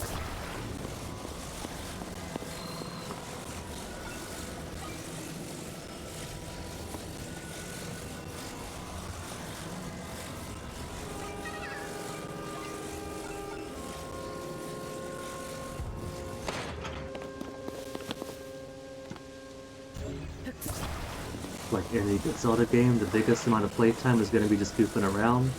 Like any good Zelda game, the biggest amount of playtime is going to be just goofing around.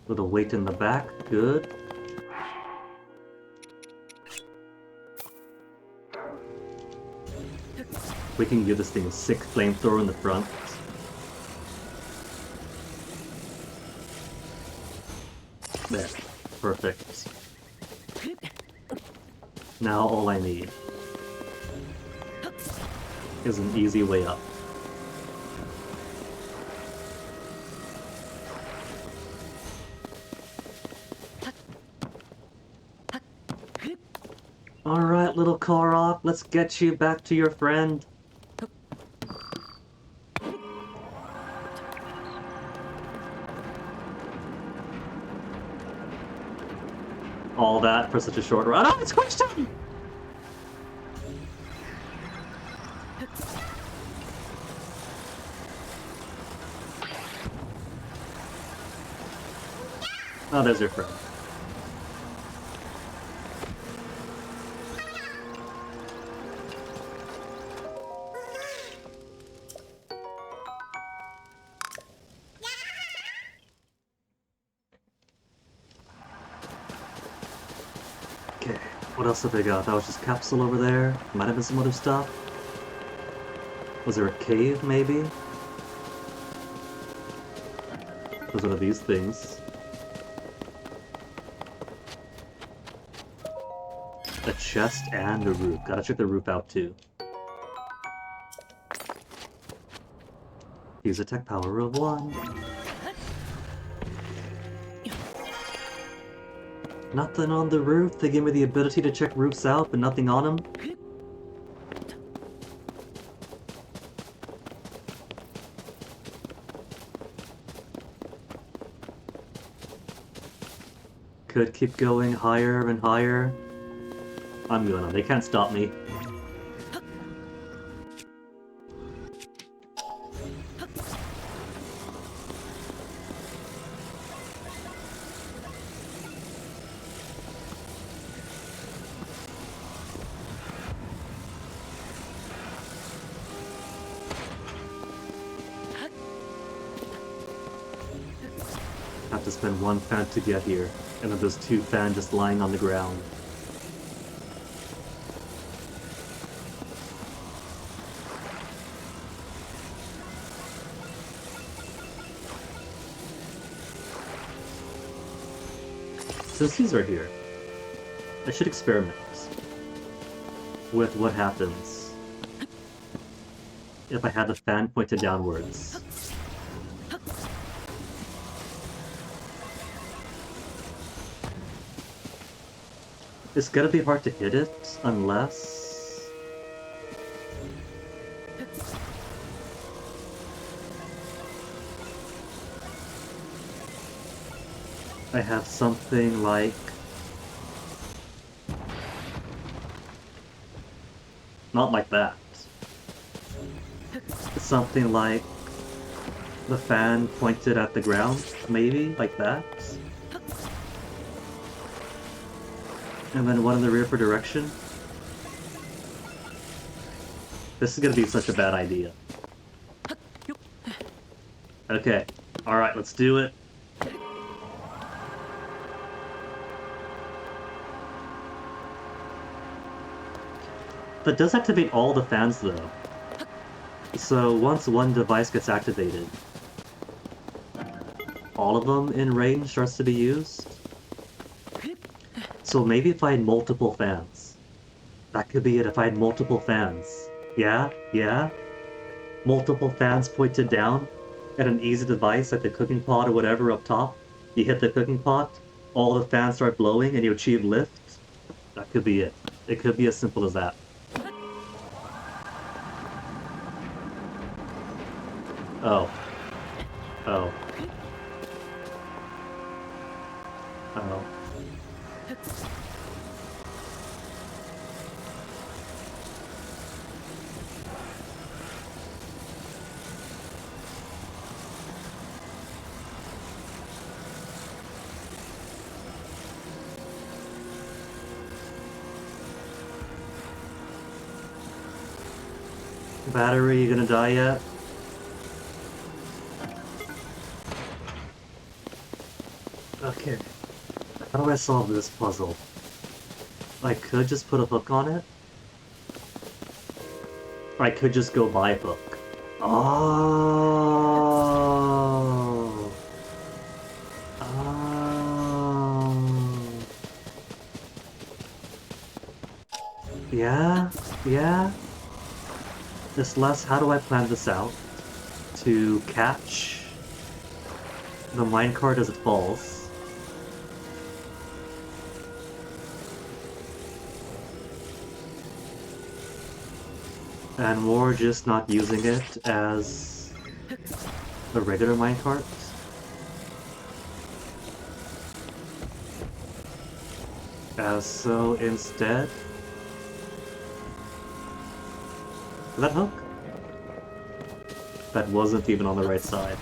Little weight in the back, good. We can give this thing a sick flamethrower in the front. There, perfect. Now all I need is an easy way up. Alright, little Korok, let's get you back to your friend. All that for such a short run. Oh, it's question! Oh, there's your friend. Okay, what else have they got? That was just capsule over there. Might have been some other stuff. Was there a cave, maybe? There's one of these things. A chest and a roof. Gotta check the roof out too. Use attack power of 1. Nothing on the roof. They gave me the ability to check roofs out, but nothing on them. Could keep going higher and higher. I'm going on. They can't stop me. have to spend 1 fan to get here, and then there's 2 fans just lying on the ground. Since these are here, I should experiment with what happens if I had the fan pointed downwards. It's gonna be hard to hit it unless... I have something like... Not like that. Something like the fan pointed at the ground, maybe, like that. And then one in the rear for direction. This is gonna be such a bad idea. Okay, alright, let's do it. That does activate all the fans though. So once one device gets activated, all of them in range starts to be used. So maybe if I had multiple fans. That could be it, if I had multiple fans. Yeah? Multiple fans pointed down at an easy device like the cooking pot or whatever up top. You hit the cooking pot, all the fans start blowing and you achieve lift. That could be it. It could be as simple as that. Oh. Oh. Oh. Battery, you gonna die yet? Okay. How do I solve this puzzle? I could just put a hook on it. Or I could just go buy a hook. Oh. Oh. Yeah? This less, how do I plan this out? To catch the minecart as it falls. And more just not using it as a regular minecart. So instead... That hook? That wasn't even on the right side.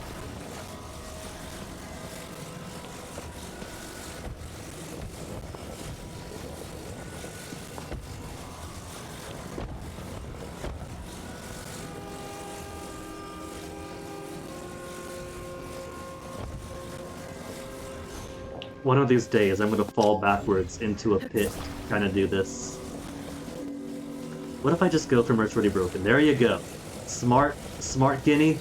One of these days, I'm gonna fall backwards into a pit trying to do this. What if I just go from Earth's Already Broken? There you go. Smart guinea.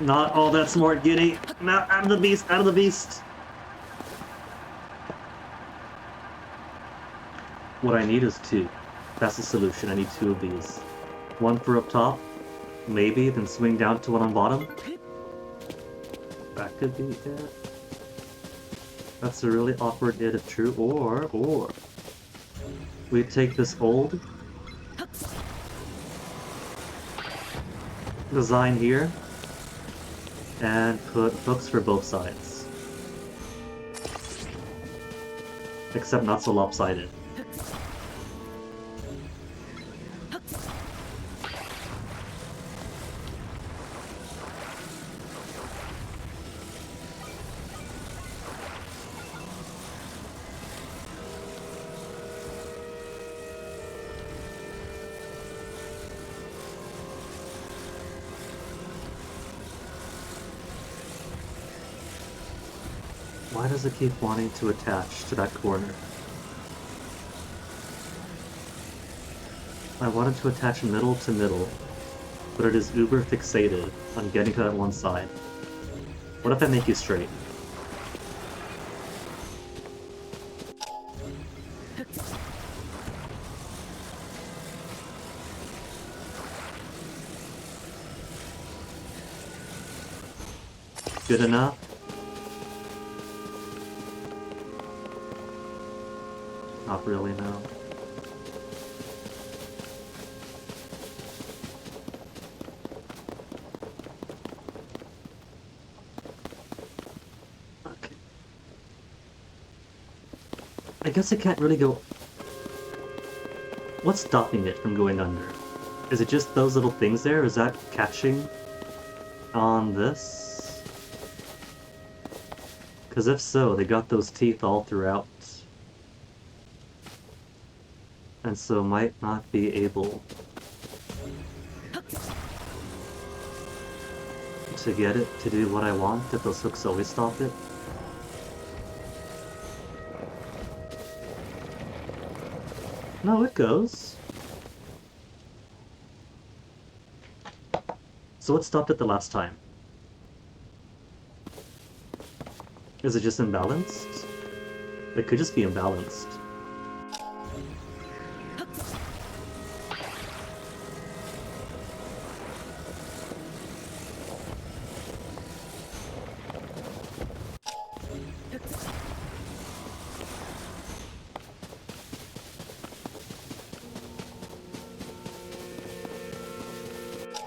Not all that smart, guinea. No, out of the beast, out of the beast. What I need is 2. That's the solution. I need 2 of these. 1 for up top, maybe, then swing down to one on bottom. That could be it. That's a really awkward it if true. Or we take this old design here and put hooks for both sides. Except not so lopsided. Why does it keep wanting to attach to that corner? I wanted to attach middle to middle, but it is uber fixated on getting to that one side. What if I make you straight? Good enough? Not really, no. Okay. I guess it can't really go... What's stopping it from going under? Is it just those little things there? Is that catching on this? Because if so, they got those teeth all throughout. And so might not be able to get it to do what I want if those hooks always stop it. No, it goes. So what stopped it the last time? Is it just imbalanced? It could just be imbalanced.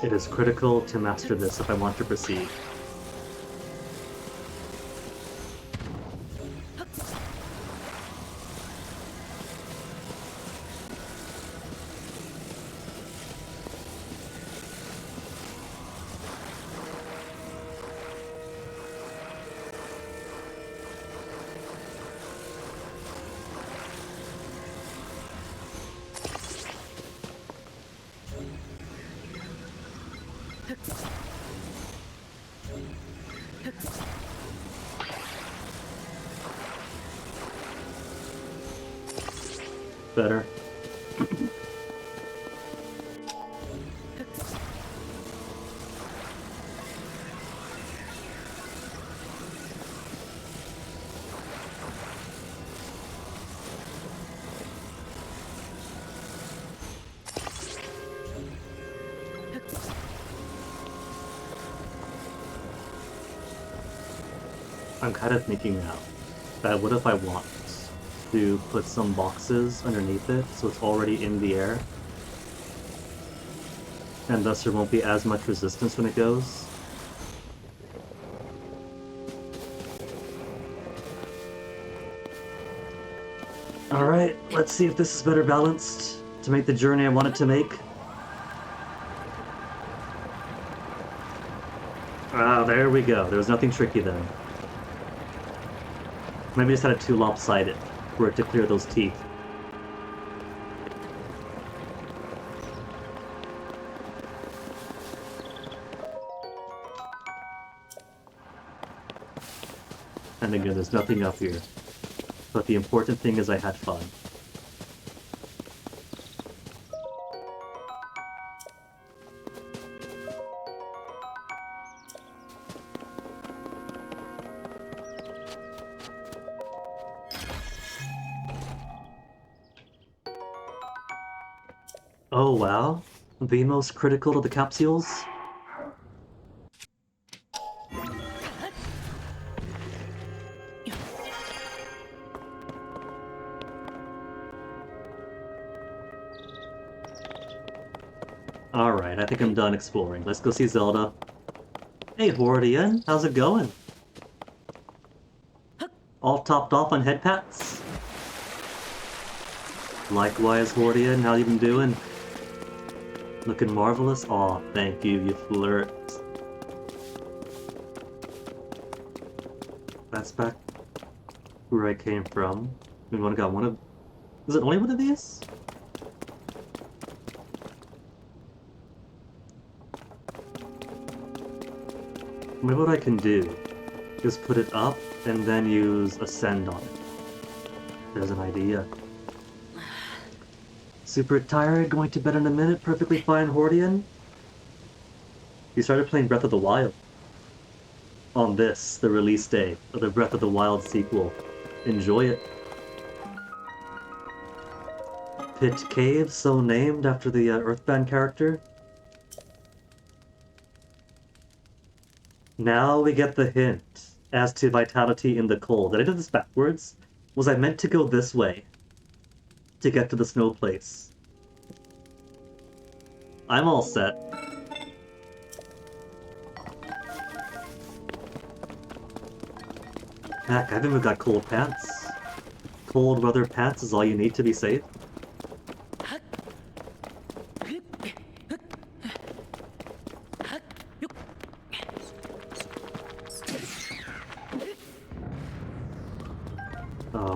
It is critical to master this if I want to proceed. Better. I'm kind of thinking now that what if I want to put some boxes underneath it so it's already in the air, and thus there won't be as much resistance when it goes. Alright, let's see if this is better balanced to make the journey I want it to make. Ah, there we go. There was nothing tricky then. Maybe just had it too lopsided for it to clear those teeth. And again, there's nothing up here. But the important thing is I had fun. Oh wow, the most critical to the capsules? Alright, I think I'm done exploring. Let's go see Zelda. Hey Hordian, how's it going? All topped off on head pats? Likewise, Hordian, how you been doing? Looking marvelous? Aw, thank you, you flirt. That's back where I came from. We only got one of... Is it only one of these? Maybe what I can do Just put it up and then use Ascend on it. There's an idea. Super tired, going to bed in a minute, perfectly fine, Hordian. You started playing Breath of the Wild. On this, the release day of the Breath of the Wild sequel. Enjoy it. Pit Cave, so named after the Earthbound character. Now we get the hint as to vitality in the cold. Did I do this backwards? Was I meant to go this way to get to the snow place? I'm all set. Heck, I've even got cold pants. Cold weather pants is all you need to be safe.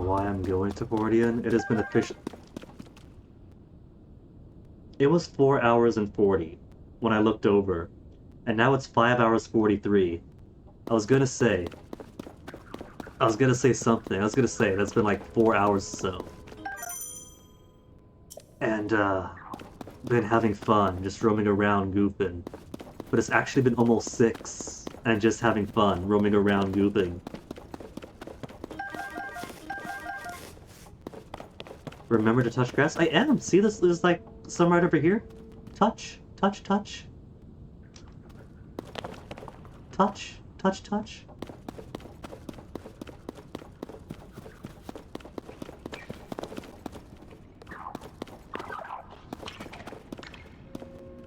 Why I'm going to Hordian? It has been official. It was 4 hours and 40 when I looked over, and now it's 5 hours 43. I was gonna say something. I was gonna say that's been like 4 hours or so. And been having fun, just roaming around goofing. But it's actually been almost 6 and just having fun, roaming around goofing. Remember to touch grass? I am! See this? There's like some right over here. Touch, touch, touch. Touch, touch, touch.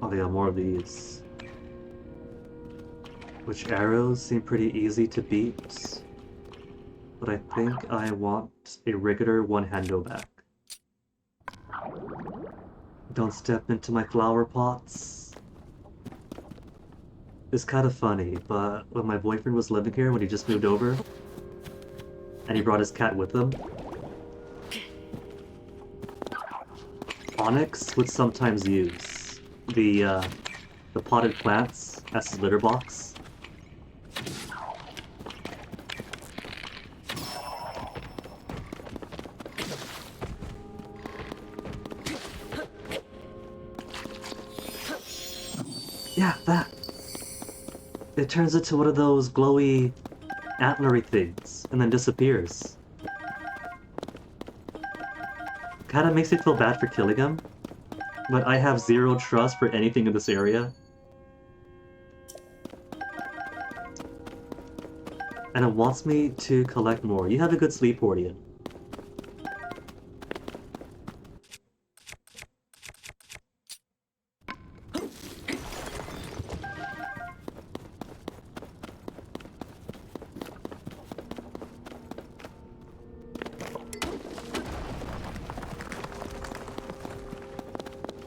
Oh, they got more of these. Which arrows seem pretty easy to beat. But I think I want a regular one-hando back. Don't step into my flower pots. It's kind of funny, but when my boyfriend was living here when he just moved over, and he brought his cat with him, Onyx would sometimes use the potted plants as his litter box. Yeah, that. It turns into one of those glowy, antlery things, and then disappears. Kinda makes me feel bad for killing him, but I have zero trust for anything in this area. And it wants me to collect more. You have a good sleep, Hordian.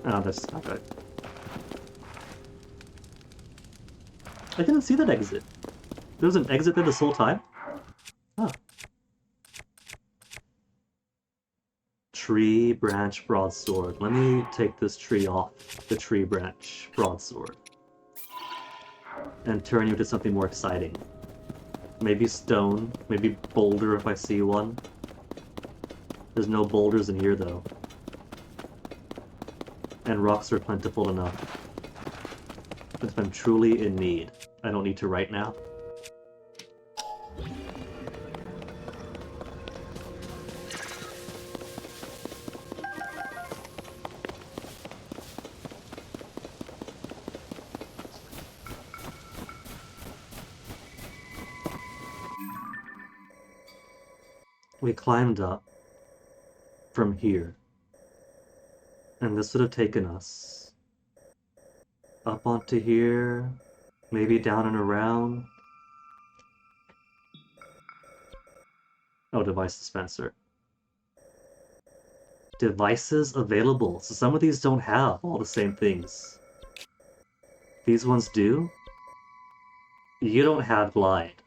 Oh, that's not good. I didn't see that exit. There was an exit there this whole time? Oh. Tree branch broadsword. Let me take this tree off the tree branch broadsword. And turn you into something more exciting. Maybe stone, maybe boulder if I see one. There's no boulders in here though. And rocks are plentiful enough. But if I'm truly in need, I don't need to right now. We climbed up from here. And this would have taken us up onto here, maybe down and around. Oh, device dispenser. Devices available. So some of these don't have all the same things. These ones do. You don't have glide.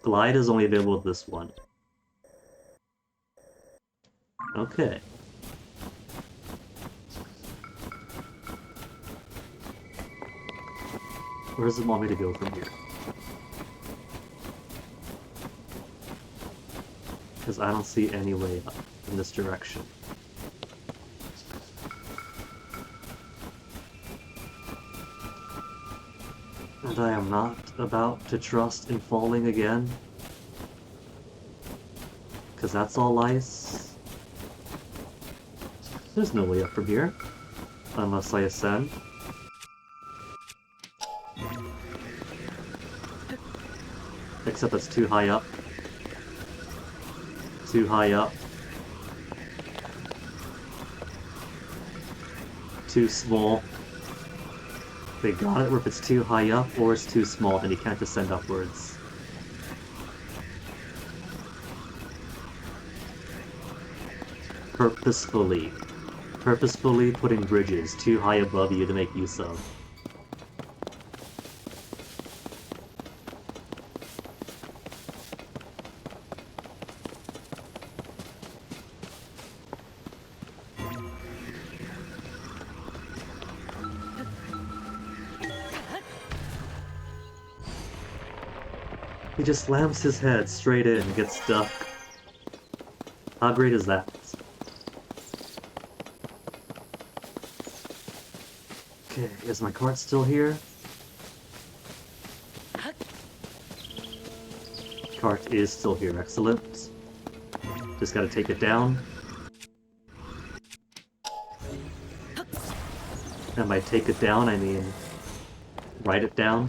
Glide is only available with this one. Okay. Where does it want me to go from here? Because I don't see any way up in this direction. And I am not about to trust in falling again. Because that's all ice. There's no way up from here. Unless I ascend. Except that's too high up. Too high up. Too small. They got it, or if it's too high up or it's too small, then you can't descend upwards. Purposefully putting bridges too high above you to make use of. He just slams his head straight in and gets stuck. How great is that? Okay, is my cart still here? Cart is still here, excellent. Just gotta take it down. And by take it down, I mean write it down.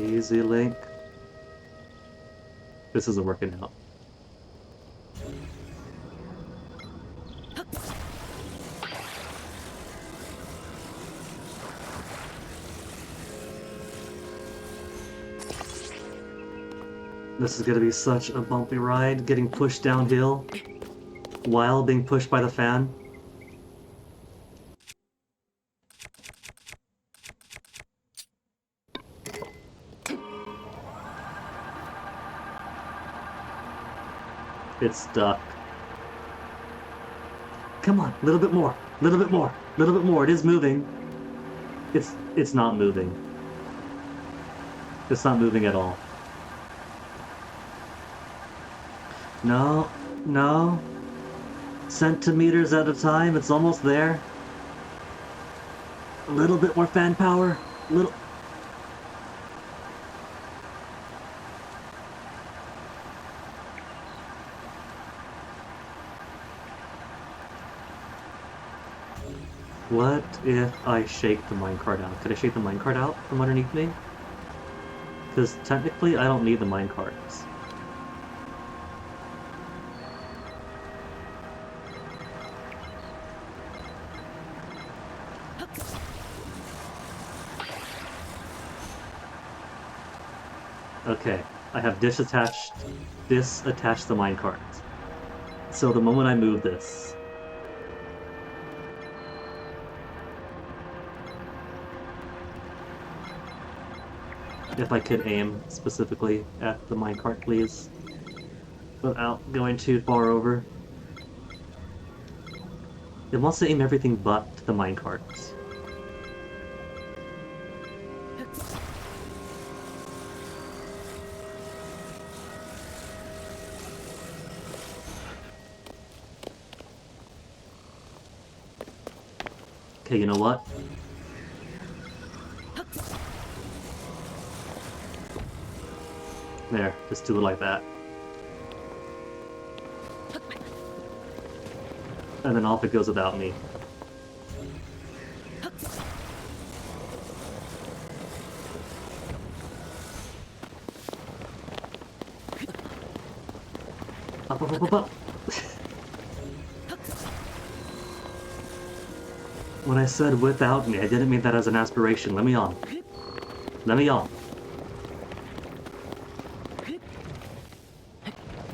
Easy, Link. This isn't working out. This is gonna be such a bumpy ride, getting pushed downhill while being pushed by the fan. It's stuck. Come on, a little bit more, a little bit more, a little bit more. It is moving. It's not moving. It's not moving at all. No, no. Centimeters at a time, it's almost there. A little bit more fan power. A little. What if I shake the minecart out? Could I shake the minecart out from underneath me? Because technically I don't need the minecarts. Okay, I have disattached the minecart. So the moment I move this, if I could aim specifically at the minecart, please, without going too far over. It wants to aim everything but the minecart. Okay, you know what? There, just do it like that. And then off it goes without me. Up, up, up, up, up. When I said without me, I didn't mean that as an aspiration. Let me on. Let me on.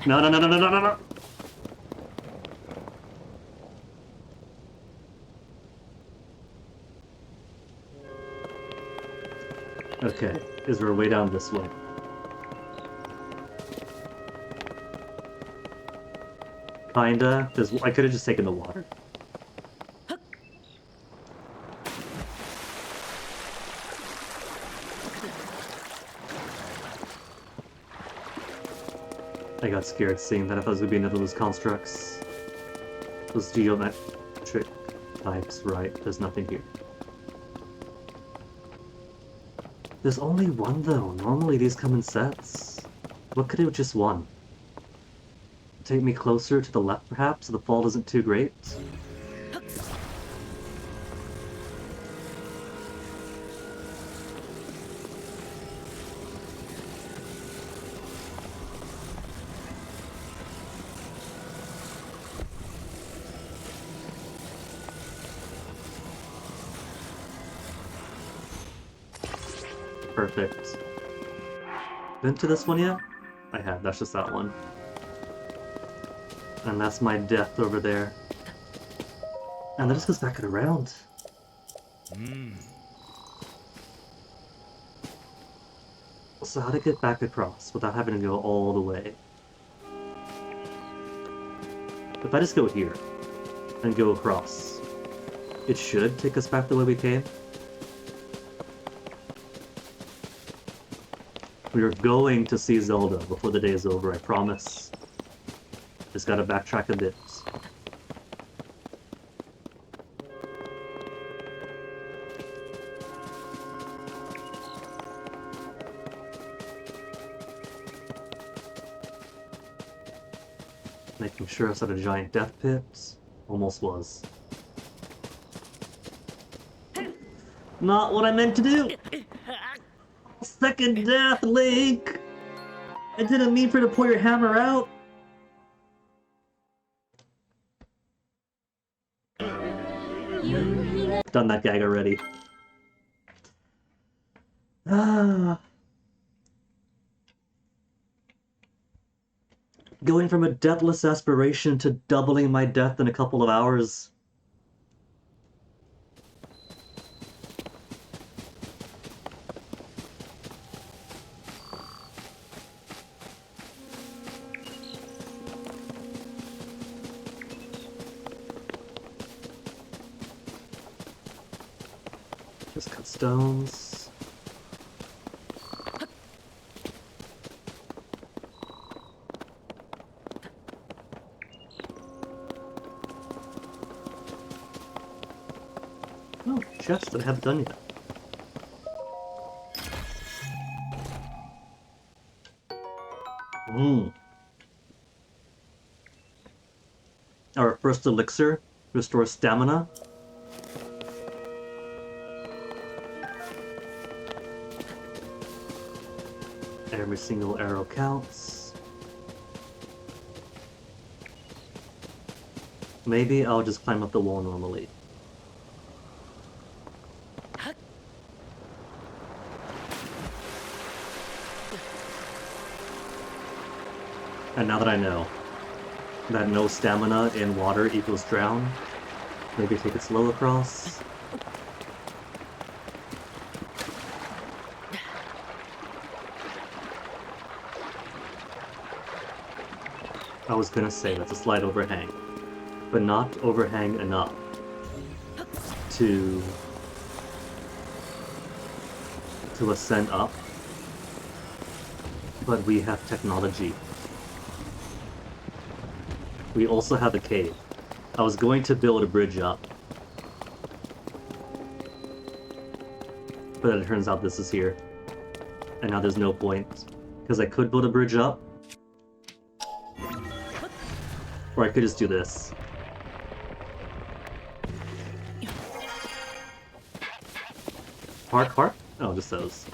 No, no, no, no, no, no, no, no. Okay, is there a way down this way? Kinda. I could have just taken the water. I got scared seeing that. I thought it was gonna be another of those constructs. Those geometric types, right? There's nothing here. There's only one though. Normally these come in sets. What could it with just one? Take me closer to the left perhaps so the fall isn't too great? Perfect. Been to this one yet? I have, that's just that one. And that's my death over there. And that just goes back around. So how to get back across without having to go all the way? If I just go here and go across, it should take us back the way we came. We are going to see Zelda before the day is over, I promise. Just gotta backtrack a bit. Making sure it's not a giant death pit. Almost was. Not what I meant to do! Second death, Link! I didn't mean for you to pull your hammer out! Done that gag already. Going from a deathless aspiration to doubling my death in a couple of hours. Just cut stones. Oh, chest that I haven't done yet. Our first elixir restores stamina. Every single arrow counts. Maybe I'll just climb up the wall normally. And now that I know that no stamina in water equals drown, maybe take it slow across. I was gonna say that's a slight overhang, but not overhang enough to ascend up. But we have technology. We also have a cave. I was going to build a bridge up, but it turns out this is here, and now there's no point, because I could build a bridge up, or I could just do this. Park? Oh, just those.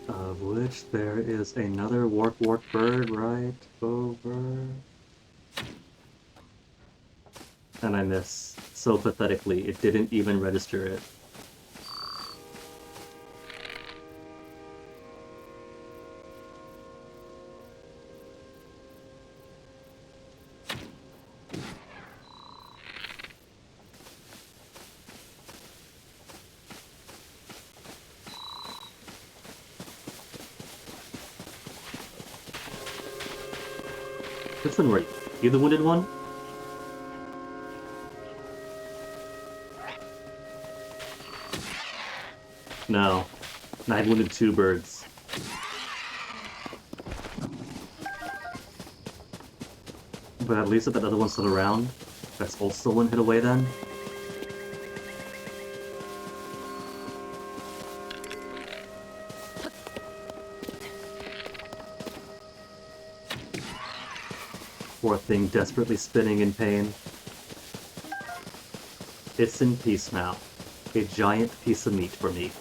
Of which there is another warp bird right over. And I miss so pathetically, it didn't even register it. Which one were you? You the wounded one? No. I wounded 2 birds. But at least if that other one's still around, that's also 1 hit away then. Poor thing desperately spinning in pain. It's in peace now. A giant piece of meat for me.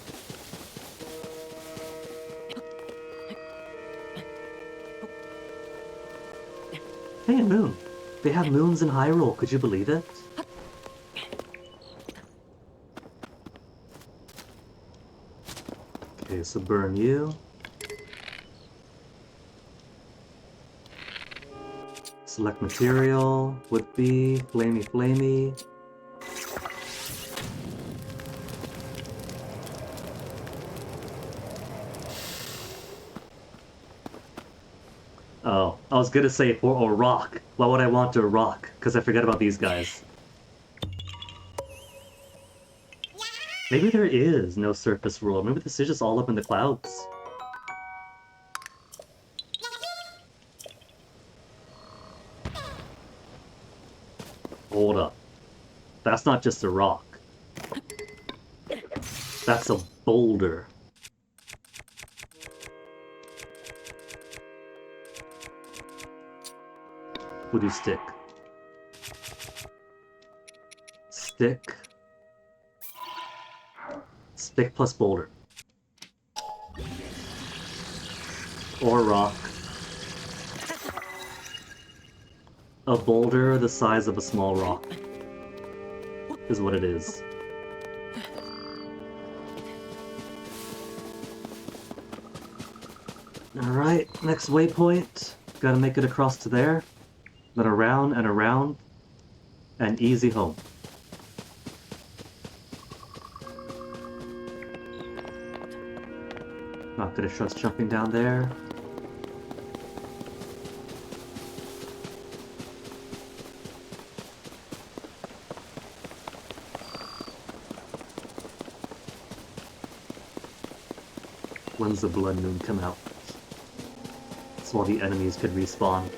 Hey, a moon. They have moons in Hyrule, could you believe it? Okay, so burn you. Select material, would be flamey flamey. Oh, I was gonna say for a rock. Why would I want a rock? Because I forget about these guys. Maybe there is no surface world. Maybe this is just all up in the clouds. Hold up. That's not just a rock. That's a boulder. We'll do stick. Stick. Stick plus boulder. Or rock. A boulder the size of a small rock is what it is. Alright, next waypoint. Gotta make it across to there. Then around and around. And easy home. Not gonna trust jumping down there. When's the blood moon come out? That's while the enemies could respawn.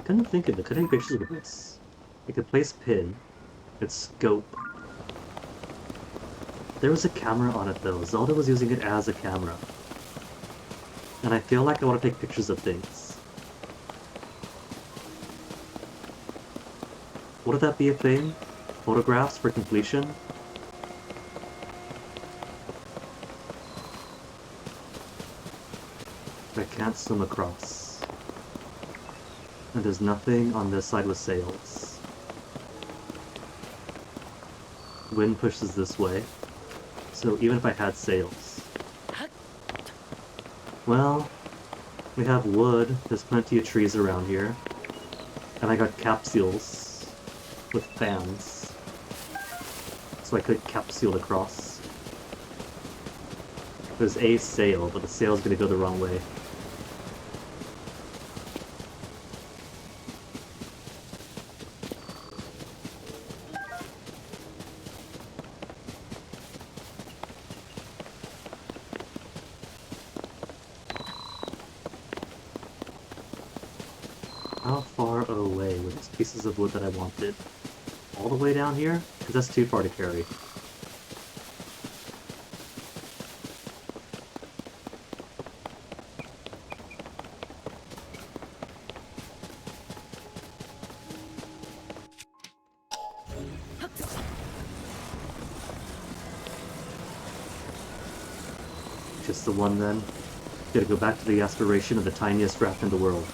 Couldn't think of it. Could I take pictures of this? I could place pin. Its scope. There was a camera on it though. Zelda was using it as a camera. And I feel like I want to take pictures of things. Would that be a thing? Photographs for completion? I can't swim across. And there's nothing on this side with sails. Wind pushes this way. So even if I had sails. Well, we have wood. There's plenty of trees around here. And I got capsules with fans. So I could capsule across. There's a sail, but the sail's gonna go the wrong way. How far away were these pieces of wood that I wanted? All the way down here? Because that's too far to carry. Just the one then? Gotta go back to the aspiration of the tiniest raft in the world.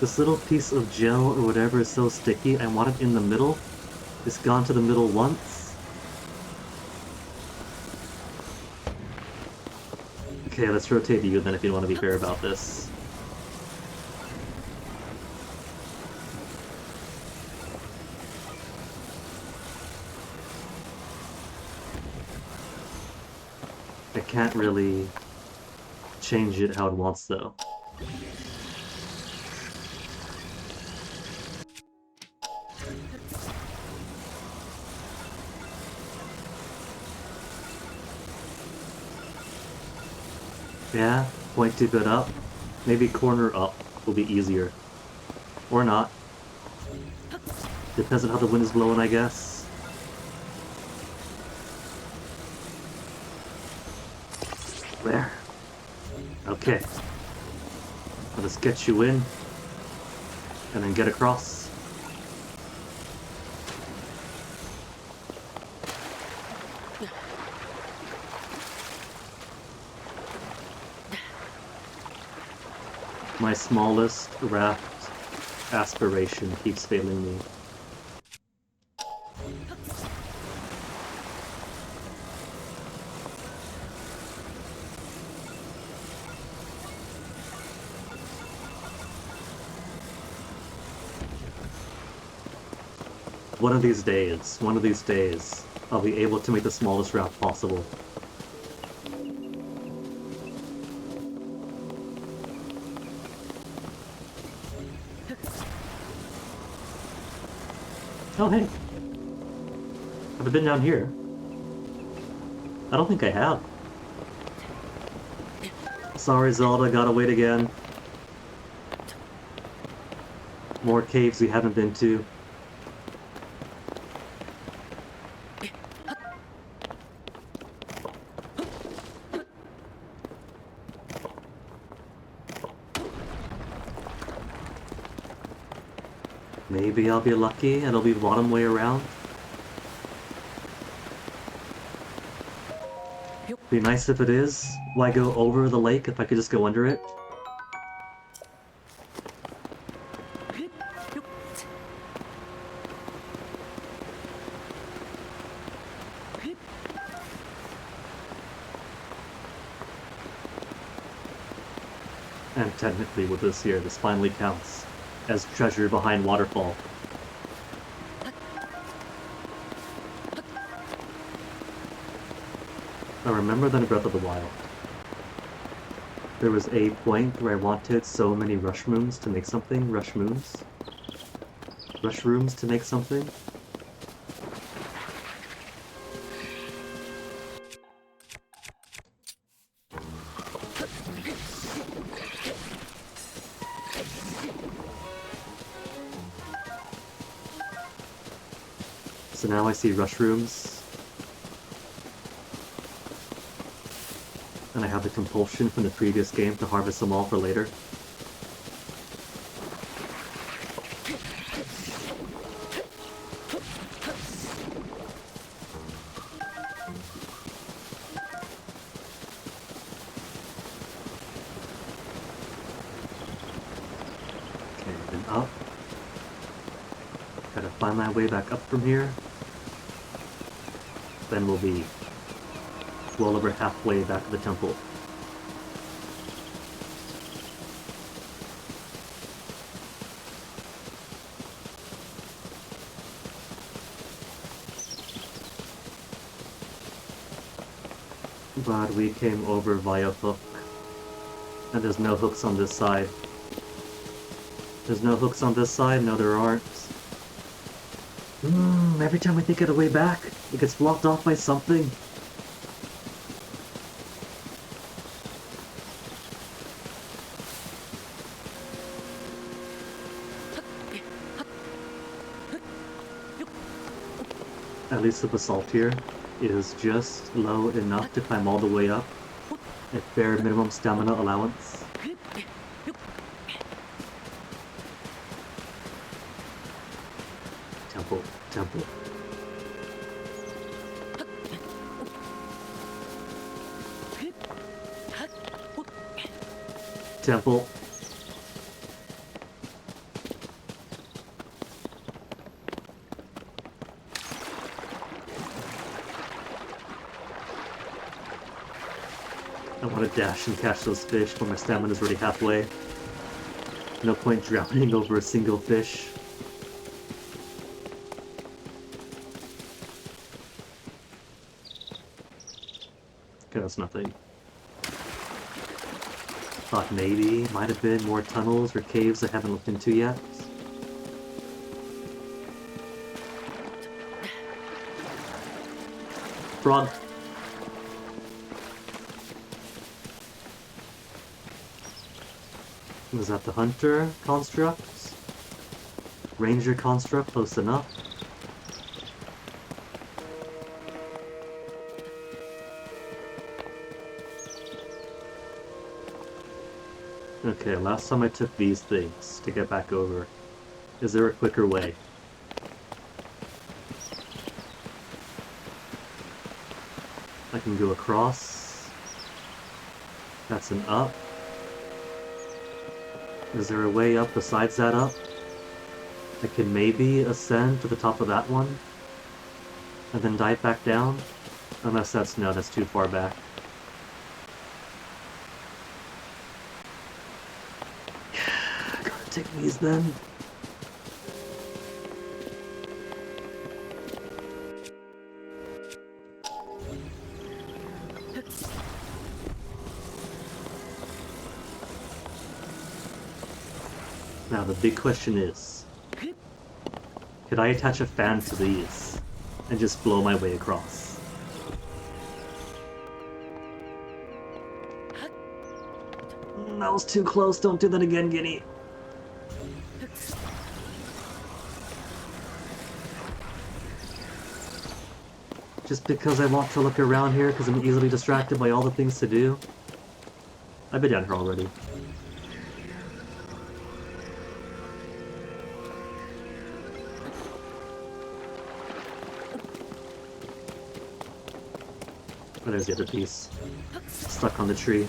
This little piece of gel or whatever is so sticky, I want it in the middle. It's gone to the middle once. Okay, let's rotate you then if you want to be fair about this. I can't really change it how it wants though. Yeah, point tip it up. Maybe corner up will be easier. Or not. Depends on how the wind is blowing, I guess. There. Okay. I'll just get you in. And then get across. My smallest raft aspiration keeps failing me. One of these days, I'll be able to make the smallest raft possible. Oh hey! Have I been down here? I don't think I have. Sorry Zelda, gotta wait again. More caves we haven't been to. Maybe I'll be lucky and it'll be the bottom way around. Be nice if it is. Why go over the lake if I could just go under it? And technically with this here, this finally counts as treasure behind waterfall. I remember that in Breath of the Wild, there was a point where I wanted so many rushrooms to make something. Rushrooms to make something. So now I see rushrooms. And I have the compulsion from the previous game to harvest them all for later. Okay, then up. Gotta find my way back up from here. Then we'll be well over halfway back to the temple. But we came over via hook. And there's no hooks on this side. There's no hooks on this side? No, there aren't. Every time I think of a way back, it gets blocked off by something. At least the basalt here is just low enough to climb all the way up at bare minimum stamina allowance. Temple, temple. Temple. I want to dash and catch those fish, but my stamina's already halfway. No point drowning over a single fish. Okay, that's nothing. Thought maybe, might have been more tunnels or caves I haven't looked into yet. Frog. Was that the hunter construct? Ranger construct, close enough. Okay, last time I took these things to get back over. Is there a quicker way? I can go across. That's an up. Is there a way up besides that up? I can maybe ascend to the top of that one and then dive back down? Unless that's too far back. Gotta take these then. Now the big question is, could I attach a fan to these and just blow my way across? That was too close, don't do that again, Guinea. Just because I want to look around here because I'm easily distracted by all the things to do. I've been down here already. Oh, there's the other piece. Stuck on the tree.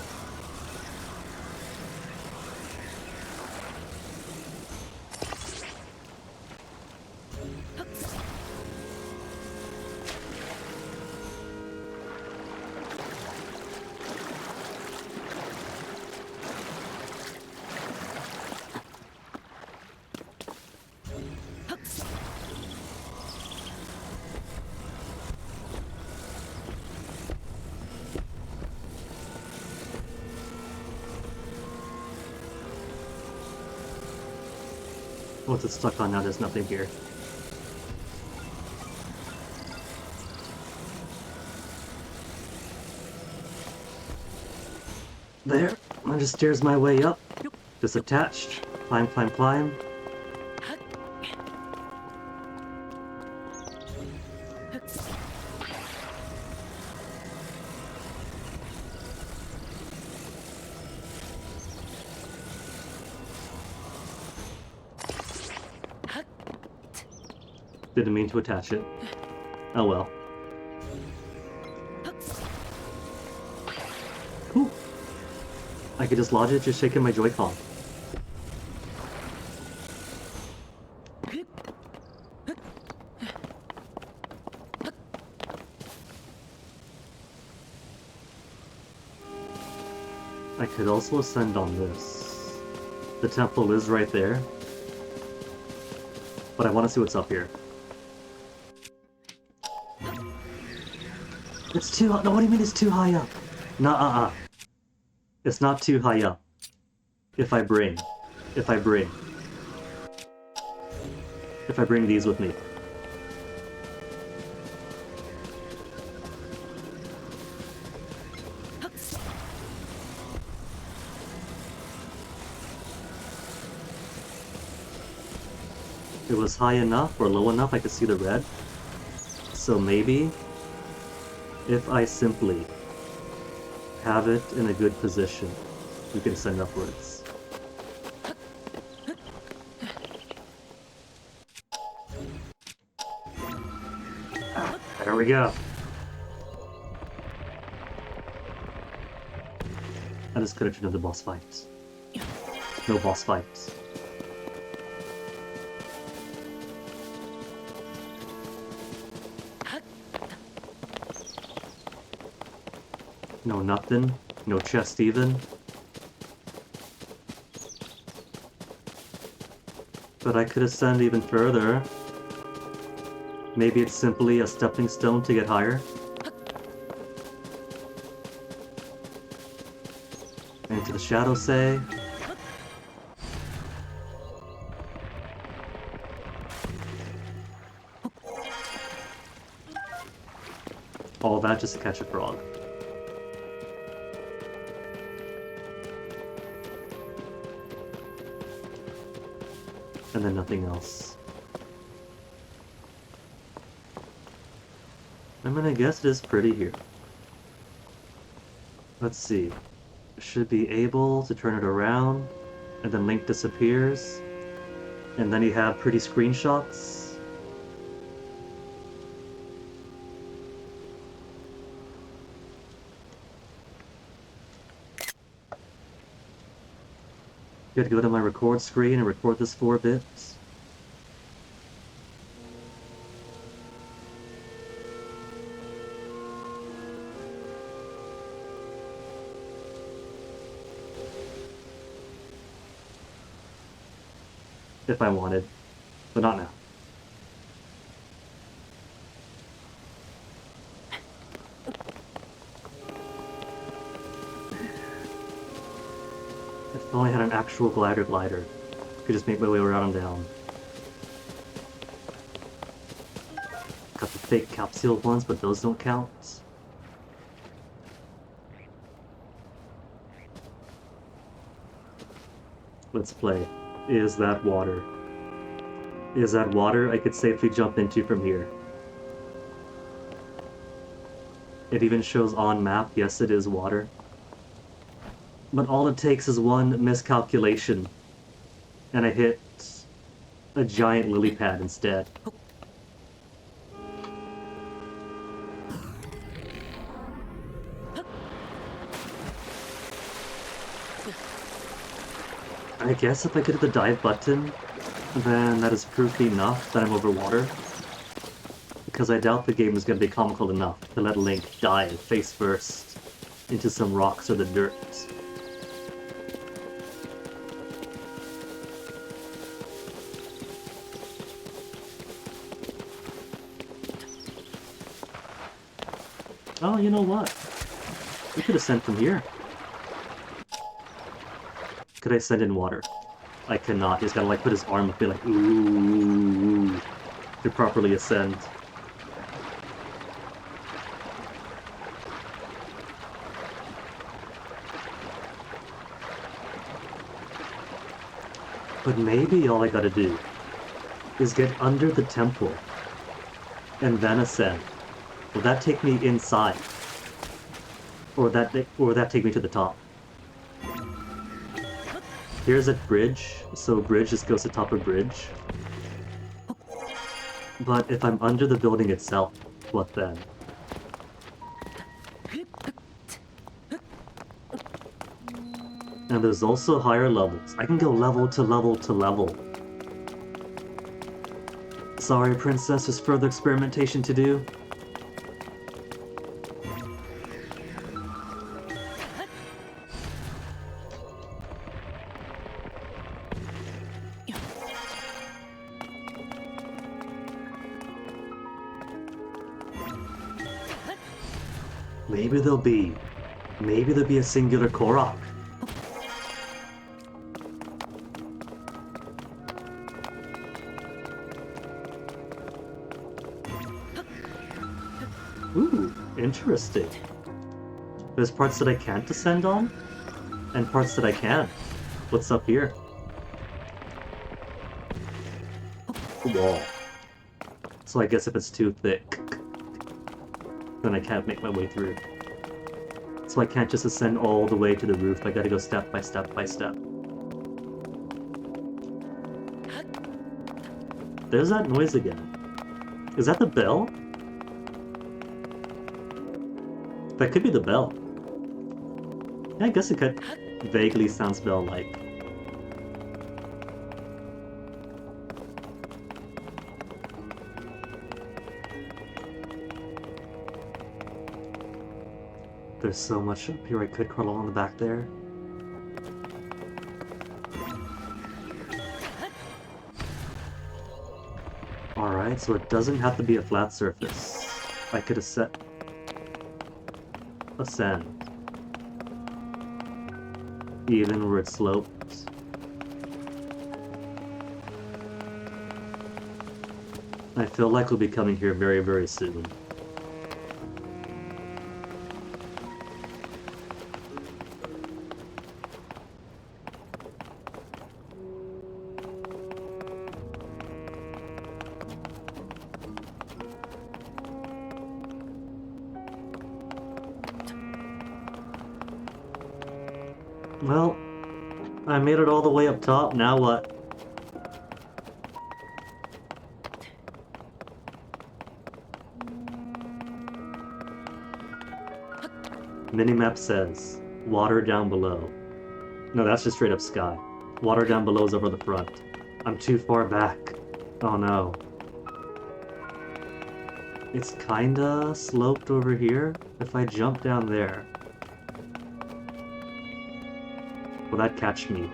Once it's stuck on now, there's nothing here. There, I just steers my way up. Disattached. Climb, climb, climb. Didn't mean to attach it. Oh well. Cool. I could just lodge it, just shaking my Joy-Con. I could also ascend on this. The temple is right there. But I want to see what's up here. It's too... No, what do you mean it's too high up? Nuh-uh. It's not too high up. If I bring these with me. It was high enough or low enough I could see the red. So maybe if I simply have it in a good position, we can send upwards. There we go. I just could have turned into boss fights. No boss fights. No, nothing. No chest even. But I could ascend even further. Maybe it's simply a stepping stone to get higher. Into the shadow, say. All that just to catch a frog. And then nothing else. I'm gonna guess it is pretty here. Let's see. Should be able to turn it around, and then Link disappears, and then you have pretty screenshots. You have to go to my record screen and record this 4 bits. If I wanted, but not now. If only I had an actual glider. Could just make my way around and down. Got the fake capsule ones, but those don't count. Let's play. Is that water? Is that water I could safely jump into from here? It even shows on map, yes it is water. But all it takes is one miscalculation, and I hit a giant lily pad instead. I guess if I could hit the dive button, then that is proof enough that I'm over water. Because I doubt the game is going to be comical enough to let Link dive face first into some rocks or the dirt. Oh, you know what? We could ascend from here. Could I ascend in water? I cannot. He's gotta like put his arm up and be like, ooh, to properly ascend. But maybe all I gotta do is get under the temple and then ascend. Will that take me inside? Or will that take me to the top? Here's a bridge, so bridge just goes to top of bridge. But if I'm under the building itself, what then? And there's also higher levels. I can go level to level to level. Sorry, princess, there's further experimentation to do. Maybe there'll be a singular Korok. Ooh, interesting. There's parts that I can't descend on, and parts that I can. What's up here? A wall. So I guess if it's too thick, then I can't make my way through. So I can't just ascend all the way to the roof, I gotta go step by step by step. There's that noise again. Is that the bell? That could be the bell. Yeah, I guess it could. Vaguely sounds bell-like. There's so much up here I could crawl along the back there. Alright, so it doesn't have to be a flat surface. I could ascend. Even where it slopes. I feel like we'll be coming here very, very soon. Well, I made it all the way up top, now what? Minimap says, water down below. No, that's just straight up sky. Water down below is over the front. I'm too far back. Oh no. It's kinda sloped over here. If I jump down there, will that catch me?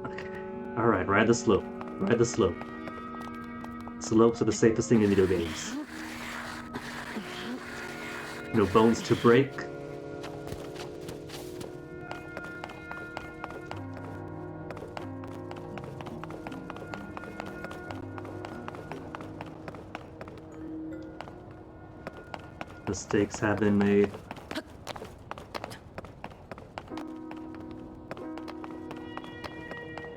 Okay. Alright, ride the slope. Ride the slope. Slopes are the safest thing in video games. No bones to break. Mistakes have been made.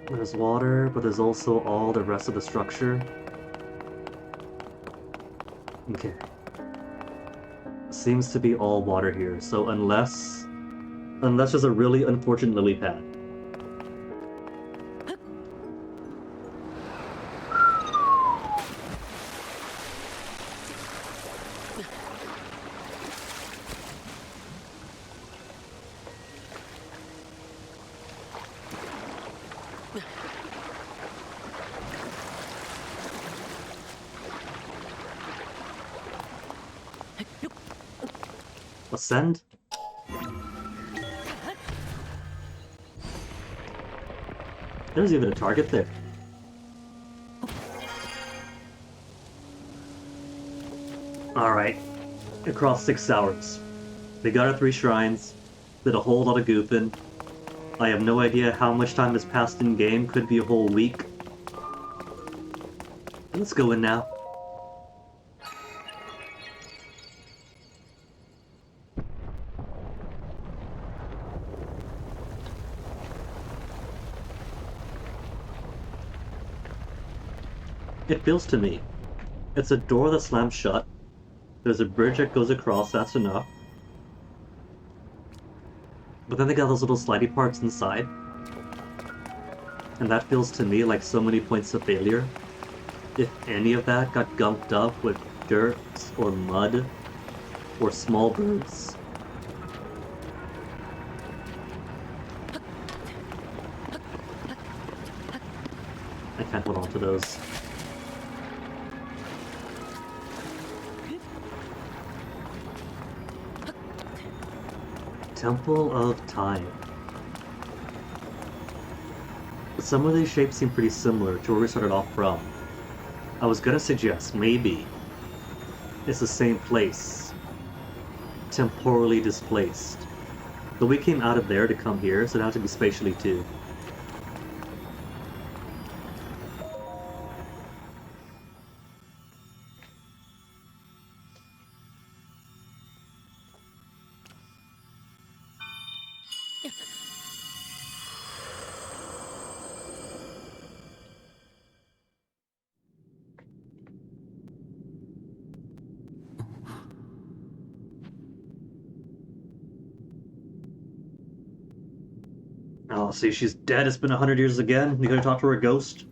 There's water, but there's also all the rest of the structure. Okay. Seems to be all water here, so unless there's a really unfortunate lily pad. Ascend? There's even a target there. Alright. Across 6 hours. We got our 3 shrines. Did a whole lot of goofing. I have no idea how much time has passed in game. Could be a whole week. Let's go in now. It feels to me. It's a door that slams shut. There's a bridge that goes across, that's enough. But then they got those little slidey parts inside. And that feels to me like so many points of failure. If any of that got gunked up with dirt or mud or small birds. I can't hold on to those. Temple of Time. Some of these shapes seem pretty similar to where we started off from. I was gonna suggest maybe it's the same place, temporally displaced. But we came out of there to come here, so it had to be spatially too. Oh, see, she's dead. It's been 100 years again. You gonna talk to her ghost?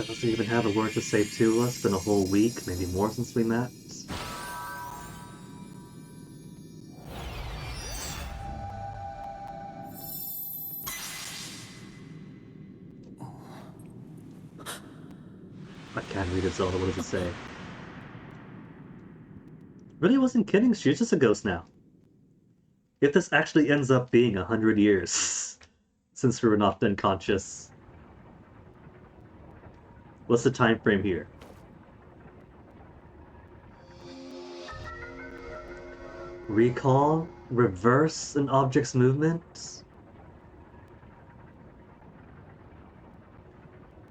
Doesn't even have a word to say to us. Been a whole week, maybe more since we met. I can't read it, Zelda. What does it say? Really wasn't kidding. She's just a ghost now. If this actually ends up being 100 years since we were knocked unconscious, what's the time frame here? Recall, reverse an object's movement?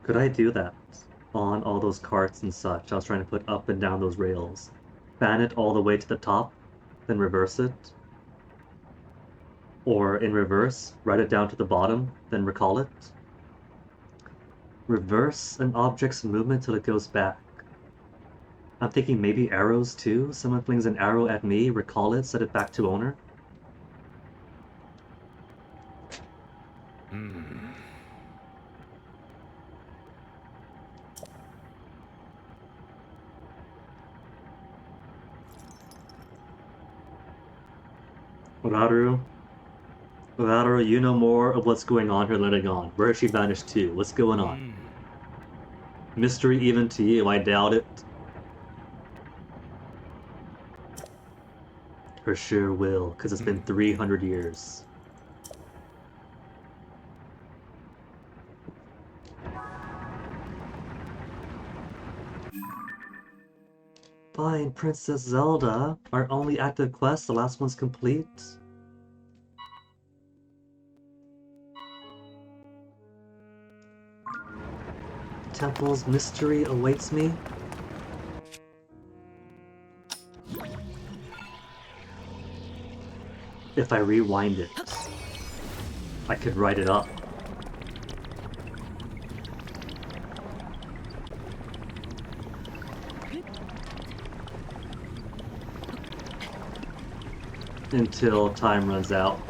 Could I do that on all those carts and such? I was trying to put up and down those rails. Fan it all the way to the top, then reverse it. Or in reverse, write it down to the bottom, then recall it. Reverse an object's movement till it goes back. I'm thinking maybe arrows too? Someone flings an arrow at me, recall it, set it back to owner. Uraru, you know more of what's going on here, let it on. Where has she vanished to? What's going on? Mystery even to you, I doubt it. Her sure will, because it's been 300 years. Fine, Princess Zelda. Our only active quest, the last one's complete. Temple's mystery awaits me. If I rewind it, I could write it up. Until time runs out.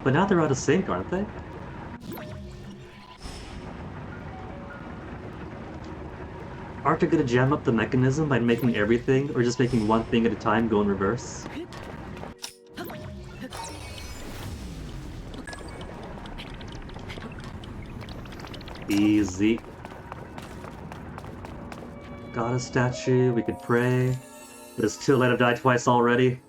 But now they're out of sync, aren't they? Aren't they gonna jam up the mechanism by making everything, or just making one thing at a time go in reverse? Easy. Got a statue, we could pray. It's too late, I've died twice already.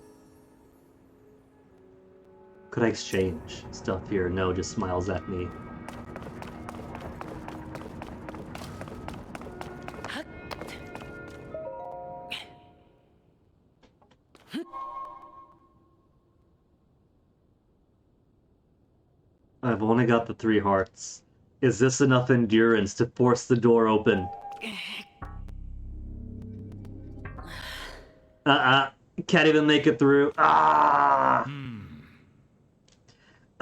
Could I exchange stuff here? No, just smiles at me. I've only got the 3 hearts. Is this enough endurance to force the door open? Can't even make it through.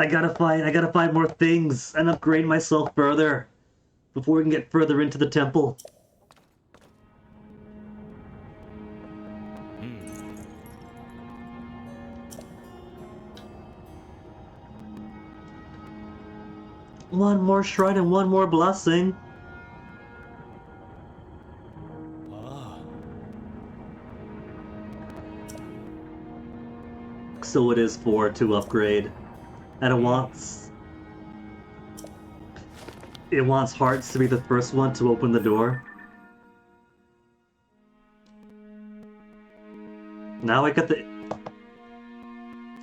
I gotta find more things and upgrade myself further before we can get further into the temple. One more shrine and one more blessing. So it is 4 to upgrade. And it wants hearts to be the first one to open the door. Now I got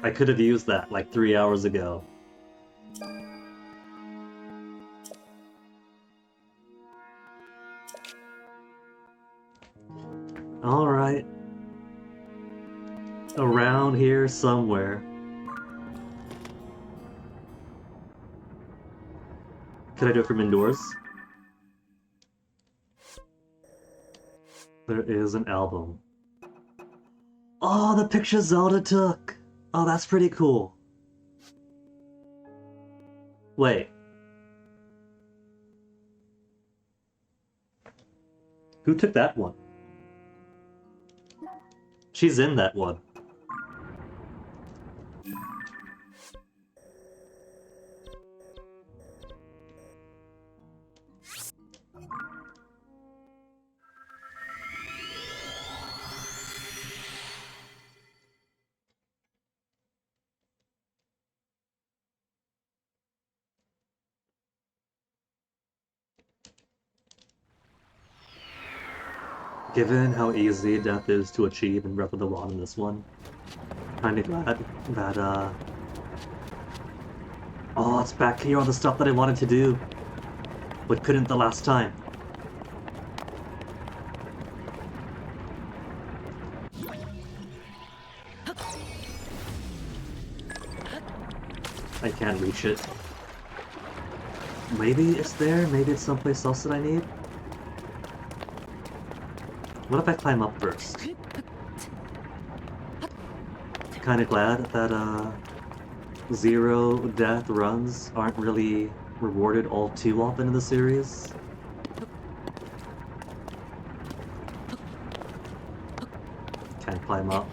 I could have used that like 3 hours ago. Alright. Around here somewhere. Can I do it from indoors? There is an album. Oh, the picture Zelda took! Oh, that's pretty cool. Wait. Who took that one? She's in that one. Given how easy death is to achieve in Breath of the Wild in this one, kinda glad that, oh, it's back here, all the stuff that I wanted to do, but couldn't the last time. I can't reach it. Maybe it's there, maybe it's someplace else that I need? What if I climb up first? Kinda glad that, zero death runs aren't really rewarded all too often in the series. Can't climb up.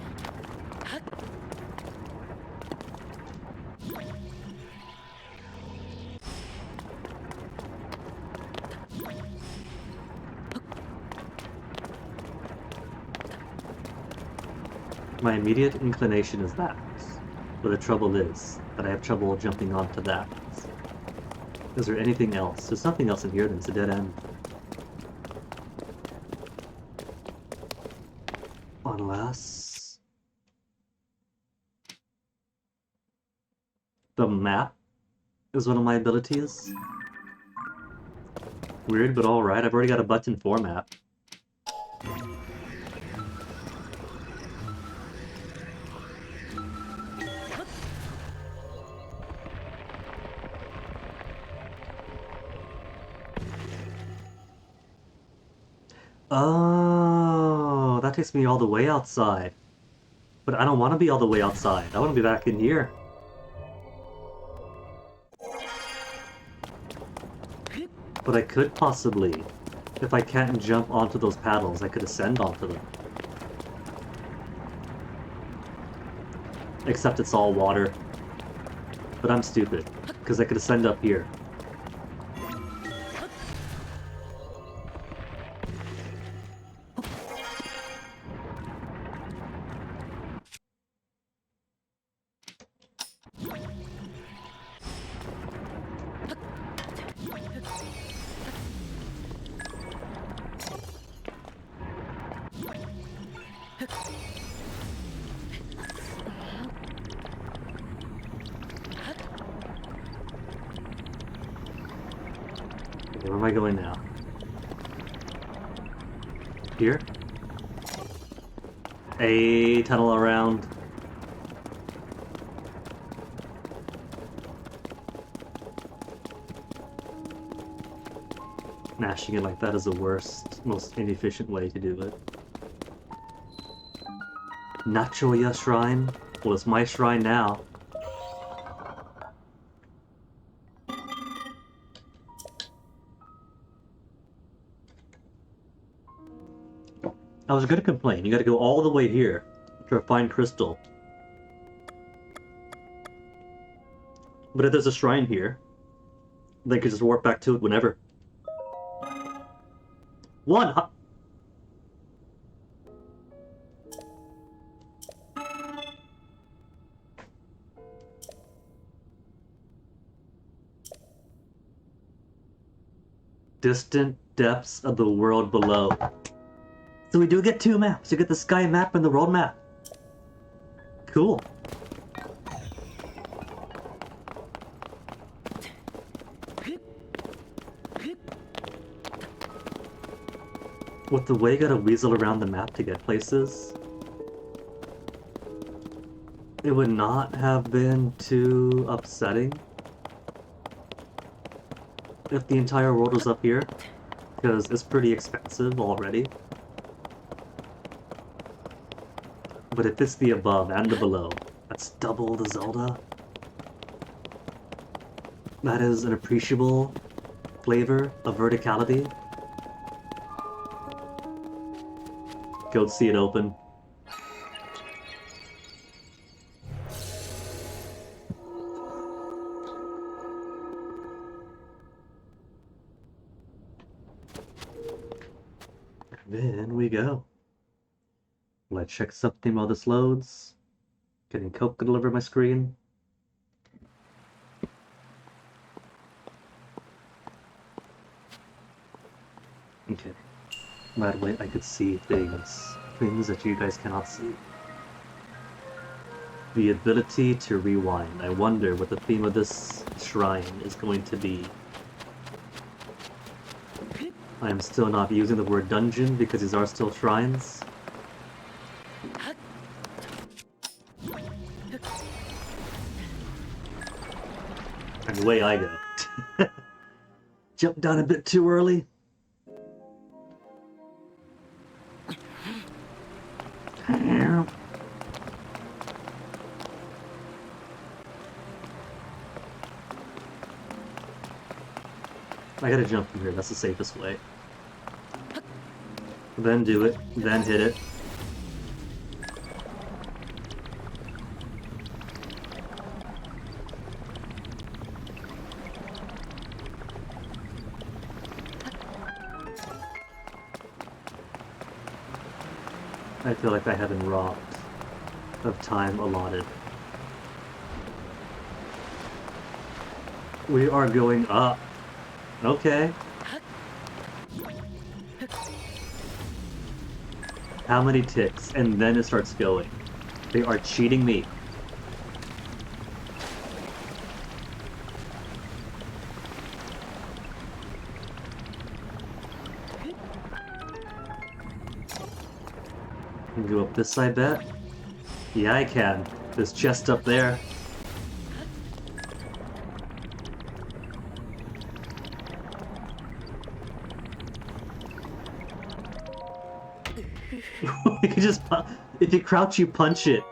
My immediate inclination is that, but the trouble is that I have trouble jumping onto that. Is there anything else? There's nothing else in here, then it's a dead end. Unless... the map is one of my abilities. Weird, but alright, I've already got a button for map. Oh, that takes me all the way outside. But I don't want to be all the way outside. I want to be back in here. But I could possibly, if I can't jump onto those paddles, I could ascend onto them. Except it's all water. But I'm stupid, because I could ascend up here. Where am I going now? Here? A tunnel around. Mashing it like that is the worst, most inefficient way to do it. Nachoya Shrine? Well, it's my shrine now. I was gonna complain, you gotta go all the way here to find crystal. But if there's a shrine here, they could just warp back to it whenever. Distant depths of the world below. So we do get two maps. You get the sky map and the world map. Cool. With the way you gotta weasel around the map to get places, it would not have been too upsetting if the entire world was up here, because it's pretty expensive already. But if it's the above and the below, that's double the Zelda. That is an appreciable flavor of verticality. Go see it open. Then we go. Let's check something while this loads. Getting Coke delivered my screen. Okay. That way I could see things. Things that you guys cannot see. The ability to rewind. I wonder what the theme of this shrine is going to be. I am still not using the word dungeon because these are still shrines. And away I go. Jump down a bit too early. I gotta jump from here, that's the safest way. Then do it, then hit it. I feel like I have been robbed of time allotted. We are going up. Okay. How many ticks? And then it starts going. They are cheating me. Can go up this, I bet? Yeah, I can. There's chest up there. You can just if you crouch, you punch it.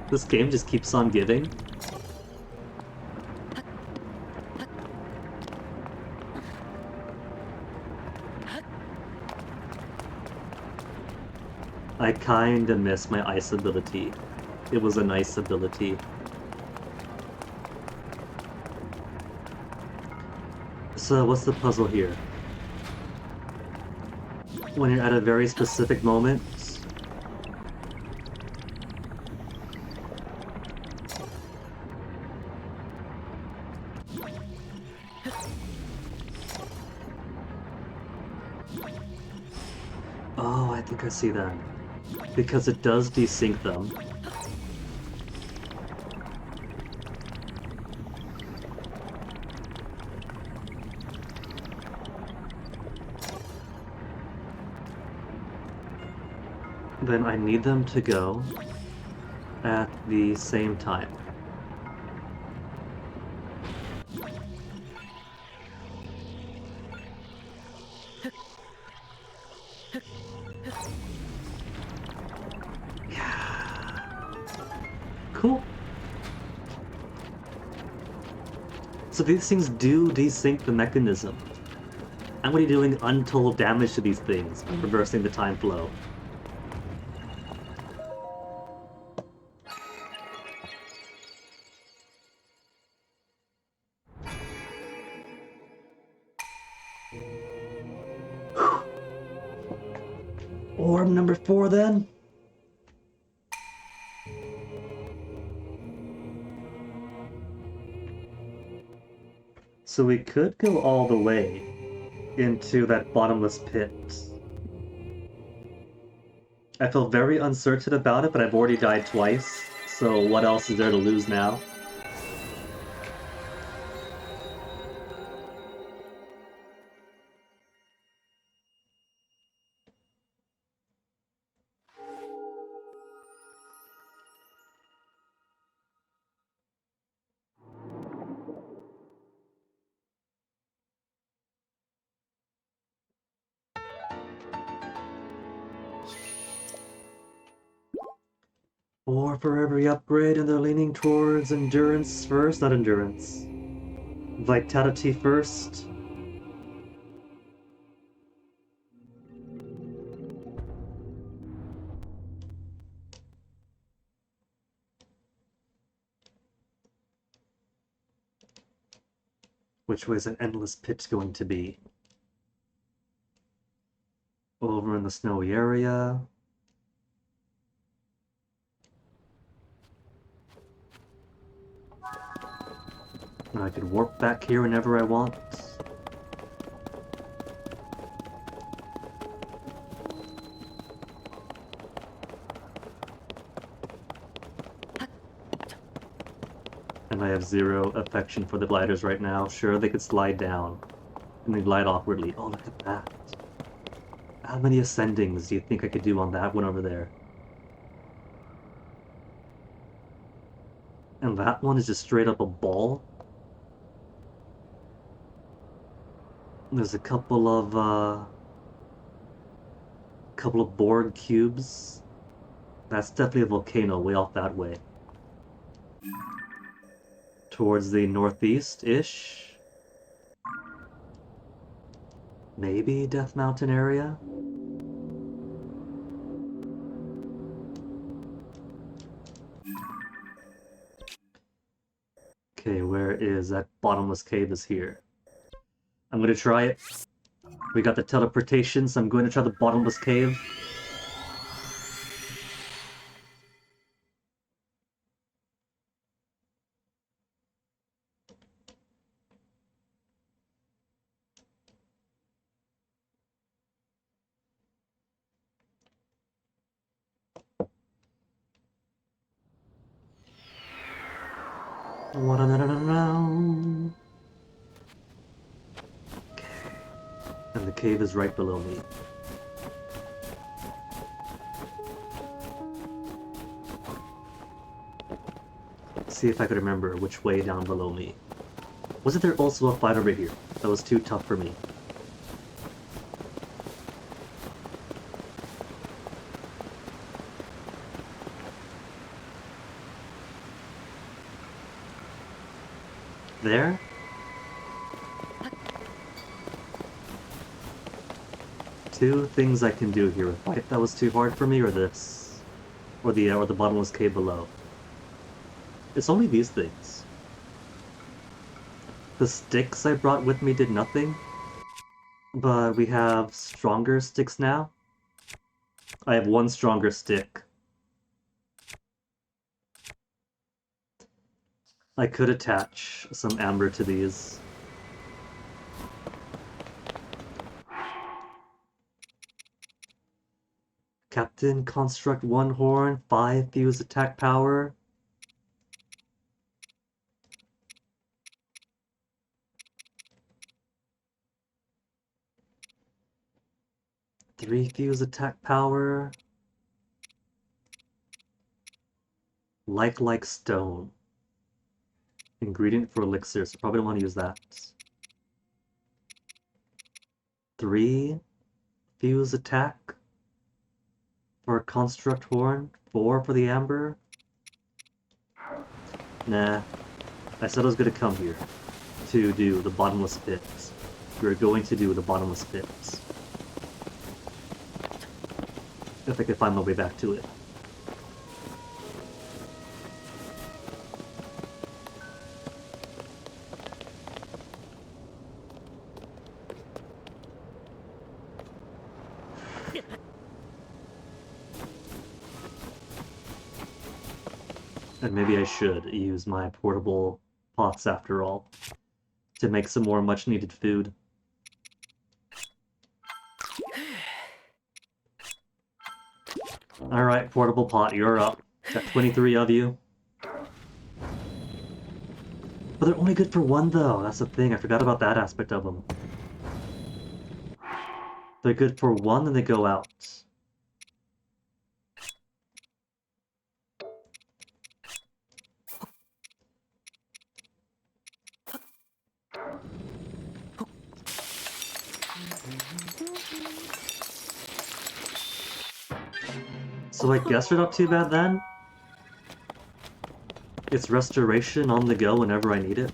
This game just keeps on giving. I kinda miss my ice ability. It was a nice ability. So what's the puzzle here? When you're at a very specific moment, oh, I think I see that. Because it does desync them. Then I need them to go at the same time. Cool. So these things do desync the mechanism. I'm going to be doing untold damage to these things, reversing the time flow. Orb number 4 then? So we could go all the way into that bottomless pit. I feel very uncertain about it, but I've already died twice, so what else is there to lose now? 4 for every upgrade, and they're leaning towards endurance first, not endurance. Vitality first. Which way is an endless pit going to be? Over in the snowy area. And I could warp back here whenever I want. And I have 0 affection for the gliders right now. Sure, they could slide down. And they glide awkwardly. Oh, look at that. How many ascendings do you think I could do on that one over there? And that one is just straight up a ball. There's a couple of board cubes. That's definitely a volcano way off that way. Towards the northeast-ish. Maybe Death Mountain area? Okay, where is that bottomless cave is here. I'm gonna try it. We got the teleportation, so I'm going to try the bottomless cave. Okay. And the cave is right below me. See if I could remember which way down below me. Wasn't there also a fight over here? That was too tough for me. There? Two things I can do here. A fight that was too hard for me, or this. Or the bottomless cave below. It's only these things. The sticks I brought with me did nothing. But we have stronger sticks now. I have one stronger stick. I could attach some amber to these. Captain, construct 1 horn, 5 fuse attack power. Three fuse attack power. Like stone. Ingredient for elixir, so probably don't want to use that. 3 fuse attack for a construct horn. 4 for the amber. Nah. I said I was going to come here to do the bottomless pits. We're going to do the bottomless pits. If I can find my way back to it. And maybe I should use my portable pots after all, to make some more much needed food. Alright, portable pot, you're up. Got 23 of you. But they're only good for 1 though, that's the thing, I forgot about that aspect of them. They're good for 1 and they go out. So I guess we're not too bad then? It's restoration on the go whenever I need it.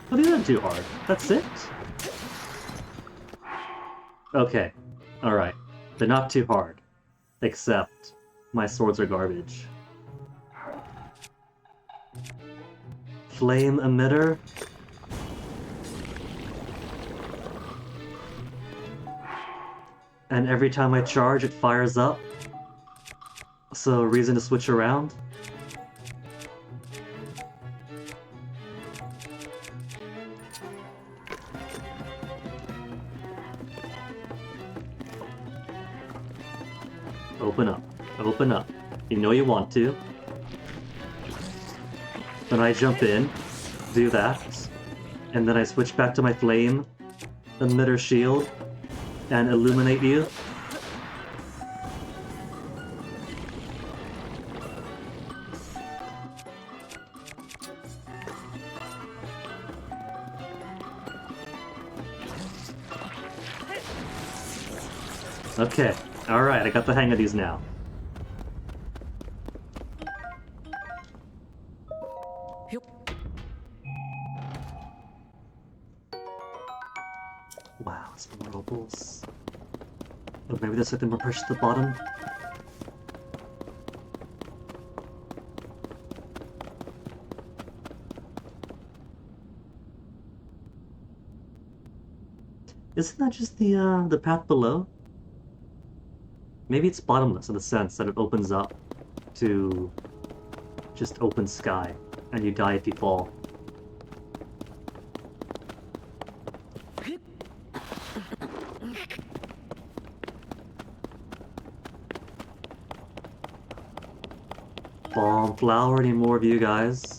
What is that too hard? That's it? Okay. Alright. They're not too hard. Except my swords are garbage. Flame emitter? And every time I charge it fires up? So a reason to switch around? Open up. Open up. You know you want to. Then I jump in, do that, and then I switch back to my flame emitter shield and illuminate you. Okay. Alright, I got the hang of these now. Wow, some more opals. Oh, maybe there's something more precious at the bottom? Isn't that just the path below? Maybe it's bottomless in the sense that it opens up to just open sky, and you die if you fall. Bomb flower, any more of you guys?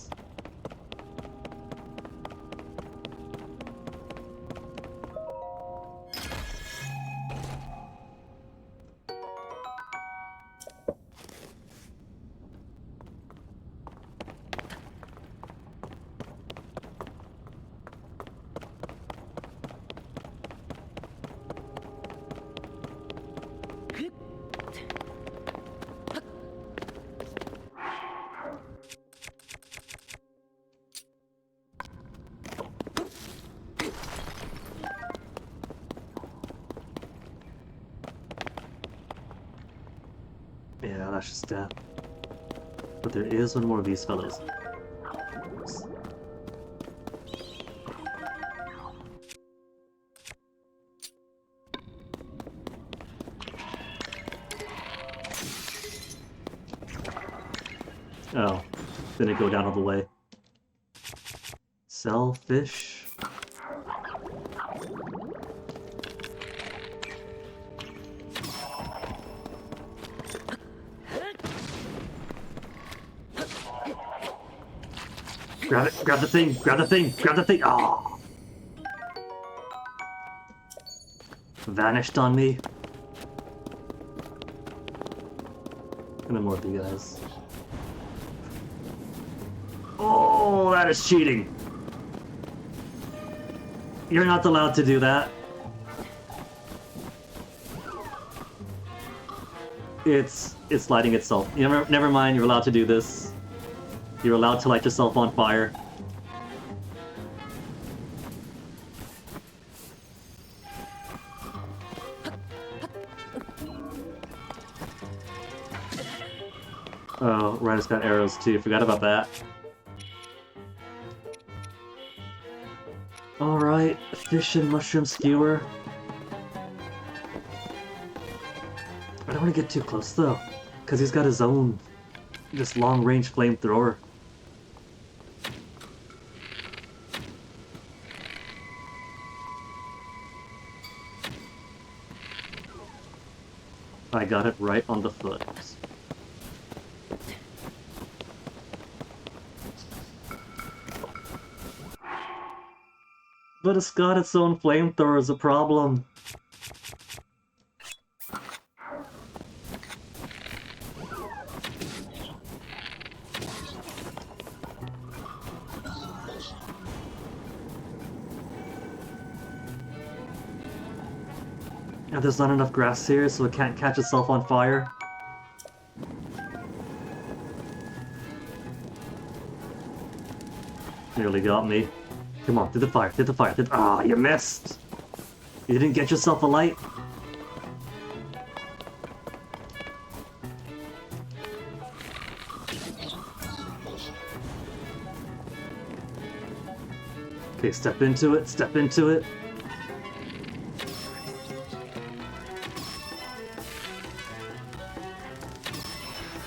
Yeah, that's just death. But there is one more of these fellows. Oh, didn't go down all the way. Sell fish. Grab it, grab the thing, grab the thing, grab the thing! Oh! Vanished on me. And more of you guys. Oh, that is cheating! You're not allowed to do that. It's lighting itself. Never mind, you're allowed to do this. You're allowed to light yourself on fire. Oh, Rhinus got arrows too, forgot about that. Alright, fish and mushroom skewer. I don't want to get too close though, because he's got his own, this long-range flamethrower. I got it right on the foot. But it's got its own flamethrower is a problem. And there's not enough grass here, so it can't catch itself on fire. Nearly got me. Come on, through the fire, through the fire. Ah, you missed! You didn't get yourself a light? Okay, step into it, step into it.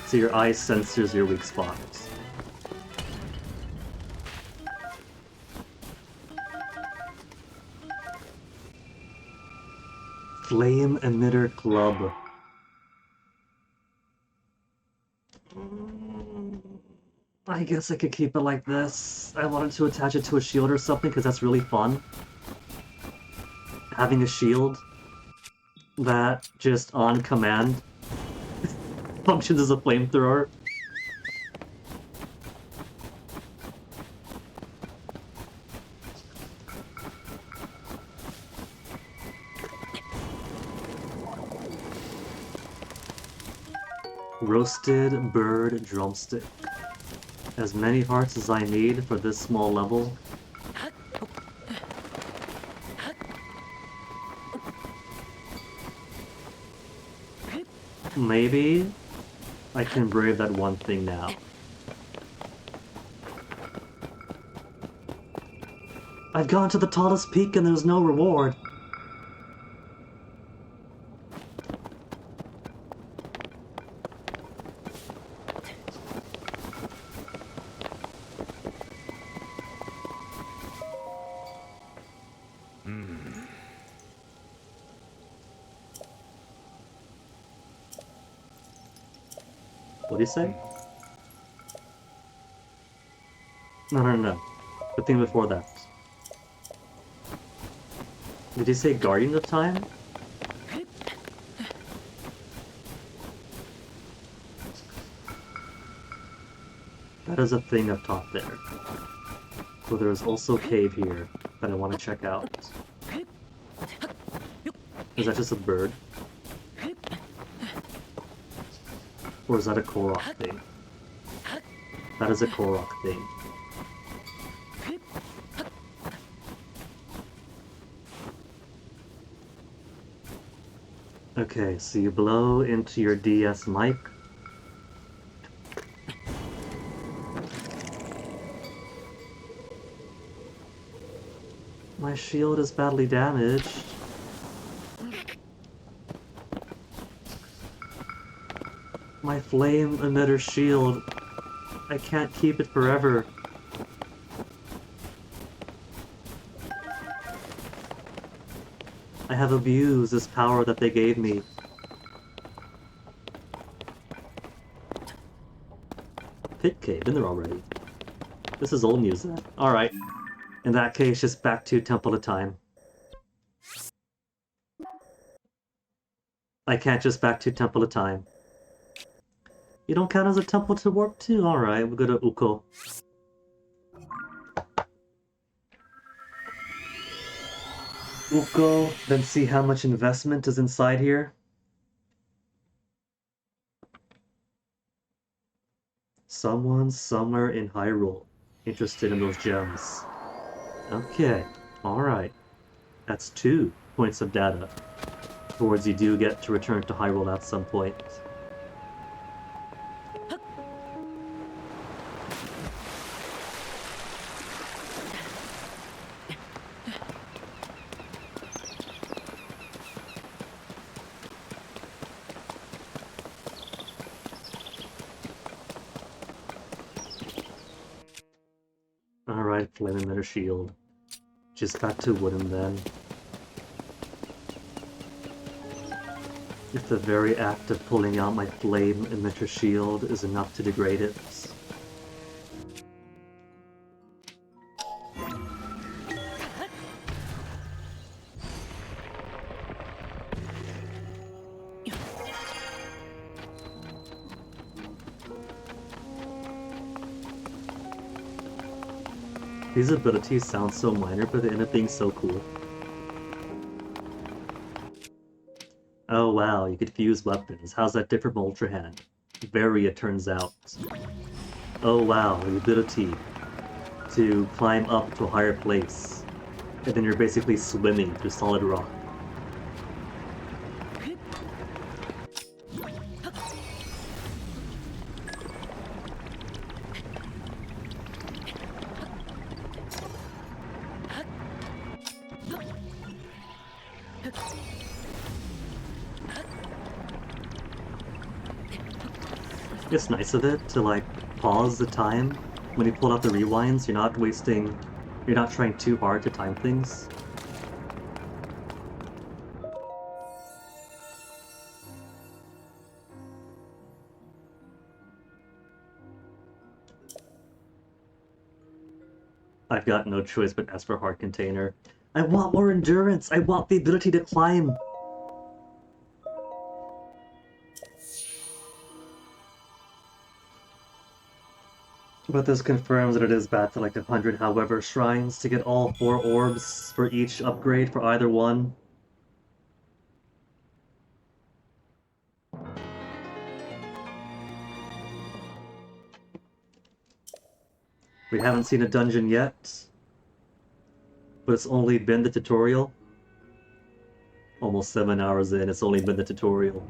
So your eye censors your weak spots. Flame Emitter Club. I guess I could keep it like this. I wanted to attach it to a shield or something because that's really fun. Having a shield that just on command functions as a flamethrower. Roasted bird drumstick. As many hearts as I need for this small level. Maybe I can brave that one thing now. I've gone to the tallest peak and there's no reward. What do you say? No. The thing before that. Did you say Guardian of Time? That is a thing up top there. So there's also a cave here that I want to check out. Is that just a bird? Or is that a Korok thing? That is a Korok thing. Okay, so you blow into your DS mic. My shield is badly damaged. My flame emitter shield. I can't keep it forever. I have abused this power that they gave me. Pit cave, been there already. This is old news then. Alright. In that case, just back to Temple of Time. I can't just back to Temple of Time. You don't count as a temple to warp to? Alright, we'll go to Uko. Uko, then see how much investment is inside here. Someone somewhere in Hyrule interested in those gems. Okay, alright. That's 2 points of data towards you do get to return to Hyrule at some point. Alright, flame emitter shield. Just back to wooden then. If the very act of pulling out my flame emitter shield is enough to degrade it. These abilities sound so minor, but they end up being so cool. Oh wow, you could fuse weapons. How's that different from Ultra Hand? Very, it turns out. Oh wow, the ability to climb up to a higher place. And then you're basically swimming through solid rock. It's nice of it to like pause the time when you pull out the rewinds. You're not trying too hard to time things. I've got no choice but ask for hard container. I want more endurance! I want the ability to climb! But this confirms that it is bad to like 100, however, shrines to get all 4 orbs for each upgrade for either one. We haven't seen a dungeon yet, but it's only been the tutorial. Almost 7 hours in, it's only been the tutorial.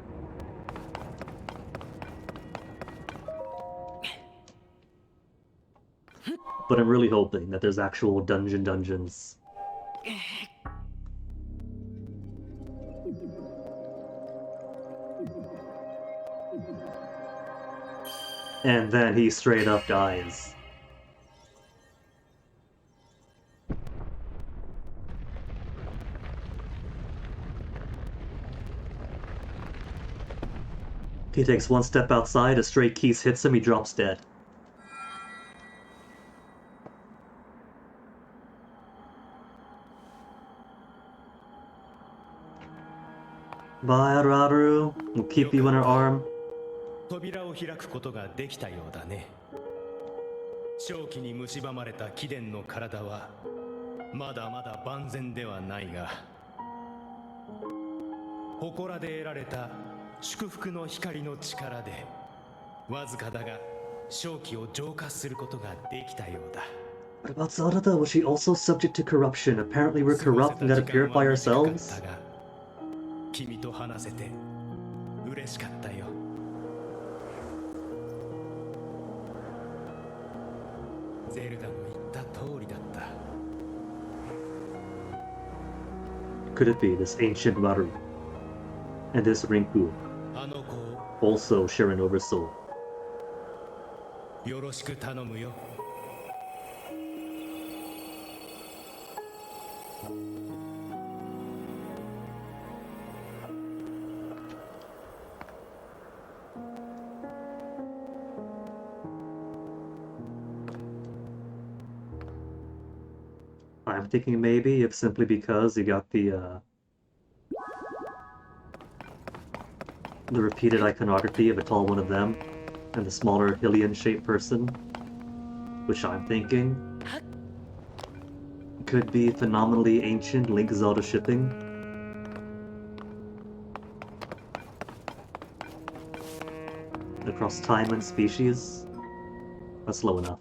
But I'm really hoping that there's actual dungeons. And then he straight up dies. He takes one step outside, a stray Keese hits him, he drops dead. Bye, Araru. We'll keep you in our arm. 扉を開くことができたようだね。正気に蝕まれた貴殿の体はまだまだ万全ではないが、祠で得られた祝福の光の力でわずかだが正気を浄化することができたようだ。What about Zarada? Was she also subject to corruption? Apparently we're corrupt and gotta purify ourselves? 君と話せて嬉しかったよ。ゼルダの言った通りだった。Could it be this ancient Maru? And this Rinku, あの子を also share an oversoul. よろしく頼むよ。I'm thinking maybe if simply because you got the repeated iconography of a tall one of them and the smaller Hylian-shaped person, which I'm thinking could be phenomenally ancient Link Zelda shipping. Across time and species. That's low enough.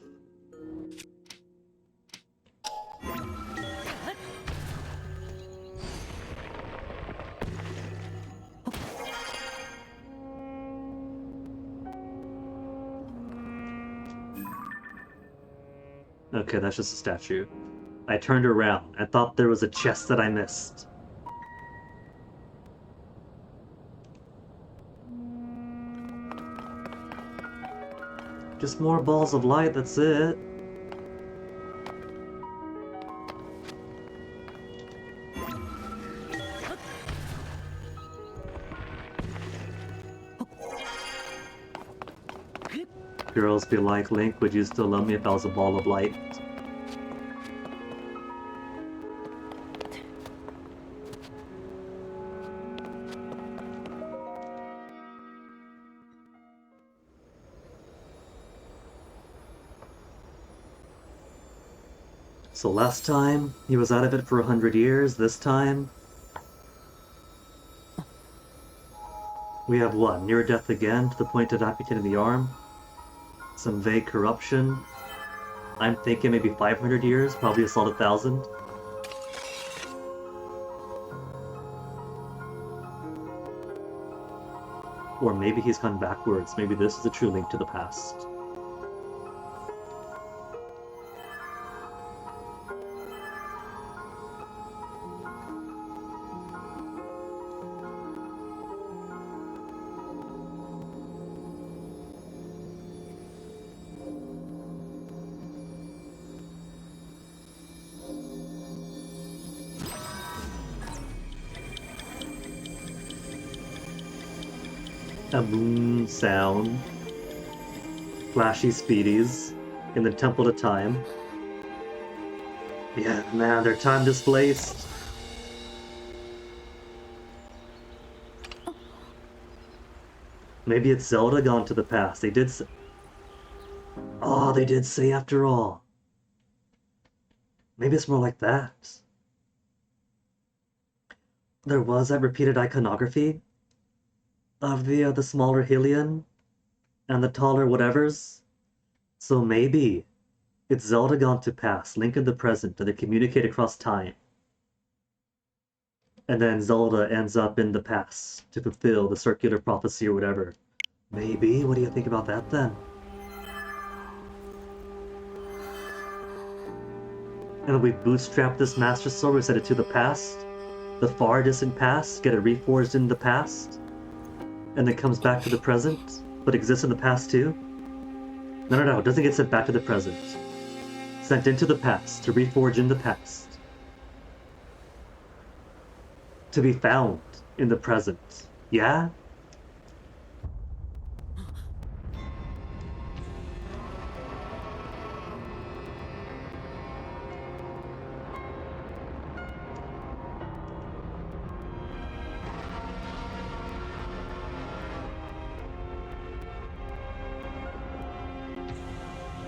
Okay, that's just a statue. I turned around. I thought there was a chest that I missed. Just more balls of light, that's it. Girls be like, Link, would you still love me if I was a ball of light? So last time, he was out of it for 100 years. This time, We have what? Near death again, to the point of amputating the arm. Some vague corruption. I'm thinking maybe 500 years, probably a solid 1,000. Or maybe he's gone backwards. Maybe this is a true link to the past. A moon sound. Flashy speedies in the Temple to Time. Yeah, man, they're time displaced. Maybe it's Zelda gone to the past. They did say... Oh, they did say after all. Maybe it's more like that. There was that repeated iconography of the smaller Hylian and the taller whatevers. So maybe it's Zelda gone to past, Link in the present, and they communicate across time. And then Zelda ends up in the past to fulfill the circular prophecy or whatever. Maybe? What do you think about that then? And we bootstrap this Master Sword, we set it to the past, the far distant past, get it reforged in the past, and then comes back to the present, but exists in the past too? No, it doesn't get sent back to the present. Sent into the past, to reforge in the past. To be found in the present. Yeah?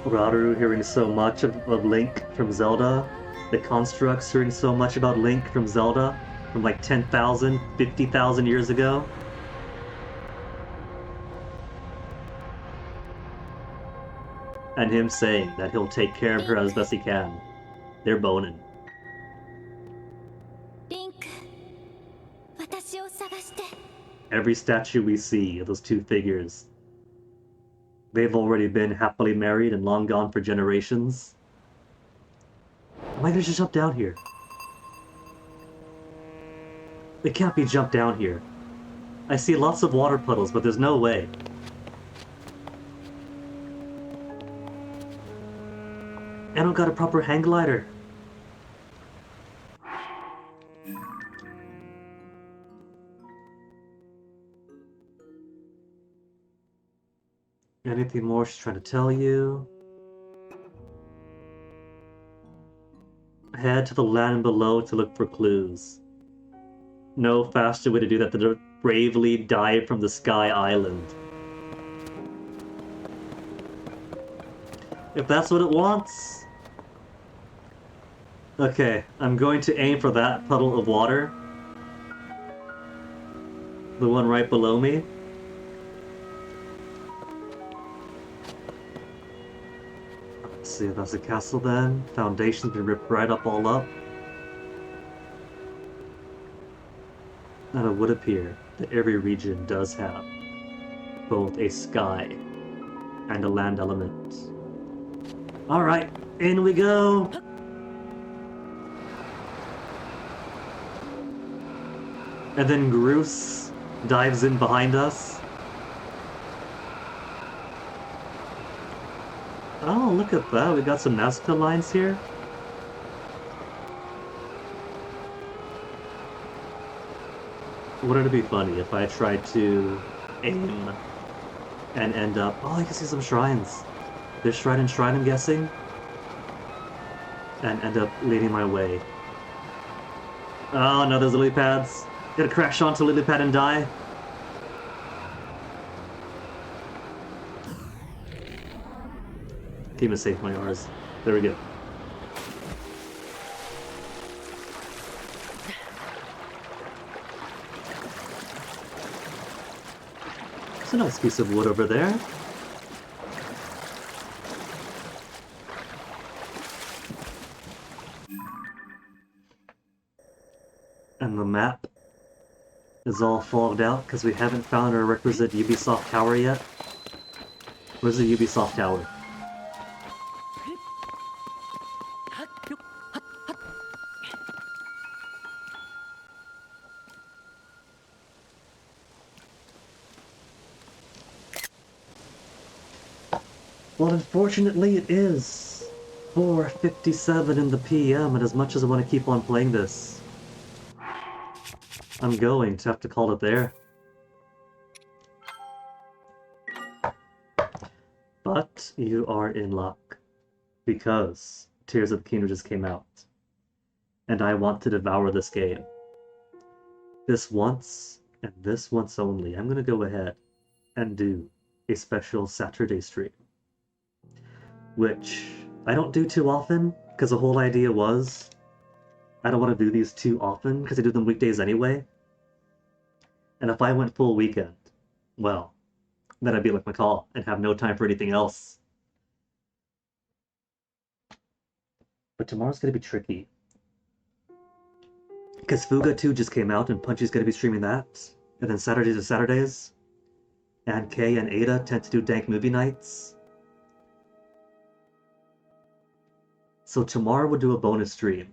Rauru hearing so much of Link from Zelda. The Constructs hearing so much about Link from Zelda from like 10,000, 50,000 years ago. And him saying that he'll take care of her as best he can. They're boning. リンク、私を探して。 Every statue we see of those two figures, they've already been happily married and long gone for generations. Am I gonna just jump down here? It can't be jumped down here. I see lots of water puddles, but there's no way. I don't got a proper hang glider. Anything more she's trying to tell you? Head to the land below to look for clues. No faster way to do that than to bravely dive from the Sky Island. If that's what it wants. Okay, I'm going to aim for that puddle of water. The one right below me. Let's see if that's a castle then. Foundation's been ripped right up all up. And it would appear that every region does have both a sky and a land element. Alright, in we go! And then Groose dives in behind us. Oh, look at that, we got some Nazca lines here. Wouldn't it be funny if I tried to aim and end up... Oh, I can see some shrines. There's shrine and shrine, I'm guessing. And end up leading my way. Oh no, there's lily pads. Gonna crash onto lily pad and die. Team is safe, my R's. There we go. a nice piece of wood over there. And the map is all fogged out because we haven't found our requisite Ubisoft tower yet. Where's the Ubisoft tower? Well, unfortunately it is 4:57 in the PM, and as much as I want to keep on playing this, I'm going to have to call it there. But you are in luck, because Tears of the Kingdom just came out, and I want to devour this game. This once, and this once only, I'm going to go ahead and do a special Saturday stream, which I don't do too often, because the whole idea was I don't want to do these too often, because I do them weekdays anyway. And if I went full weekend, well, then I'd be like McCall and have no time for anything else. But tomorrow's going to be tricky, because Fuga 2 just came out, and Punchy's going to be streaming that. And then Saturdays are Saturdays. And Kay and Ada tend to do dank movie nights. So tomorrow we'll do a bonus stream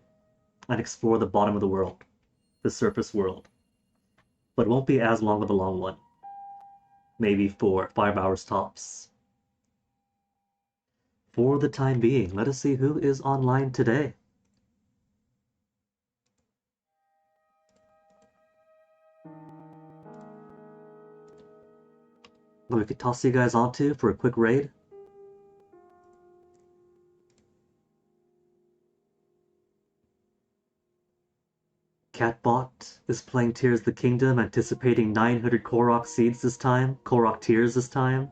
and explore the bottom of the world, the surface world. But it won't be as long of a long one. Maybe 4 or 5 hours tops. For the time being, let us see who is online today. We could toss you guys onto for a quick raid. Catbot is playing Tears of the Kingdom, anticipating 900 Korok seeds this time. Korok tears this time.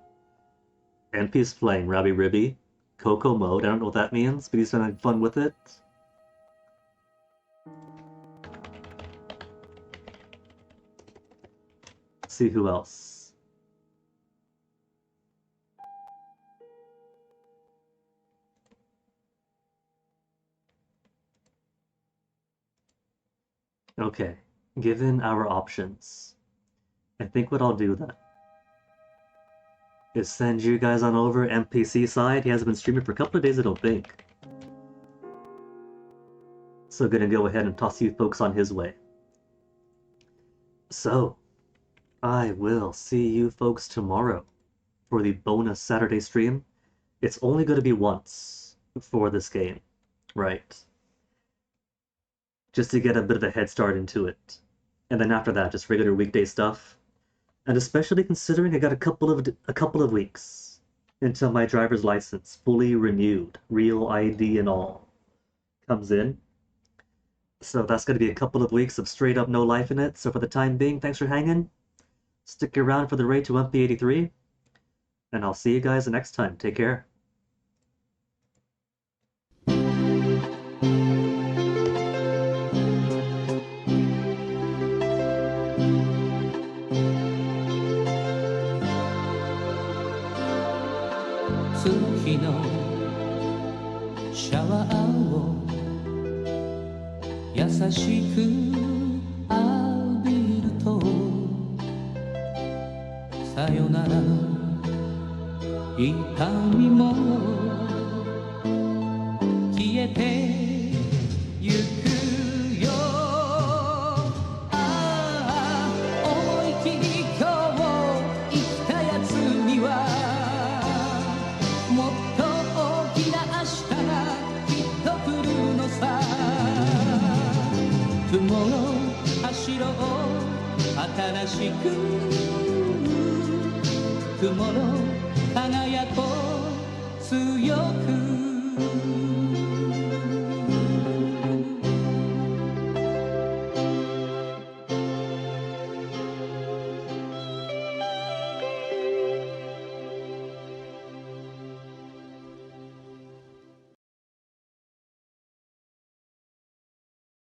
MP's playing Rabbi Ribby. Coco mode, I don't know what that means, but he's having fun with it. Let's see who else. Okay, given our options, I think what I'll do then is send you guys on over MPC side. He hasn't been streaming for a couple of days, I don't think. So gonna go ahead and toss you folks on his way. So, I will see you folks tomorrow for the bonus Saturday stream. It's only gonna be once for this game, right? Just to get a bit of a head start into it. And then after that, just regular weekday stuff. And especially considering I got a couple of weeks until my driver's license, fully renewed, real ID and all, comes in. So that's going to be a couple of weeks of straight up no life in it. So for the time being, thanks for hanging. Stick around for the raid to MP83. And I'll see you guys the next time. Take care.シャワーを優しく浴びるとさよならの痛みも消えてゆくよ。ああ思い切り今日生きたやつにはもっと大きな明日がきっと来るのさ。Tomorrow走ろう新しく Tomorrow輝こう強く